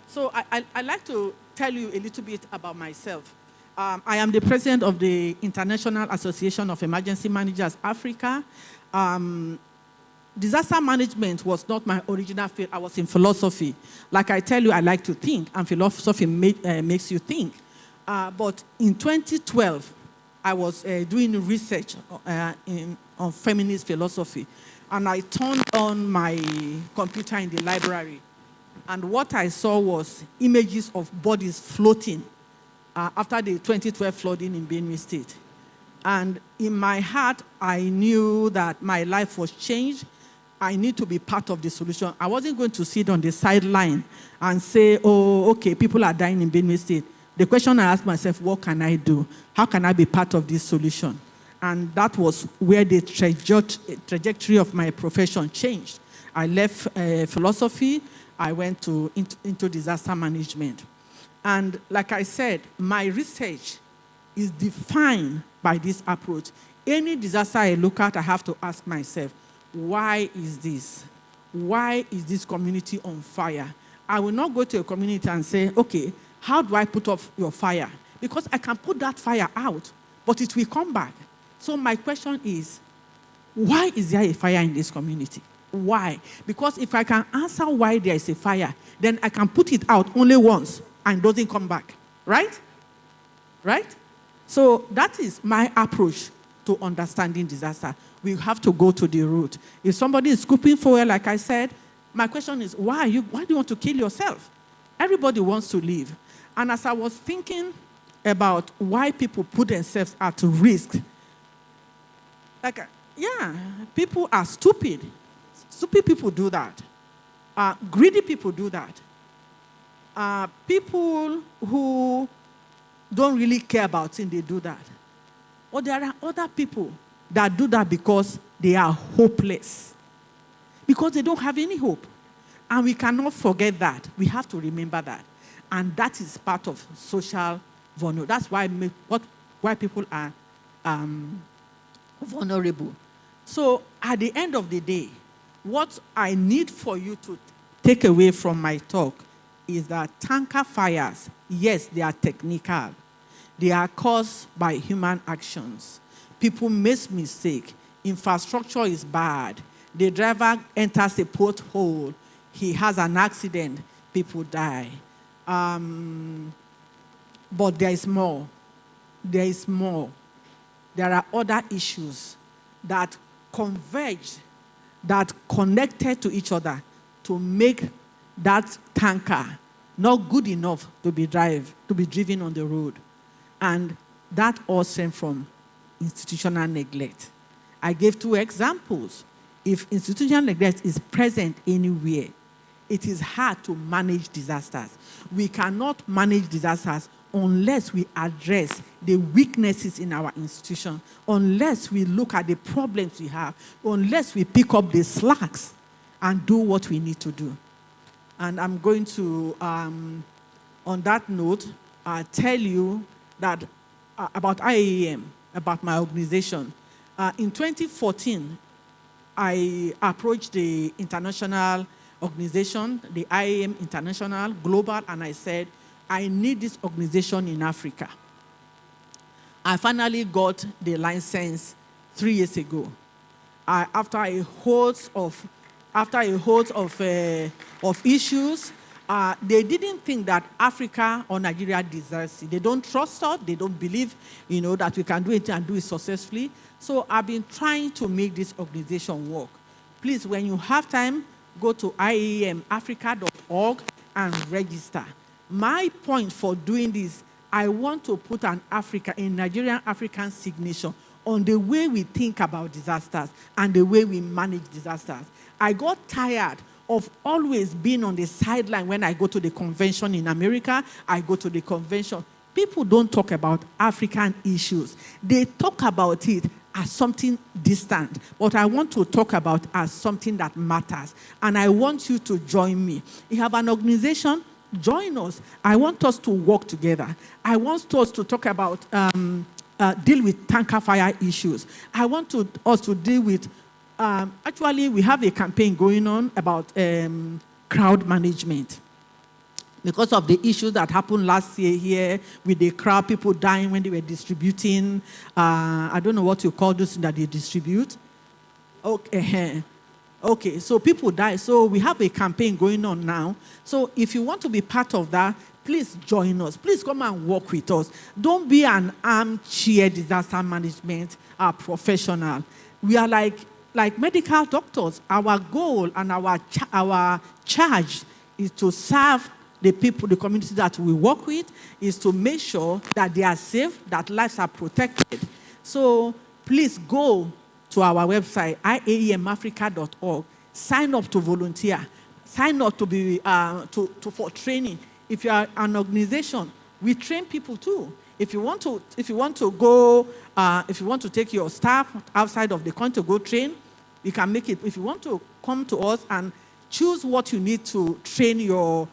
So I'd like to tell you a little bit about myself. I am the president of the International Association of Emergency Managers Africa. Disaster management was not my original field. I was in philosophy. Like I tell you, I like to think, and philosophy makes you think. But in 2012, I was doing research on feminist philosophy, and I turned on my computer in the library, and what I saw was images of bodies floating after the 2012 flooding in Benue State. And in my heart, I knew that my life was changed. I need to be part of the solution. I wasn't going to sit on the sideline and say, oh, okay, people are dying in Benue State. The question I asked myself, what can I do? How can I be part of this solution? And that was where the trajectory of my profession changed. I left philosophy. I went into disaster management. And like I said, my research is defined by this approach. Any disaster I look at, I have to ask myself, why is this? Why is this community on fire? I will not go to a community and say, okay, how do I put off your fire? Because I can put that fire out, but it will come back. So my question is, why is there a fire in this community? Why? Because if I can answer why there is a fire, then I can put it out only once and it doesn't come back. Right? Right? So that is my approach to understanding disaster. We have to go to the root. If somebody is scooping fuel, like I said, my question is, why do you want to kill yourself? Everybody wants to live. And as I was thinking about why people put themselves at risk, people are stupid. Stupid people do that. Greedy people do that. People who don't really care about things, they do that. Or there are other people that do that because they are hopeless. Because they don't have any hope. And we cannot forget that. We have to remember that. And that is part of social vulnerability. That's why people are vulnerable. So at the end of the day, what I need for you to take away from my talk is that tanker fires, yes, they are technical. They are caused by human actions. People make mistakes. Infrastructure is bad. The driver enters a pothole. He has an accident. People die. But there is more. There is more. There are other issues that converge, that connected to each other to make that tanker not good enough to be driven on the road. And that all stems from institutional neglect. I gave 2 examples. If institutional neglect is present anywhere, it is hard to manage disasters. We cannot manage disasters unless we address the weaknesses in our institution, unless we look at the problems we have, unless we pick up the slacks and do what we need to do. And I'm going to, on that note, tell you that about IAEM, about my organization. In 2014, I approached the international organization, the IAEM International Global, and I said, I need this organization in Africa. I finally got the license 3 years ago. After a host of issues, they didn't think that Africa or Nigeria deserves it. They don't trust us. They don't believe, that we can do it and do it successfully. So I've been trying to make this organization work. Please, when you have time, go to IAEMAfrica.org and register. My point for doing this, I want to put a Nigerian African signature on the way we think about disasters and the way we manage disasters. I got tired of always being on the sideline when I go to the convention in America. I go to the convention. People don't talk about African issues. They talk about it as something distant, but I want to talk about as something that matters. And I want you to join me. You have an organization, join us. I want us to work together. I want us to talk about, deal with tanker fire issues. I want us to deal with Actually, we have a campaign going on about crowd management. Because of the issues that happened last year here with the crowd, people dying when they were distributing, I don't know what you call those that they distribute. Okay. Okay, so people die. So we have a campaign going on now. So if you want to be part of that, please join us. Please come and work with us. Don't be an armchair disaster management professional. We are like medical doctors. Our goal and our charge is to serve the people, the community that we work with, is to make sure that they are safe, that lives are protected. So please go to our website, iaemafrica.org. Sign up to volunteer. Sign up to be for training. If you are an organization, we train people too. If you want to take your staff outside of the country to go train, you can make it. If you want to come to us and choose what you need to train your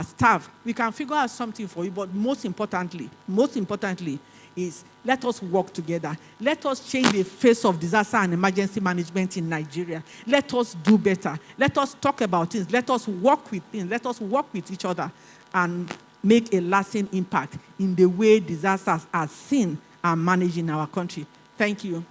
staff, we can figure out something for you. But most importantly is let us work together. Let us change the face of disaster and emergency management in Nigeria. Let us do better. Let us talk about things. Let us work with things. Let us work with each other and make a lasting impact in the way disasters are seen and managed in our country. Thank you.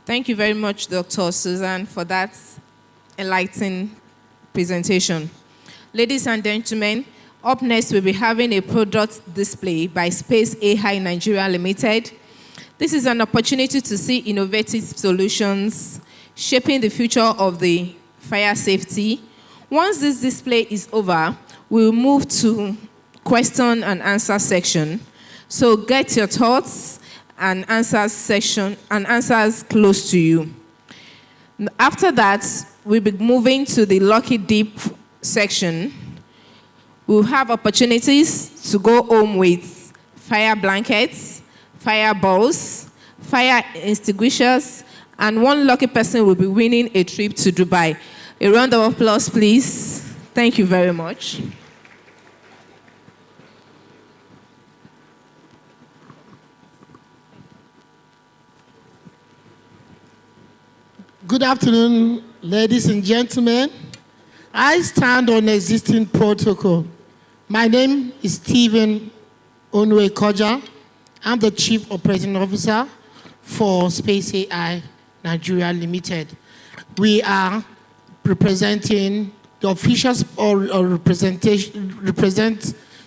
Thank you very much, Dr. Susan, for that enlightening presentation. Ladies and gentlemen, up next we'll be having a product display by Space AI Nigeria Limited. This is an opportunity to see innovative solutions shaping the future of the fire safety. Once this display is over, we'll move to question and answer section. So get your thoughts and answers section and answers close to you. After that, we'll be moving to the Lucky Dip section. We'll have opportunities to go home with fire blankets, fire balls, fire extinguishers, and one lucky person will be winning a trip to Dubai. A round of applause, please. Thank you very much. Good afternoon, ladies and gentlemen. I stand on existing protocol. My name is Stephen Onwe-Koja. I'm the Chief Operating Officer for Space AI Nigeria Limited. We are representing the officials or representing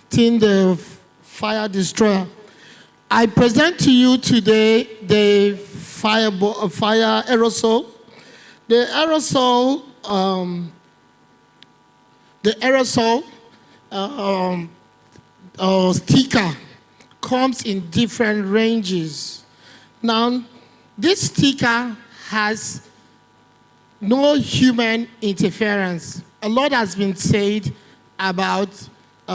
the fire destroyer. I present to you today the fire aerosol. The aerosol sticker comes in different ranges. Now, this sticker has no human interference. A lot has been said about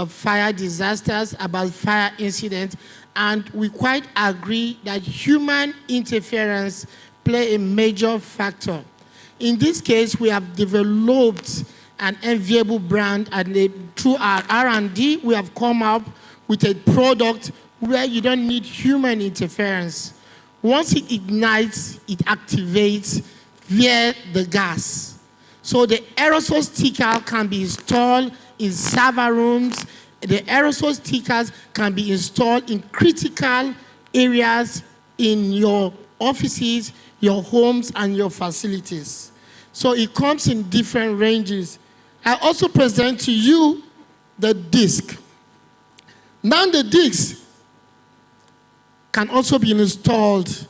fire disasters, about fire incidents, and we quite agree that human interference plays a major factor. In this case, we have developed an enviable brand, and through our R&D, we have come up with a product where you don't need human interference. Once it ignites, it activates via the gas. So the aerosol sticker can be installed in server rooms. The aerosol stickers can be installed in critical areas in your offices, your homes, and your facilities. So it comes in different ranges. I also present to you the disc. Now the disc can also be installed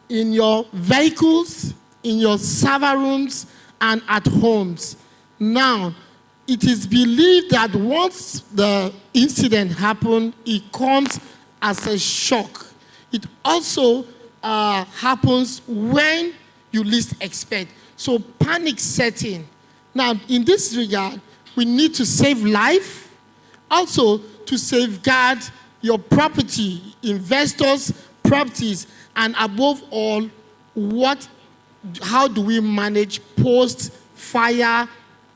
in your vehicles, in your server rooms, and at homes. Now, it is believed that once the incident happens, it comes as a shock. It also happens when you least expect. So panic setting. Now, in this regard, we need to save life, also to safeguard your property, investors' properties, and above all, how do we manage post-fire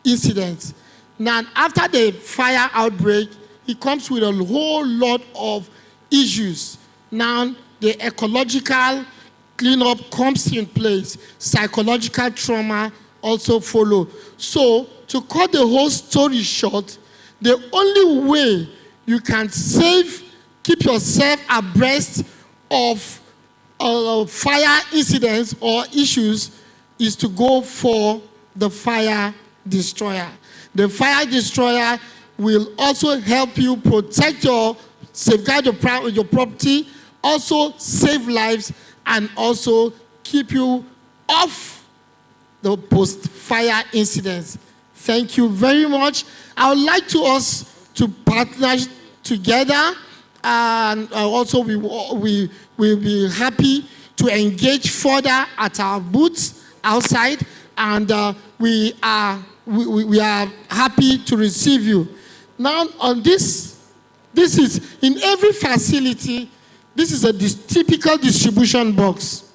incidents. Now, after the fire outbreak, it comes with a whole lot of issues. Now, the ecological cleanup comes in place. Psychological trauma also follow. So, to cut the whole story short, the only way you can keep yourself abreast of fire incidents or issues is to go for the fire destroyer. The fire destroyer will also help you protect safeguard your property, also save lives, and also keep you off the post-fire incidents. Thank you very much. I would like us to partner together, and also we will be happy to engage further at our booths outside, and we are happy to receive you. Now, on this is in every facility. This is a typical distribution box.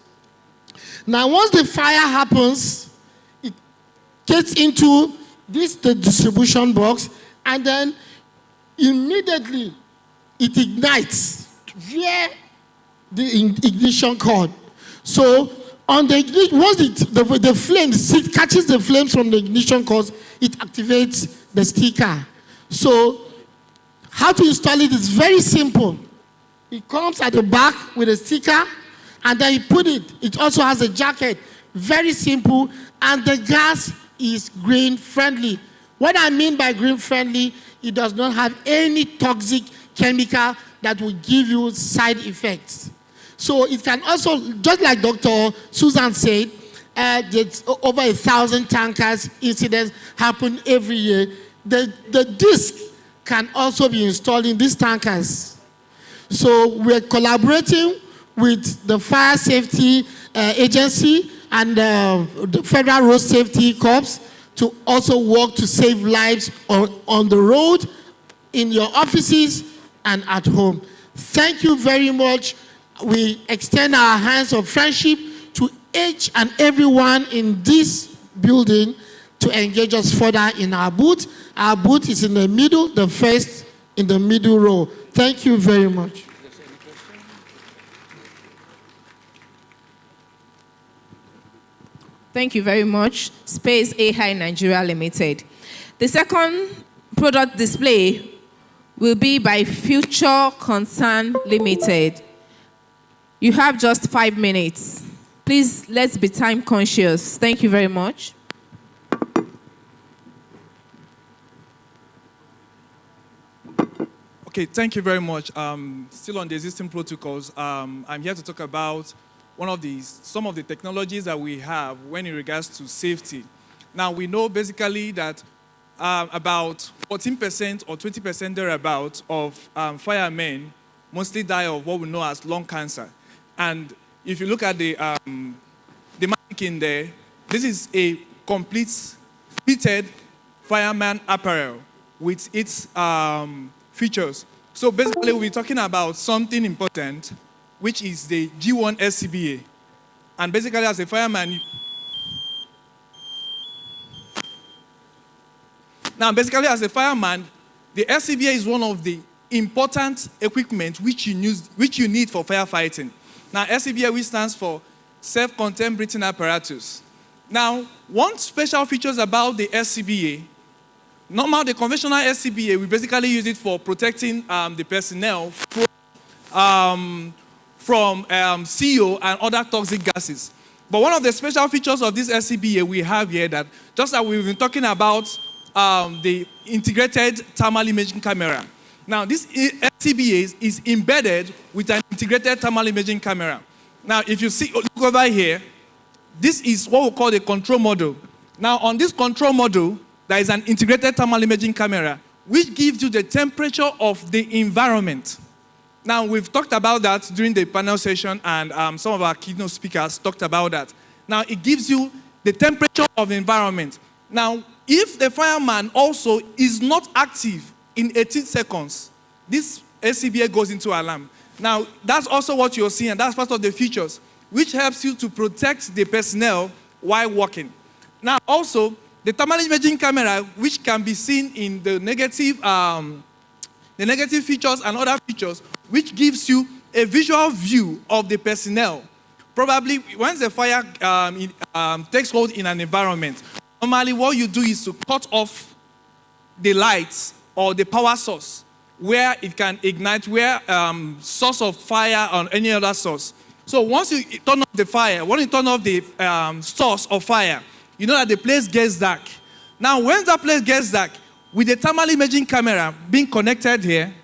Now, once the fire happens, it gets into the distribution box, and then immediately it ignites via the ignition cord. So, on the ignition, once the flames, it catches the flames from the ignition cord, it activates the sticker. So, how to install it is very simple. It comes at the back with a sticker, and then you put it. It also has a jacket. Very simple, and the gas is green friendly. What I mean by green friendly, it does not have any toxic chemical that will give you side effects. So it can also, just like Dr. Susan said, there's over 1,000 tankers incidents happen every year. The disc can also be installed in these tankers. So we're collaborating with the Fire Safety Agency and the Federal Road Safety Corps to also work to save lives on the road, in your offices, and at home. Thank you very much. We extend our hands of friendship to each and everyone in this building to engage us further in our booth. Our booth is in the middle, the first in the middle row. Thank you very much. Thank you very much. Space AI Nigeria Limited. The second product display will be by Future Concern Limited. You have just 5 minutes. Please, let's be time conscious. Thank you very much. Okay, thank you very much. Still on the existing protocols, I'm here to talk about some of the technologies that we have when in regards to safety. Now, we know basically that about 14% or 20% thereabout of firemen mostly die of what we know as lung cancer. And if you look at the mannequin there, this is a complete fitted fireman apparel with its features. So basically, we're talking about something important, which is the G1 SCBA. And basically, as a fireman, the SCBA is one of the important equipment which you need for firefighting. Now, SCBA, which stands for Self-Contained Breathing Apparatus. Now, one special feature about the SCBA, the conventional SCBA, we basically use it for protecting the personnel from CO and other toxic gases. But one of the special features of this SCBA we have here, that just like we've been talking about the integrated thermal imaging camera. Now, this SCBA is embedded with an integrated thermal imaging camera. Now, if you look over here, this is what we call the control module. Now, on this control module, there is an integrated thermal imaging camera, which gives you the temperature of the environment. Now, we've talked about that during the panel session, and some of our keynote speakers talked about that. Now, it gives you the temperature of the environment. Now, if the fireman also is not active in 18 seconds, this SCBA goes into alarm. Now, that's also what you're seeing, and that's part of the features, which helps you to protect the personnel while working. Now, also, the thermal imaging camera, which can be seen in the negative features and other features, which gives you a visual view of the personnel. Probably once the fire takes hold in an environment, normally what you do is to cut off the lights or the power source where it can ignite, where source of fire or any other source. So once you turn off the fire, when you turn off the source of fire, you know that the place gets dark. Now, when that place gets dark, with the thermal imaging camera being connected here,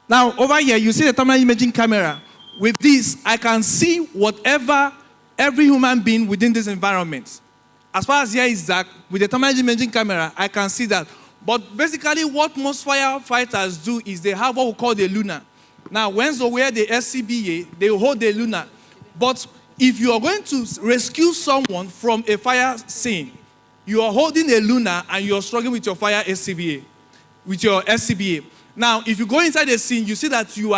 now over here, you see the thermal imaging camera. With this, I can see whatever every human being within this environment. As far as here is dark, with the thermal imaging camera, I can see that. But basically, what most firefighters do is they have what we call the lunar. Now, when they wear the SCBA, they hold the lunar. But if you are going to rescue someone from a fire scene, you are holding a lunar and you are struggling with your fire SCBA, with your SCBA. Now, if you go inside the scene, you see that you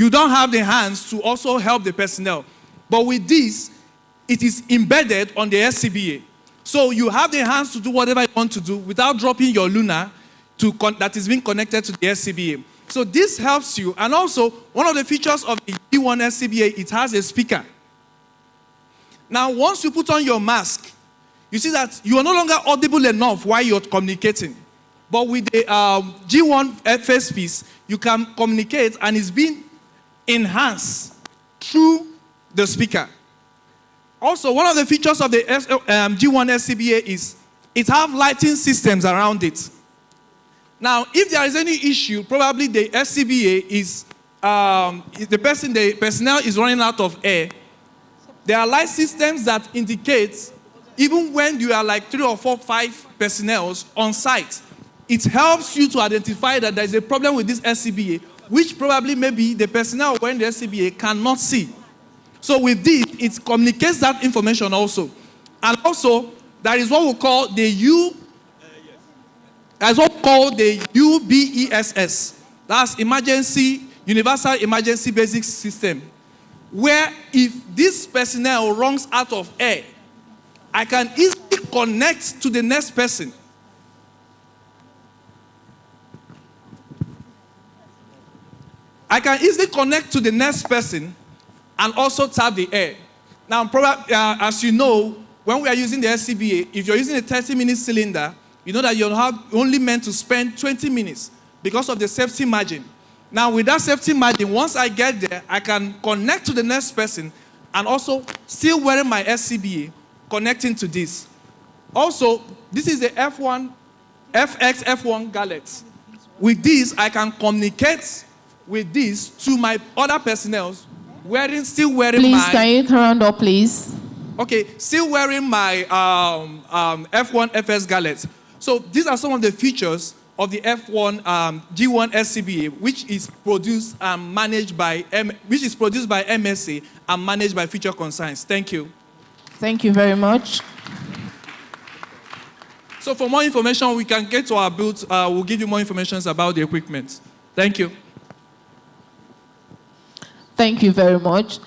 don't have the hands to also help the personnel. But with this, it is embedded on the SCBA. So you have the hands to do whatever you want to do without dropping your lunar that is being connected to the SCBA. So this helps you. And also, one of the features of the G1 SCBA, it has a speaker. Now, once you put on your mask, you see that you are no longer audible enough while you're communicating. But with the G1 face piece, you can communicate and it's being enhanced through the speaker. Also, one of the features of the G1 SCBA is it has lighting systems around it. Now, if there is any issue, probably the SCBA is, the personnel is running out of air. There are light systems that indicate, even when you are like 3 or 4, 5 personnel on site, it helps you to identify that there is a problem with this SCBA, which probably maybe the personnel wearing the SCBA cannot see. So with this, it communicates that information also. And also, there is what we call the UBESS. That's Universal Emergency Basic System. Where if this personnel runs out of air, I can easily connect to the next person. I can easily connect to the next person and also tap the air. Now, as you know, when we are using the SCBA, if you're using a 30-minute cylinder, you know that you're only meant to spend 20 minutes because of the safety margin. Now, with that safety margin, once I get there, I can connect to the next person and also still wearing my SCBA, connecting to this. Also, this is the FX-F1 gallet. With this, I can communicate with this to my other personnel, still wearing please, my... can you turn up, please? Okay, still wearing my F1 FS gallet. So these are some of the features of the F1 G1 SCBA, which is produced and managed by MSA and managed by Future Concerns. Thank you. Thank you very much. So for more information, we can get to our booth. We'll give you more information about the equipment. Thank you. Thank you very much.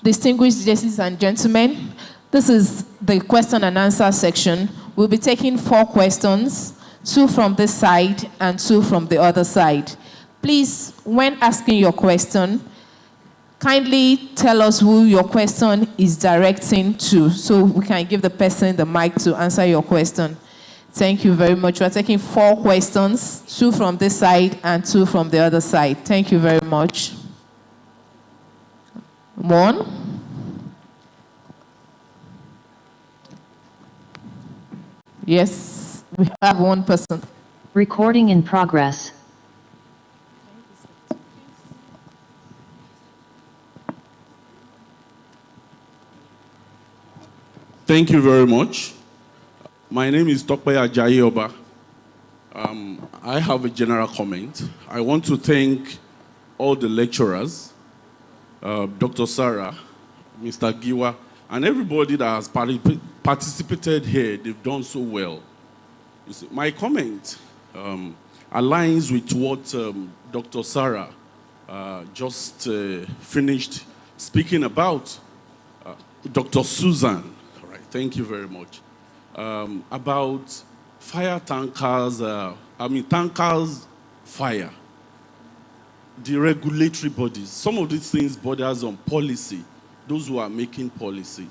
Distinguished ladies and gentlemen, this is the question and answer section. We'll be taking 4 questions, 2 from this side and 2 from the other side. Please, when asking your question, kindly tell us who your question is directing to so we can give the person the mic to answer your question. Thank you very much. We're taking 4 questions, 2 from this side and 2 from the other side. Thank you very much. 1. Yes, we have 1 person. Recording in progress. Thank you very much. My name is Tokpe Ajayi Oba. I have a general comment. I want to thank all the lecturers, Dr. Sarah, Mr. Giwa, and everybody that has participated here. They've done so well. You see, my comment aligns with what Dr. Sarah just finished speaking about. Dr. Susan. All right, thank you very much. About fire tankers, tankers, fire. The regulatory bodies, some of these things borders on policy, those who are making policy.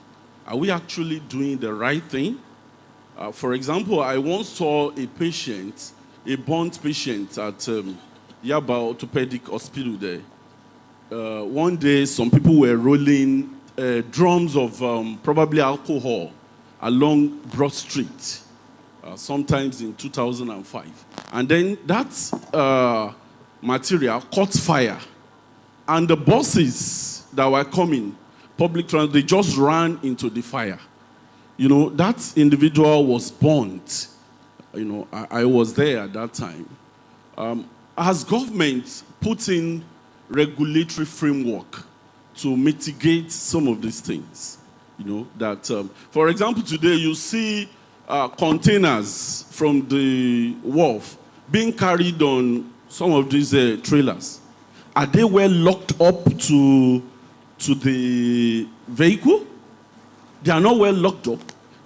Are we actually doing the right thing? For example, I once saw a patient, a burnt patient at Yaba Orthopedic Hospital there. One day, some people were rolling drums of probably alcohol along Broad Street, sometimes in 2005. And then that material caught fire. And the buses that were coming, public transport, they just ran into the fire. You know, that individual was burnt. You know, I was there at that time. Has government put in regulatory framework to mitigate some of these things? You know, that, for example, today you see containers from the wharf being carried on some of these trailers. Are they well locked up to the vehicle? They are not well locked up.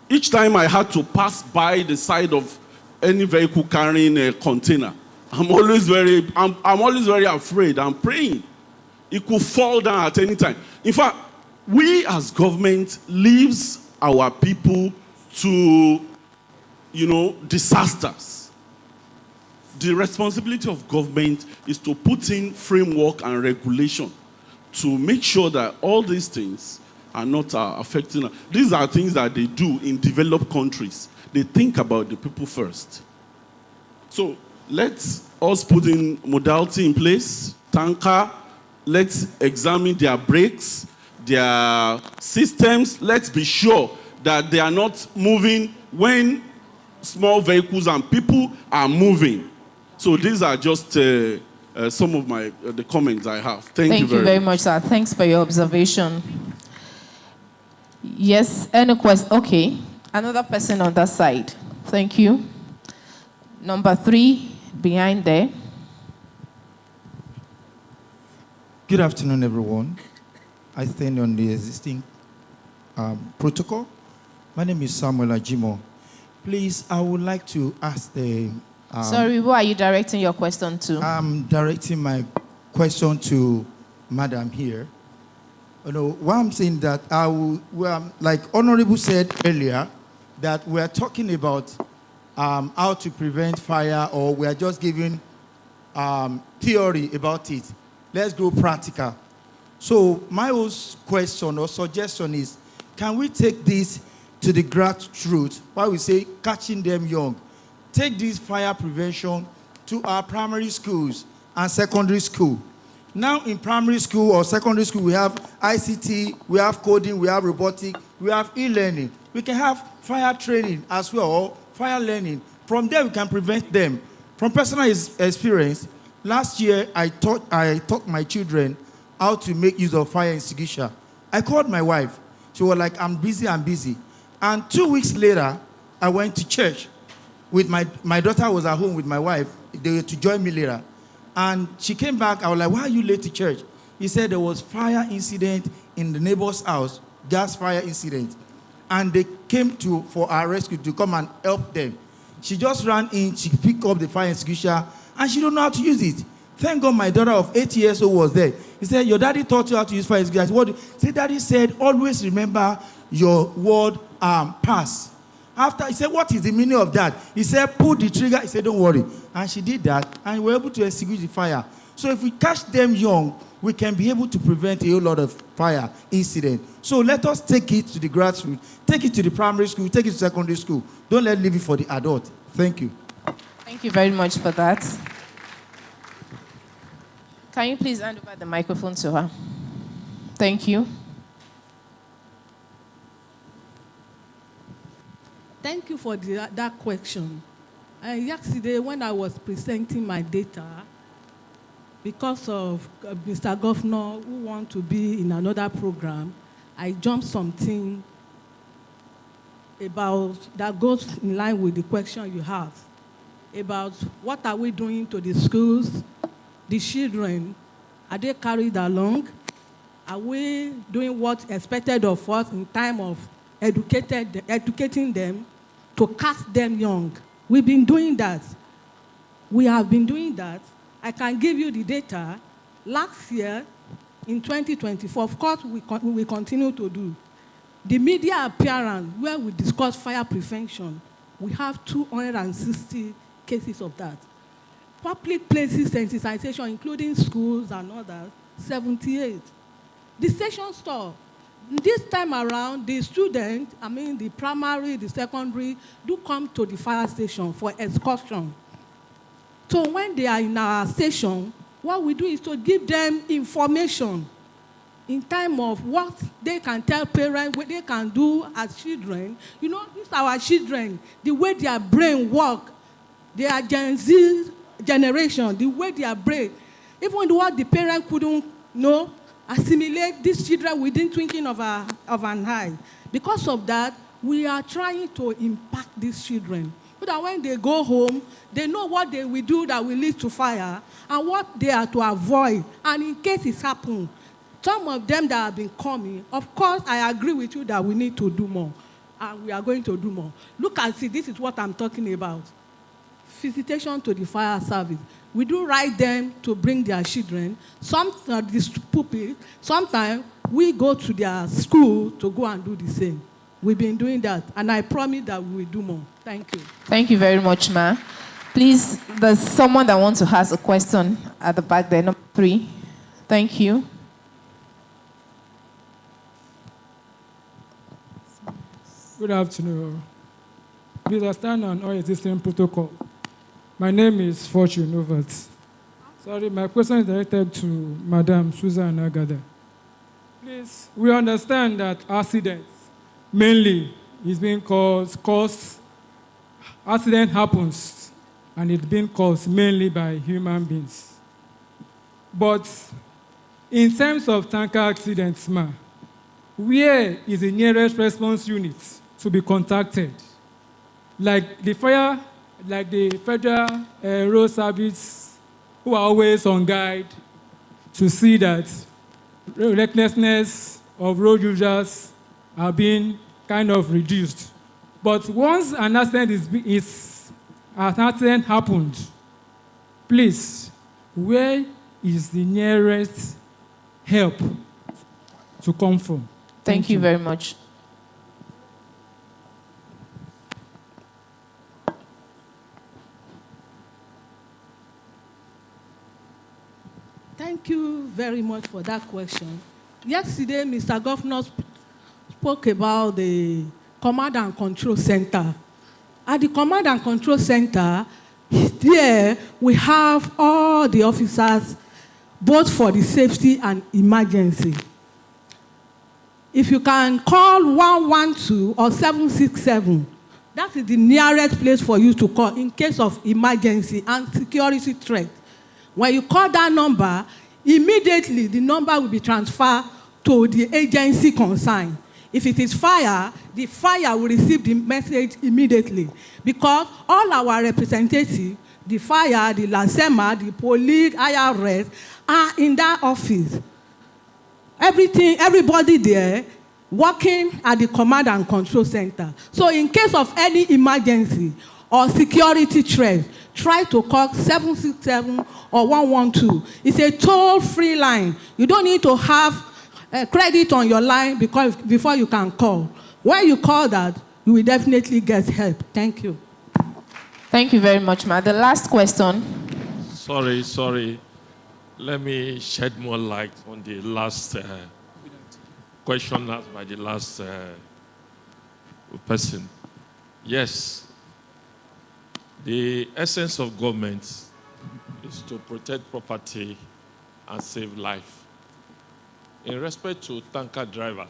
Each time I had to pass by the side of any vehicle carrying a container, I'm always very afraid. I'm praying it could fall down at any time. In fact, we as government leaves our people to, you know, disasters. The responsibility of government is to put in framework and regulation to make sure that all these things are not affecting us. These are things that they do in developed countries. They think about the people first. So let's us put in modality in place, tanker, let's examine their brakes, their systems. Let's be sure that they are not moving when small vehicles and people are moving. So these are just some of the comments I have. Thank you very much, sir. Thanks for your observation. Yes, any question? Okay, another person on that side. Thank you. Number 3, behind there. Good afternoon, everyone. I stand on the existing protocol. My name is Samuel Ajimo. Please, I would like to ask the... Sorry, who are you directing your question to? I'm directing my question to Madam here. You know, why I'm saying that, like Honorable said earlier, that we're talking about how to prevent fire, or we're just giving theory about it. Let's go practical. So my whole question or suggestion is, can we take this to the grassroots, why we say catching them young? Take this fire prevention to our primary schools and secondary school. Now in primary school or secondary school, we have ICT, we have coding, we have robotics, we have e-learning. We can have fire training as well, or fire learning. From there, we can prevent them. From personal experience, last year, I taught my children how to make use of fire extinguisher. I called my wife. She was like, I'm busy. And 2 weeks later, I went to church. With my daughter was at home with my wife. They were to join me later. And she came back. I was like, why are you late to church? He said there was fire incident in the neighbor's house, gas fire incident. And they came for our rescue to come and help them. She just ran in, she picked up the fire extinguisher, and she don't know how to use it. Thank God my daughter of 8 years old was there. He said, your daddy taught you how to use fire extinguisher. What? He said, daddy said, always remember your word, pass. After, he said, what is the meaning of that? He said, pull the trigger. He said, don't worry. And she did that, and we were able to extinguish the fire. So if we catch them young, we can be able to prevent a whole lot of fire incidents. So let us take it to the grassroots, take it to the primary school, take it to secondary school. Don't leave it for the adult. Thank you. Thank you very much for that. Can you please hand over the microphone to her? Thank you. Thank you for that question. Yesterday, when I was presenting my data, because of Mr. Governor who want to be in another program, I jumped something about that goes in line with the question you have about what are we doing to the schools, the children, are they carried along? Are we doing what's expected of us in time of educating them to cast them young? We've been doing that. We have been doing that. I can give you the data. Last year, in 2024, of course, we continue to do. The media appearance where we discuss fire prevention, we have 260 cases of that. Public places sensitization, including schools and others, 78. The station store, this time around, the students, the primary, the secondary, do come to the fire station for excursion. So when they are in our station, what we do is to give them information in time of what they can tell parents, what they can do as children. You know, these are our children, the way their brain work, they are Gen Z generation, the way their brain, even what the parent couldn't know, assimilate these children within twinkling of an eye. Because of that, we are trying to impact these children so that when they go home, they know what they will do that will lead to fire and what they are to avoid. And in case it happens, some of them that have been coming, of course, I agree with you that we need to do more. And we are going to do more. Look and see, this is what I'm talking about. Visitation to the fire service. We do write them to bring their children. Sometimes we go to their school to go and do the same. We've been doing that, and I promise that we will do more. Thank you. Thank you very much, Ma. Please, there's someone that wants to ask a question at the back there, number 3. Thank you. Good afternoon. Please, I stand on all existing protocol. My name is Fortune Novat. Sorry, my question is directed to Madam Susan Agada. Please, we understand that accidents mainly is being caused, accident happens, and it's being caused mainly by human beings. But in terms of tanker accidents, where is the nearest response unit to be contacted? Like the Federal Road Service, who are always on guide to see that recklessness of road users are being kind of reduced. But once an accident happened, please, where is the nearest help to come from? Thank you very much. Thank you very much for that question. Yesterday, Mr. Governor spoke about the Command and Control Center. At the Command and Control Center, there we have all the officers, both for the safety and emergency. If you can call 112 or 767, that is the nearest place for you to call in case of emergency and security threat. When you call that number, immediately the number will be transferred to the agency concerned. If it is fire, the fire will receive the message immediately. Because all our representatives, the fire, the LASEMA, the police, IRS, are in that office. Everybody there working at the Command and Control Center. So in case of any emergency or security threat, try to call 767 or 112. It's a toll-free line. You don't need to have credit on your line before you can call. When you call that, you will definitely get help. Thank you. Thank you very much, Ma. The last question. Sorry. Let me shed more light on the last question asked by the last person. Yes, the essence of government is to protect property and save life. In respect to tanker driver,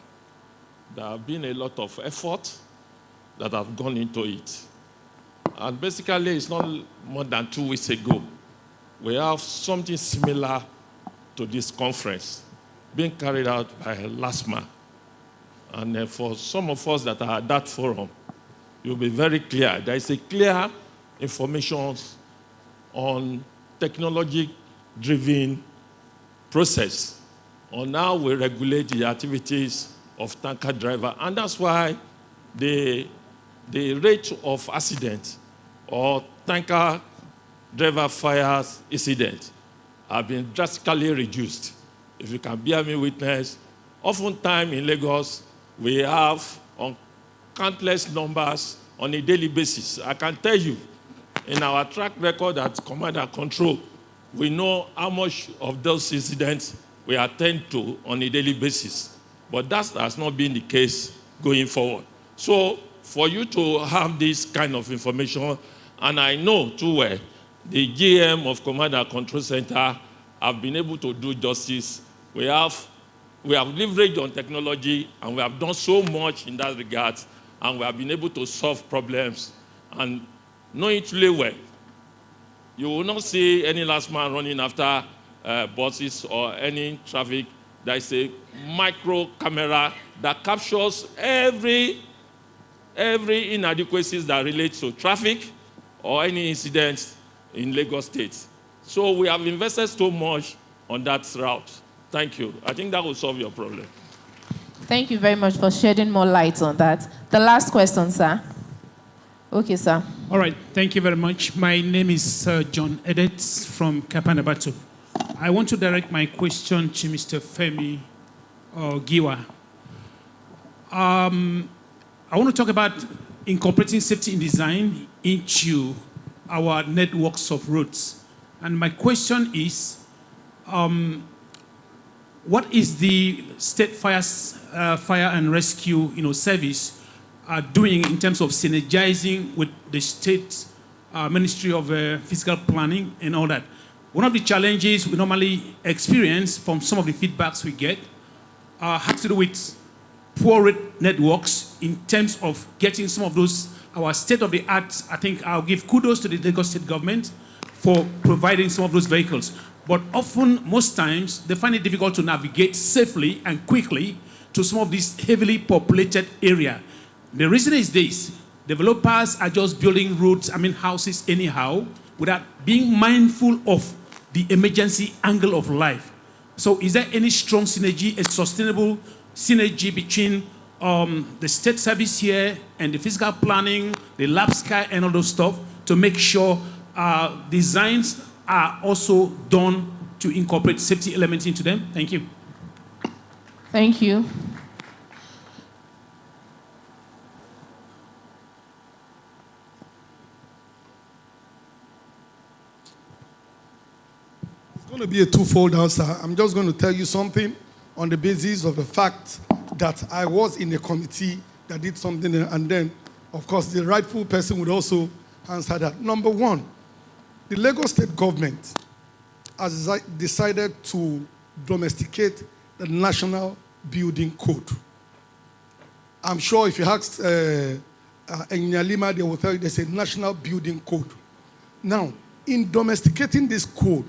there have been a lot of effort that have gone into it. And basically, it's not more than 2 weeks ago, we have something similar to this conference being carried out by LASMA. And for some of us that are at that forum, you'll be very clear. There is a clear information on technology-driven process on how we regulate the activities of tanker driver. And that's why the rate of accident or tanker driver fires incident have been drastically reduced. If you can bear me witness, oftentimes in Lagos, we have countless numbers on a daily basis. I can tell you, in our track record at Command and Control, we know how much of those incidents we attend to on a daily basis. But that has not been the case going forward. So for you to have this kind of information, and I know too well, the GM of Command and Control Center have been able to do justice. We have leveraged on technology, and we have done so much in that regard, and we have been able to solve problems. And knowing truly well, you will not see any last man running after buses or any traffic. There is a micro camera that captures every inadequacies that relate to traffic or any incidents in Lagos State. So we have invested so much on that route. Thank you. I think that will solve your problem. Thank you very much for shedding more light on that. The last question, sir. Okay, sir. All right. Thank you very much. My name is John Edets from Kapanabatu. I want to direct my question to Mr. Femi Giwa. I want to talk about incorporating safety in design into our networks of roads. And my question is, what is the State Fire and Rescue Service doing in terms of synergizing with the State Ministry of Physical Planning and all that? One of the challenges we normally experience from some of the feedbacks we get has to do with poor road networks in terms of getting some of those, our state-of-the-art. I think I'll give kudos to the Lagos State government for providing some of those vehicles. But often, most times, they find it difficult to navigate safely and quickly to some of these heavily populated areas. The reason is this: developers are just building roads, houses anyhow, without being mindful of the emergency angle of life. So is there any strong synergy, a sustainable synergy between the state service here and the physical planning, the lab sky and all those stuff to make sure designs are also done to incorporate safety elements into them? Thank you. Thank you. It's going to be a twofold answer. I'm just going to tell you something on the basis of the fact that I was in a committee that did something, and then, of course, the rightful person would also answer that. Number one, the Lagos State government has decided to domesticate the National Building Code. I'm sure if you ask Enyalima, they will tell you there's a National Building Code. Now, in domesticating this code,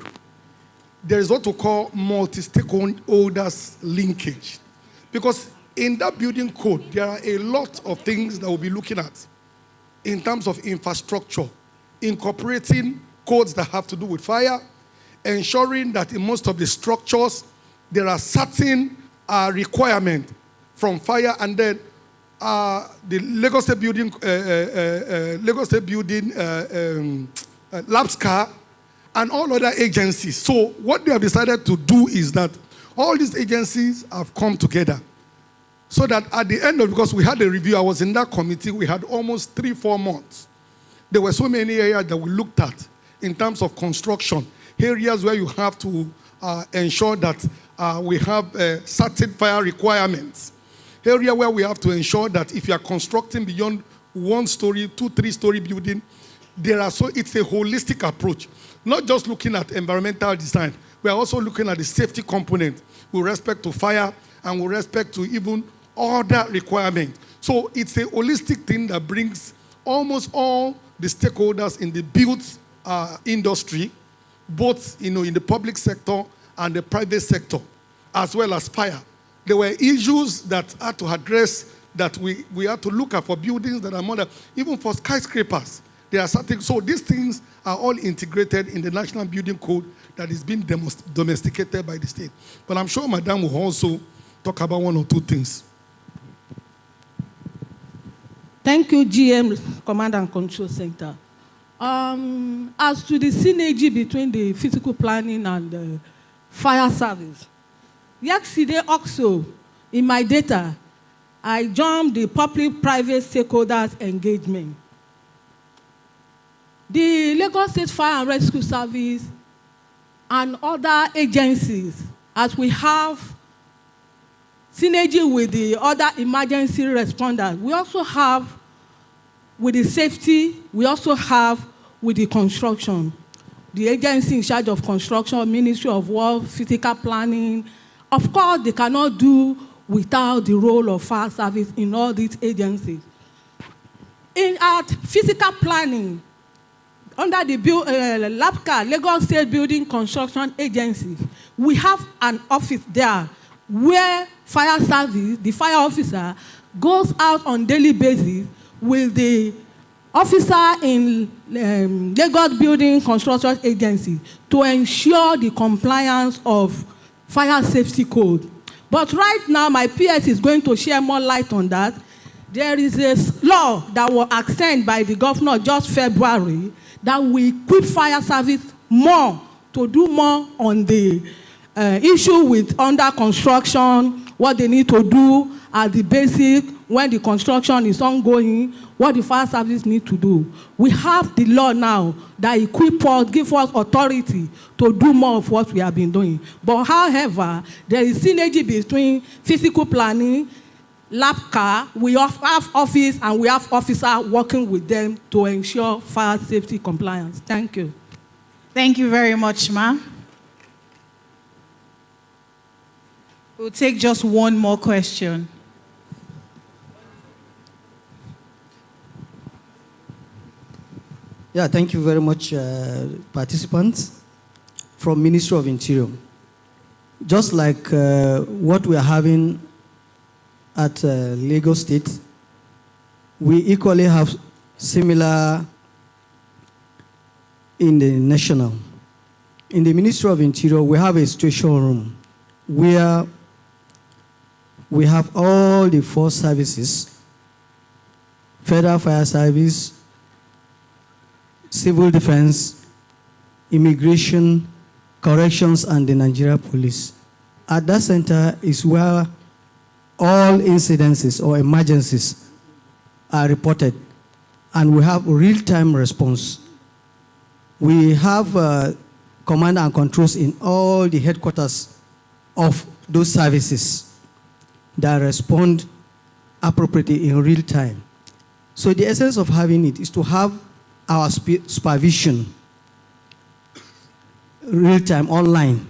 there is what we call multi-stakeholders linkage. Because in that building code, there are a lot of things that we'll be looking at in terms of infrastructure, incorporating codes that have to do with fire, ensuring that in most of the structures, there are certain requirements from fire, and then the Lagos State Building, LabSCA, and all other agencies. So what they have decided to do is that all these agencies have come together so that at the end of, because we had a review, I was in that committee, we had almost 3-4 months. There were so many areas that we looked at in terms of construction, areas where you have to ensure that we have certain fire requirements, area where we have to ensure that if you are constructing beyond 1-story, 2-3-story building, it's a holistic approach. Not just looking at environmental design, we are also looking at the safety component with respect to fire and with respect to even other requirements. So it's a holistic thing that brings almost all the stakeholders in the built industry, both in the public sector and the private sector, as well as fire. There were issues that had to address that we had to look at for buildings that are more than, even for skyscrapers. There are certain, so these things are all integrated in the National Building Code that is being domesticated by the state. But I'm sure Madam will also talk about one or two things. Thank you, GM, Command and Control Center. As to the synergy between the physical planning and the fire service, yesterday also, in my data, I joined the public-private stakeholders engagement. The Lagos State Fire and Rescue Service and other agencies, as we have synergy with the other emergency responders, we also have with the safety, we also have with the construction. The agency in charge of construction, Ministry of Work, physical planning, of course, they cannot do without the role of fire service in all these agencies. In our physical planning, under the LAPCA, Lagos State Building Construction Agency, we have an office there where fire service, the fire officer, goes out on daily basis with the officer in Lagos Building Construction Agency to ensure the compliance of fire safety code. But right now, my PS is going to share more light on that. There is a law that was extended by the governor just February that will equip fire service more to do more on the issue with under construction, what they need to do at the basic, when the construction is ongoing, what the fire service need to do. We have the law now that equip us, give us authority to do more of what we have been doing. But however, there is synergy between physical planning, LAPCA, we have office and we have officer working with them to ensure fire safety compliance. Thank you. Thank you very much, ma'am. We'll take just one more question. Yeah, thank you very much, participants from Ministry of Interior. Just like what we are having at Lagos State, we equally have similar in the national. In the Ministry of Interior, we have a situation room where we have all the 4 services: Federal Fire Service, Civil Defense, Immigration, Corrections, and the Nigeria Police. At that center is where all incidences or emergencies are reported, and we have real-time response. We have command and controls in all the headquarters of those services that respond appropriately in real time. So the essence of having it is to have our supervision real time online,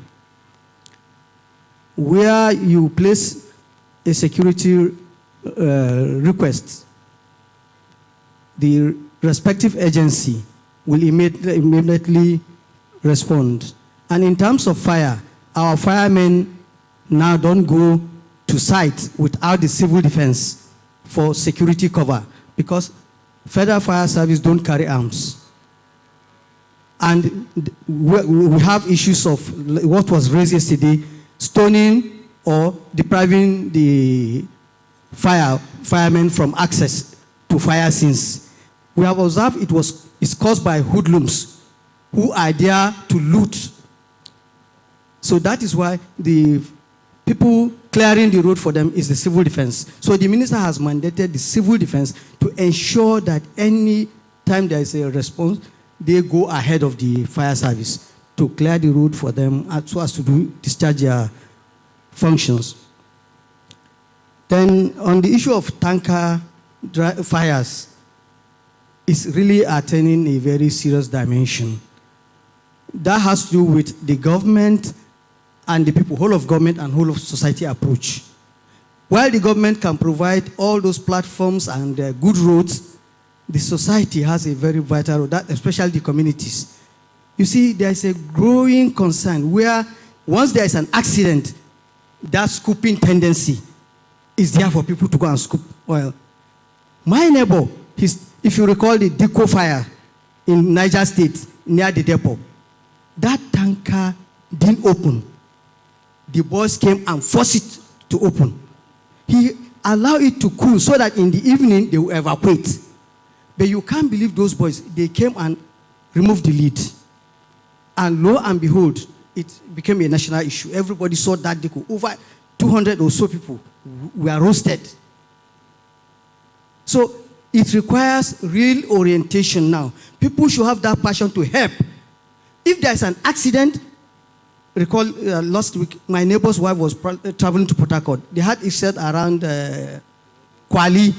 where you place a security request, the respective agency will immediately respond. And in terms of fire, our firemen now don't go to site without the civil defense for security cover, because Federal Fire Service don't carry arms. And we have issues of what was raised yesterday, stoning or depriving the firemen from access to fire scenes. We have observed it's caused by hoodlums who are there to loot. So that is why the people clearing the road for them is the civil defense. So the minister has mandated the civil defense to ensure that any time there is a response, they go ahead of the fire service to clear the road for them so as to discharge their functions. Then on the issue of tanker fires, it's really attaining a very serious dimension. That has to do with the government and the people, whole of government and whole of society approach. While the government can provide all those platforms and good roads, the society has a very vital role, especially the communities. You see, there is a growing concern where once there is an accident, that scooping tendency is there for people to go and scoop oil. My neighbor, if you recall the Deco fire in Niger State, near the depot. That tanker didn't open. The boys came and forced it to open. He allowed it to cool so that in the evening they will evacuate. But you can't believe those boys. They came and removed the lid. And lo and behold, it became a national issue. Everybody saw that they could. Over 200 or so people were roasted. So it requires real orientation now. People should have that passion to help. If there's an accident, recall last week, my neighbor's wife was traveling to Port Harcourt. They had accident around Kwali.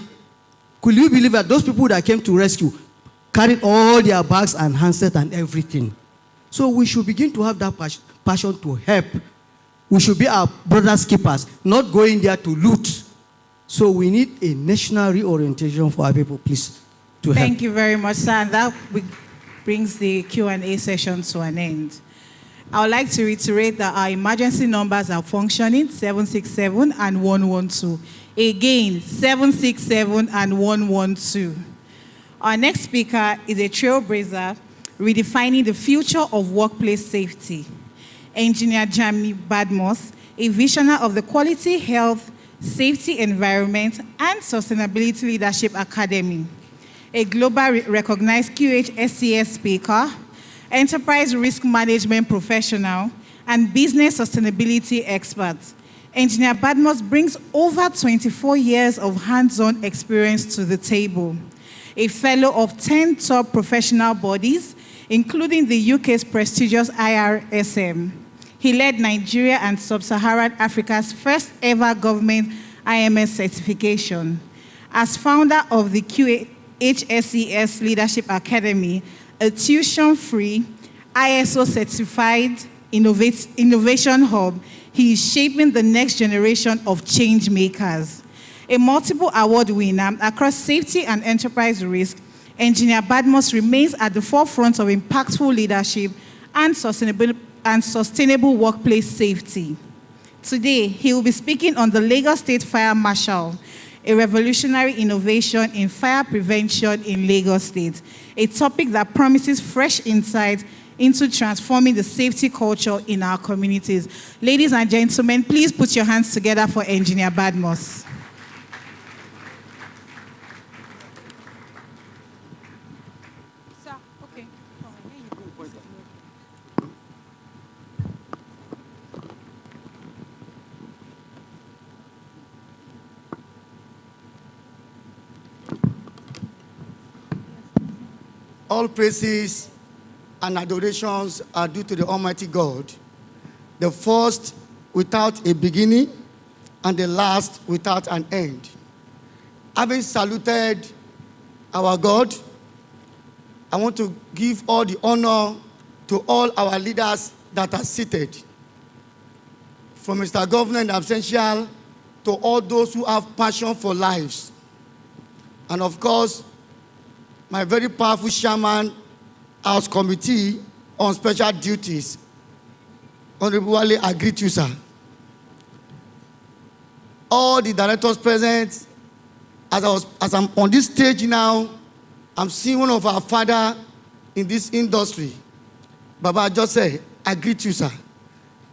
Could you believe that those people that came to rescue carried all their bags and handset and everything? So we should begin to have that passion to help. We should be our brothers' keepers, not going there to loot. So we need a national reorientation for our people, please, to help. Thank you very much, sir. And that brings the Q&A session to an end. I would like to reiterate that our emergency numbers are functioning, 767 and 112. Again, 767 and 112. Our next speaker is a trailblazer redefining the future of workplace safety. Engineer Jamie Badmos, a visionary of the Quality Health, Safety Environment, and Sustainability Leadership Academy, a globally recognized QHSCS speaker, enterprise risk management professional, and business sustainability expert. Engineer Badmos brings over 24 years of hands-on experience to the table. A fellow of 10 top professional bodies, including the UK's prestigious IRSM. He led Nigeria and Sub-Saharan Africa's first ever government IMS certification. As founder of the HSES Leadership Academy, a tuition-free, ISO-certified innovation hub, he is shaping the next generation of change makers. A multiple award winner across safety and enterprise risk, Engineer Badmos remains at the forefront of impactful leadership and sustainable workplace safety. Today, he will be speaking on the Lagos State Fire Marshal, a revolutionary innovation in fire prevention in Lagos State, a topic that promises fresh insight into transforming the safety culture in our communities. Ladies and gentlemen, please put your hands together for Engineer Badmos. All praises and adorations are due to the Almighty God, the first without a beginning and the last without an end. Having saluted our God, I want to give all the honor to all our leaders that are seated, from Mr. Governor in absentia to all those who have passion for lives. And of course, my very powerful chairman, House Committee on Special Duties, Honorable Wale, I greet you, sir. All the directors present, as I'm on this stage now, I'm seeing one of our father in this industry. Baba Jose, I greet you, sir,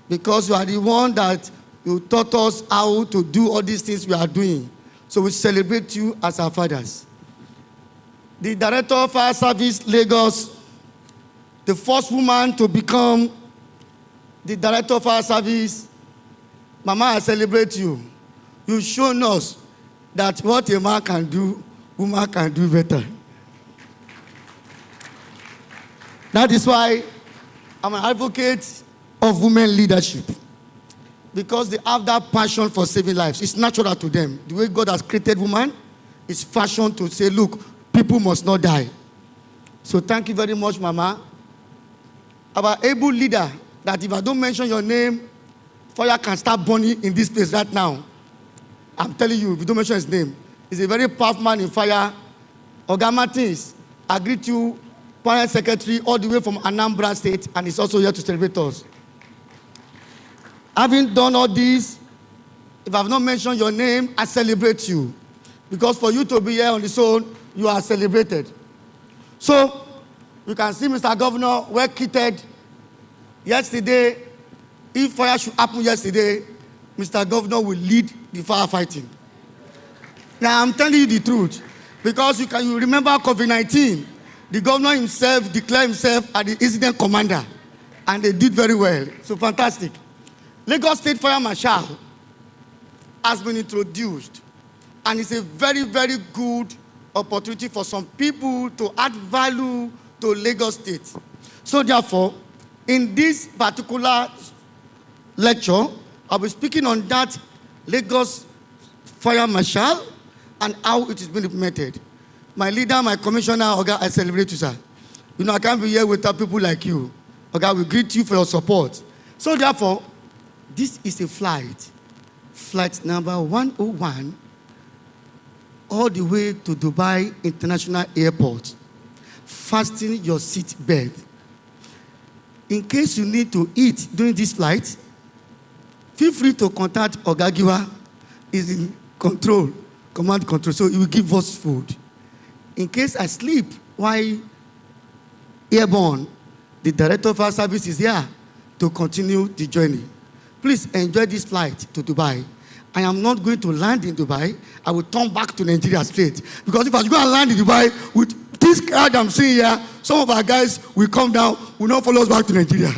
because you are the one that you taught us how to do all these things we are doing. So we celebrate you as our fathers. The Director of Fire Service, Lagos, the first woman to become the Director of Fire Service. Mama, I celebrate you. You've shown us that what a man can do, woman can do better. That is why I'm an advocate of women leadership, because they have that passion for saving lives. It's natural to them. The way God has created woman, it's fashion to say, look, people must not die. So thank you very much, Mama. Our able leader, that if I don't mention your name, fire can start burning in this place right now. I'm telling you, if you don't mention his name, he's a very powerful man in fire. Oga Martins, I greet you, Parent Secretary, all the way from Anambra State, and he's also here to celebrate us. Having done all this, if I've not mentioned your name, I celebrate you. Because for you to be here on its own, you are celebrated. So, You can see Mr. Governor well kitted. Yesterday, if fire should happen yesterday, Mr. Governor will lead the firefighting. Now, I'm telling you the truth. Because you remember COVID-19, the governor himself declared himself as the incident commander. And they did very well. So fantastic. Lagos State Fire Marshal has been introduced. And it's a very, very good opportunity for some people to add value to Lagos State. So therefore, in this particular lecture, I'll be speaking on that Lagos Fire Marshal and how it is being implemented. My leader, my commissioner, Oga, I celebrate you, sir. You know, I can't be here without people like you. Oga, we greet you for your support. So therefore, this is a flight number 101, all the way to Dubai International Airport. Fasten your seat belt. In case you need to eat during this flight, feel free to contact Ogagiwa. He's in control, command control, so he will give us food. In case I sleep while airborne, the director of our service is here to continue the journey. Please enjoy this flight to Dubai. I am not going to land in Dubai. I will turn back to Nigeria straight. Because if I go and land in Dubai with this crowd I'm seeing here, some of our guys will come down, will not follow us back to Nigeria.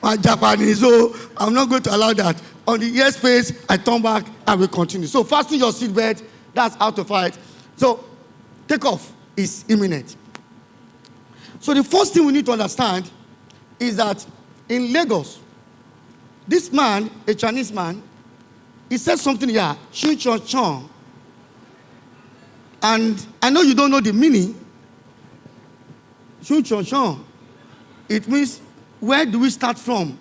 My Japanese, so I'm not going to allow that. On the airspace, I turn back and will continue. So fasten your seatbelt, that's how to fight. So takeoff is imminent. So the first thing we need to understand is that in Lagos, this man, a Chinese man, he said something here, Shu Chong Chong. And I know you don't know the meaning. Shu Chong Chong. It means, where do we start from?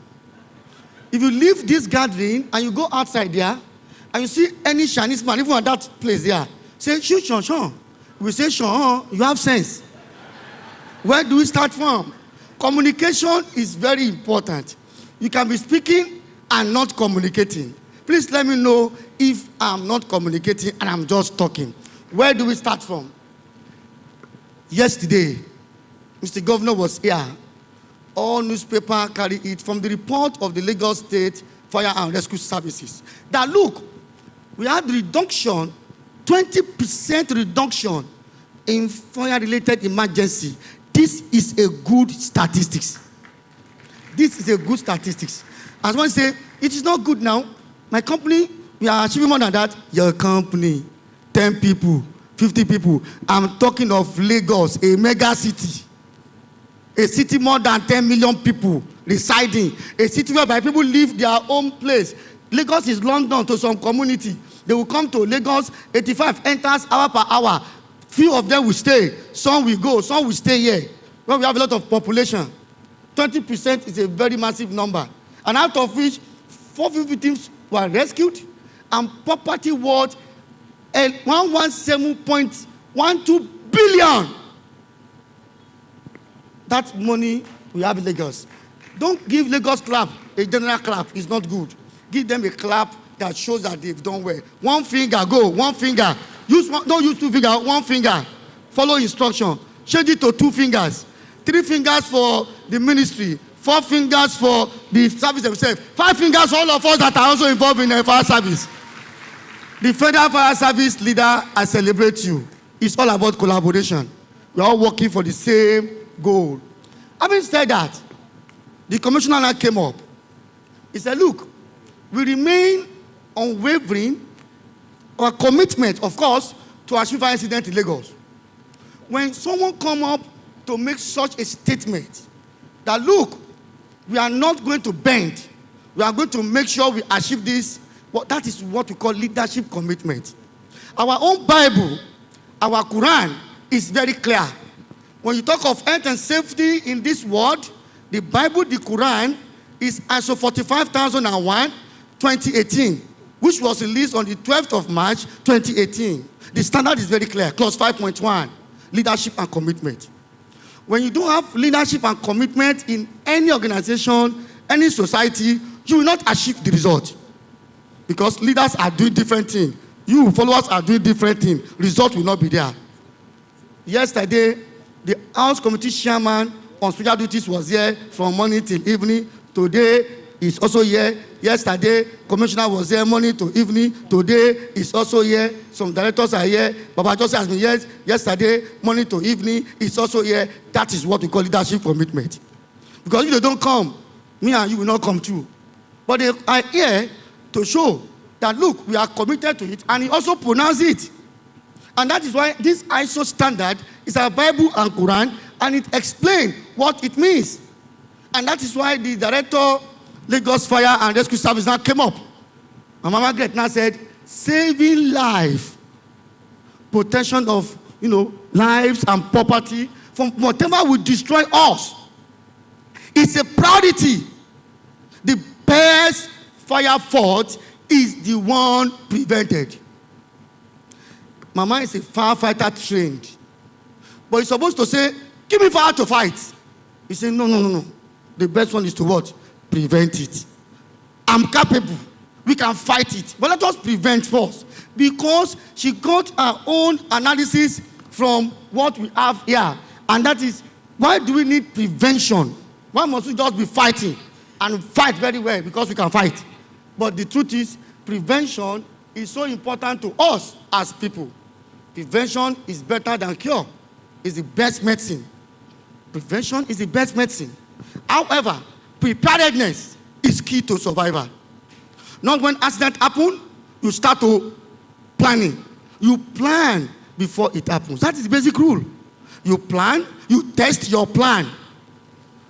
If you leave this gathering and you go outside there, and you see any Chinese man, even at that place there, say, Shu Chong Chong. We say, Chong, you have sense. Where do we start from? Communication is very important. You can be speaking and not communicating. Please let me know if I'm not communicating and I'm just talking. Where do we start from? Yesterday, Mr. Governor was here. All newspapers carry it from the report of the Lagos State Fire and Rescue Services. That look, we had reduction, 20% reduction in fire-related emergency. This is a good statistics. This is a good statistics. As one say, it is not good now. My company, we are achieving more than that. Your company, 10 people, 50 people. I'm talking of Lagos, a mega city. A city more than 10 million people residing. A city where people leave their own place. Lagos is London to some community. They will come to Lagos, 85 enters hour per hour. Few of them will stay. Some will go, some will stay here. When we have a lot of population, 20% is a very massive number. And out of which, 450 victims were rescued, and property worth 117.12 billion. That money we have in Lagos. Don't give Lagos clap, a general clap is not good. Give them a clap that shows that they've done well. One finger, go, one finger. Don't use two fingers, one finger. Follow instruction. Change it to 2 fingers. 3 fingers for the ministry. 4 fingers for the service themselves. 5 fingers for all of us that are also involved in the fire service. The Federal Fire Service leader, I celebrate you. It's all about collaboration. We're all working for the same goal. Having said that, the commissioner now came up. He said, look, we remain unwavering, our commitment, of course, to achieve fire incident in Lagos. When someone come up to make such a statement, that look, we are not going to bend, we are going to make sure we achieve this, but that is what we call leadership commitment. Our own Bible, our Quran is very clear. When you talk of health and safety in this world, the Bible, the Quran, is ISO 45001, 2018, which was released on the 12th of March, 2018. The standard is very clear, clause 5.1, leadership and commitment. When you don't have leadership and commitment in any organization, any society, you will not achieve the result. Because leaders are doing different things. You followers are doing different things. Result will not be there. Yesterday, The House Committee Chairman on special duties was here from morning till evening. Today is also here. Yesterday, Commissioner was here morning to evening. Today is also here. Some directors are here. Baba Joseph has been here yesterday, morning to evening. Is also here. That is what we call leadership commitment. Because if they don't come, me and you will not come too. But they are here to show that, look, we are committed to it, and he also pronounced it. And that is why this ISO standard is a Bible and Quran, and it explains what it means. And that is why the director, Lagos Fire and Rescue Service, now came up. And Mama Margaret now said, saving life, protection of, lives and property from whatever will destroy us. It's a priority. The best fire fault is the one prevented. Mama is a firefighter trained. But he's supposed to say, give me fire to fight. He said, no. The best one is to what? Prevent it. I'm capable. We can fight it. But let us prevent first. Because she got her own analysis from what we have here. And that is, why do we need prevention? Why must we just be fighting? And fight very well because we can fight. But the truth is, prevention is so important to us as people. Prevention is better than cure. It's the best medicine. Prevention is the best medicine. However, preparedness is key to survival. Not when accident happens, you start to planning. You plan before it happens. That is the basic rule. You plan, you test your plan,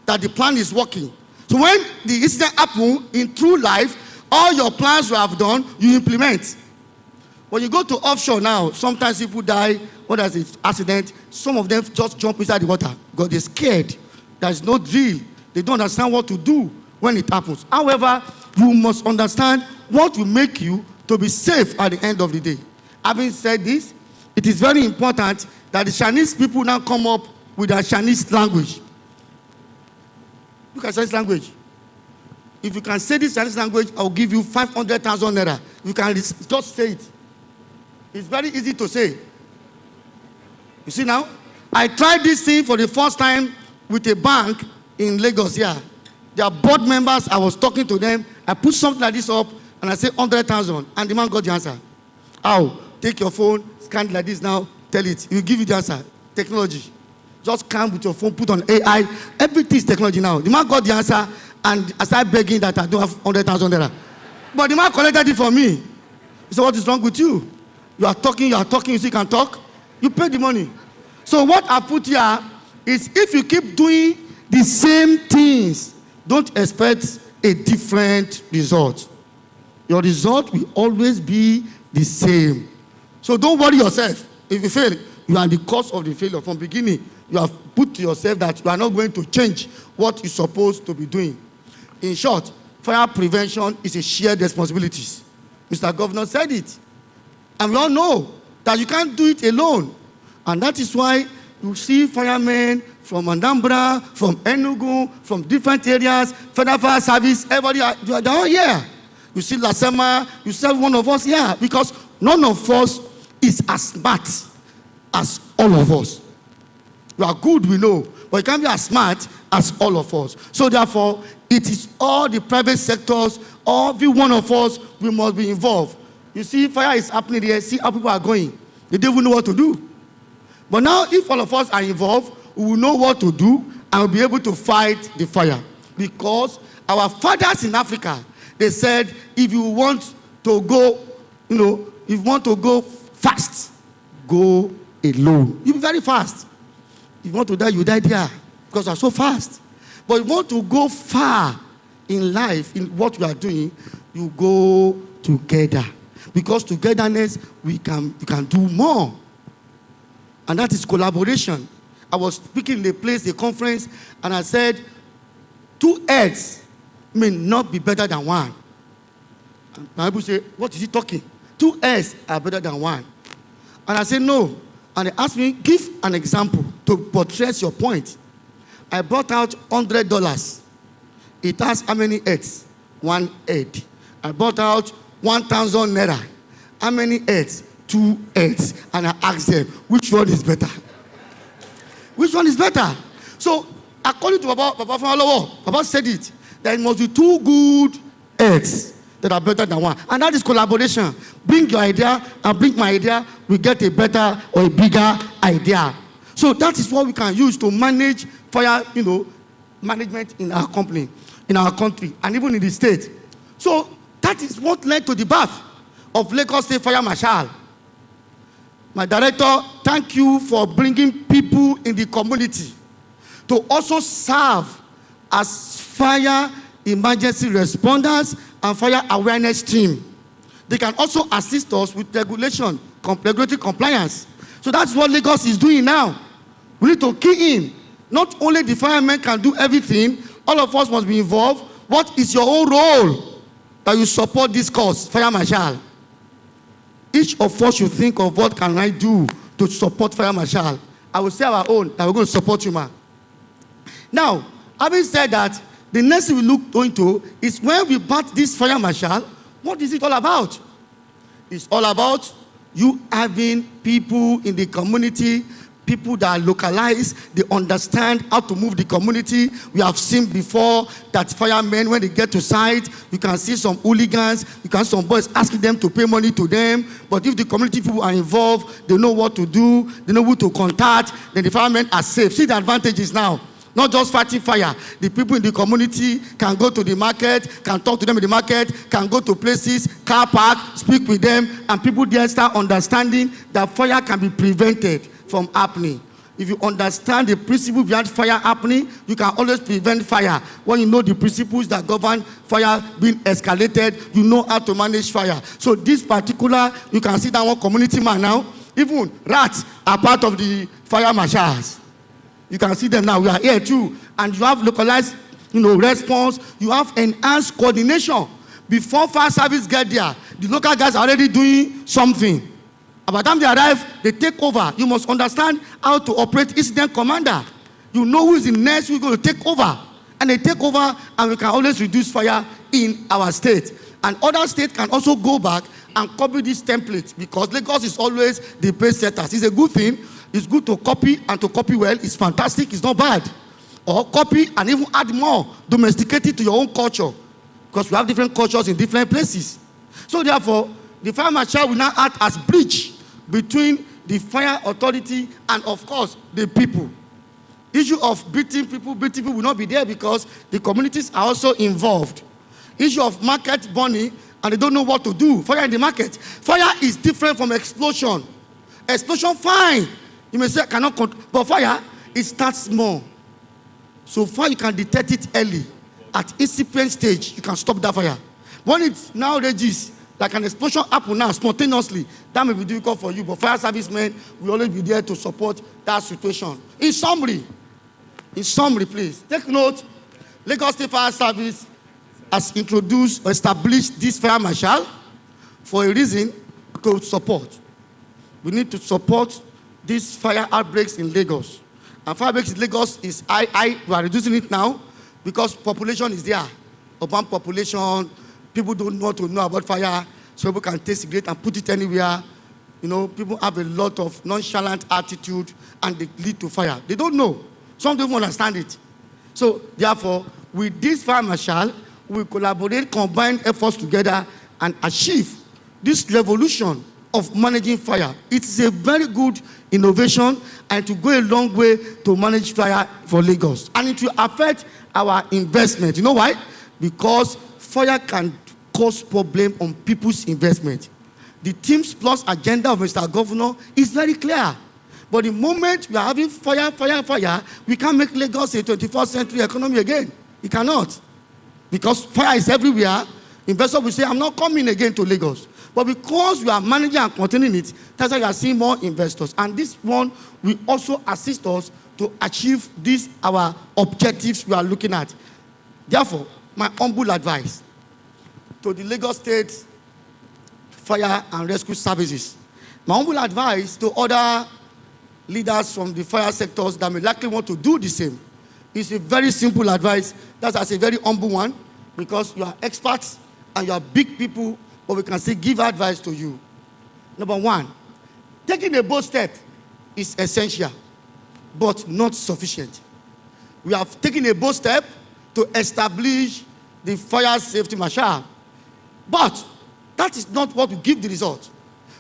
that the plan is working. So when the incident happens in true life, all your plans you have done, you implement. When you go to offshore now, sometimes people die, what is it, accident, some of them just jump inside the water because they're scared. There's no drill. They don't understand what to do when it happens. However, you must understand what will make you to be safe at the end of the day. Having said this, it is very important that the Chinese people now come up with their Chinese language. Look at Chinese language. If you can say this Chinese language, I'll give you 500,000 naira. You can just say it. It's very easy to say. You see now? I tried this thing for the first time with a bank in Lagos here. Their board members, I was talking to them. I put something like this up, and I said 100,000, and the man got the answer. How? Take your phone, scan it like this now, tell it. He'll give you the answer. Technology. Just scan with your phone, put on AI. Everything is technology now. The man got the answer, and I started begging that I don't have 100,000 naira. But the man collected it from me. He said, what is wrong with you? You are talking, you see you can talk. You pay the money. So what I put here is, if you keep doing the same things, don't expect a different result. Your result will always be the same. So don't worry yourself. If you fail, you are the cause of the failure. From beginning, you have put to yourself that you are not going to change what you're supposed to be doing. In short, fire prevention is a shared responsibility. Mr. Governor said it. And we all know that you can't do it alone. And that is why you see firemen from Anambra, from Enugu, from different areas, Federal Fire Service, everybody, they're all here. You see Lasema, you see one of us here, because none of us is as smart as all of us. You are good, we know, but you can't be as smart as all of us. So therefore, it is all the private sectors, every one of us, we must be involved. You see, fire is happening here, see how people are going. They don't even know what to do. But now, if all of us are involved, we will know what to do and we'll be able to fight the fire. Because our fathers in Africa, they said, if you want to go, if you want to go fast, go alone. You'll be very fast. If you want to die, you die there because you are so fast. But if you want to go far in life, in what we are doing, you go together. Because togetherness, we can do more. And that is collaboration. I was speaking in a place, a conference, and I said, 2 heads may not be better than one. And people say, what is he talking? 2 heads are better than one. And I said, no. And they asked me, give an example to portray your point. I brought out $100. It has how many heads? 1 head. I brought out 1,000 naira. How many heads? 2 heads. And I asked them, which one is better? Which one is better? So, according to Papa Famalowo, Papa said it, there must be two good heads that are better than one. And that is collaboration. Bring your idea and bring my idea, we get a better or a bigger idea. So that is what we can use to manage fire, management in our company, in our country, and even in the state. So that is what led to the birth of Lagos State Fire Marshal. My director, thank you for bringing people in the community to also serve as fire emergency responders and fire awareness team. They can also assist us with regulatory compliance. So that's what Lagos is doing now. We need to key in. Not only the firemen can do everything, all of us must be involved. What is your own role that you support this cause, Fire Marshal? Each of us should think of what can I do to support Fire Marshal. I will say our own, that we're going to support you, man. Now, having said that, the next thing we look into is when we bat this Fire Marshal, what is it all about? It's all about you having people in the community, people that are localized, they understand how to move the community. We have seen before that firemen, when they get to site, you can see some hooligans, you can see some boys asking them to pay money to them. But if the community people are involved, they know what to do, they know who to contact, then the firemen are safe. See the advantages now. Not just fighting fire. The people in the community can go to the market, can talk to them in the market, can go to places, car park, speak with them, and people there start understanding that fire can be prevented from happening. If you understand the principle behind fire happening, you can always prevent fire. When you know the principles that govern fire being escalated, you know how to manage fire. So this particular, you can see that one community man now, even rats are part of the fire marshals. You can see them now. We are here too. And you have localized, response. You have enhanced coordination. Before fire service get there, the local guys are already doing something. And by the time they arrive, they take over. You must understand how to operate incident commander. You know who is in next, who is going to take over. And they take over, and we can always reduce fire in our state. And other states can also go back and copy this template, because Lagos is always the pace setters. It's a good thing. It's good to copy, and to copy well. It's fantastic. It's not bad. Or copy and even add more. Domesticate it to your own culture. Because we have different cultures in different places. So therefore, the fire marshal will now act as bridge between the fire authority and, of course, the people. Issue of beating people will not be there because the communities are also involved. Issue of market burning, and they don't know what to do. Fire in the market. Fire is different from explosion. Explosion, fine. You may say, I cannot control. But fire, it starts small. So far, you can detect it early. At incipient stage, you can stop that fire. When it now rages, like an explosion happen now, spontaneously, that may be difficult for you. But fire servicemen will always be there to support that situation. In summary, please, take note, Lagos State Fire Service has introduced or established this fire marshal for a reason, to support. We need to support these fire outbreaks in Lagos. And fire outbreaks in Lagos is high. We are reducing it now because population is there. Urban population, people don't want to know about fire, so people can take cigarette and put it anywhere. People have a lot of nonchalant attitude, and they lead to fire. They don't know. Some don't even understand it. So therefore, with this fire marshal, we collaborate, combine efforts together, and achieve this revolution of managing fire. It is a very good innovation, and to go a long way to manage fire for Lagos. And it will affect our investment. You know why? Because fire can cause problem on people's investment. The Teams Plus agenda of Mr. Governor is very clear. But the moment we are having fire, we can't make Lagos a 21st century economy again. We cannot. Because fire is everywhere. Investors will say, I'm not coming again to Lagos. But because we are managing and containing it, that's why we are seeing more investors. And this one will also assist us to achieve these, our objectives we are looking at. Therefore, my humble advice to the Lagos State Fire and Rescue Services, my humble advice to other leaders from the fire sectors that may likely want to do the same, is a very simple advice. That's a very humble one, because you are experts and you are big people, but we can still give advice to you. Number one, taking a bold step is essential. but not sufficient. We have taken a bold step to establish the fire safety marshal. But that is not what will give the result.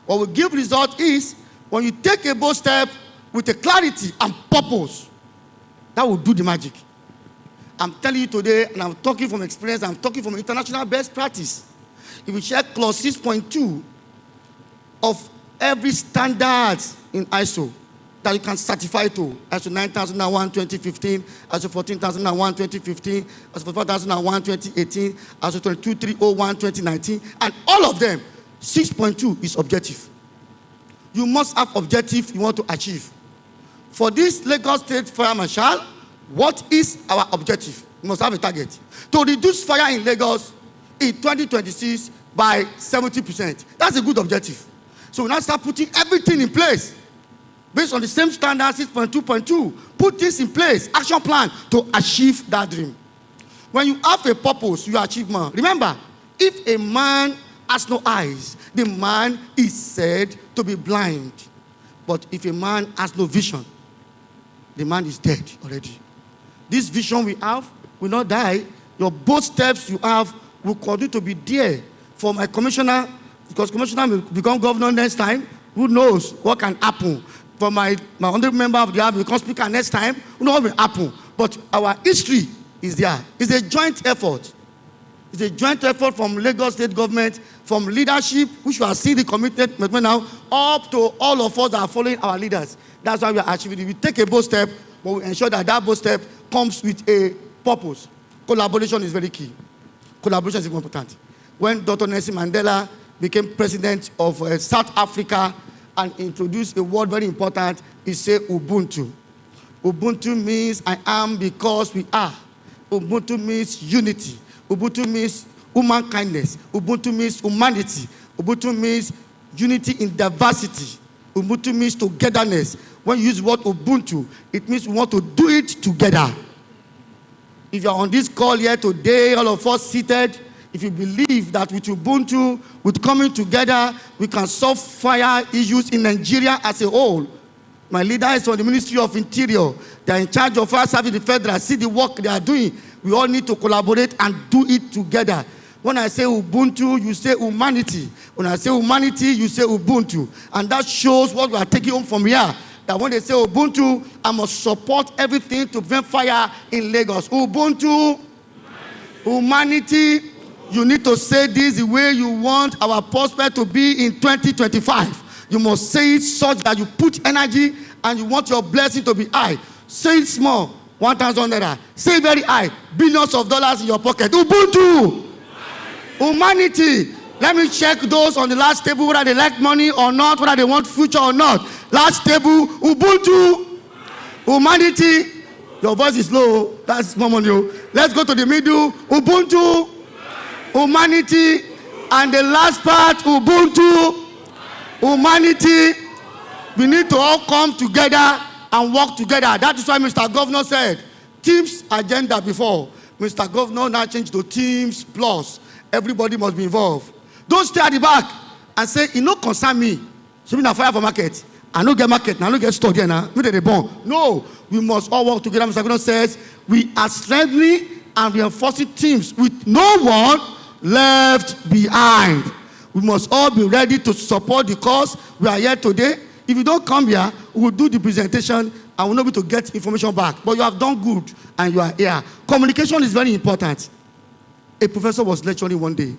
What will give result is when you take a bold step with a clarity and purpose, that will do the magic. I'm telling you today, and I'm talking from experience, I'm talking from international best practice. If you check clause 6.2 of every standard in ISO that you can certify to, ISO 9001 2015, ISO 14001 2015, ISO 44001 2018, ISO 22301 2019, and all of them, 6.2 is objective. You must have objective you want to achieve. For this Lagos State Fire Marshal, what is our objective? We must have a target. To reduce fire in Lagos in 2026 by 70%. That's a good objective. So we now start putting everything in place based on the same standard 6.2.2. Put this in place, action plan to achieve that dream. When you have a purpose, you achieve more. Remember, if a man has no eyes, the man is said to be blind. But if a man has no vision, the man is dead already. This vision we have will not die. Your both steps you have will continue to be there for my commissioner, because commissioner will become governor next time. Who knows what can happen? For my honorable member of the House will become speaker next time. Who knows what will happen? But our history is there. It's a joint effort. It's a joint effort from Lagos State government, from leadership, which we are seeing the commitment now, up to all of us that are following our leaders. That's why we are achieving it. We take a bold step, but we ensure that that bold step comes with a purpose. Collaboration is very key. Collaboration is important. When Dr. Nelson Mandela became president of South Africa and introduced a word very important, he said Ubuntu. Ubuntu means I am because we are. Ubuntu means unity. Ubuntu means human kindness. Ubuntu means humanity. Ubuntu means unity in diversity. Ubuntu means togetherness. When you use the word Ubuntu, it means we want to do it together. If you are on this call here today, all of us seated, if you believe that with Ubuntu, with coming together, we can solve fire issues in Nigeria as a whole. My leader is from the Ministry of Interior. They are in charge of fire service, the federal. See the work they are doing. We all need to collaborate and do it together. When I say Ubuntu, you say humanity. When I say humanity, you say Ubuntu. And that shows what we are taking home from here. That when they say Ubuntu, I must support everything to prevent fire in Lagos. Ubuntu, humanity. You need to say this the way you want our prospect to be in 2025. You must say it such that you put energy and you want your blessing to be high. Say it small, 1,000 naira. Say it very high, billions of dollars in your pocket. Ubuntu, humanity. Let me check those on the last table, whether they like money or not, whether they want future or not. Last table, Ubuntu, humanity. Your voice is low. That's more money. Let's go to the middle. Ubuntu, humanity. And the last part, Ubuntu, humanity. We need to all come together and work together. That is why Mr. Governor said, Teams agenda before. Mr. Governor now changed to Teams Plus. Everybody must be involved. Don't stay at the back and say, it no concern me. So we na fire for market. I no get market, I no get store there now. No, we must all work together. Mr. Governor says, we are strengthening and reinforcing teams with no one left behind. We must all be ready to support the cause. We are here today. If you don't come here, we will do the presentation and we'll not be able to get information back. But you have done good and you are here. Communication is very important. A professor was lecturing one day.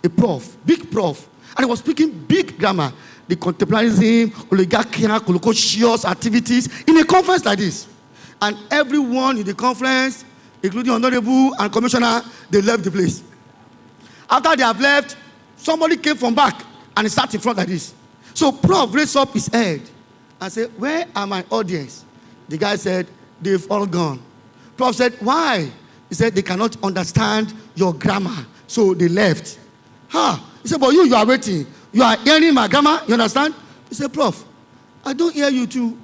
A prof, big prof, and he was speaking big grammar. The contemporarism, oligarchical, colloquial activities in a conference like this. And everyone in the conference, including honorable and commissioner, they left the place. After they have left, somebody came from back and he sat in front like this. So Prof raised up his head and said, where are my audience? The guy said, they've all gone. Prof said, why? He said, they cannot understand your grammar. So they left. He said, but you are waiting. You are hearing my grammar, you understand? He said, Prof, I don't hear you too.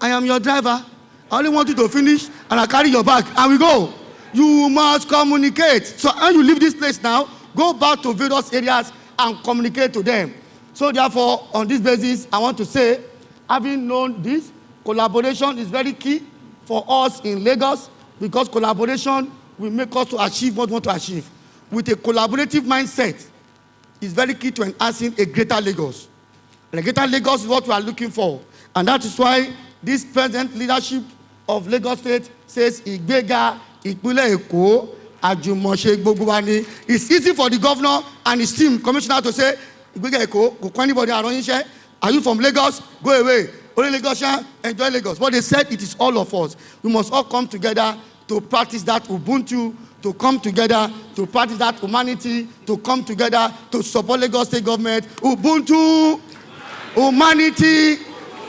I am your driver. I only want you to finish and I carry your bag and we go. You must communicate. So when you leave this place now, go back to various areas and communicate to them. So therefore, on this basis, I want to say, having known this, Collaboration is very key for us in Lagos because collaboration will make us to achieve what we want to achieve. With a collaborative mindset, it's very key to enhancing a greater Lagos. And a greater Lagos is what we are looking for. And that is why this present leadership of Lagos State says, Ìgbéga Ìpínlẹ̀ Èkó, Àjùmọ̀ṣe gbogbo wa ni. It's easy for the governor and his team, commissioner, to say, Ìgbéga Èkó, kò kọ́ anybody around yín. Are you from Lagos? Go away. Only Lagosian, enjoy Lagos. But they said it is all of us. We must all come together to practice that Ubuntu, to come together to practice that humanity, to come together to support Lagos State government. Ubuntu, humanity.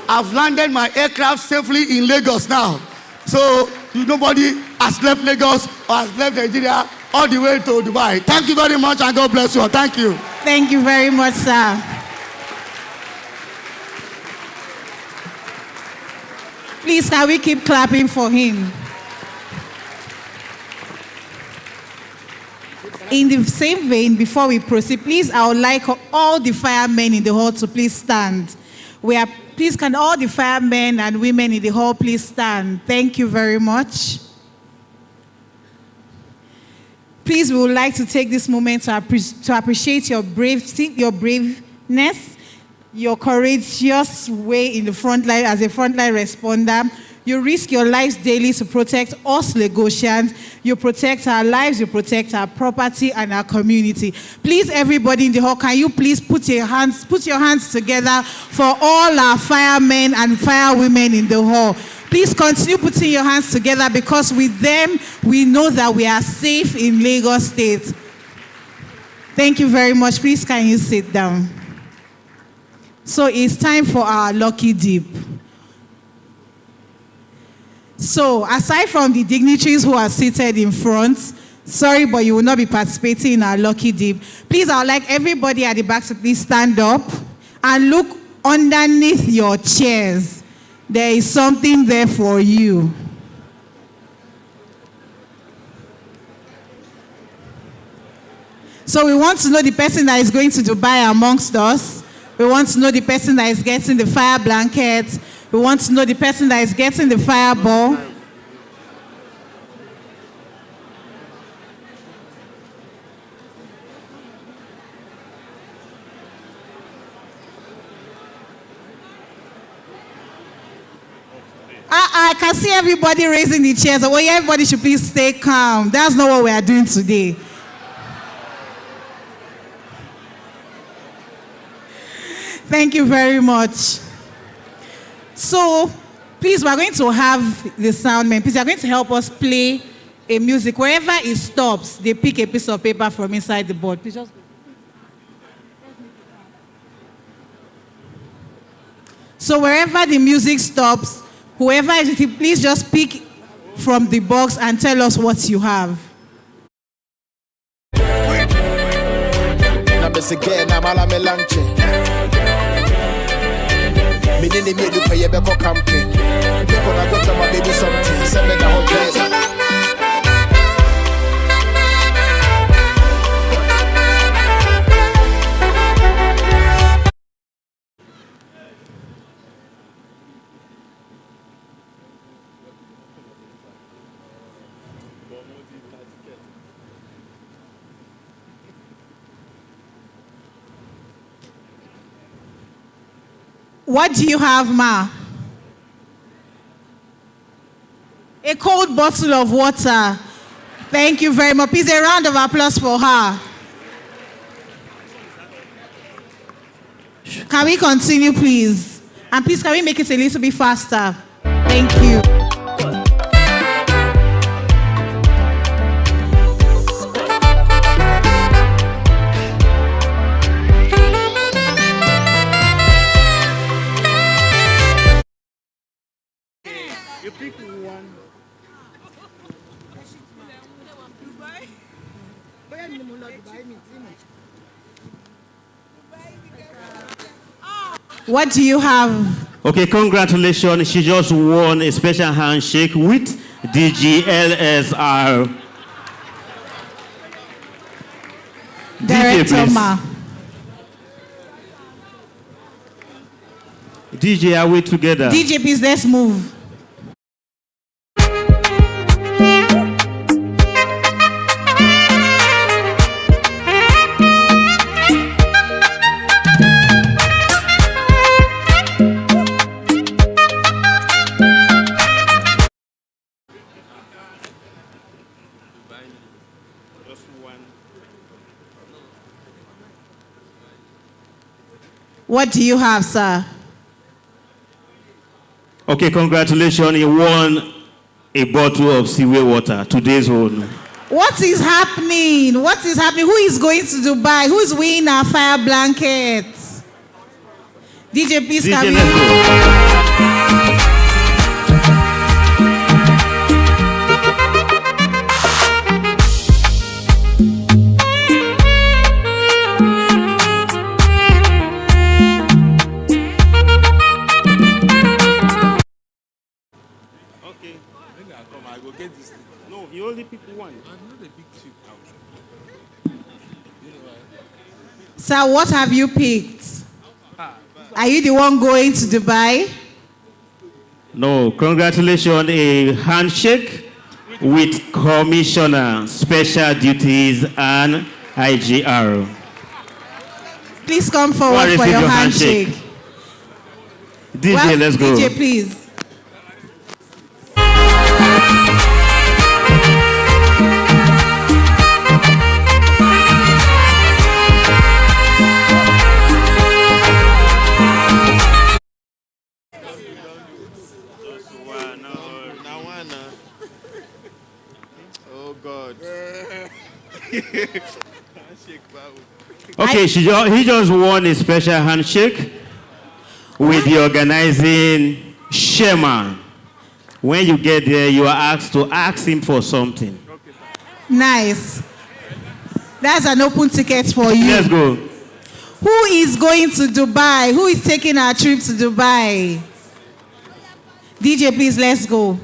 I've landed my aircraft safely in Lagos now. So nobody has left Lagos or has left Nigeria all the way to Dubai. Thank you very much and God bless you all. Thank you. Thank you very much, sir. Please, can we keep clapping for him? In the same vein, before we proceed, please, I would like all the firemen in the hall to please stand. Please, can all the firemen and women in the hall please stand? Thank you very much. Please, we would like to take this moment to appreciate your braveness, your courageous way in the front line as a frontline responder. You risk your lives daily to protect us Lagosians. You protect our lives, you protect our property and our community. Please, everybody in the hall, can you please put your hands together for all our firemen and firewomen in the hall. Please continue putting your hands together because with them, we know that we are safe in Lagos State. Thank you very much. Please, can you sit down? So it's time for our lucky dip. So aside from the dignitaries who are seated in front, sorry, but you will not be participating in our lucky dip. Please, I would like everybody at the back to please stand up and look underneath your chairs. There is something there for you. So we want to know the person that is going to Dubai amongst us. We want to know the person that is getting the fire blanket. We want to know the person that is getting the fireball. I can see everybody raising the chairs. Well, everybody should please stay calm. That's not what we are doing today. Thank you very much. So, please, we're going to have the sound men. Please, they're going to help us play a music. Wherever it stops, they pick a piece of paper from inside the board. Please just... So, wherever the music stops, whoever is it, please just pick from the box and tell us what you have. Me need me do pay be ko camping. Me gonna go tell my baby something. Send me the whole dress. What do you have, Ma? A cold bottle of water. Thank you very much. Please, a round of applause for her. Can we continue, please? And please, can we make it a little bit faster? Thank you. What do you have? Okay, congratulations. She just won a special handshake with DGLSR. Director Ma. DJ, are we together? DJ, please, let's move. What do you have, sir? Okay, congratulations. You won a bottle of seaway water, today's own. What is happening? What is happening? Who is going to Dubai? Who is winning our fire blankets? DJ, please come in. No, you only pick one. I'm not a big trip out. Sir, what have you picked? Are you the one going to Dubai? No, congratulations. A handshake with Commissioner, Special Duties and IGR. Please come forward for your handshake. DJ, well, let's go. DJ, please. Oh God. Okay, he just won a special handshake with the organizing chairman. When you get there, you are asked to ask him for something. Nice. That's an open ticket for you. Let's go. Who is going to Dubai? Who is taking our trip to Dubai? DJ, please, let's go.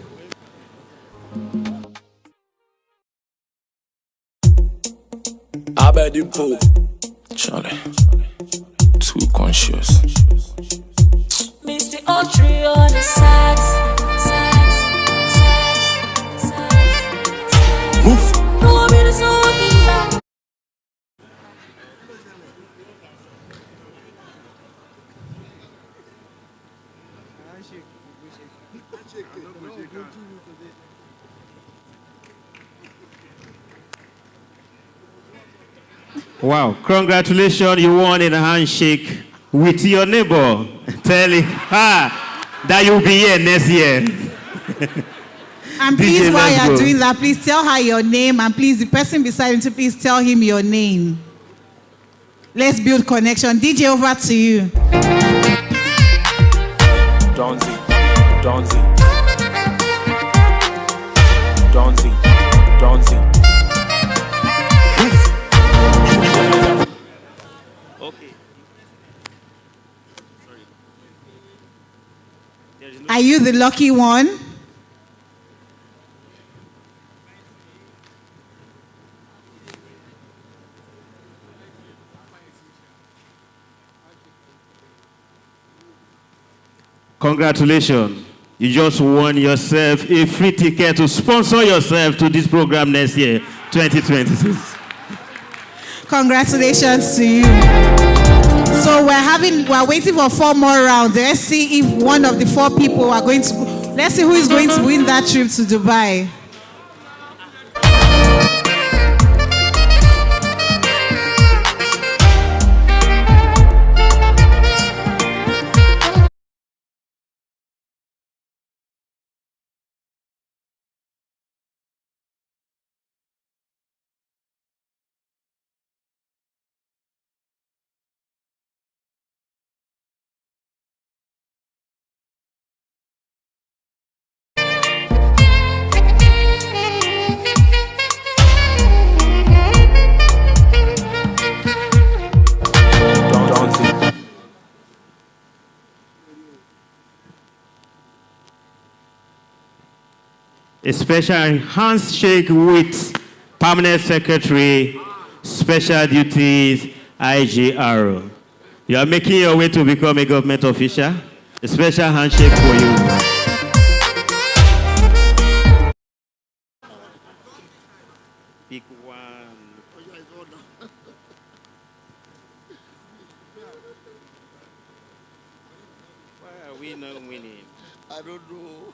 Abedipo. Charlie. Too conscious. Mr. Autry on the sax. Move. No, I'm in the Wow, congratulations, you won in a handshake with your neighbor. Telling her that you'll be here next year. And please, DJ, while you're doing that, please tell her your name, and please, the person beside you, please tell him your name. Let's build connection. DJ, over to you. Donzi. Donzi. Donzi. Donzi. Okay. Are you the lucky one? Congratulations. You just won yourself a free ticket to sponsor yourself to this program next year, 2026. Congratulations to you. So we're waiting for 4 more rounds. Let's see if one of the 4 people are going to, let's see who is going to win that trip to Dubai. A special handshake with Permanent Secretary, Special Duties, IGR. You are making your way to become a government official. A special handshake for you. Pick one. Why are we not winning? I don't know.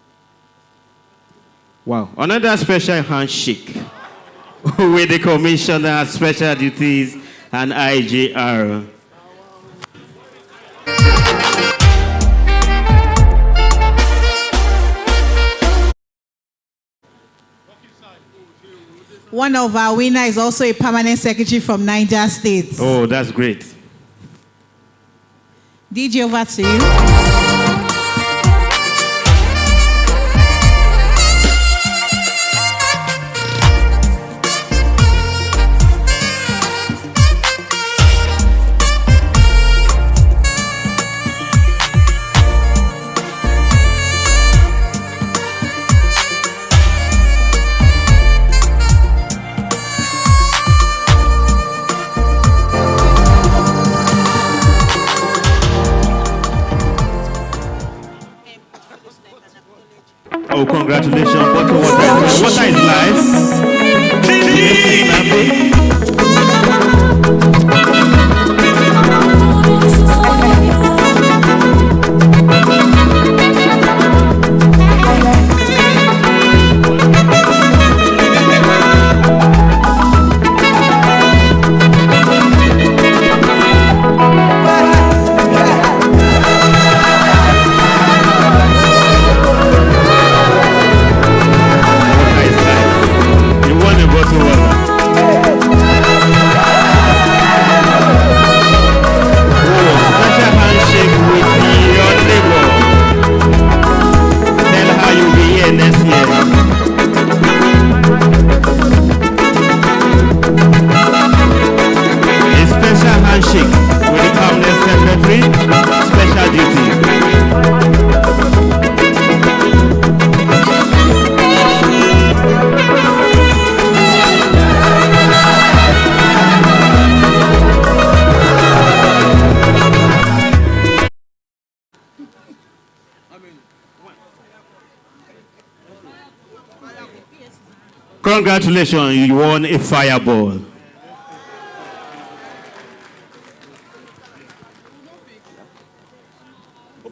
Wow, another special handshake with the Commissioner of Special Duties and IGR. One of our winners is also a permanent secretary from Niger State. Oh, that's great. DJ, over to you. Oh, congratulations. Bottle water. Water is life. Congratulations, you won a fireball.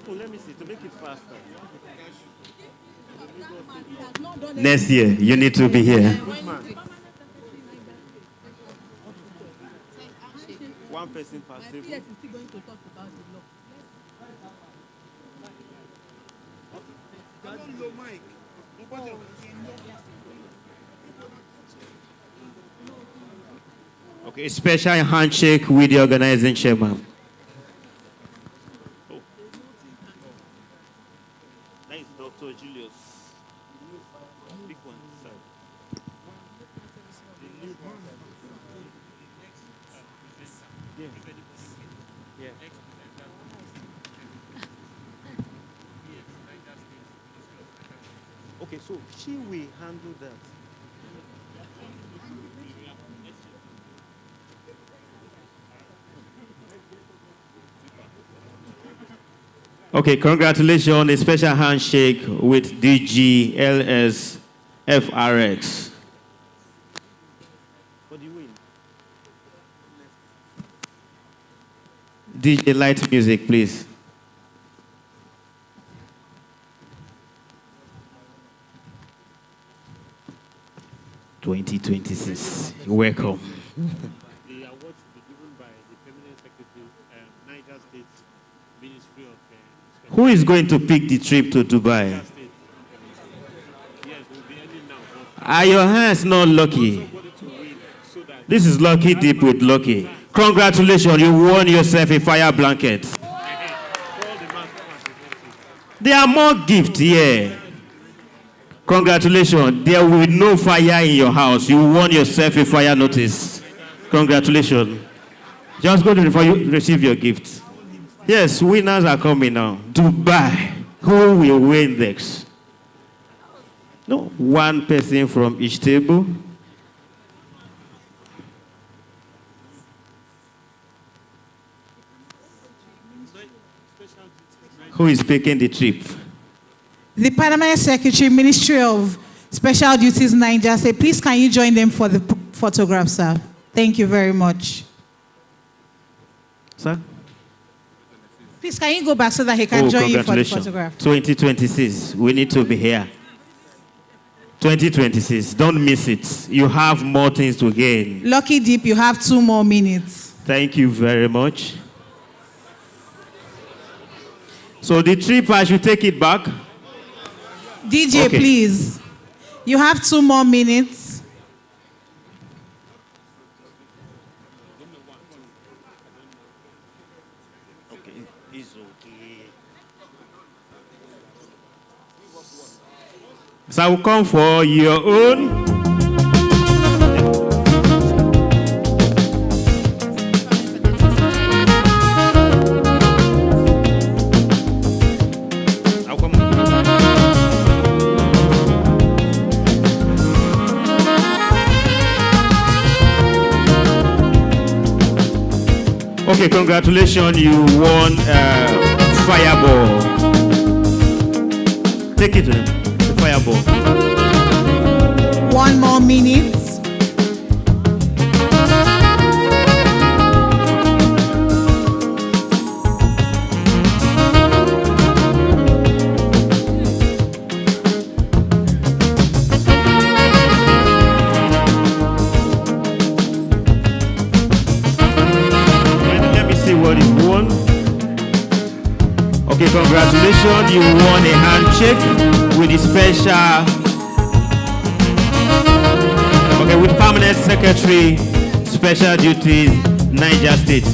Let me see, to make it faster. Next year, you need to be here. One person per table. Okay, special handshake with the organizing chairman. That is Dr. Julius. Big one, sir. Yeah. Okay, so she will handle that. Okay, congratulations. A special handshake with DGLS FRX. What do you win? DJ light music, please. (2026). Welcome. The award should be given by the Permanent Secretary, Niger State Ministry of. Who is going to pick the trip to Dubai? Yes, we'll be ending now. Are your hands not lucky? This is Lucky Deep with Lucky. Congratulations, you won yourself a fire blanket. There are more gifts here. Congratulations, there will be no fire in your house. You won yourself a fire notice. Congratulations. Just go to before you receive your gift. Yes, winners are coming now. Dubai. Who will win next? No, one person from each table. Who is picking the trip? The Permanent Secretary, Ministry of Special Duties, Niger State. Please, can you join them for the photograph, sir? Thank you very much. Sir? Please, can you go back so that he can join you for the Congratulations. photograph? 2026, we need to be here. 2026, don't miss it. You have more things to gain. Lucky Deep, you have 2 more minutes. Thank you very much. So the trip, I should take it back. DJ, Okay. please. You have 2 more minutes. So I will come for your own. Okay, congratulations, you won Fireball. Take it to him, the Fireball. 1 more minute. Let me see what you won. Okay, congratulations, you won a handshake with the special. Okay, with Permanent Secretary, Special Duties, Niger State.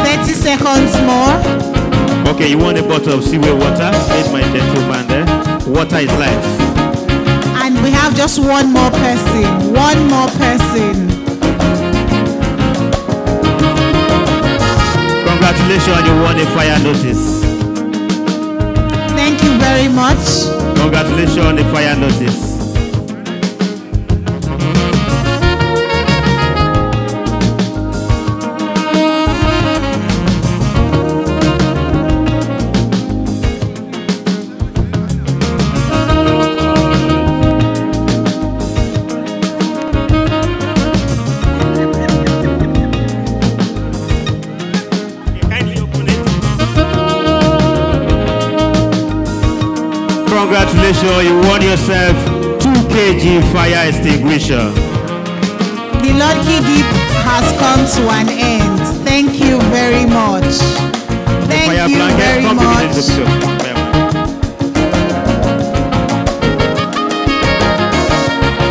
30 seconds more. Okay, you want a bottle of seaway water? Said my gentleman there. Water is life. And we have just 1 more person. 1 more person. Congratulations, you won a fire notice. Thank you very much. Congratulations on the fire notice. Congratulations, you won yourself 2 kg fire extinguisher. The Lucky Deep has come to an end. Thank you very much. Thank Fire you blanket, very come give me much. this picture.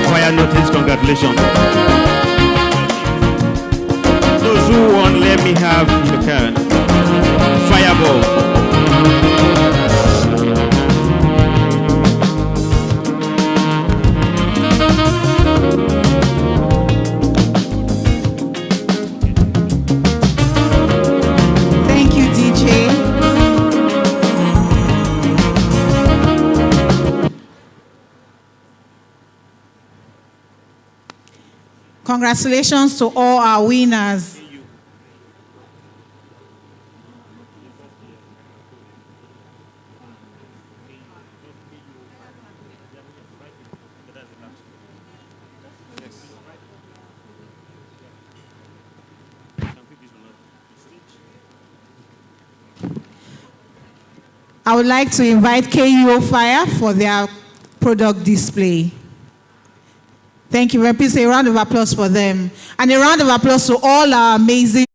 Fire notice, congratulations. Those who won, let me have the card. Fireball. Thank you, DJ. Congratulations to all our winners. I would like to invite KUO Fire for their product display. Thank you very much. Please, a round of applause for them. And a round of applause to all our amazing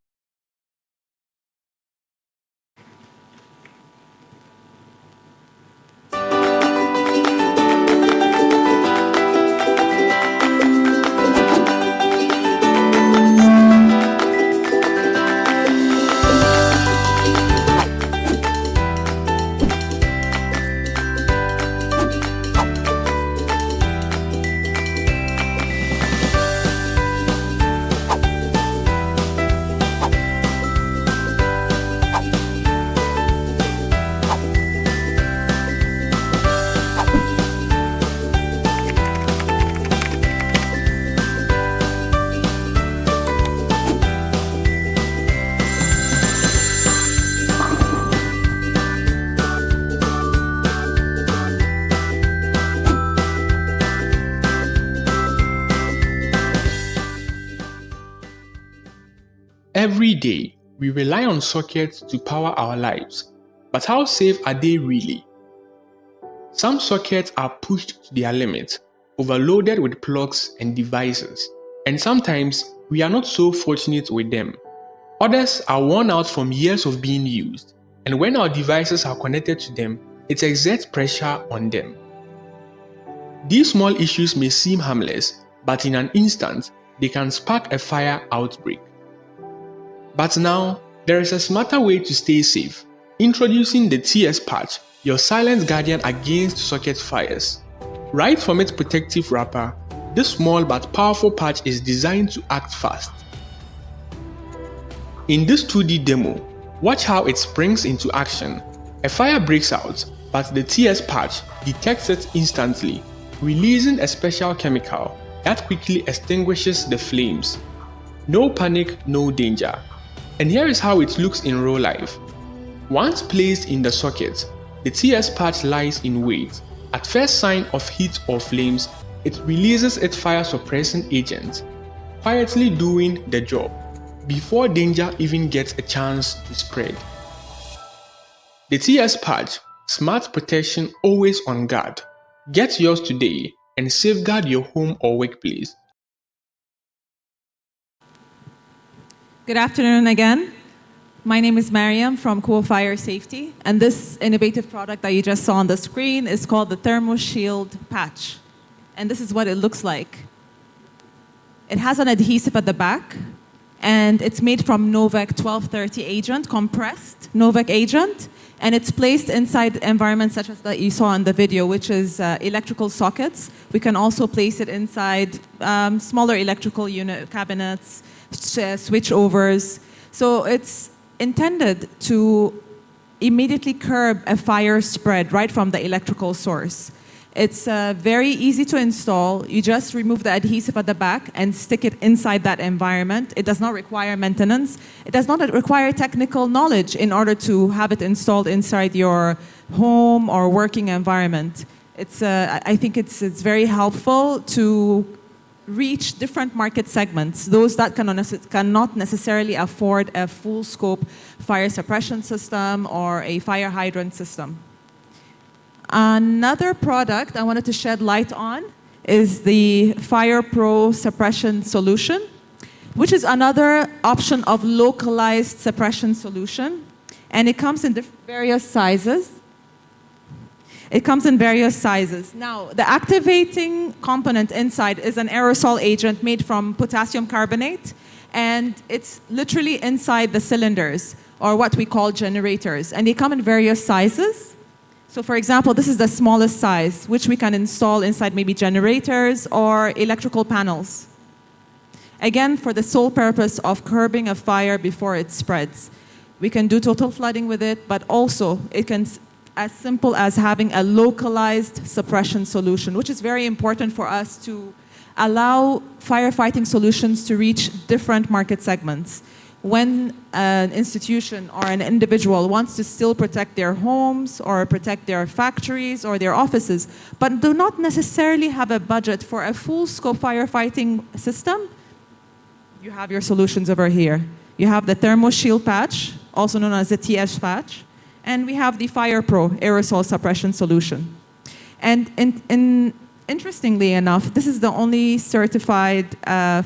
Every day, we rely on sockets to power our lives. But how safe are they really? Some sockets are pushed to their limit, overloaded with plugs and devices, and sometimes we are not so fortunate with them. Others are worn out from years of being used, and when our devices are connected to them, it exerts pressure on them. These small issues may seem harmless, but in an instant, they can spark a fire outbreak. But now, there is a smarter way to stay safe. Introducing the TS patch, your silent guardian against socket fires. Right from its protective wrapper, this small but powerful patch is designed to act fast. In this 2D demo, watch how it springs into action. A fire breaks out, but the TS patch detects it instantly, releasing a special chemical that quickly extinguishes the flames. No panic, no danger. And here is how it looks in real life. Once placed in the socket, the TS patch lies in wait. At first sign of heat or flames, it releases its fire suppressing agent, quietly doing the job, before danger even gets a chance to spread. The TS patch, smart protection always on guard. Get yours today and safeguard your home or workplace. Good afternoon again. My name is Mariam from Cool Fire Safety, and this innovative product that you just saw on the screen is called the Thermo Shield Patch. And this is what it looks like. It has an adhesive at the back, and it's made from Novec 1230 agent, compressed Novec agent, and it's placed inside environments such as that you saw in the video, which is electrical sockets. We can also place it inside smaller electrical unit cabinets, switchovers. So it's intended to immediately curb a fire spread right from the electrical source. It's very easy to install. You just remove the adhesive at the back and stick it inside that environment. It does not require maintenance. It does not require technical knowledge in order to have it installed inside your home or working environment. I think it's very helpful to reach different market segments, those that cannot necessarily afford a full scope fire suppression system or a fire hydrant system. Another product I wanted to shed light on is the Fire Pro suppression solution, which is another option of localized suppression solution. And it comes in various sizes. Now, the activating component inside is an aerosol agent made from potassium carbonate, and it's literally inside the cylinders, or what we call generators. And they come in various sizes. So for example, this is the smallest size, which we can install inside maybe generators or electrical panels. Again, for the sole purpose of curbing a fire before it spreads. We can do total flooding with it, but also it can as simple as having a localized suppression solution, which is very important for us to allow firefighting solutions to reach different market segments. When an institution or an individual wants to still protect their homes or protect their factories or their offices, but do not necessarily have a budget for a full-scope firefighting system, you have your solutions over here. You have the Thermo Shield patch, also known as the TS patch, and we have the Fire Pro aerosol suppression solution. And interestingly enough, this is the only certified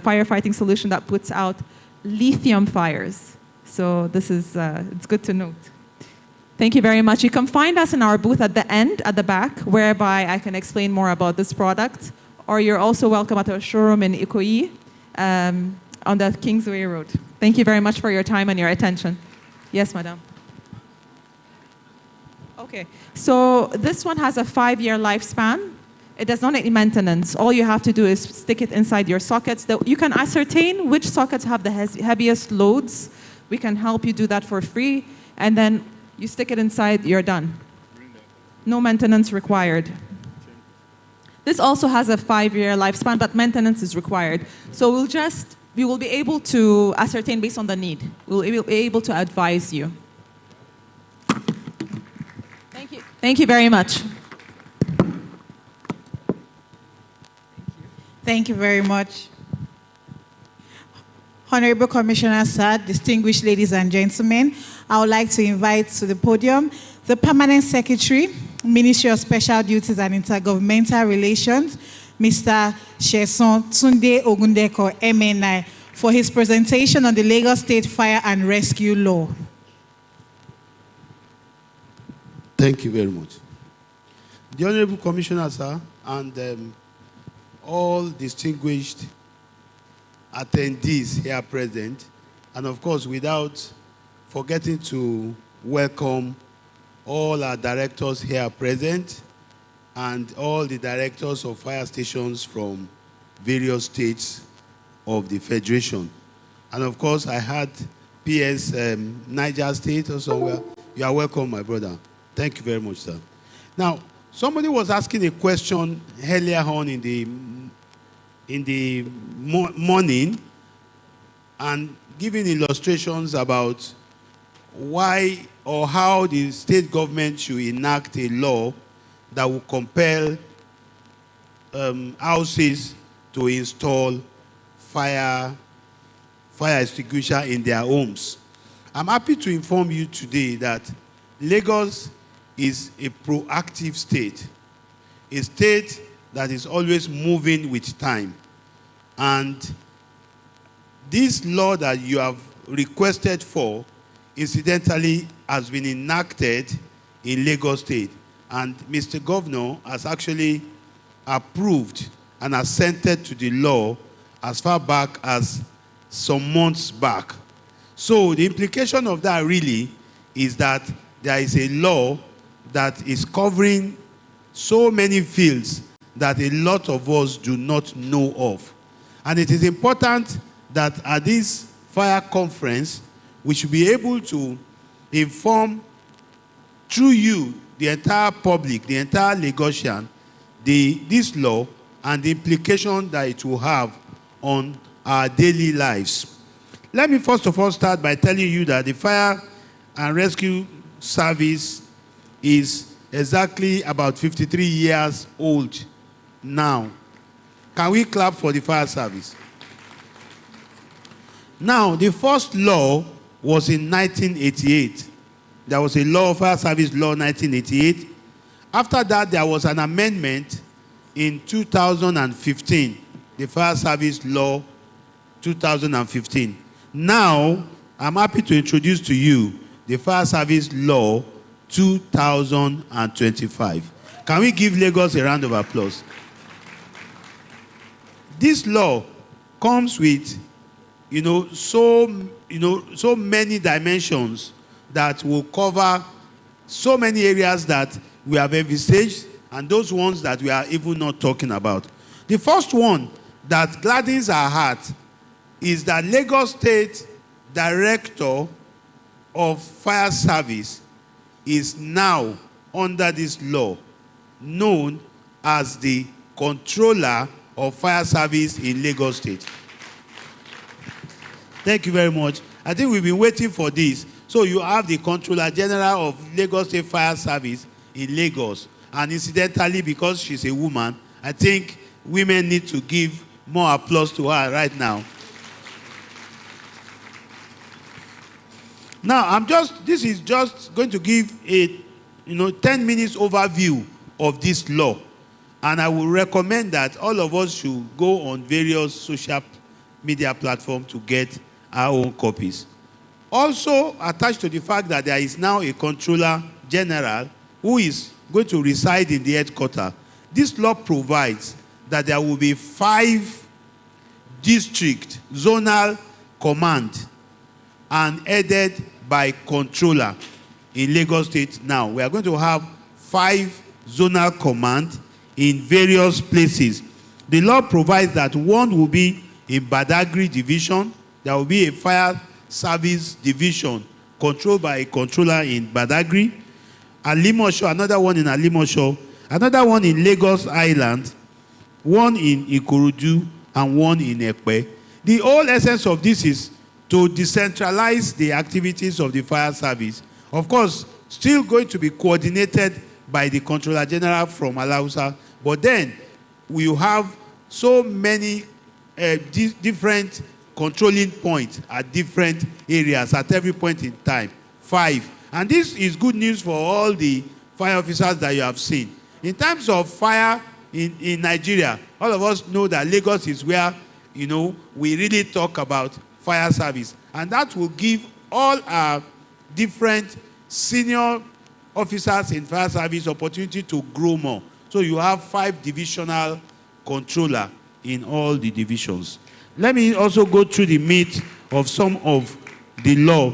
firefighting solution that puts out lithium fires. So this is, it's good to note. Thank you very much. You can find us in our booth at the end, at the back, whereby I can explain more about this product. Or you're also welcome at our showroom in Ikoyi on the Kingsway Road. Thank you very much for your time and your attention. Yes, madam. Okay, so this one has a 5-year lifespan. It does not need maintenance. All you have to do is stick it inside your sockets. You can ascertain which sockets have the heaviest loads. We can help you do that for free. And then you stick it inside, you're done. No maintenance required. This also has a 5-year lifespan, but maintenance is required. So we will be able to ascertain based on the need. We'll be able to advise you. Thank you. Thank you very much. Thank you very much. Honorable Commissioner, sir, distinguished ladies and gentlemen, I would like to invite to the podium the Permanent Secretary, Ministry of Special Duties and Intergovernmental Relations, Mr. Sheson Tunde Ogundeko, MNI, for his presentation on the Lagos State Fire and Rescue Law. Thank you very much. The Honorable Commissioner, sir, and all distinguished attendees here present, and of course, without forgetting to welcome all our directors here present and all the directors of fire stations from various states of the Federation. And of course, I had PS Niger State or somewhere. You are welcome, my brother. Thank you very much, sir. Now, somebody was asking a question earlier on in the morning and giving illustrations about why or how the state government should enact a law that will compel houses to install fire extinguisher in their homes. I'm happy to inform you today that Lagos is a proactive state, a state that is always moving with time. And this law that you have requested for, incidentally, has been enacted in Lagos State. And Mr. Governor has actually approved and assented to the law as far back as some months back. So the implication of that really is that there is a law that is covering so many fields that a lot of us do not know of. And it is important that at this fire conference, we should be able to inform through you, the entire public, the entire Lagosian, this law and the implication that it will have on our daily lives. Let me first of all start by telling you that the Fire and Rescue Service is exactly about 53 years old now. Can we clap for the fire service? Now, the first law was in 1988. There was a law, Fire Service Law 1988. After that, there was an amendment in 2015, the Fire Service Law 2015. Now, I'm happy to introduce to you the Fire Service Law 2025. Can we give Lagos a round of applause? This law comes with, so many dimensions that will cover so many areas that we have envisaged and those ones that we are even not talking about. The first one that gladdens our heart is that Lagos State Director of Fire Service is now under this law known as the Controller of Fire Service in Lagos State. Thank you very much. I think we've been waiting for this. So you have the Controller General of Lagos State Fire Service in Lagos. And incidentally, because she's a woman, I think women need to give more applause to her right now. Now, this is just going to give a 10 minutes overview of this law. And I will recommend that all of us should go on various social media platforms to get our own copies. Also, attached to the fact that there is now a Controller General who is going to reside in the headquarters, this law provides that there will be 5 district zonal command and headed by controller in Lagos State now. We are going to have 5 zonal command in various places. The law provides that one will be in Badagry division. There will be a fire service division controlled by a controller in Badagry. Alimosho, another one in Alimosho. Another one in Lagos Island. One in Ikorodu and one in Ekpe. The whole essence of this is to decentralize the activities of the fire service. Of course, still going to be coordinated by the Controller General from Alausa, but then we have so many different controlling points at different areas at every point in time. 5. And this is good news for all the fire officers that you have seen. In terms of fire in Nigeria, all of us know that Lagos is where, you know, we really talk about fire service. And that will give all our different senior officers in fire service opportunity to grow more. So you have 5 divisional controller in all the divisions. Let me also go through the meat of some of the law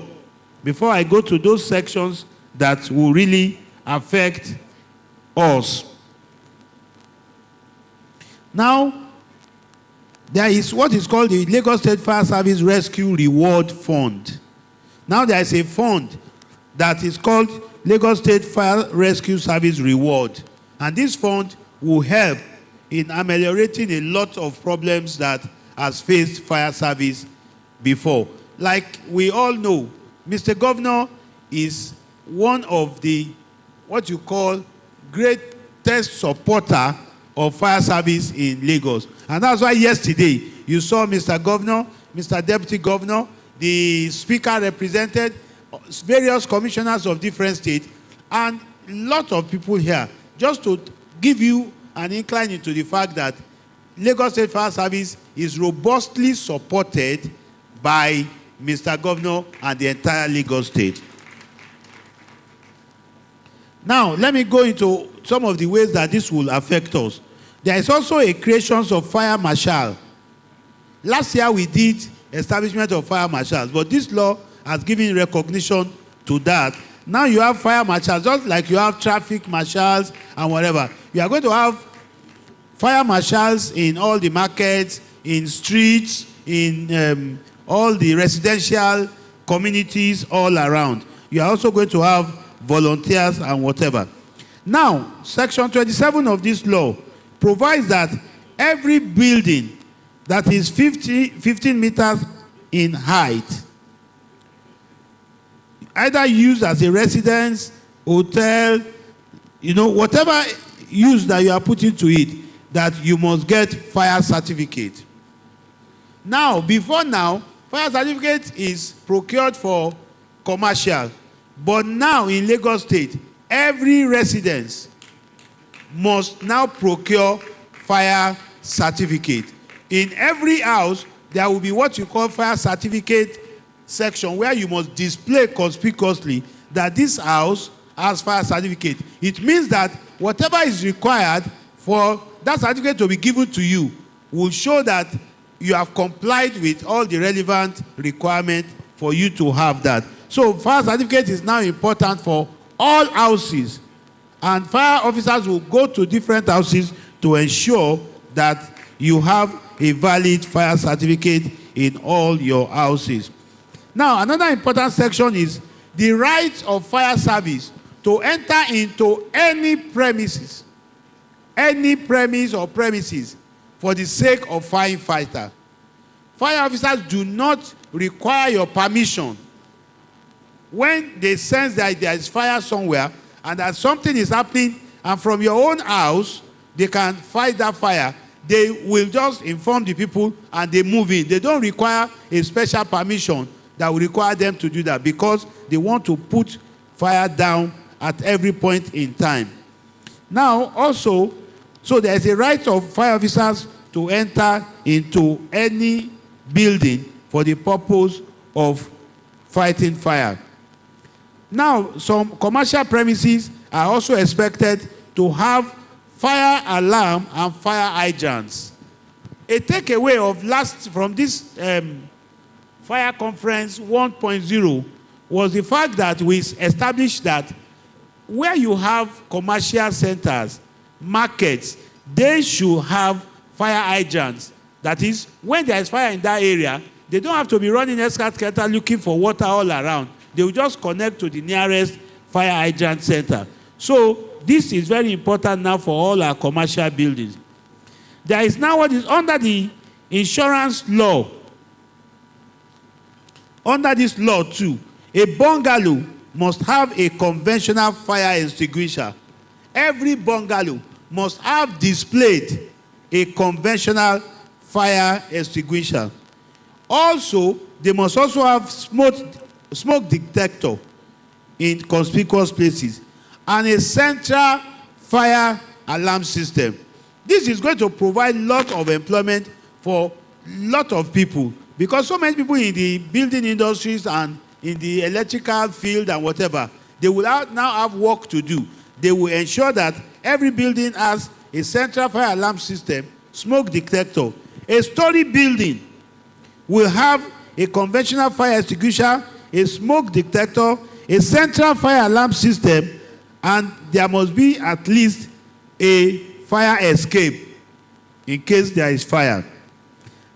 before I go to those sections that will really affect us. Now, there is what is called the Lagos State Fire Service Rescue Reward Fund. Now there is a fund that is called Lagos State Fire Rescue Service Reward. And this fund will help in ameliorating a lot of problems that has faced fire service before. Like we all know, Mr. Governor is one of the, what you call, greatest supporter of fire service in Lagos. And that's why yesterday you saw Mr. Governor, Mr. Deputy Governor, the Speaker represented various commissioners of different states, and a lot of people here, just to give you an incline into the fact that Lagos State Fire Service is robustly supported by Mr. Governor and the entire Lagos State. Now, let me go into some of the ways that this will affect us. There is also a creation of fire marshal. Last year we did establishment of fire marshals, but this law has given recognition to that. Now you have fire marshals, just like you have traffic marshals and whatever. You are going to have fire marshals in all the markets, in streets, in all the residential communities all around. You are also going to have volunteers and whatever. Now, Section 27 of this law provides that every building that is 15 meters in height, either used as a residence, hotel, you know, whatever use that you are putting to it, that you must get fire certificate. Now, before now, fire certificate is procured for commercial. But now in Lagos State, every residence must now procure fire certificate. In every house, there will be what you call fire certificate section, where you must display conspicuously that this house has fire certificate. It means that whatever is required for that certificate to be given to you will show that you have complied with all the relevant requirements for you to have that. So fire certificate is now important for all houses, and fire officers will go to different houses to ensure that you have a valid fire certificate in all your houses. Now, another important section is the right of fire service to enter into any premises or premises for the sake of firefighter. Fire officers do not require your permission. When they sense that there is fire somewhere and that something is happening, and from your own house they can fight that fire, they will just inform the people and they move in. They don't require a special permission that will require them to do that, because they want to put fire down at every point in time. Now, also, so there is a right of fire officers to enter into any building for the purpose of fighting fire. Now, some commercial premises are also expected to have fire alarm and fire hydrants. A takeaway of from this fire conference 1.0 was the fact that we established that where you have commercial centers, markets, they should have fire hydrants. That is, when there is fire in that area, they don't have to be running excavator looking for water all around. They will just connect to the nearest fire hydrant center. So this is very important now for all our commercial buildings. There is now what is under the insurance law. Under this law too, a bungalow must have a conventional fire extinguisher. Every bungalow must have displayed a conventional fire extinguisher. Also, they must also have smoke detector in conspicuous places and a central fire alarm system. This is going to provide a lot of employment for a lot of people, because so many people in the building industries and in the electrical field and whatever, they will now have work to do. They will ensure that every building has a central fire alarm system, smoke detector. A story building will have a conventional fire extinguisher, a smoke detector, a central fire alarm system, and there must be at least a fire escape in case there is fire.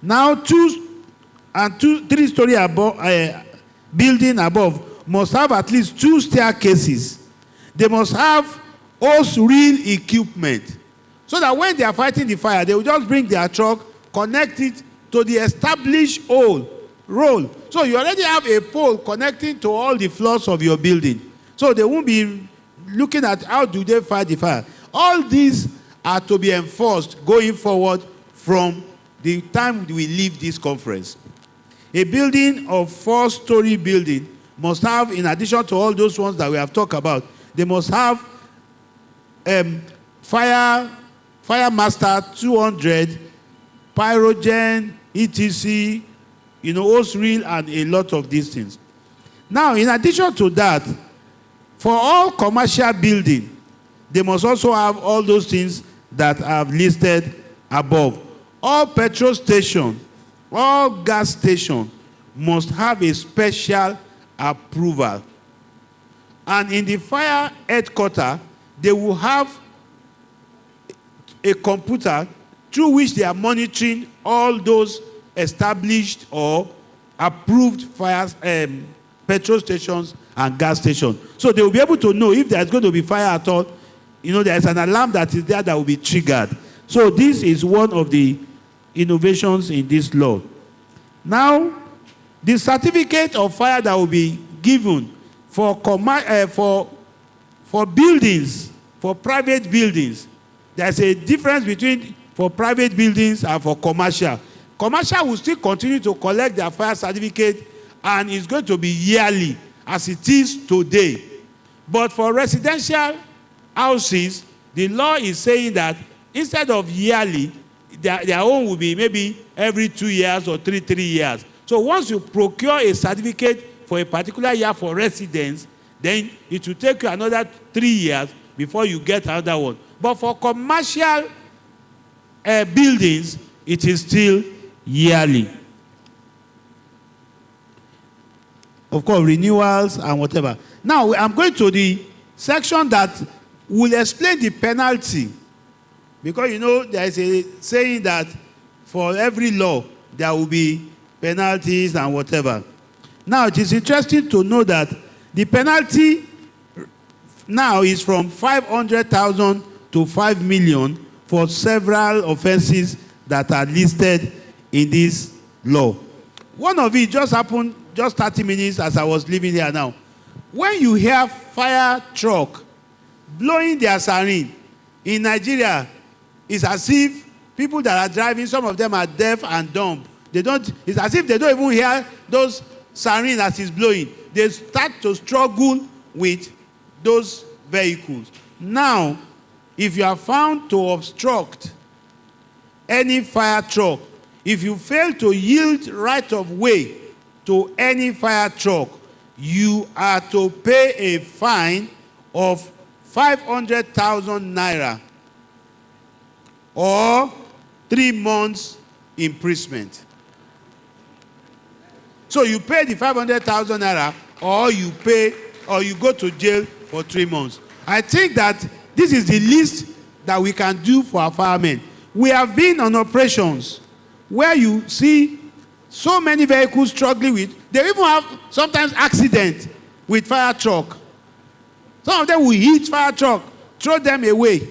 Now, 3-story building above must have at least 2 staircases. They must have hose reel equipment, so that when they are fighting the fire, they will just bring their truck, connect it to the established roll. So you already have a pole connecting to all the floors of your building. So they won't be looking at how do they fight the fire. All these are to be enforced going forward from the time we leave this conference. A building of 4-story building must have, in addition to all those ones that we have talked about, they must have fire master 200, pyrogen, etc., hose reel, and a lot of these things. Now, in addition to that, for all commercial building, they must also have all those things that I've listed above. All petrol station, all gas station must have a special approval. And in the fire headquarters, they will have a computer through which they are monitoring all those established or approved fire petrol stations and gas stations. So they will be able to know if there's going to be fire at all. There's an alarm that is there that will be triggered. So this is one of the innovations in this law. Now, the certificate of fire that will be given for buildings, for private buildings, there's a difference between for private buildings and for commercial. Commercial will still continue to collect their fire certificate, and it's going to be yearly as it is today. But for residential houses, the law is saying that instead of yearly, their own will be maybe every 2 years or 3 years. So once you procure a certificate for a particular year for residents, then it will take you another 3 years before you get another one. But for commercial buildings, it is still yearly. Of course, renewals and whatever. Now, I'm going to the section that will explain the penalty. Because, there is a saying that for every law, there will be penalties and whatever. Now, it is interesting to know that the penalty now is from 500,000 to 5 million for several offenses that are listed in this law. One of it just happened just 30 minutes as I was leaving here now. When you hear fire truck blowing their siren in Nigeria, it's as if people that are driving, some of them are deaf and dumb. It's as if they don't even hear those sirens as it's blowing. They start to struggle with those vehicles. Now, if you are found to obstruct any fire truck, if you fail to yield right of way to any fire truck, you are to pay a fine of 500,000 naira or 3 months imprisonment. So you pay the 500,000 naira, or you go to jail for 3 months. I think that this is the least that we can do for our firemen. We have been on operations where you see so many vehicles struggling with, they even have sometimes accidents with fire truck. Some of them will hit fire truck, throw them away.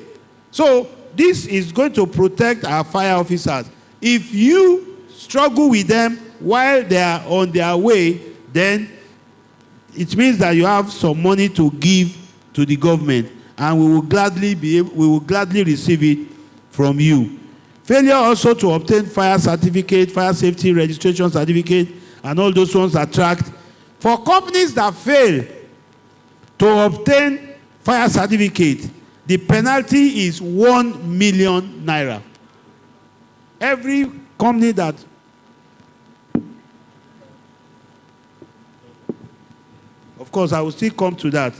So this is going to protect our fire officers. If you struggle with them while they are on their way, then it means that you have some money to give to the government, and we will gladly receive it from you. Failure also to obtain fire certificate, fire safety registration certificate, and all those ones are tracked. For companies that fail to obtain fire certificate, the penalty is 1 million naira. Every company that of course, I will still come to that.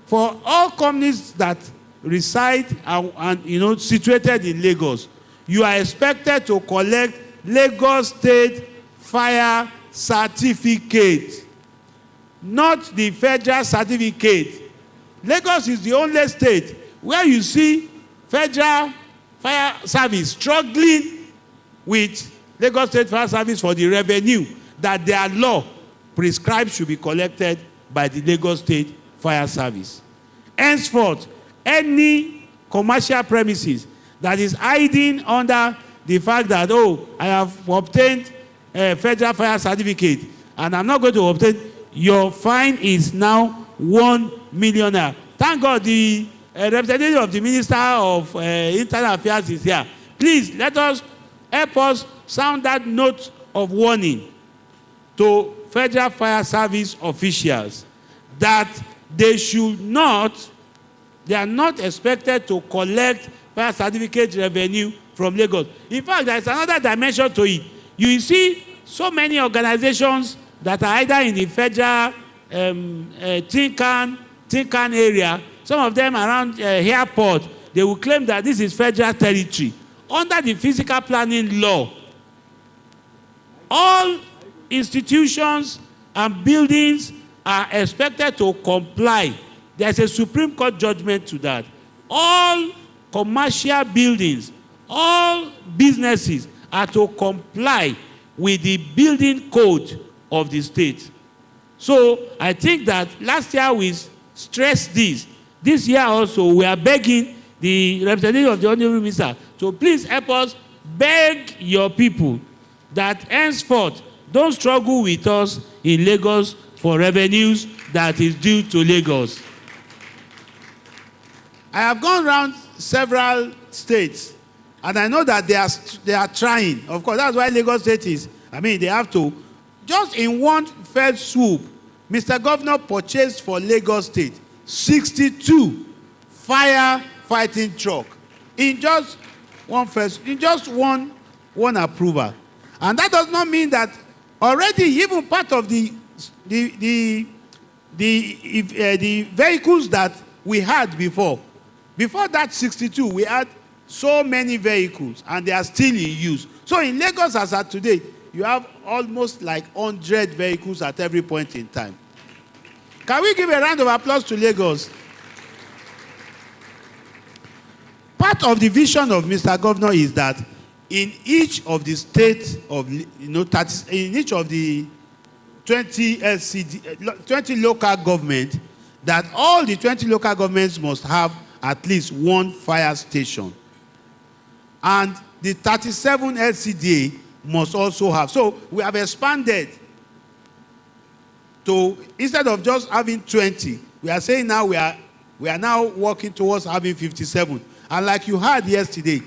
For all companies that reside and situated in Lagos, you are expected to collect Lagos State Fire Certificate, not the federal certificate. Lagos is the only state where you see federal fire service struggling with Lagos State Fire Service for the revenue that their law prescribes should be collected by the Lagos State Fire Service. Henceforth, any commercial premises that is hiding under the fact that, oh, I have obtained a federal fire certificate and I'm not going to obtain, your fine is now 1 million naira. Thank God the representative of the Minister of Internal Affairs is here. Please let us help us sound that note of warning to Federal Fire Service officials that they are not expected to collect fire certificate revenue from Lagos. In fact, there is another dimension to it. You see so many organizations that are either in the federal Tinkan area, some of them around airport, they will claim that this is federal territory. Under the physical planning law, all institutions and buildings are expected to comply. There's a Supreme Court judgment to that. All commercial buildings, all businesses are to comply with the building code of the state. So I think that last year we stressed this. This year also we are begging the representative of the Honorable Minister to please help us beg your people that henceforth don't struggle with us in Lagos for revenues that is due to Lagos. I have gone around several states and I know that they are trying. Of course, that's why Lagos State is, they have to. Just in one fell swoop, Mr. Governor purchased for Lagos State 62 firefighting trucks in just one approval. And that does not mean that already even part of the vehicles that we had before that 62, we had so many vehicles and they are still in use. So in Lagos as at today, you have almost like 100 vehicles at every point in time. Can we give a round of applause to Lagos? Part of the vision of Mr. Governor is that in each of the states of, in each of the 20 LCD, 20 local governments, that all the 20 local governments must have at least one fire station. And the 37 LCDA must also have. So we have expanded to, instead of just having 20, we are saying now we are now working towards having 57. And like you heard yesterday,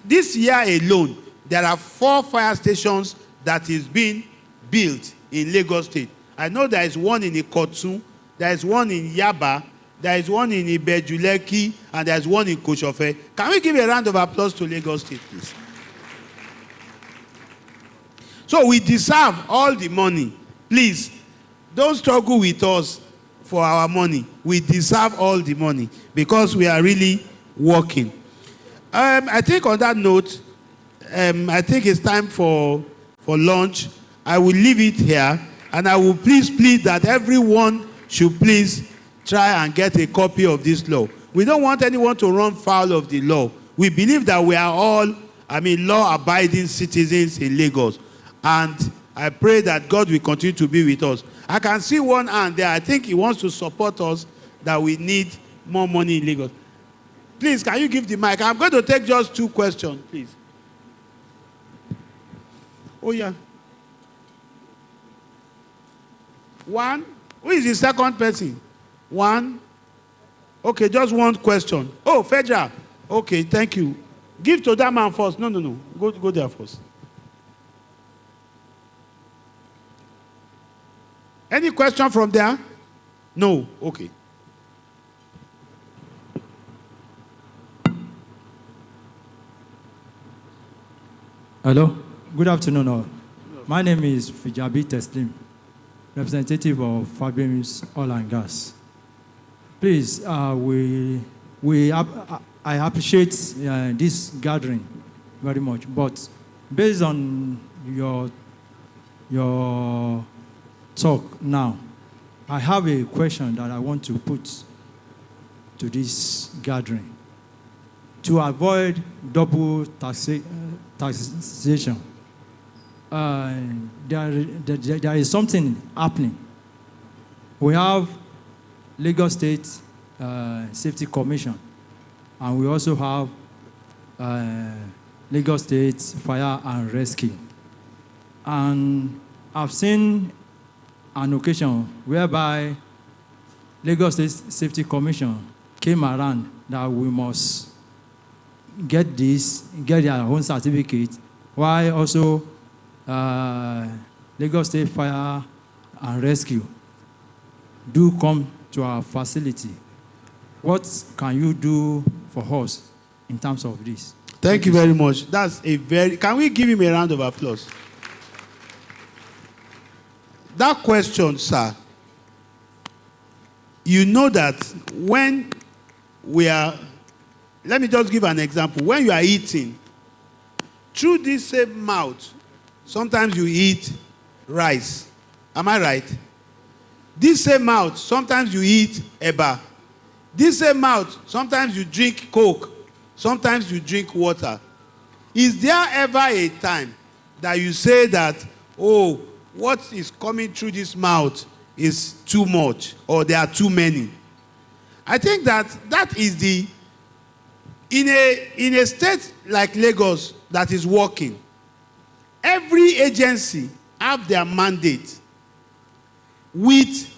this year alone, there are 4 fire stations that is being built in Lagos State. I know there is one in Ikotun, there is one in Yaba, there is one in Ibejuleki, and there is one in Koshofe. Can we give a round of applause to Lagos State, please? So we deserve all the money. Please, don't struggle with us for our money. We deserve all the money because we are really working. I think on that note, I think it's time for lunch. I will leave it here, and I will please plead that everyone should please try and get a copy of this law. We don't want anyone to run foul of the law. We believe that we are all, law-abiding citizens in Lagos. And I pray that God will continue to be with us. I can see one hand there. I think he wants to support us that we need more money in Lagos. Please, can you give the mic? I'm going to take just 2 questions, please. Oh, yeah. 1. Who is the second person? 1. Okay, just 1 question. Oh, Fedra. Okay, thank you. Give to that man first. No. Go there first. Any question from there? No. Okay. Hello. Good afternoon, all. My name is Fijabi Teslim, representative of Fabian's Oil and Gas. Please, I appreciate this gathering very much, but based on your talk now, I have a question that I want to put to this gathering. To avoid double taxation, there is something happening. We have Lagos State Safety Commission, and we also have Lagos State Fire and Rescue. And I've seen an occasion whereby Lagos State Safety Commission came around that we must get their own certificate, while also Lagos State Fire and Rescue do come to our facility. What can you do for us in terms of this? Thank you very much. That's a very... Can we give him a round of applause? That question, sir, you know that when we are... Let me just give an example. When you are eating, through this same mouth, sometimes you eat rice. Am I right? This same mouth, sometimes you eat eba. This same mouth, sometimes you drink Coke. Sometimes you drink water. Is there ever a time that you say that, oh, what is coming through this mouth is too much, or there are too many? I think that is the... In a state like Lagos that is working, every agency have their mandate with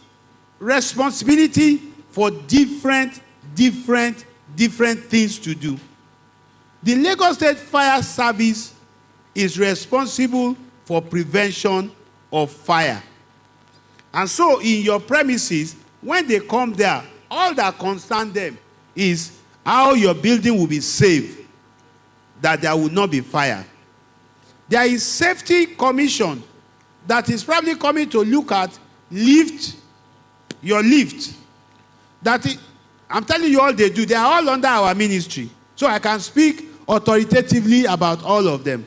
responsibility for different things to do. The Lagos State Fire Service is responsible for prevention of fire. And so in your premises, when they come there, all that concerns them is how your building will be safe, that there will not be fire. There is safety commission that is probably coming to look at your lift. I'm telling you all they do. They are all under our ministry. So I can speak authoritatively about all of them.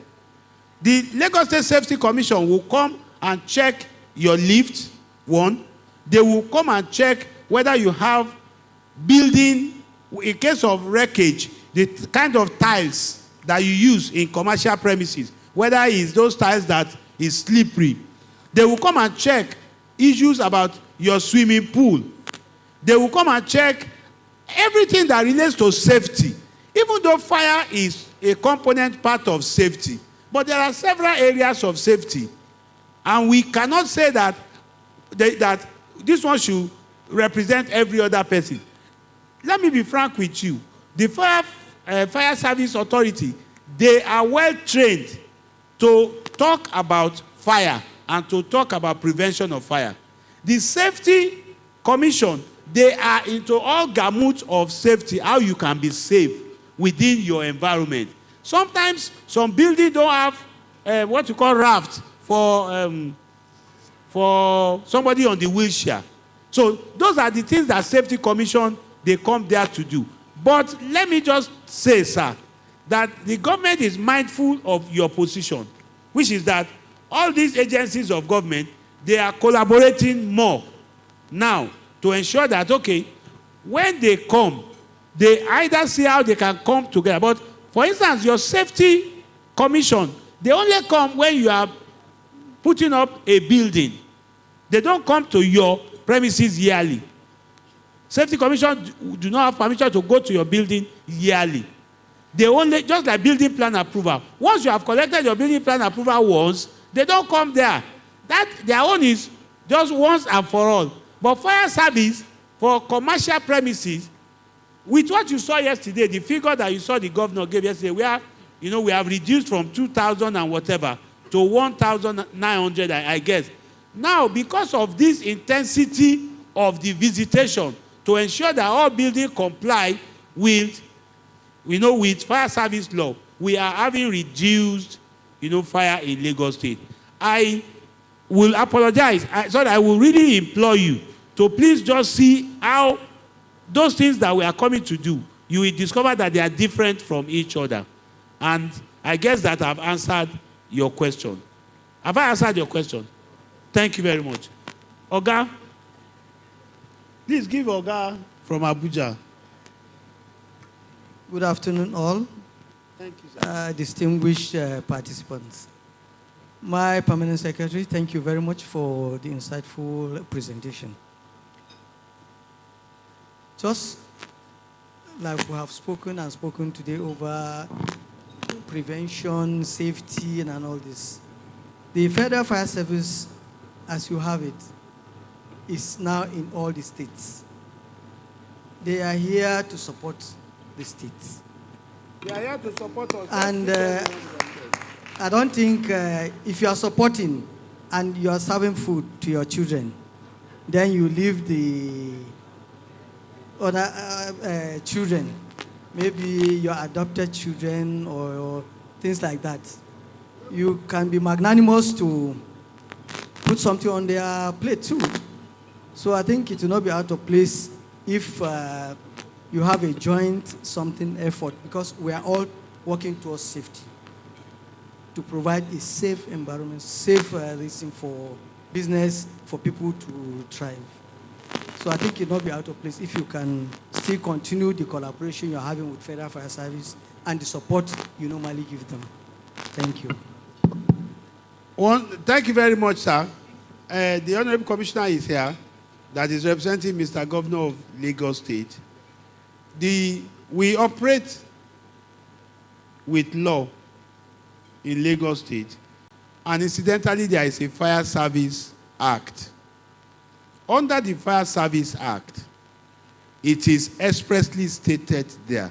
The Lagos State Safety Commission will come and check your lift, one. They will come and check whether you have building, in case of wreckage, the kind of tiles that you use in commercial premises, whether it's those tiles that is slippery. They will come and check issues about your swimming pool. They will come and check everything that relates to safety. Even though fire is a component part of safety, but there are several areas of safety. And we cannot say that this one should represent every other person. Let me be frank with you. The Fire Service Authority, they are well trained to talk about fire and to talk about prevention of fire. The Safety Commission, they are into all gamut of safety, how you can be safe within your environment. Sometimes some buildings don't have what you call raft for somebody on the wheelchair. So those are the things that Safety Commission, they come there to do. But let me just say, sir, that the government is mindful of your position, which is that all these agencies of government, they are collaborating more now to ensure that, okay, when they come, they either see how they can come together. But for instance, your Safety Commission, they only come when you are putting up a building. They don't come to your premises yearly. Safety Commission do not have permission to go to your building yearly. They only, just like building plan approval. Once you have collected your building plan approval once, they don't come there. Their own is just once and for all. But fire service for commercial premises, with what you saw yesterday, the figure that you saw the governor gave yesterday, where, we have reduced from 2,000 and whatever to 1,900, I guess. Now, because of this intensity of the visitation, to ensure that all buildings comply with, with fire service law, we are having reduced, fire in Lagos State. I will apologize. I will really implore you to please just see how those things that we are coming to do, you will discover that they are different from each other. And I guess that I've answered your question. Have I answered your question? Thank you very much. Oga, please give Oga from Abuja. Good afternoon, all. Thank you, sir. Distinguished participants. My permanent secretary, thank you very much for the insightful presentation. Just like we have spoken today over prevention, safety, and all this. The Federal Fire Service, as you have it, is now in all the states. They are here to support the states. They are here to support us. And I don't think if you are supporting and you are serving food to your children, then you leave the other children, maybe your adopted children or things like that. You can be magnanimous to put something on their plate too. So I think it will not be out of place if you have a joint effort, because we are all working towards safety, to provide a safe environment, safe reason for business, for people to thrive. So I think it will not be out of place if you can still continue the collaboration you're having with Federal Fire Service and the support you normally give them. Thank you. Thank you very much, sir. The Honorable Commissioner is here, that is representing Mr. Governor of Lagos State. We operate with law in Lagos State, and incidentally, there is a Fire Service Act. Under the Fire Service Act, it is expressly stated there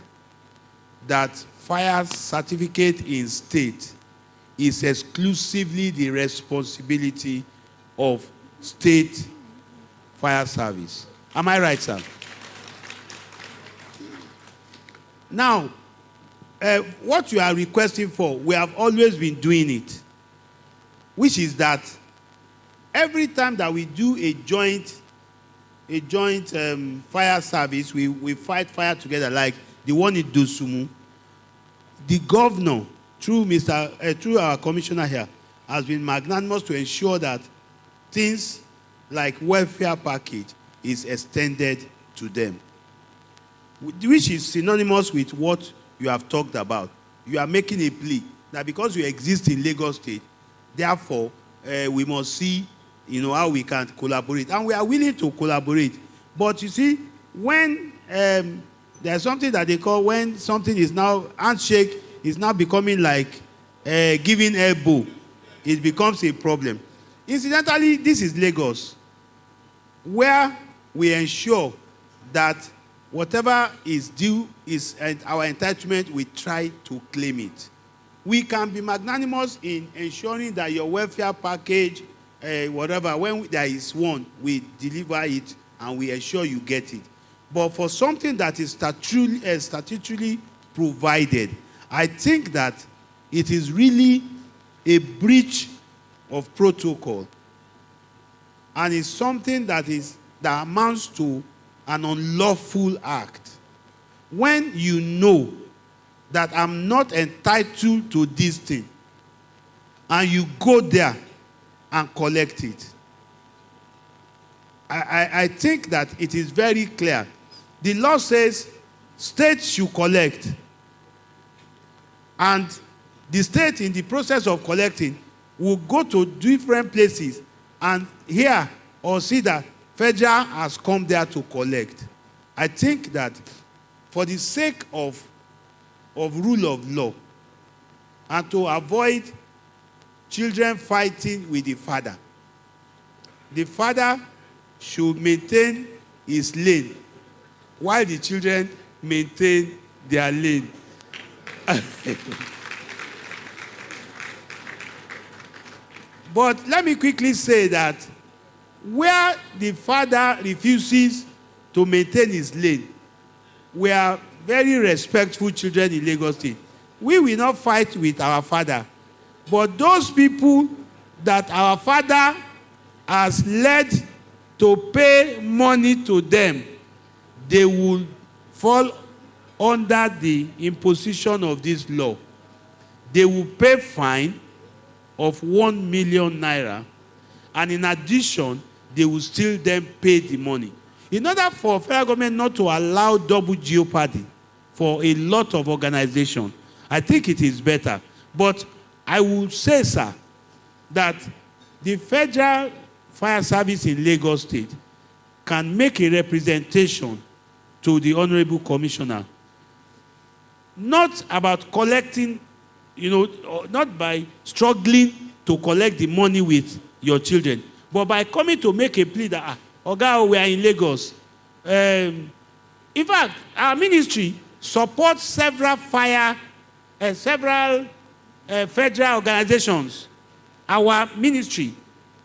that fire certificate in state is exclusively the responsibility of state fire service. Am I right, sir? Now, what you are requesting for, we have always been doing it, which is that every time that we do a joint fire service, we fight fire together, like the one in Dosumu. The governor, through our commissioner here, has been magnanimous to ensure that things like welfare package is extended to them, which is synonymous with what you have talked about. You are making a plea that because you exist in Lagos State, therefore we must see how we can collaborate, and we are willing to collaborate. But you see, when there's something that they call, when something is now, handshake is now becoming like giving elbow, it becomes a problem. Incidentally, this is Lagos, where we ensure that whatever is due is our entitlement, we try to claim it. We can be magnanimous in ensuring that your welfare package, whatever, when there is one, we deliver it and we ensure you get it. But for something that is statutorily provided, I think that it is really a breach of protocol, and it's something that amounts to an unlawful act. When you know that I'm not entitled to this thing, and you go there and collect it, I think that it is very clear. The law says states should collect, and the state, in the process of collecting, will go to different places and hear or see that federal has come there to collect. I think that for the sake of rule of law, and to avoid children fighting with the father should maintain his lane while the children maintain their lane. But let me quickly say that where the father refuses to maintain his lane, we are very respectful children in Lagos State. We will not fight with our father. But those people that our father has led to pay money to them, they will fall under the imposition of this law. They will pay fine of 1 million naira, and in addition, they will still then pay the money. In order for federal government not to allow double jeopardy for a lot of organizations, I think it is better. But I will say, sir, that the Federal Fire Service in Lagos State can make a representation to the Honorable Commissioner, not about collecting, not by struggling to collect the money with your children, but by coming to make a plea that, Oga, we are in Lagos. In fact, our ministry supports several federal organizations. Our ministry,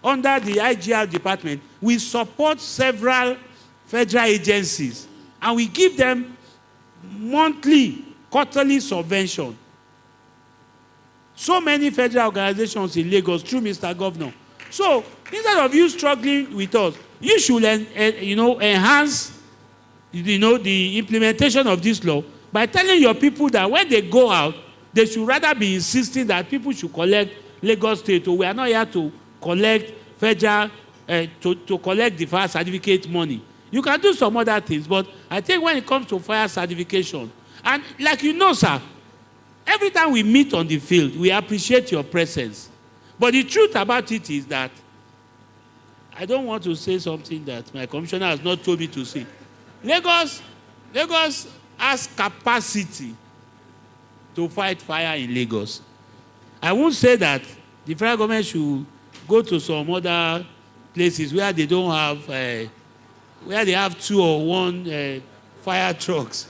under the IGR department, we support several federal agencies, and we give them monthly, quarterly subvention. So many federal organizations in Lagos through Mr. Governor. So instead of you struggling with us, you should enhance the implementation of this law by telling your people that when they go out, they should rather be insisting that people should collect Lagos State. So we are not here to collect federal, to collect the fire certificate money. You can do some other things, but I think when it comes to fire certification, and like sir, every time we meet on the field, we appreciate your presence. But the truth about it is that I don't want to say something that my commissioner has not told me to say. Lagos has capacity to fight fire in Lagos. I won't say that the federal government should go to some other places where they don't have, where they have 2 or 1 fire trucks.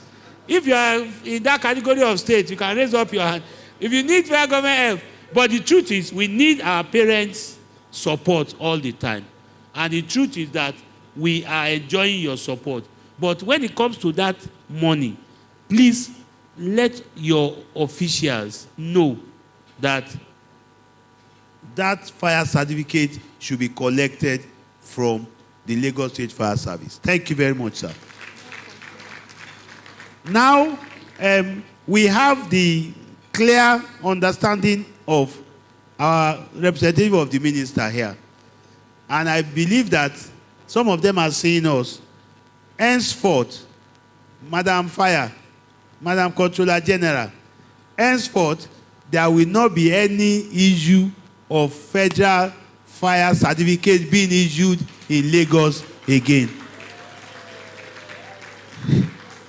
If you are in that category of state, you can raise up your hand. If you need federal government help, but the truth is, we need our parents' support all the time. And the truth is that we are enjoying your support. But when it comes to that money, please let your officials know that that fire certificate should be collected from the Lagos State Fire Service. Thank you very much, sir. Now, we have the clear understanding of our representative of the minister here. And I believe that some of them are seeing us. Henceforth, Madam Fire, Madam Controller General, henceforth, there will not be any issue of federal fire certificate being issued in Lagos again.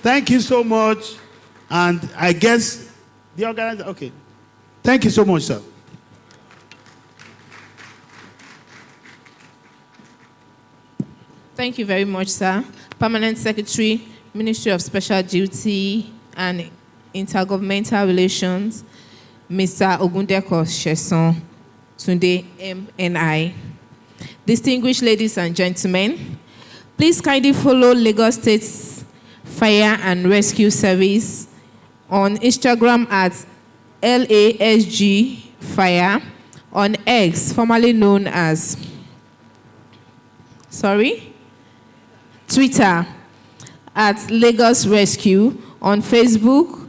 Thank you so much. And I guess the organizer, okay. Thank you so much, sir. Thank you very much, sir. Permanent Secretary, Ministry of Special Duty and Intergovernmental Relations, Mr. Ogundeko Sheson, Tunde MNI. Distinguished ladies and gentlemen, please kindly follow Lagos State's Fire and Rescue Service on Instagram at LASG Fire, on X, formerly known as, Twitter at Lagos Rescue, on Facebook,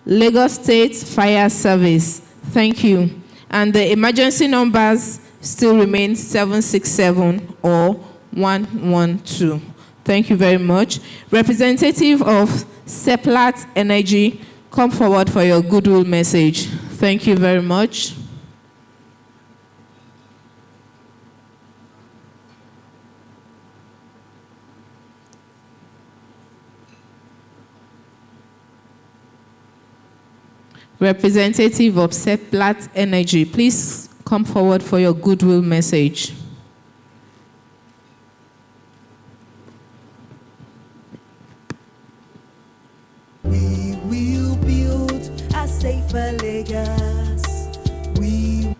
Lagos State Fire Service. Thank you. And the emergency numbers still remain 767 or 112. Thank you very much. Representative of Seplat Energy, come forward for your goodwill message. Thank you very much. Representative of Seplat Energy, please come forward for your goodwill message. safer Lagos. We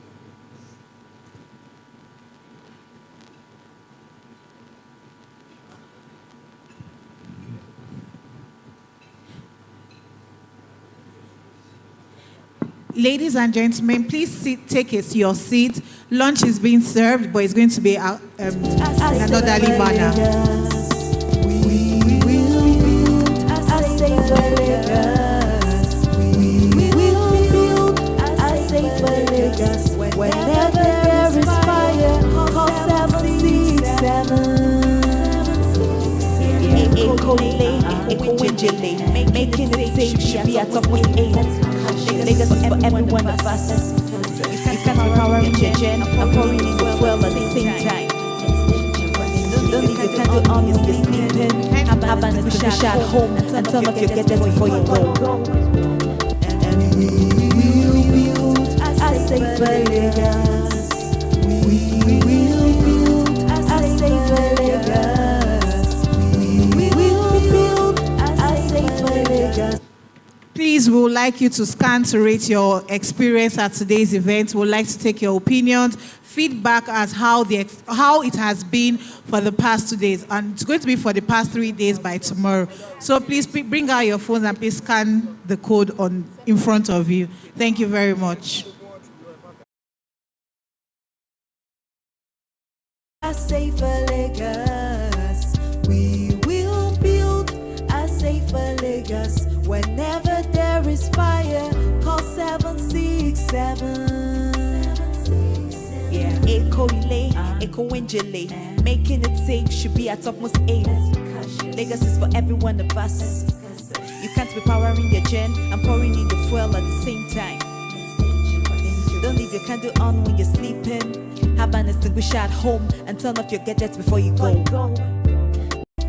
Ladies and gentlemen, please take your seat. Lunch is being served, but it's going to be in an orderly manner. We will build a safer Lagos. We will build a safer Lagos. Whenever there is fire, call 767. Making it safe should be at topmost aim. Lagos is for every one of us. You can't be powering your gen and pouring in the fuel at the same time. Don't leave your candle on when you're sleeping. Have an extinguisher at home and turn off your gadgets before you go. And we will build a safer Lagos. We will build a safer Lagos. We will build a safer Lagos. Please, we would like you to scan to rate your experience at today's event. We would like to take your opinions, feedback as how it has been for the past 2 days. And it's going to be for the past 3 days by tomorrow. So please bring out your phones and please scan the code in front of you. Thank you very much. A safer Lagos. We will build a safer Lagos. Whenever there is fire, call 767. Yeah, Echo Relay, Echo Winjile. Making it safe should be our topmost aim. Lagos is for every one of us. You can't be powering your gen and pouring in the fuel at the same time. Don't leave your candle on when you're sleeping. Have an extinguisher at home and turn off your gadgets before you go.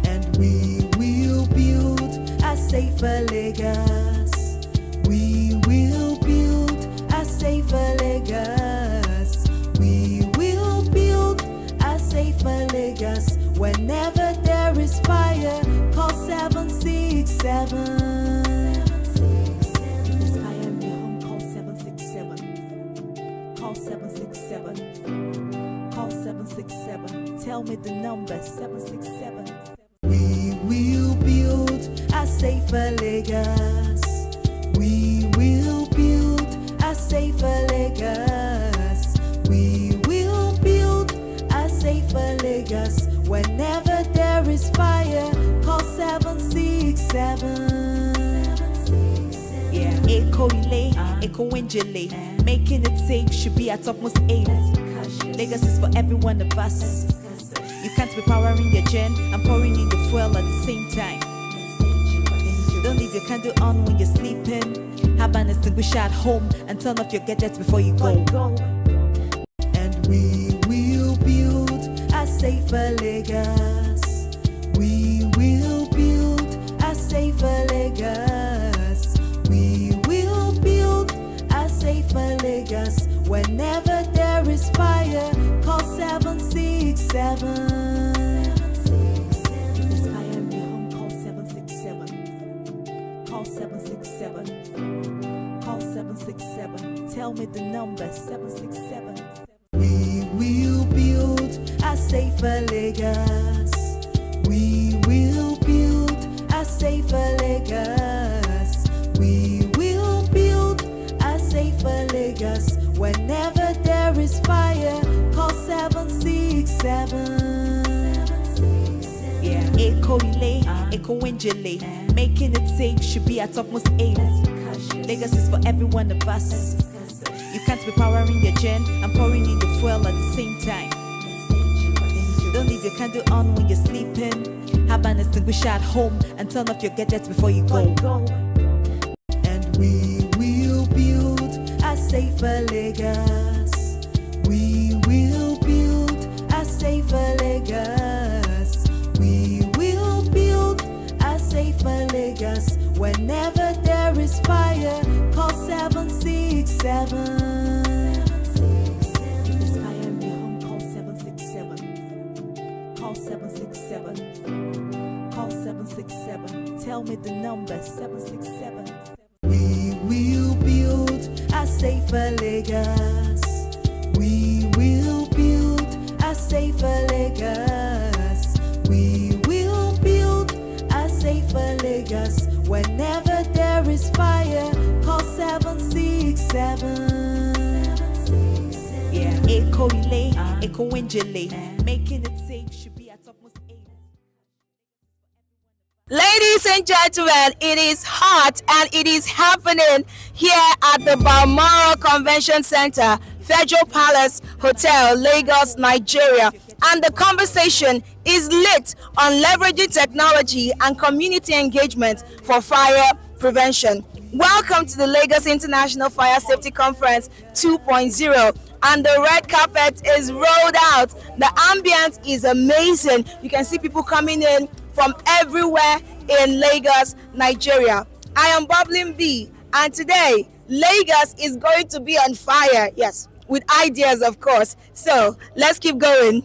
And we will build a safer Lagos. We will build a safer Lagos. We will build a safer Lagos. Whenever there is fire, call 767. There's fire in your home, call 767. Call 767. Call 767. Tell me the number, 767. We will build a safer Lagos. We will build a safer Lagos. We will build a safer Lagos. Whenever there is fire, call 767. Yeah, Echo Relay, Echo Winjile. Making it safe should be our topmost aim. Lagos is for every one of us. You can't be powering your gen and pouring in the fuel at the same time. Don't leave your candle on when you're sleeping. Have an extinguisher at home and turn off your gadgets before you go. And we will build a safer Lagos. We will build a safer Lagos. We will build a safer Lagos. Whenever there is fire, call 767. There's fire in your home, call 767. Call 767. Call 767. Tell me the number, 767. We will build a safer Lagos. We will build a safer Lagos. We will build a safer Lagos. Whenever there is fire, call 767. Yeah, Echo Relay, Echo Winjile. Making it safe should be our topmost aim. Lagos is for every one of us. You can't be powering your gen and pouring in the fuel at the same time. Don't leave your candle on when you're sleeping. Have an extinguisher at home and turn off your gadgets before you go. And we will build a safer Lagos. We will build a safer Lagos. We will build a safer Lagos. Whenever there is fire, call 767. There's fire in your home, call 767. Call 767. Call 767. Tell me the number, 767. We will build safer Lagos. We will build a safer Lagos. We will build a safer Lagos. Whenever there is fire, call 767. Yeah, Echo Relay, Echo Winjele. Making it safe should be our topmost aim. Ladies and gentlemen, it is hot and it is happening here at the BALMORAL Convention Center, Federal Palace Hotel, Lagos, Nigeria. And the conversation is lit on leveraging technology and community engagement for fire prevention. Welcome to the Lagos International Fire Safety Conference 2.0. And the red carpet is rolled out. The ambience is amazing. You can see people coming in from everywhere in Lagos, Nigeria. I am Bubbling B, and today Lagos is going to be on fire. Yes, with ideas, of course. So let's keep going.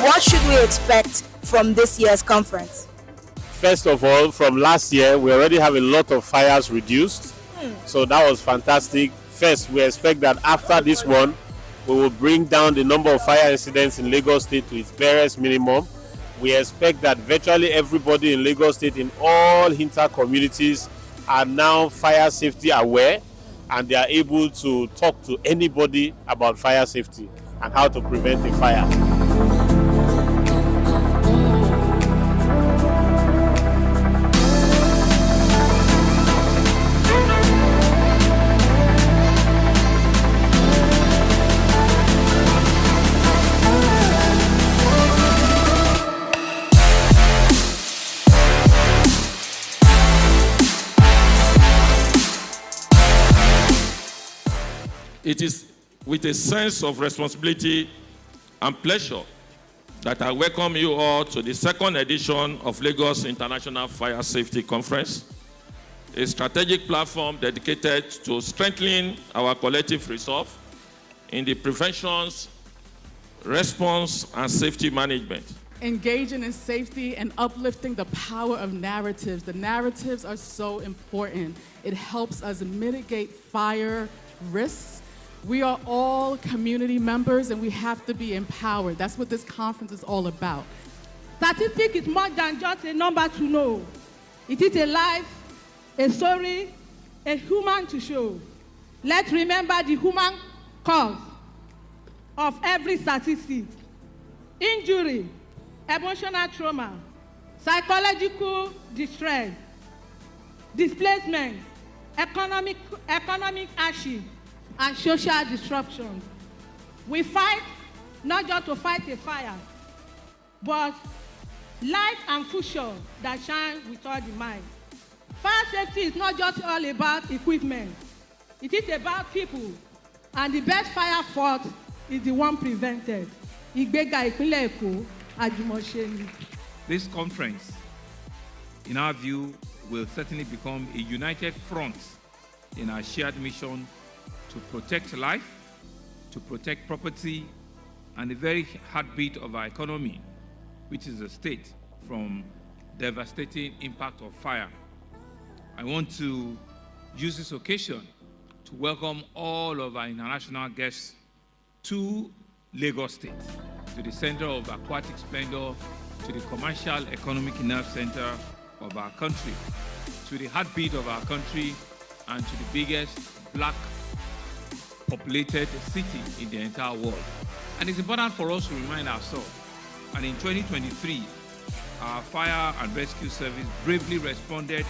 What should we expect from this year's conference? First of all, from last year, we already have a lot of fires reduced. So that was fantastic. First, we expect that after this one, we will bring down the number of fire incidents in Lagos State to its barest minimum. We expect that virtually everybody in Lagos State in all inter-communities are now fire safety aware, and they are able to talk to anybody about fire safety and how to prevent a fire. It is with a sense of responsibility and pleasure that I welcome you all to the second edition of Lagos International Fire Safety Conference, a strategic platform dedicated to strengthening our collective resolve in the prevention, response, and safety management. Engaging in safety and uplifting the power of narratives. The narratives are so important. It helps us mitigate fire risks. We are all community members and we have to be empowered. That's what this conference is all about. Statistic is more than just a number to know. It is a life, a story, a human to show. Let's remember the human cause of every statistic. Injury, emotional trauma, psychological distress, displacement, economic hardship, and social disruption. We fight not just to fight a fire, but light and future that shine with all the might. Fire safety is not just all about equipment. It is about people, and the best fire fought is the one prevented. Ìgbéga ìpínlẹ̀ Èkó, àjùmọ̀ṣe ni. This conference, in our view, will certainly become a united front in our shared mission to protect life, to protect property, and the very heartbeat of our economy, which is the state, from devastating impact of fire. I want to use this occasion to welcome all of our international guests to Lagos State, to the center of aquatic splendor, to the commercial economic nerve center of our country, to the heartbeat of our country, and to the biggest black populated city in the entire world. And it's important for us to remind ourselves, and in 2023, our fire and rescue service bravely responded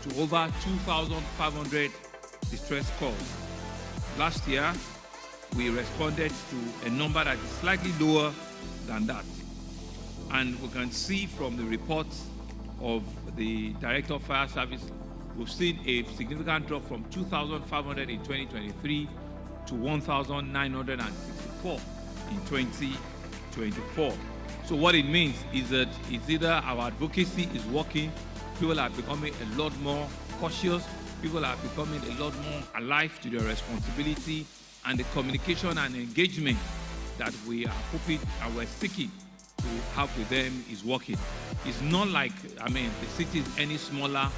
to over 2,500 distress calls. Last year, we responded to a number that is slightly lower than that. And we can see from the reports of the Director of Fire Service, we've seen a significant drop from 2,500 in 2023 to 1,964 in 2024. So what it means is that it's either our advocacy is working, people are becoming a lot more cautious, people are becoming a lot more alive to their responsibility, and the communication and engagement that we are hoping and we're seeking we have with them is working. It's not like, the city is any smaller,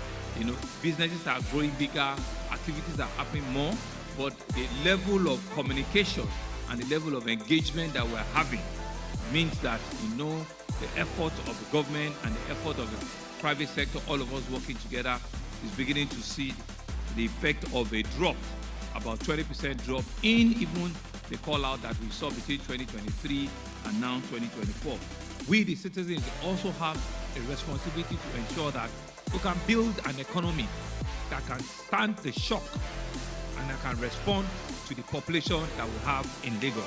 businesses are growing bigger, activities are happening more, but the level of communication and the level of engagement that we're having means that, the effort of the government and the effort of the private sector, all of us working together, is beginning to see the effect of a drop, about 20% drop in even the call out that we saw between 2023 and now 2024. We, the citizens, also have a responsibility to ensure that we can build an economy that can stand the shock and that can respond to the population that we have in Lagos.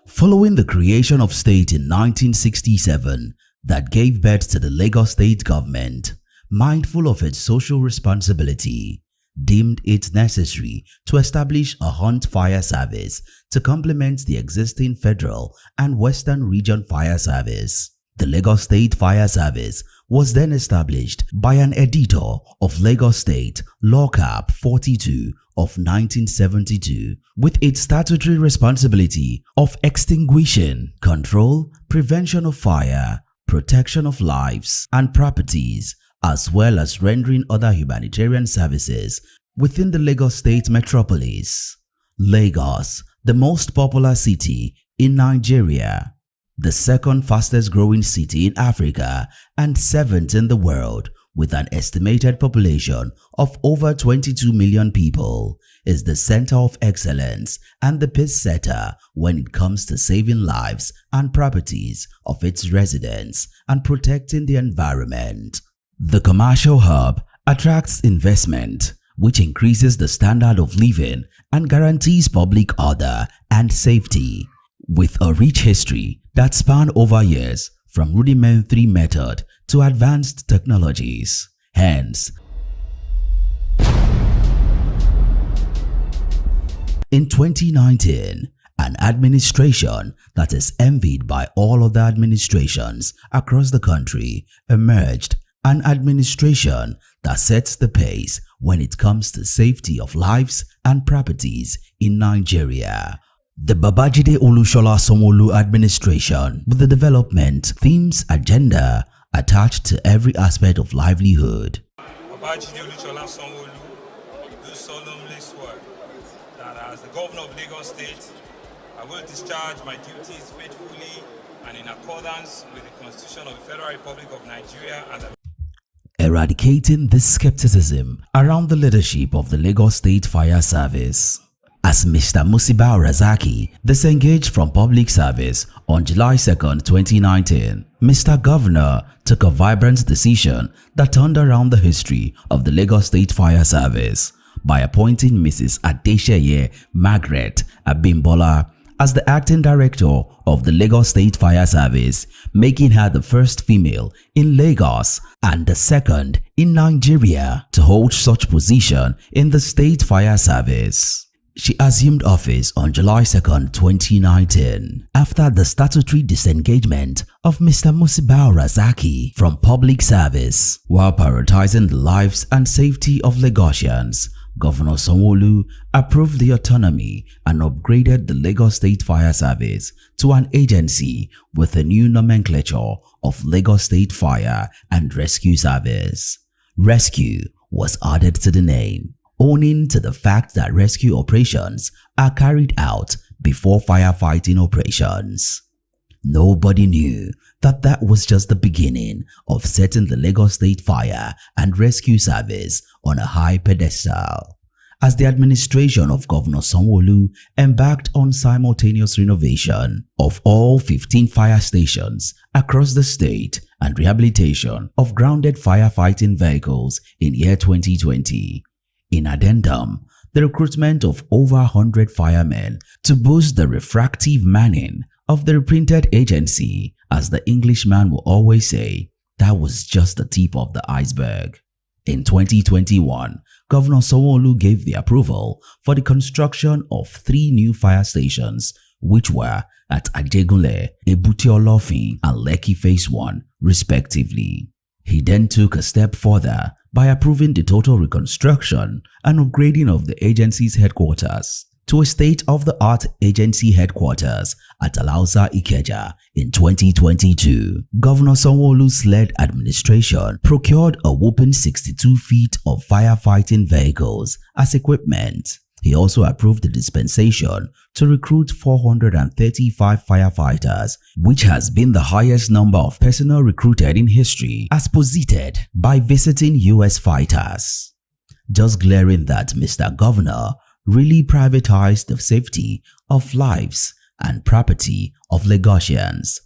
Following the creation of state in 1967 that gave birth to the Lagos state government, mindful of its social responsibility, deemed it necessary to establish a hunt fire service to complement the existing federal and western region fire service. The Lagos State Fire Service was then established by an editor of Lagos State Law Cap 42 of 1972 with its statutory responsibility of extinguishing, control, prevention of fire, protection of lives and properties, as well as rendering other humanitarian services within the Lagos State metropolis. Lagos, the most popular city in Nigeria, the second fastest growing city in Africa and 7th in the world, with an estimated population of over 22 million people, is the center of excellence and the pace setter when it comes to saving lives and properties of its residents and protecting the environment. The commercial hub attracts investment, which increases the standard of living and guarantees public order and safety. With a rich history that spanned over years from rudimentary method to advanced technologies. Hence, in 2019, an administration that is envied by all other administrations across the country emerged, an administration that sets the pace when it comes to safety of lives and properties in Nigeria. The Babajide Olusola Sanwo-Olu administration, with the development, themes, agenda attached to every aspect of livelihood. Babajide Olusola Sanwo-Olu do solemnly swear that as the governor of Lagos State, I will discharge my duties faithfully and in accordance with the Constitution of the Federal Republic of Nigeria and eradicating this skepticism around the leadership of the Lagos State Fire Service. As Mr. Musibau Razaki disengaged from public service on July 2, 2019, Mr. Governor took a vibrant decision that turned around the history of the Lagos State Fire Service by appointing Mrs. Adesheye Margaret Abimbola as the acting director of the Lagos State Fire Service, making her the first female in Lagos and the second in Nigeria to hold such position in the State Fire Service. She assumed office on July 2, 2019, after the statutory disengagement of Mr. Musibau Razaki from public service. While prioritizing the lives and safety of Lagosians, Governor Sanwo-Olu approved the autonomy and upgraded the Lagos State Fire Service to an agency with a new nomenclature of Lagos State Fire and Rescue Service. Rescue was added to the name, owing to the fact that rescue operations are carried out before firefighting operations. Nobody knew that that was just the beginning of setting the Lagos State Fire and Rescue Service on a high pedestal. as the administration of Governor Sanwo-Olu embarked on simultaneous renovation of all 15 fire stations across the state and rehabilitation of grounded firefighting vehicles in year 2020. In addendum, the recruitment of over 100 firemen to boost the refractive manning of the reprinted agency, as the Englishman will always say, that was just the tip of the iceberg. In 2021, Governor Sanwo-Olu gave the approval for the construction of 3 new fire stations, which were at Ajegunle, Ebute-Olofin, and Lekki Phase 1, respectively. He then took a step further by approving the total reconstruction and upgrading of the agency's headquarters to a state-of-the-art agency headquarters at Alausa Ikeja in 2022. Governor Sanwo-Olu's led administration procured a whopping 62 feet of firefighting vehicles as equipment. He also approved the dispensation to recruit 435 firefighters, which has been the highest number of personnel recruited in history, as posited by visiting US fighters. Just glaring that Mr. Governor really privatized the safety of lives and property of Lagosians,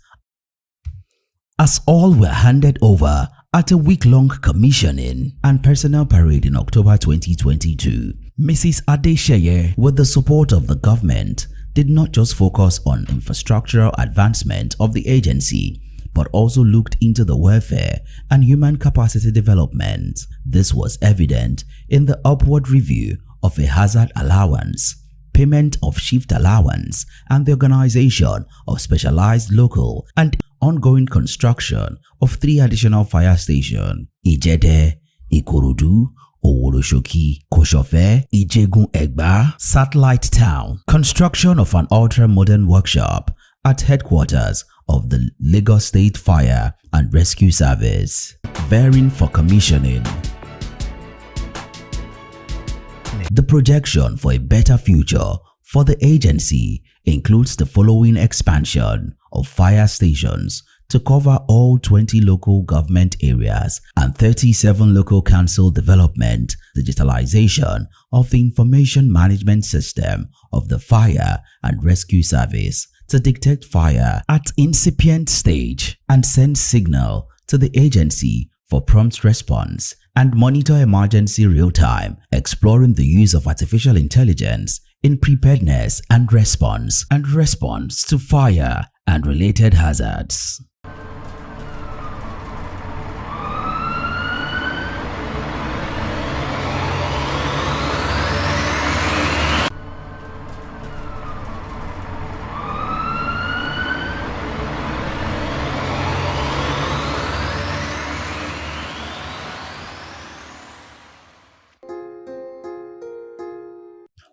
as all were handed over at a week-long commissioning and personnel parade in October 2022. Mrs. Adesheye, with the support of the government, did not just focus on infrastructural advancement of the agency, but also looked into the welfare and human capacity development. This was evident in the upward review of a hazard allowance, payment of shift allowance, and the organization of specialized local and ongoing construction of 3 additional fire stations: Ijede, Ikorodu, Owoloshoki, Koshofe, Ijegun-Egba, Satellite Town, construction of an ultra-modern workshop at headquarters of the Lagos State Fire and Rescue Service, bearing for commissioning. The projection for a better future for the agency includes the following expansion of fire stations to cover all 20 local government areas and 37 local council development, digitalization of the information management system of the Fire and Rescue Service to detect fire at incipient stage and send signal to the agency for prompt response and monitor emergency real-time, exploring the use of artificial intelligence in preparedness and response to fire and related hazards.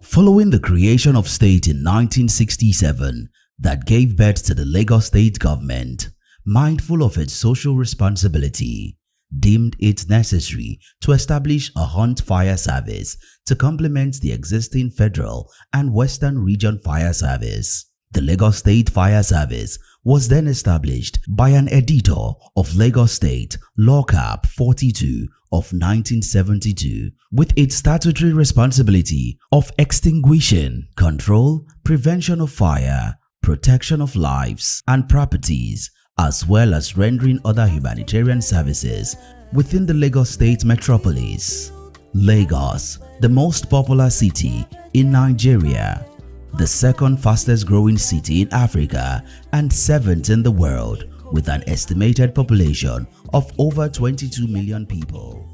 Following the creation of state in 1967 that gave birth to the Lagos state government, mindful of its social responsibility, deemed it necessary to establish a hunt fire service to complement the existing federal and western region fire service. The Lagos State Fire Service was then established by an editor of Lagos State Law Cap 42 of 1972 with its statutory responsibility of extinguishing, control, prevention of fire, protection of lives and properties, as well as rendering other humanitarian services within the Lagos State metropolis. Lagos, the most popular city in Nigeria, the second fastest growing city in Africa and 7th in the world, with an estimated population of over 22 million people.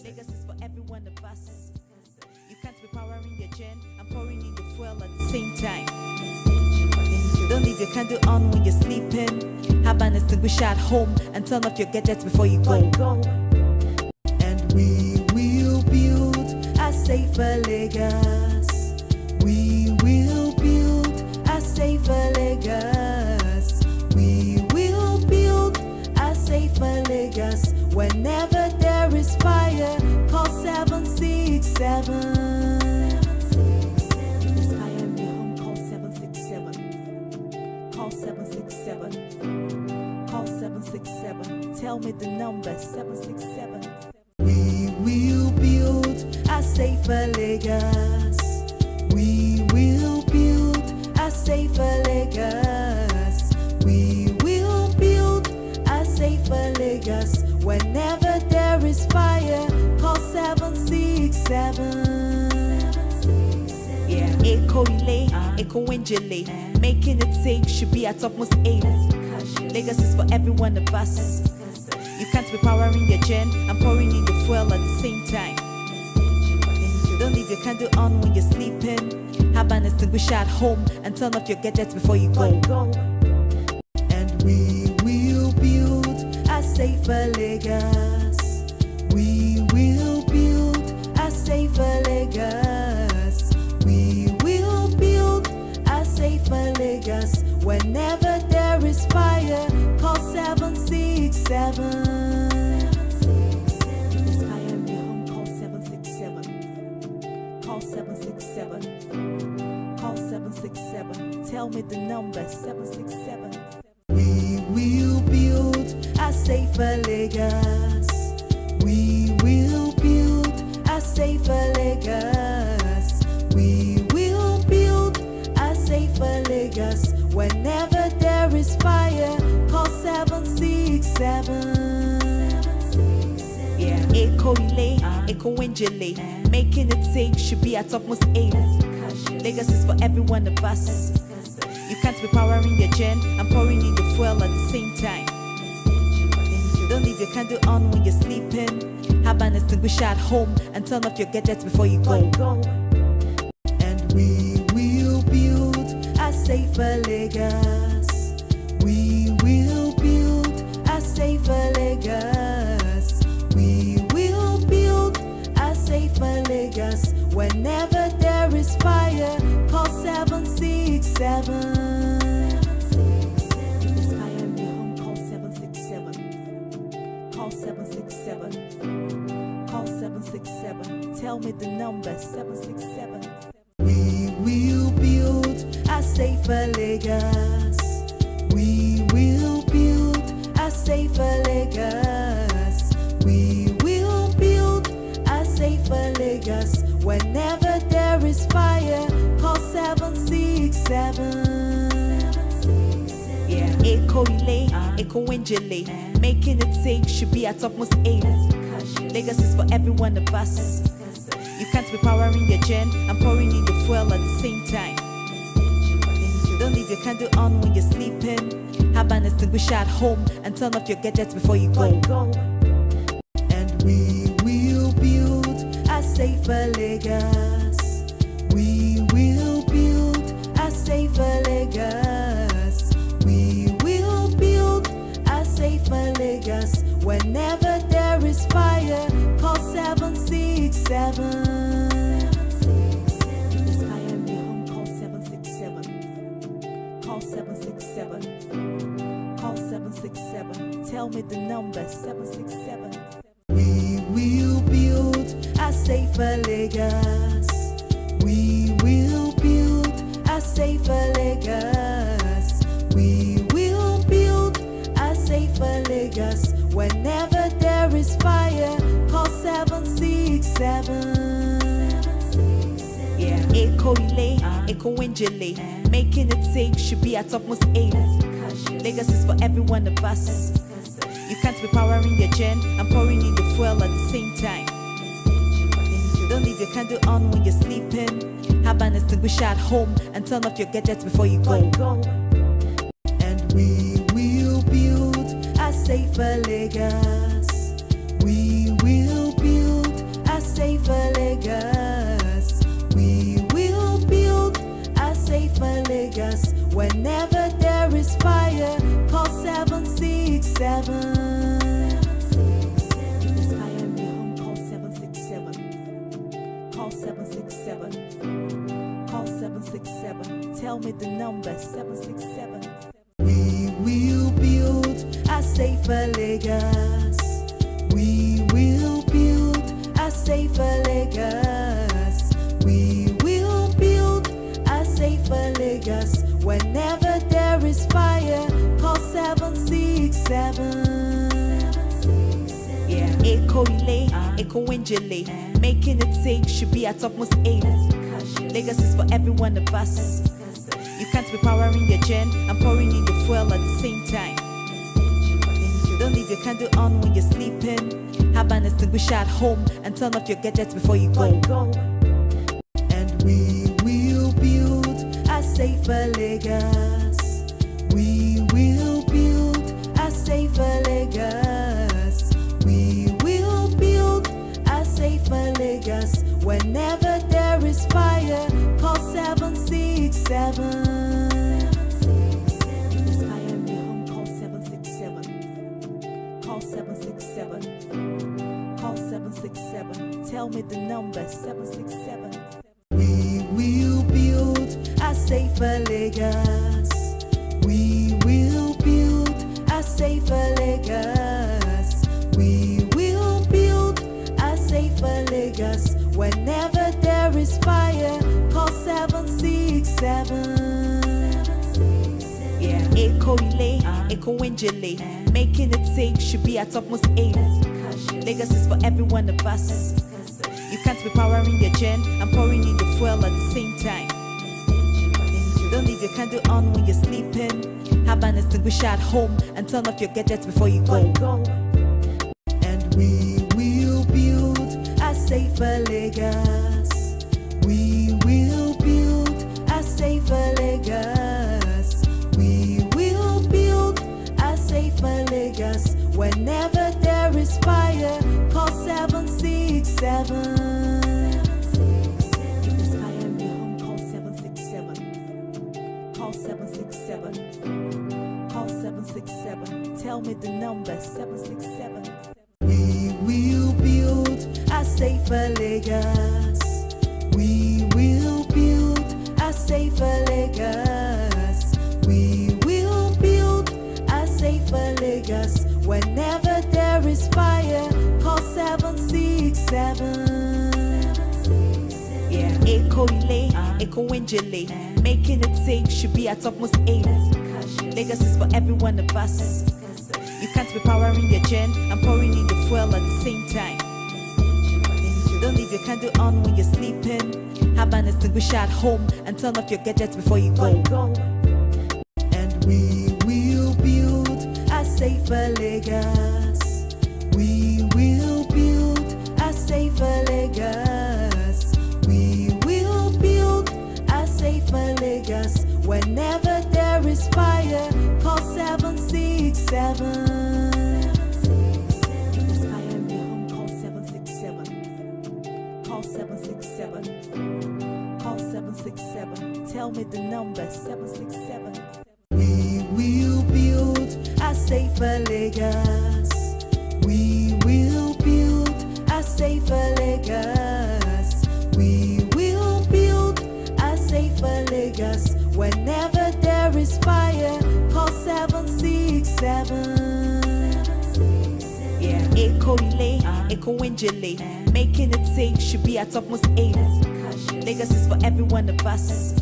Lagos is for every one of us. You can't be powering your gen and pouring in the fuel at the same time. Don't leave your candle on when you're sleeping. Have an extinguisher at home and turn off your gadgets before you go. And we will build a safer Lagos. We will build a safer Lagos. We will build a safer Lagos. Whenever there is fire, call 767. If there's fire in your home, call 767. Call 767. Call 767. Tell me the number, 767. We will build a safer safer Lagos. We will build a safer Lagos. We will build a safer Lagos. Whenever there is fire, call 767. Yeah, Echo Relay, Echo Winjile. Making it safe should be our topmost aim. Lagos is for every one of us. You can't be powering your gen and pouring in the fuel at the same time. Don't leave your candle on when you're sleeping. Have an extinguisher at home and turn off your gadgets before you go. And we will build a safer Lagos. We will build a safer Lagos. We will build a safer Lagos. Whenever there is fire, call 767. There's fire in your home, call 767. Call 767. Call 767. Tell me the number, 767. We will build a safer Lagos. We will build a safer Lagos. We will build a safer Lagos. Whenever there is fire, call 767. Yeah, Echo Relay, Echo Winjile. Making it safe should be our topmost aim. Lagos is for every one of us. You can't be powering your gen and pouring in the fuel at the same time. Don't leave your candle on when you're sleeping. Have an extinguisher at home and turn off your gadgets before you go. And we will build a safer Lagos. We will build a safer Lagos. We will build a safer Lagos. Whenever there is fire, call 767. There's fire in your home, call 767. Call 767. Call 767. Tell me the number, 767. We will build a safer Lagos. We will build a safer Lagos. We will build a safer Lagos. Whenever there is fire, call 767. Yeah, Echo Relay, Echo Winjile. Making it safe should be our topmost aim. Lagos is for every one of us. You can't be powering your gen and pouring in the fuel at the same time. Don't leave your candle on when you're sleeping. Have an extinguisher at home and turn off your gadgets before you go. And we will build a safer Lagos. We will build a safer Lagos. We will build a safer Lagos. Whenever there is fire, call 767. There's fire in your home, call 767. Call 767. Call 767. Tell me the number, 767. We will build a safer Lagos. We will build a safer Lagos. We will build a safer Lagos. Whenever there is fire, call 767. Yeah, Echo Relay, Echo Winjile. Making it safe should be our topmost aim. Lagos is for every one of us. You can't be powering your gen and pouring in the fuel at the same time. Don't leave your candle on when you're sleeping. Have an extinguisher at home and turn off your gadgets before you go. And we will build a safer Lagos. We will build a safer Lagos. We will build a safer Lagos. Whenever there is fire, call 767. There's fire in your home, call 767. Call 767. Call 767. Tell me the number, 767. We will build a safer Lagos. We will build a safer Lagos. We will build a safer Lagos. Whenever there is fire, call 767. Yeah, Eco relay, eco winjile, making it safe should be our topmost aim. Lagos is for every one of us. You can't be powering your gen and pouring in the fuel at the same time. Don't leave your candle on when you're sleeping. Have an extinguisher at home and turn off your gadgets before you go. And we will build a safer Lagos. We will build a safer Lagos. We will build a safer Lagos. Whenever there is fire, call 767. Call 767. Call 767. Tell me the number, 767. We will build a safer Lagos. We will build a safer Lagos. We will build a safer Lagos. Whenever there is fire, call 767. Yeah, eco relay, eco winjile, making it safe should be our topmost aim. Lagos is for every one of us. You can't be powering your gen and pouring in the fuel at the same time. Don't leave your candle on when you're sleeping. Have an extinguisher at home and turn off your gadgets before you go. And we will build a safer Lagos. We will build a safer Lagos. We will build a safer Lagos. Whenever there is fire, call 767. If there's fire in your home, call 767. Call 767. Call 767. Tell me the number, 767. We will build a safer Lagos. We will build a safer Lagos. We will build a safer Lagos. Whenever there is fire, call 767. Yeah, eco relay, eco winjile, making it safe should be our topmost aim. Lagos is for every one of us. You can't be powering your gen and pouring in the fuel at the same time. Don't leave your candle on when you're sleeping. Have an extinguisher at home and turn off your gadgets before you go. And we will build a safer Lagos. We will build a safer Lagos. We will build a safer Lagos. Whenever there is fire, call 767. If there's fire in your home, call 767. Call 767. Call 767. Tell me the number, 767. We will build a safer Lagos. We will build a safer Lagos. We will build a safer Lagos. Whenever there is fire, call 767. Yeah, eco relay, eco winjile, making it safe should be our topmost aim. Lagos is for every one of us.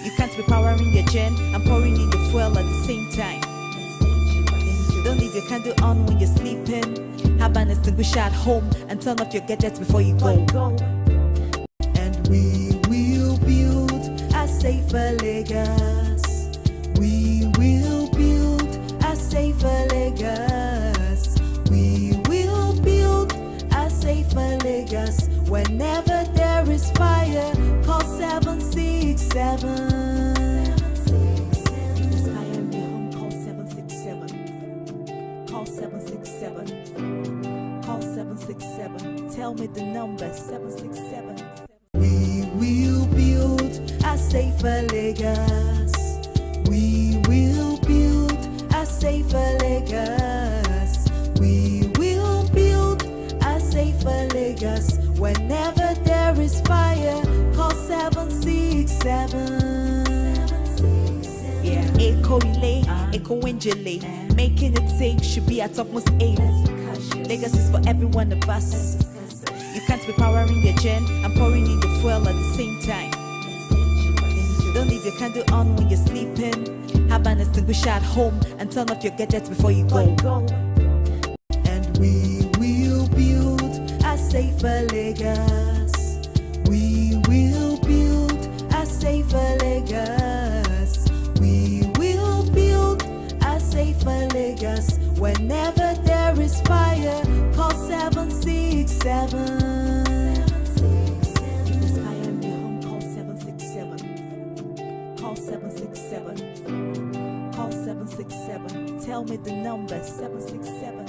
You can't be powering your gen and pouring in the fuel at the same time. Don't leave your candle on when you're sleeping. Have an extinguisher at home and turn off your gadgets before you go. And we will build a safer Lagos. We will build a safer Lagos. We will build a safer Lagos. Whenever there is fire, call 767. If there's fire in your home, call 767. Call 767. Call 767. Tell me the number, 767. We will build a safer Lagos. We will build a safer Lagos. We will build a safer Lagos. Whenever there is fire, call 767. Yeah, eco relay, eco winjile, making it safe should be our topmost aim. Lagos is for every one of us. You can't be powering your gen and pouring in the fuel at the same time. Don't leave your candle on when you're sleeping. Have an extinguisher at home and turn off your gadgets before you go. And we will safer Lagos. We will build a safer Lagos. We will build a safer Lagos. Whenever there is fire, call 767. If there's fire in your home, call 767. Call 767. Call 767. Tell me the number, 767.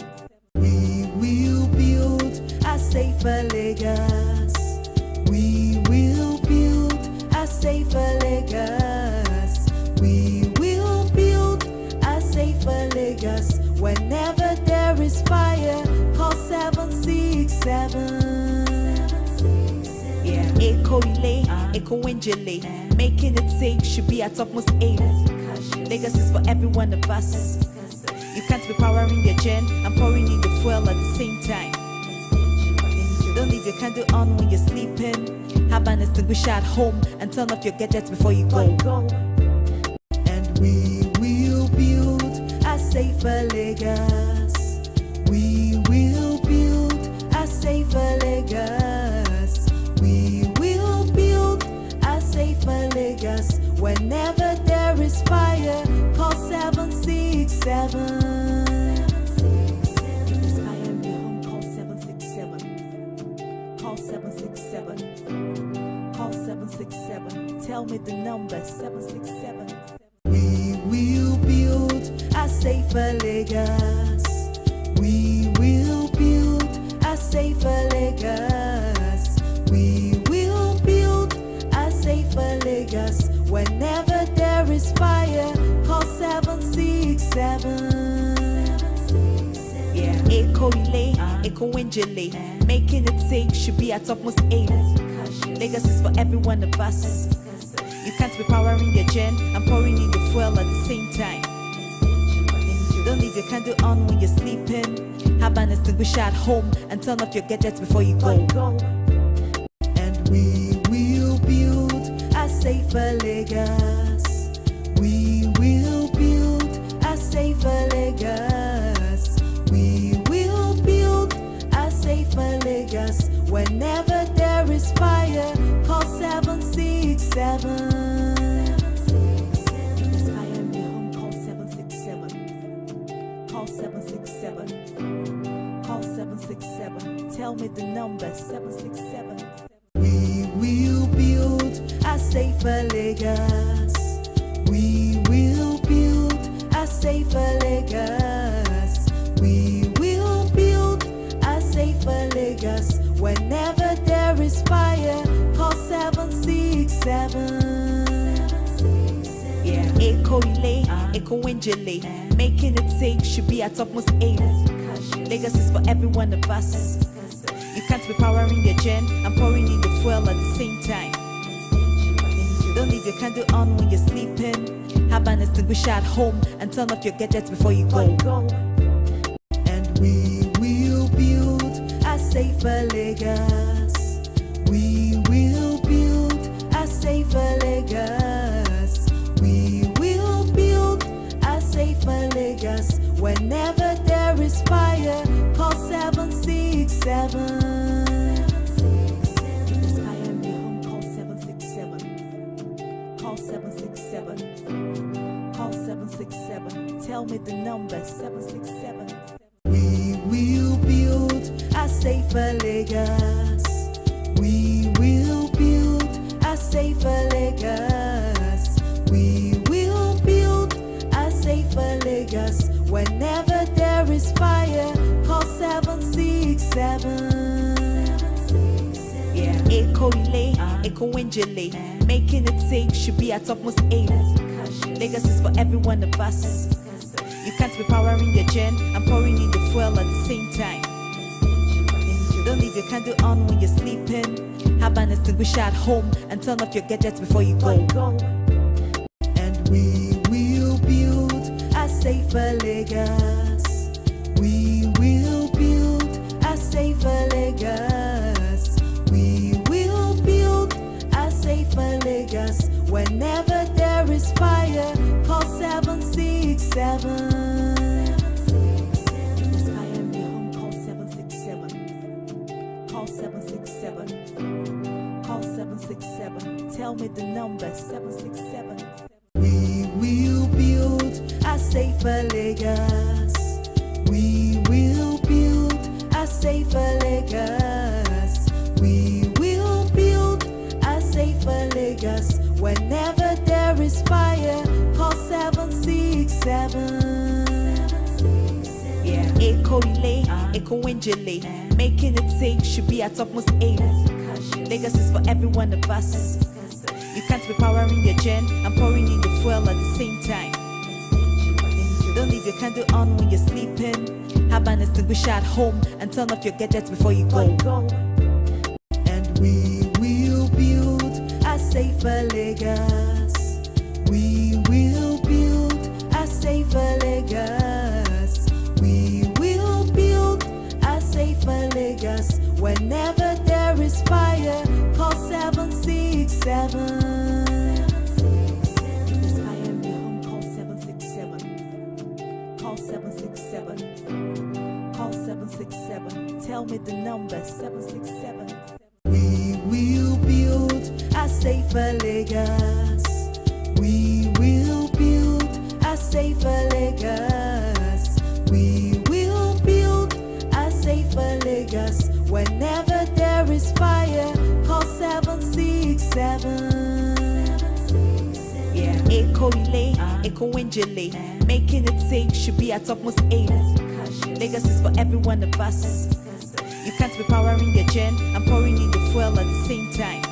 We will build a safer Lagos. We will build a safer Lagos. We will build a safer Lagos. Whenever there is fire, call 767. Yeah, Echo Relay, Echo Winjile. Making it safe should be our topmost aim. Lagos is for every one of us. You can't be powering your gen and pouring in the fuel at the same time. Don't leave your candle on when you're sleeping. Have an extinguisher at home and turn off your gadgets before you go. And we will build a safer Lagos. We will build a safer Lagos. We will build a safer Lagos. Whenever there is fire, call 767. If there's fire in your home, call 767. Call 767. Call 767. Tell me the number, 767. We will build a safer Lagos. We will build a safer Lagos. We will build a safer Lagos. Whenever there is fire, call 767. Yeah, Echo Relay, Echo Winjile. Making it safe should be our topmost aim. Lagos is for every one of us. You can't be powering your gen and pouring in the fuel at the same time. Don't leave your candle on when you're sleeping. Have an extinguisher at home and turn off your gadgets before you go. And we will build a safer Lagos. We will build a safer Lagos. We will build a safer Lagos. Whenever there is fire, call 767. If there's fire in your home, call 767. Call 767. Call 767. Tell me the number, 767. We will build a safer Lagos. We will build a safer Lagos. We will build a safer Lagos. Whenever there is fire, call 767. Yeah, Echo Relay, Echo Winjile. Making it safe should be our topmost aim. Lagos is for every one of us. You can't be powering your gen and pouring in the fuel at the same time. Don't leave your candle on when you're sleeping. Have an extinguisher at home and turn off your gadgets before you go. And we will build a safer Lagos. We will build a safer Lagos. We will build a safer Lagos. Whenever there is fire, call 767. If there's fire in your home, call 767. Call 767. Call 767. Tell me the number, 767. We will build a safer Lagos. We will build a safer Lagos. We will build a safer Lagos. Whenever there is fire, call 767. Yeah, Echo Relay, Echo Winjile. Making it safe should be our topmost aim. Lagos is for every one of us. You can't be powering your gen and pouring in the fuel at the same time. Don't leave your candle on when you're sleeping. Have an extinguisher at home and turn off your gadgets before you go. And we will build a safer Lagos. We will build a safer Lagos. We will build a safer Lagos. Whenever there is fire, call 767. If there's fire in your home, call 767. Call 767. Call 767. Tell me the number 767. We will build a safer Lagos. We will build a safer Lagos. We will build a safer Lagos. Whenever there is fire, call 767. Yeah, Echo relay, Echo Winjile. Making it safe should be our topmost aim. Lagos is for every one of us. You can't be powering your gen and pouring in the fuel at the same time. Don't leave your candle on when you're sleeping. Have an extinguisher at home and turn off your gadgets before you go. And we will build a safer Lagos. We will build a safer Lagos. We will build a safer Lagos. Whenever there is fire, call 767. There's fire in your home, call 767. Call 767. Call 767. Tell me the number 767. We will build a safer Lagos. We will build a safer Lagos. We will build a safer Lagos. Whenever there is fire, call 767. Yeah, Echo relay, Echo Winjile. Making it safe should be our topmost aim. Lagos is for every one of us. You can't be powering your gen and pouring in the fuel at the same time.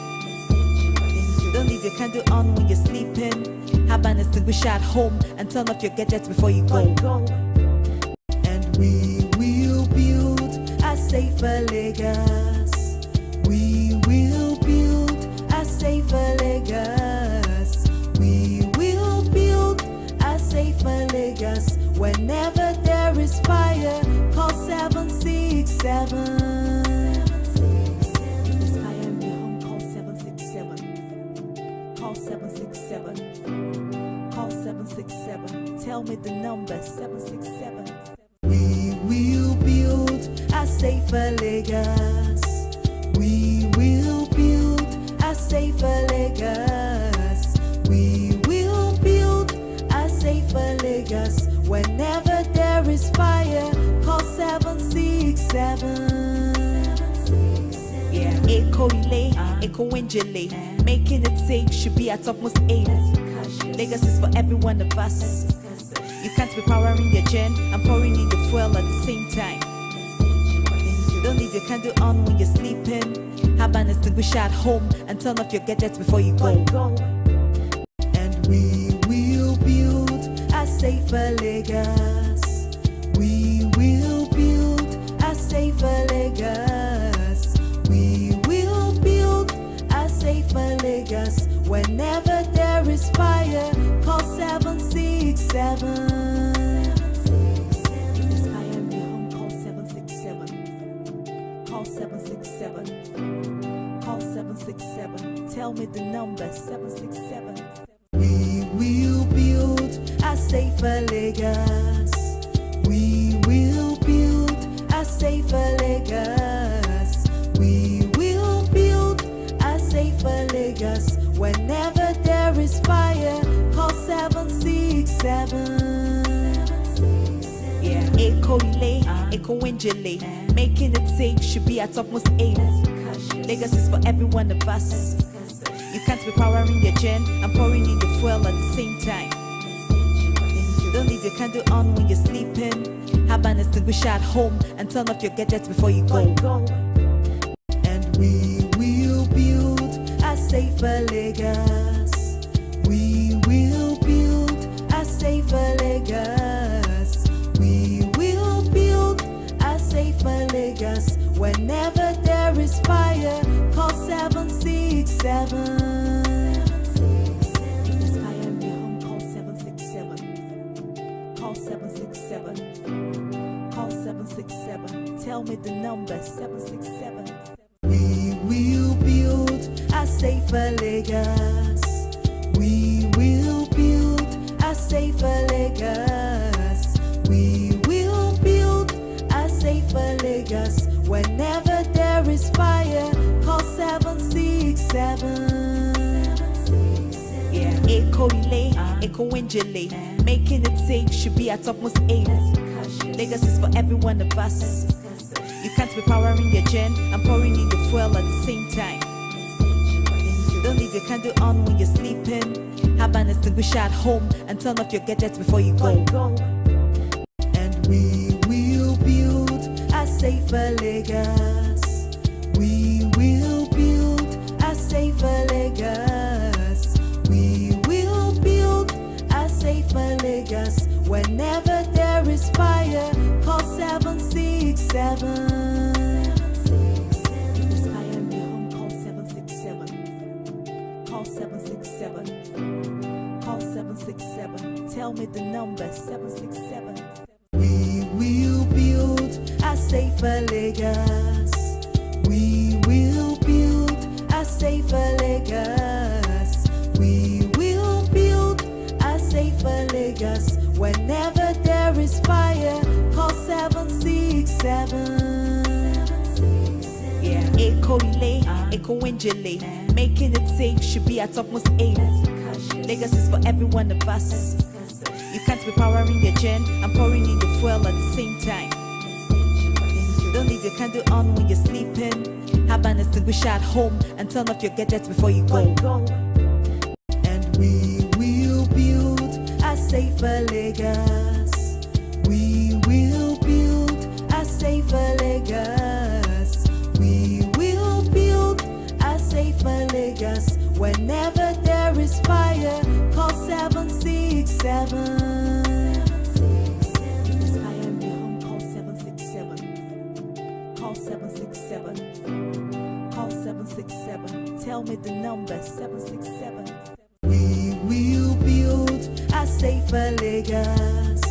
Don't leave your candle on when you're sleeping. Have an extinguisher at home and turn off your gadgets before you go. And we will build a safer Lagos. We will build a safer Lagos. We will build a safer Lagos. Whenever there is fire, call 767. There's fire in your home, call 767. Call 767. Call 767. Tell me the number 767. We will build a safer Lagos. We will build a safer Lagos. We will build a safer Lagos. Whenever there is fire, call 767. Yeah, Echo relay, Echo Winjile. Making it safe should be our topmost aim. Lagos is for every one of us. You can't be powering your gen and pouring in the fuel at the same time. Don't leave your candle on when you're sleeping. Have an extinguisher at home and turn off your gadgets before you go. And we will build a safer Lagos. We will build a safer Lagos. We will build a safer Lagos. Whenever there is fire, call 767. There's fire in your home, call 767. Call 767. Call 767. Tell me the number 767. We will build a safer Lagos. We will build a safer Lagos. We will build a safer Lagos. Whenever there is fire, call 767. Yeah, Echo relay, Echo Winjile. Making it safe should be our topmost aim. Lagos is for every one of us. You can't be powering your gen and pouring in the fuel at the same time. Don't leave your candle on when you're sleeping. Have an extinguisher at home and turn off your gadgets before you go. And we will build a safer Lagos. We will build a safer Lagos. We will build a safer Lagos. Whenever there is fire, call 767. There's fire in your home, call 767. Call 767. Call 767. Tell me the number 767. We will build a safer Lagos. We will build a safer Lagos. We will build a safer Lagos. Whenever there is fire, Eco-relay, eco-winjile, making it safe should be our topmost aim. Lagos is for every one of us. You can't be powering your gen and pouring in the fuel at the same time. Don't leave your candle on when you're sleeping. Have an extinguisher at home and turn off your gadgets before you go. And we will build a safer Lagos. We will build a safer Lagos. We will build a safer Lagos. Whenever there is fire, call 767. Call 767. Call 767. Tell me the number, 767. We will build a safer Lagos. We will build a safer Lagos. We will build a safer Lagos. Whenever there is fire, call 767. Yeah, eco-relay, eco-winjile, making it safe should be our topmost aim. Lagos is for every one of us. You can't be powering your gen and pouring in the fuel at the same time. Don't leave your candle on when you're sleeping. Have an extinguisher at home and turn off your gadgets before you go. And we will build a safer Lagos. We will build a safer Lagos. We will build a safer Lagos. Whenever there is fire, call 767. Call 767. Call 767. Call 767. Tell me the number, 767. We will build a safer Lagos.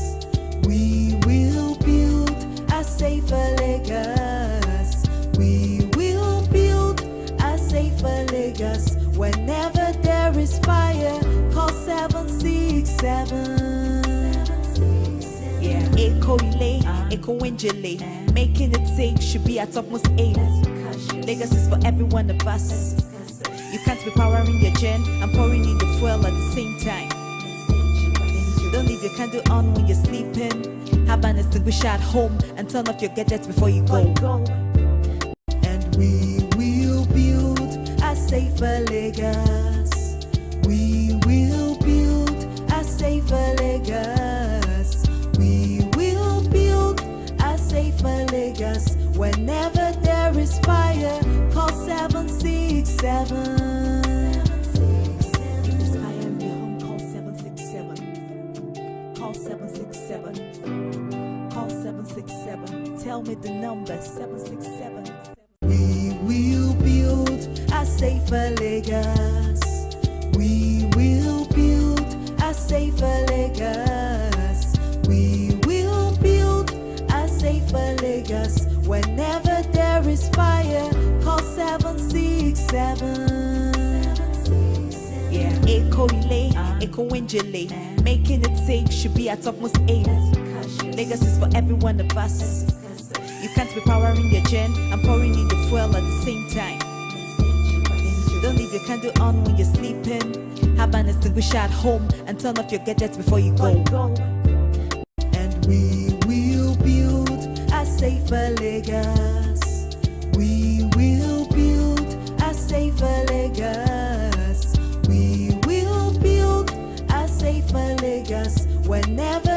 We will build a safer Lagos. We will build a safer Lagos. Whenever there is fire, call 767. Yeah, eco-relay, eco-winjile, making it safe should be our topmost aim. Lagos is for every one of us. You can't be powering your gen and pouring in the fuel at the same time. Don't leave your candle on when you're sleeping. Have an extinguisher at home and turn off your gadgets before you go. And we will build a safer Lagos. We will build a safer Lagos. We will build a safer Lagos. Whenever there is fire, call 767. Call 767. Call 767. Call 767. Tell me the number, 767. We will build a safer Lagos. We will build a safer Lagos. We will build a safer Lagos. Whenever there is fire, call 767. Yeah, eco-relay, eco-winjile, making it safe should be our topmost aim. Lagos is for every one of us. You can't be powering your gen and pouring in the fuel at the same time. Don't leave your candle on when you're sleeping. Have an extinguisher at home and turn off your gadgets before you go. And we will build a safer Lagos. We will build a safer Lagos. We will build a safer Lagos. Whenever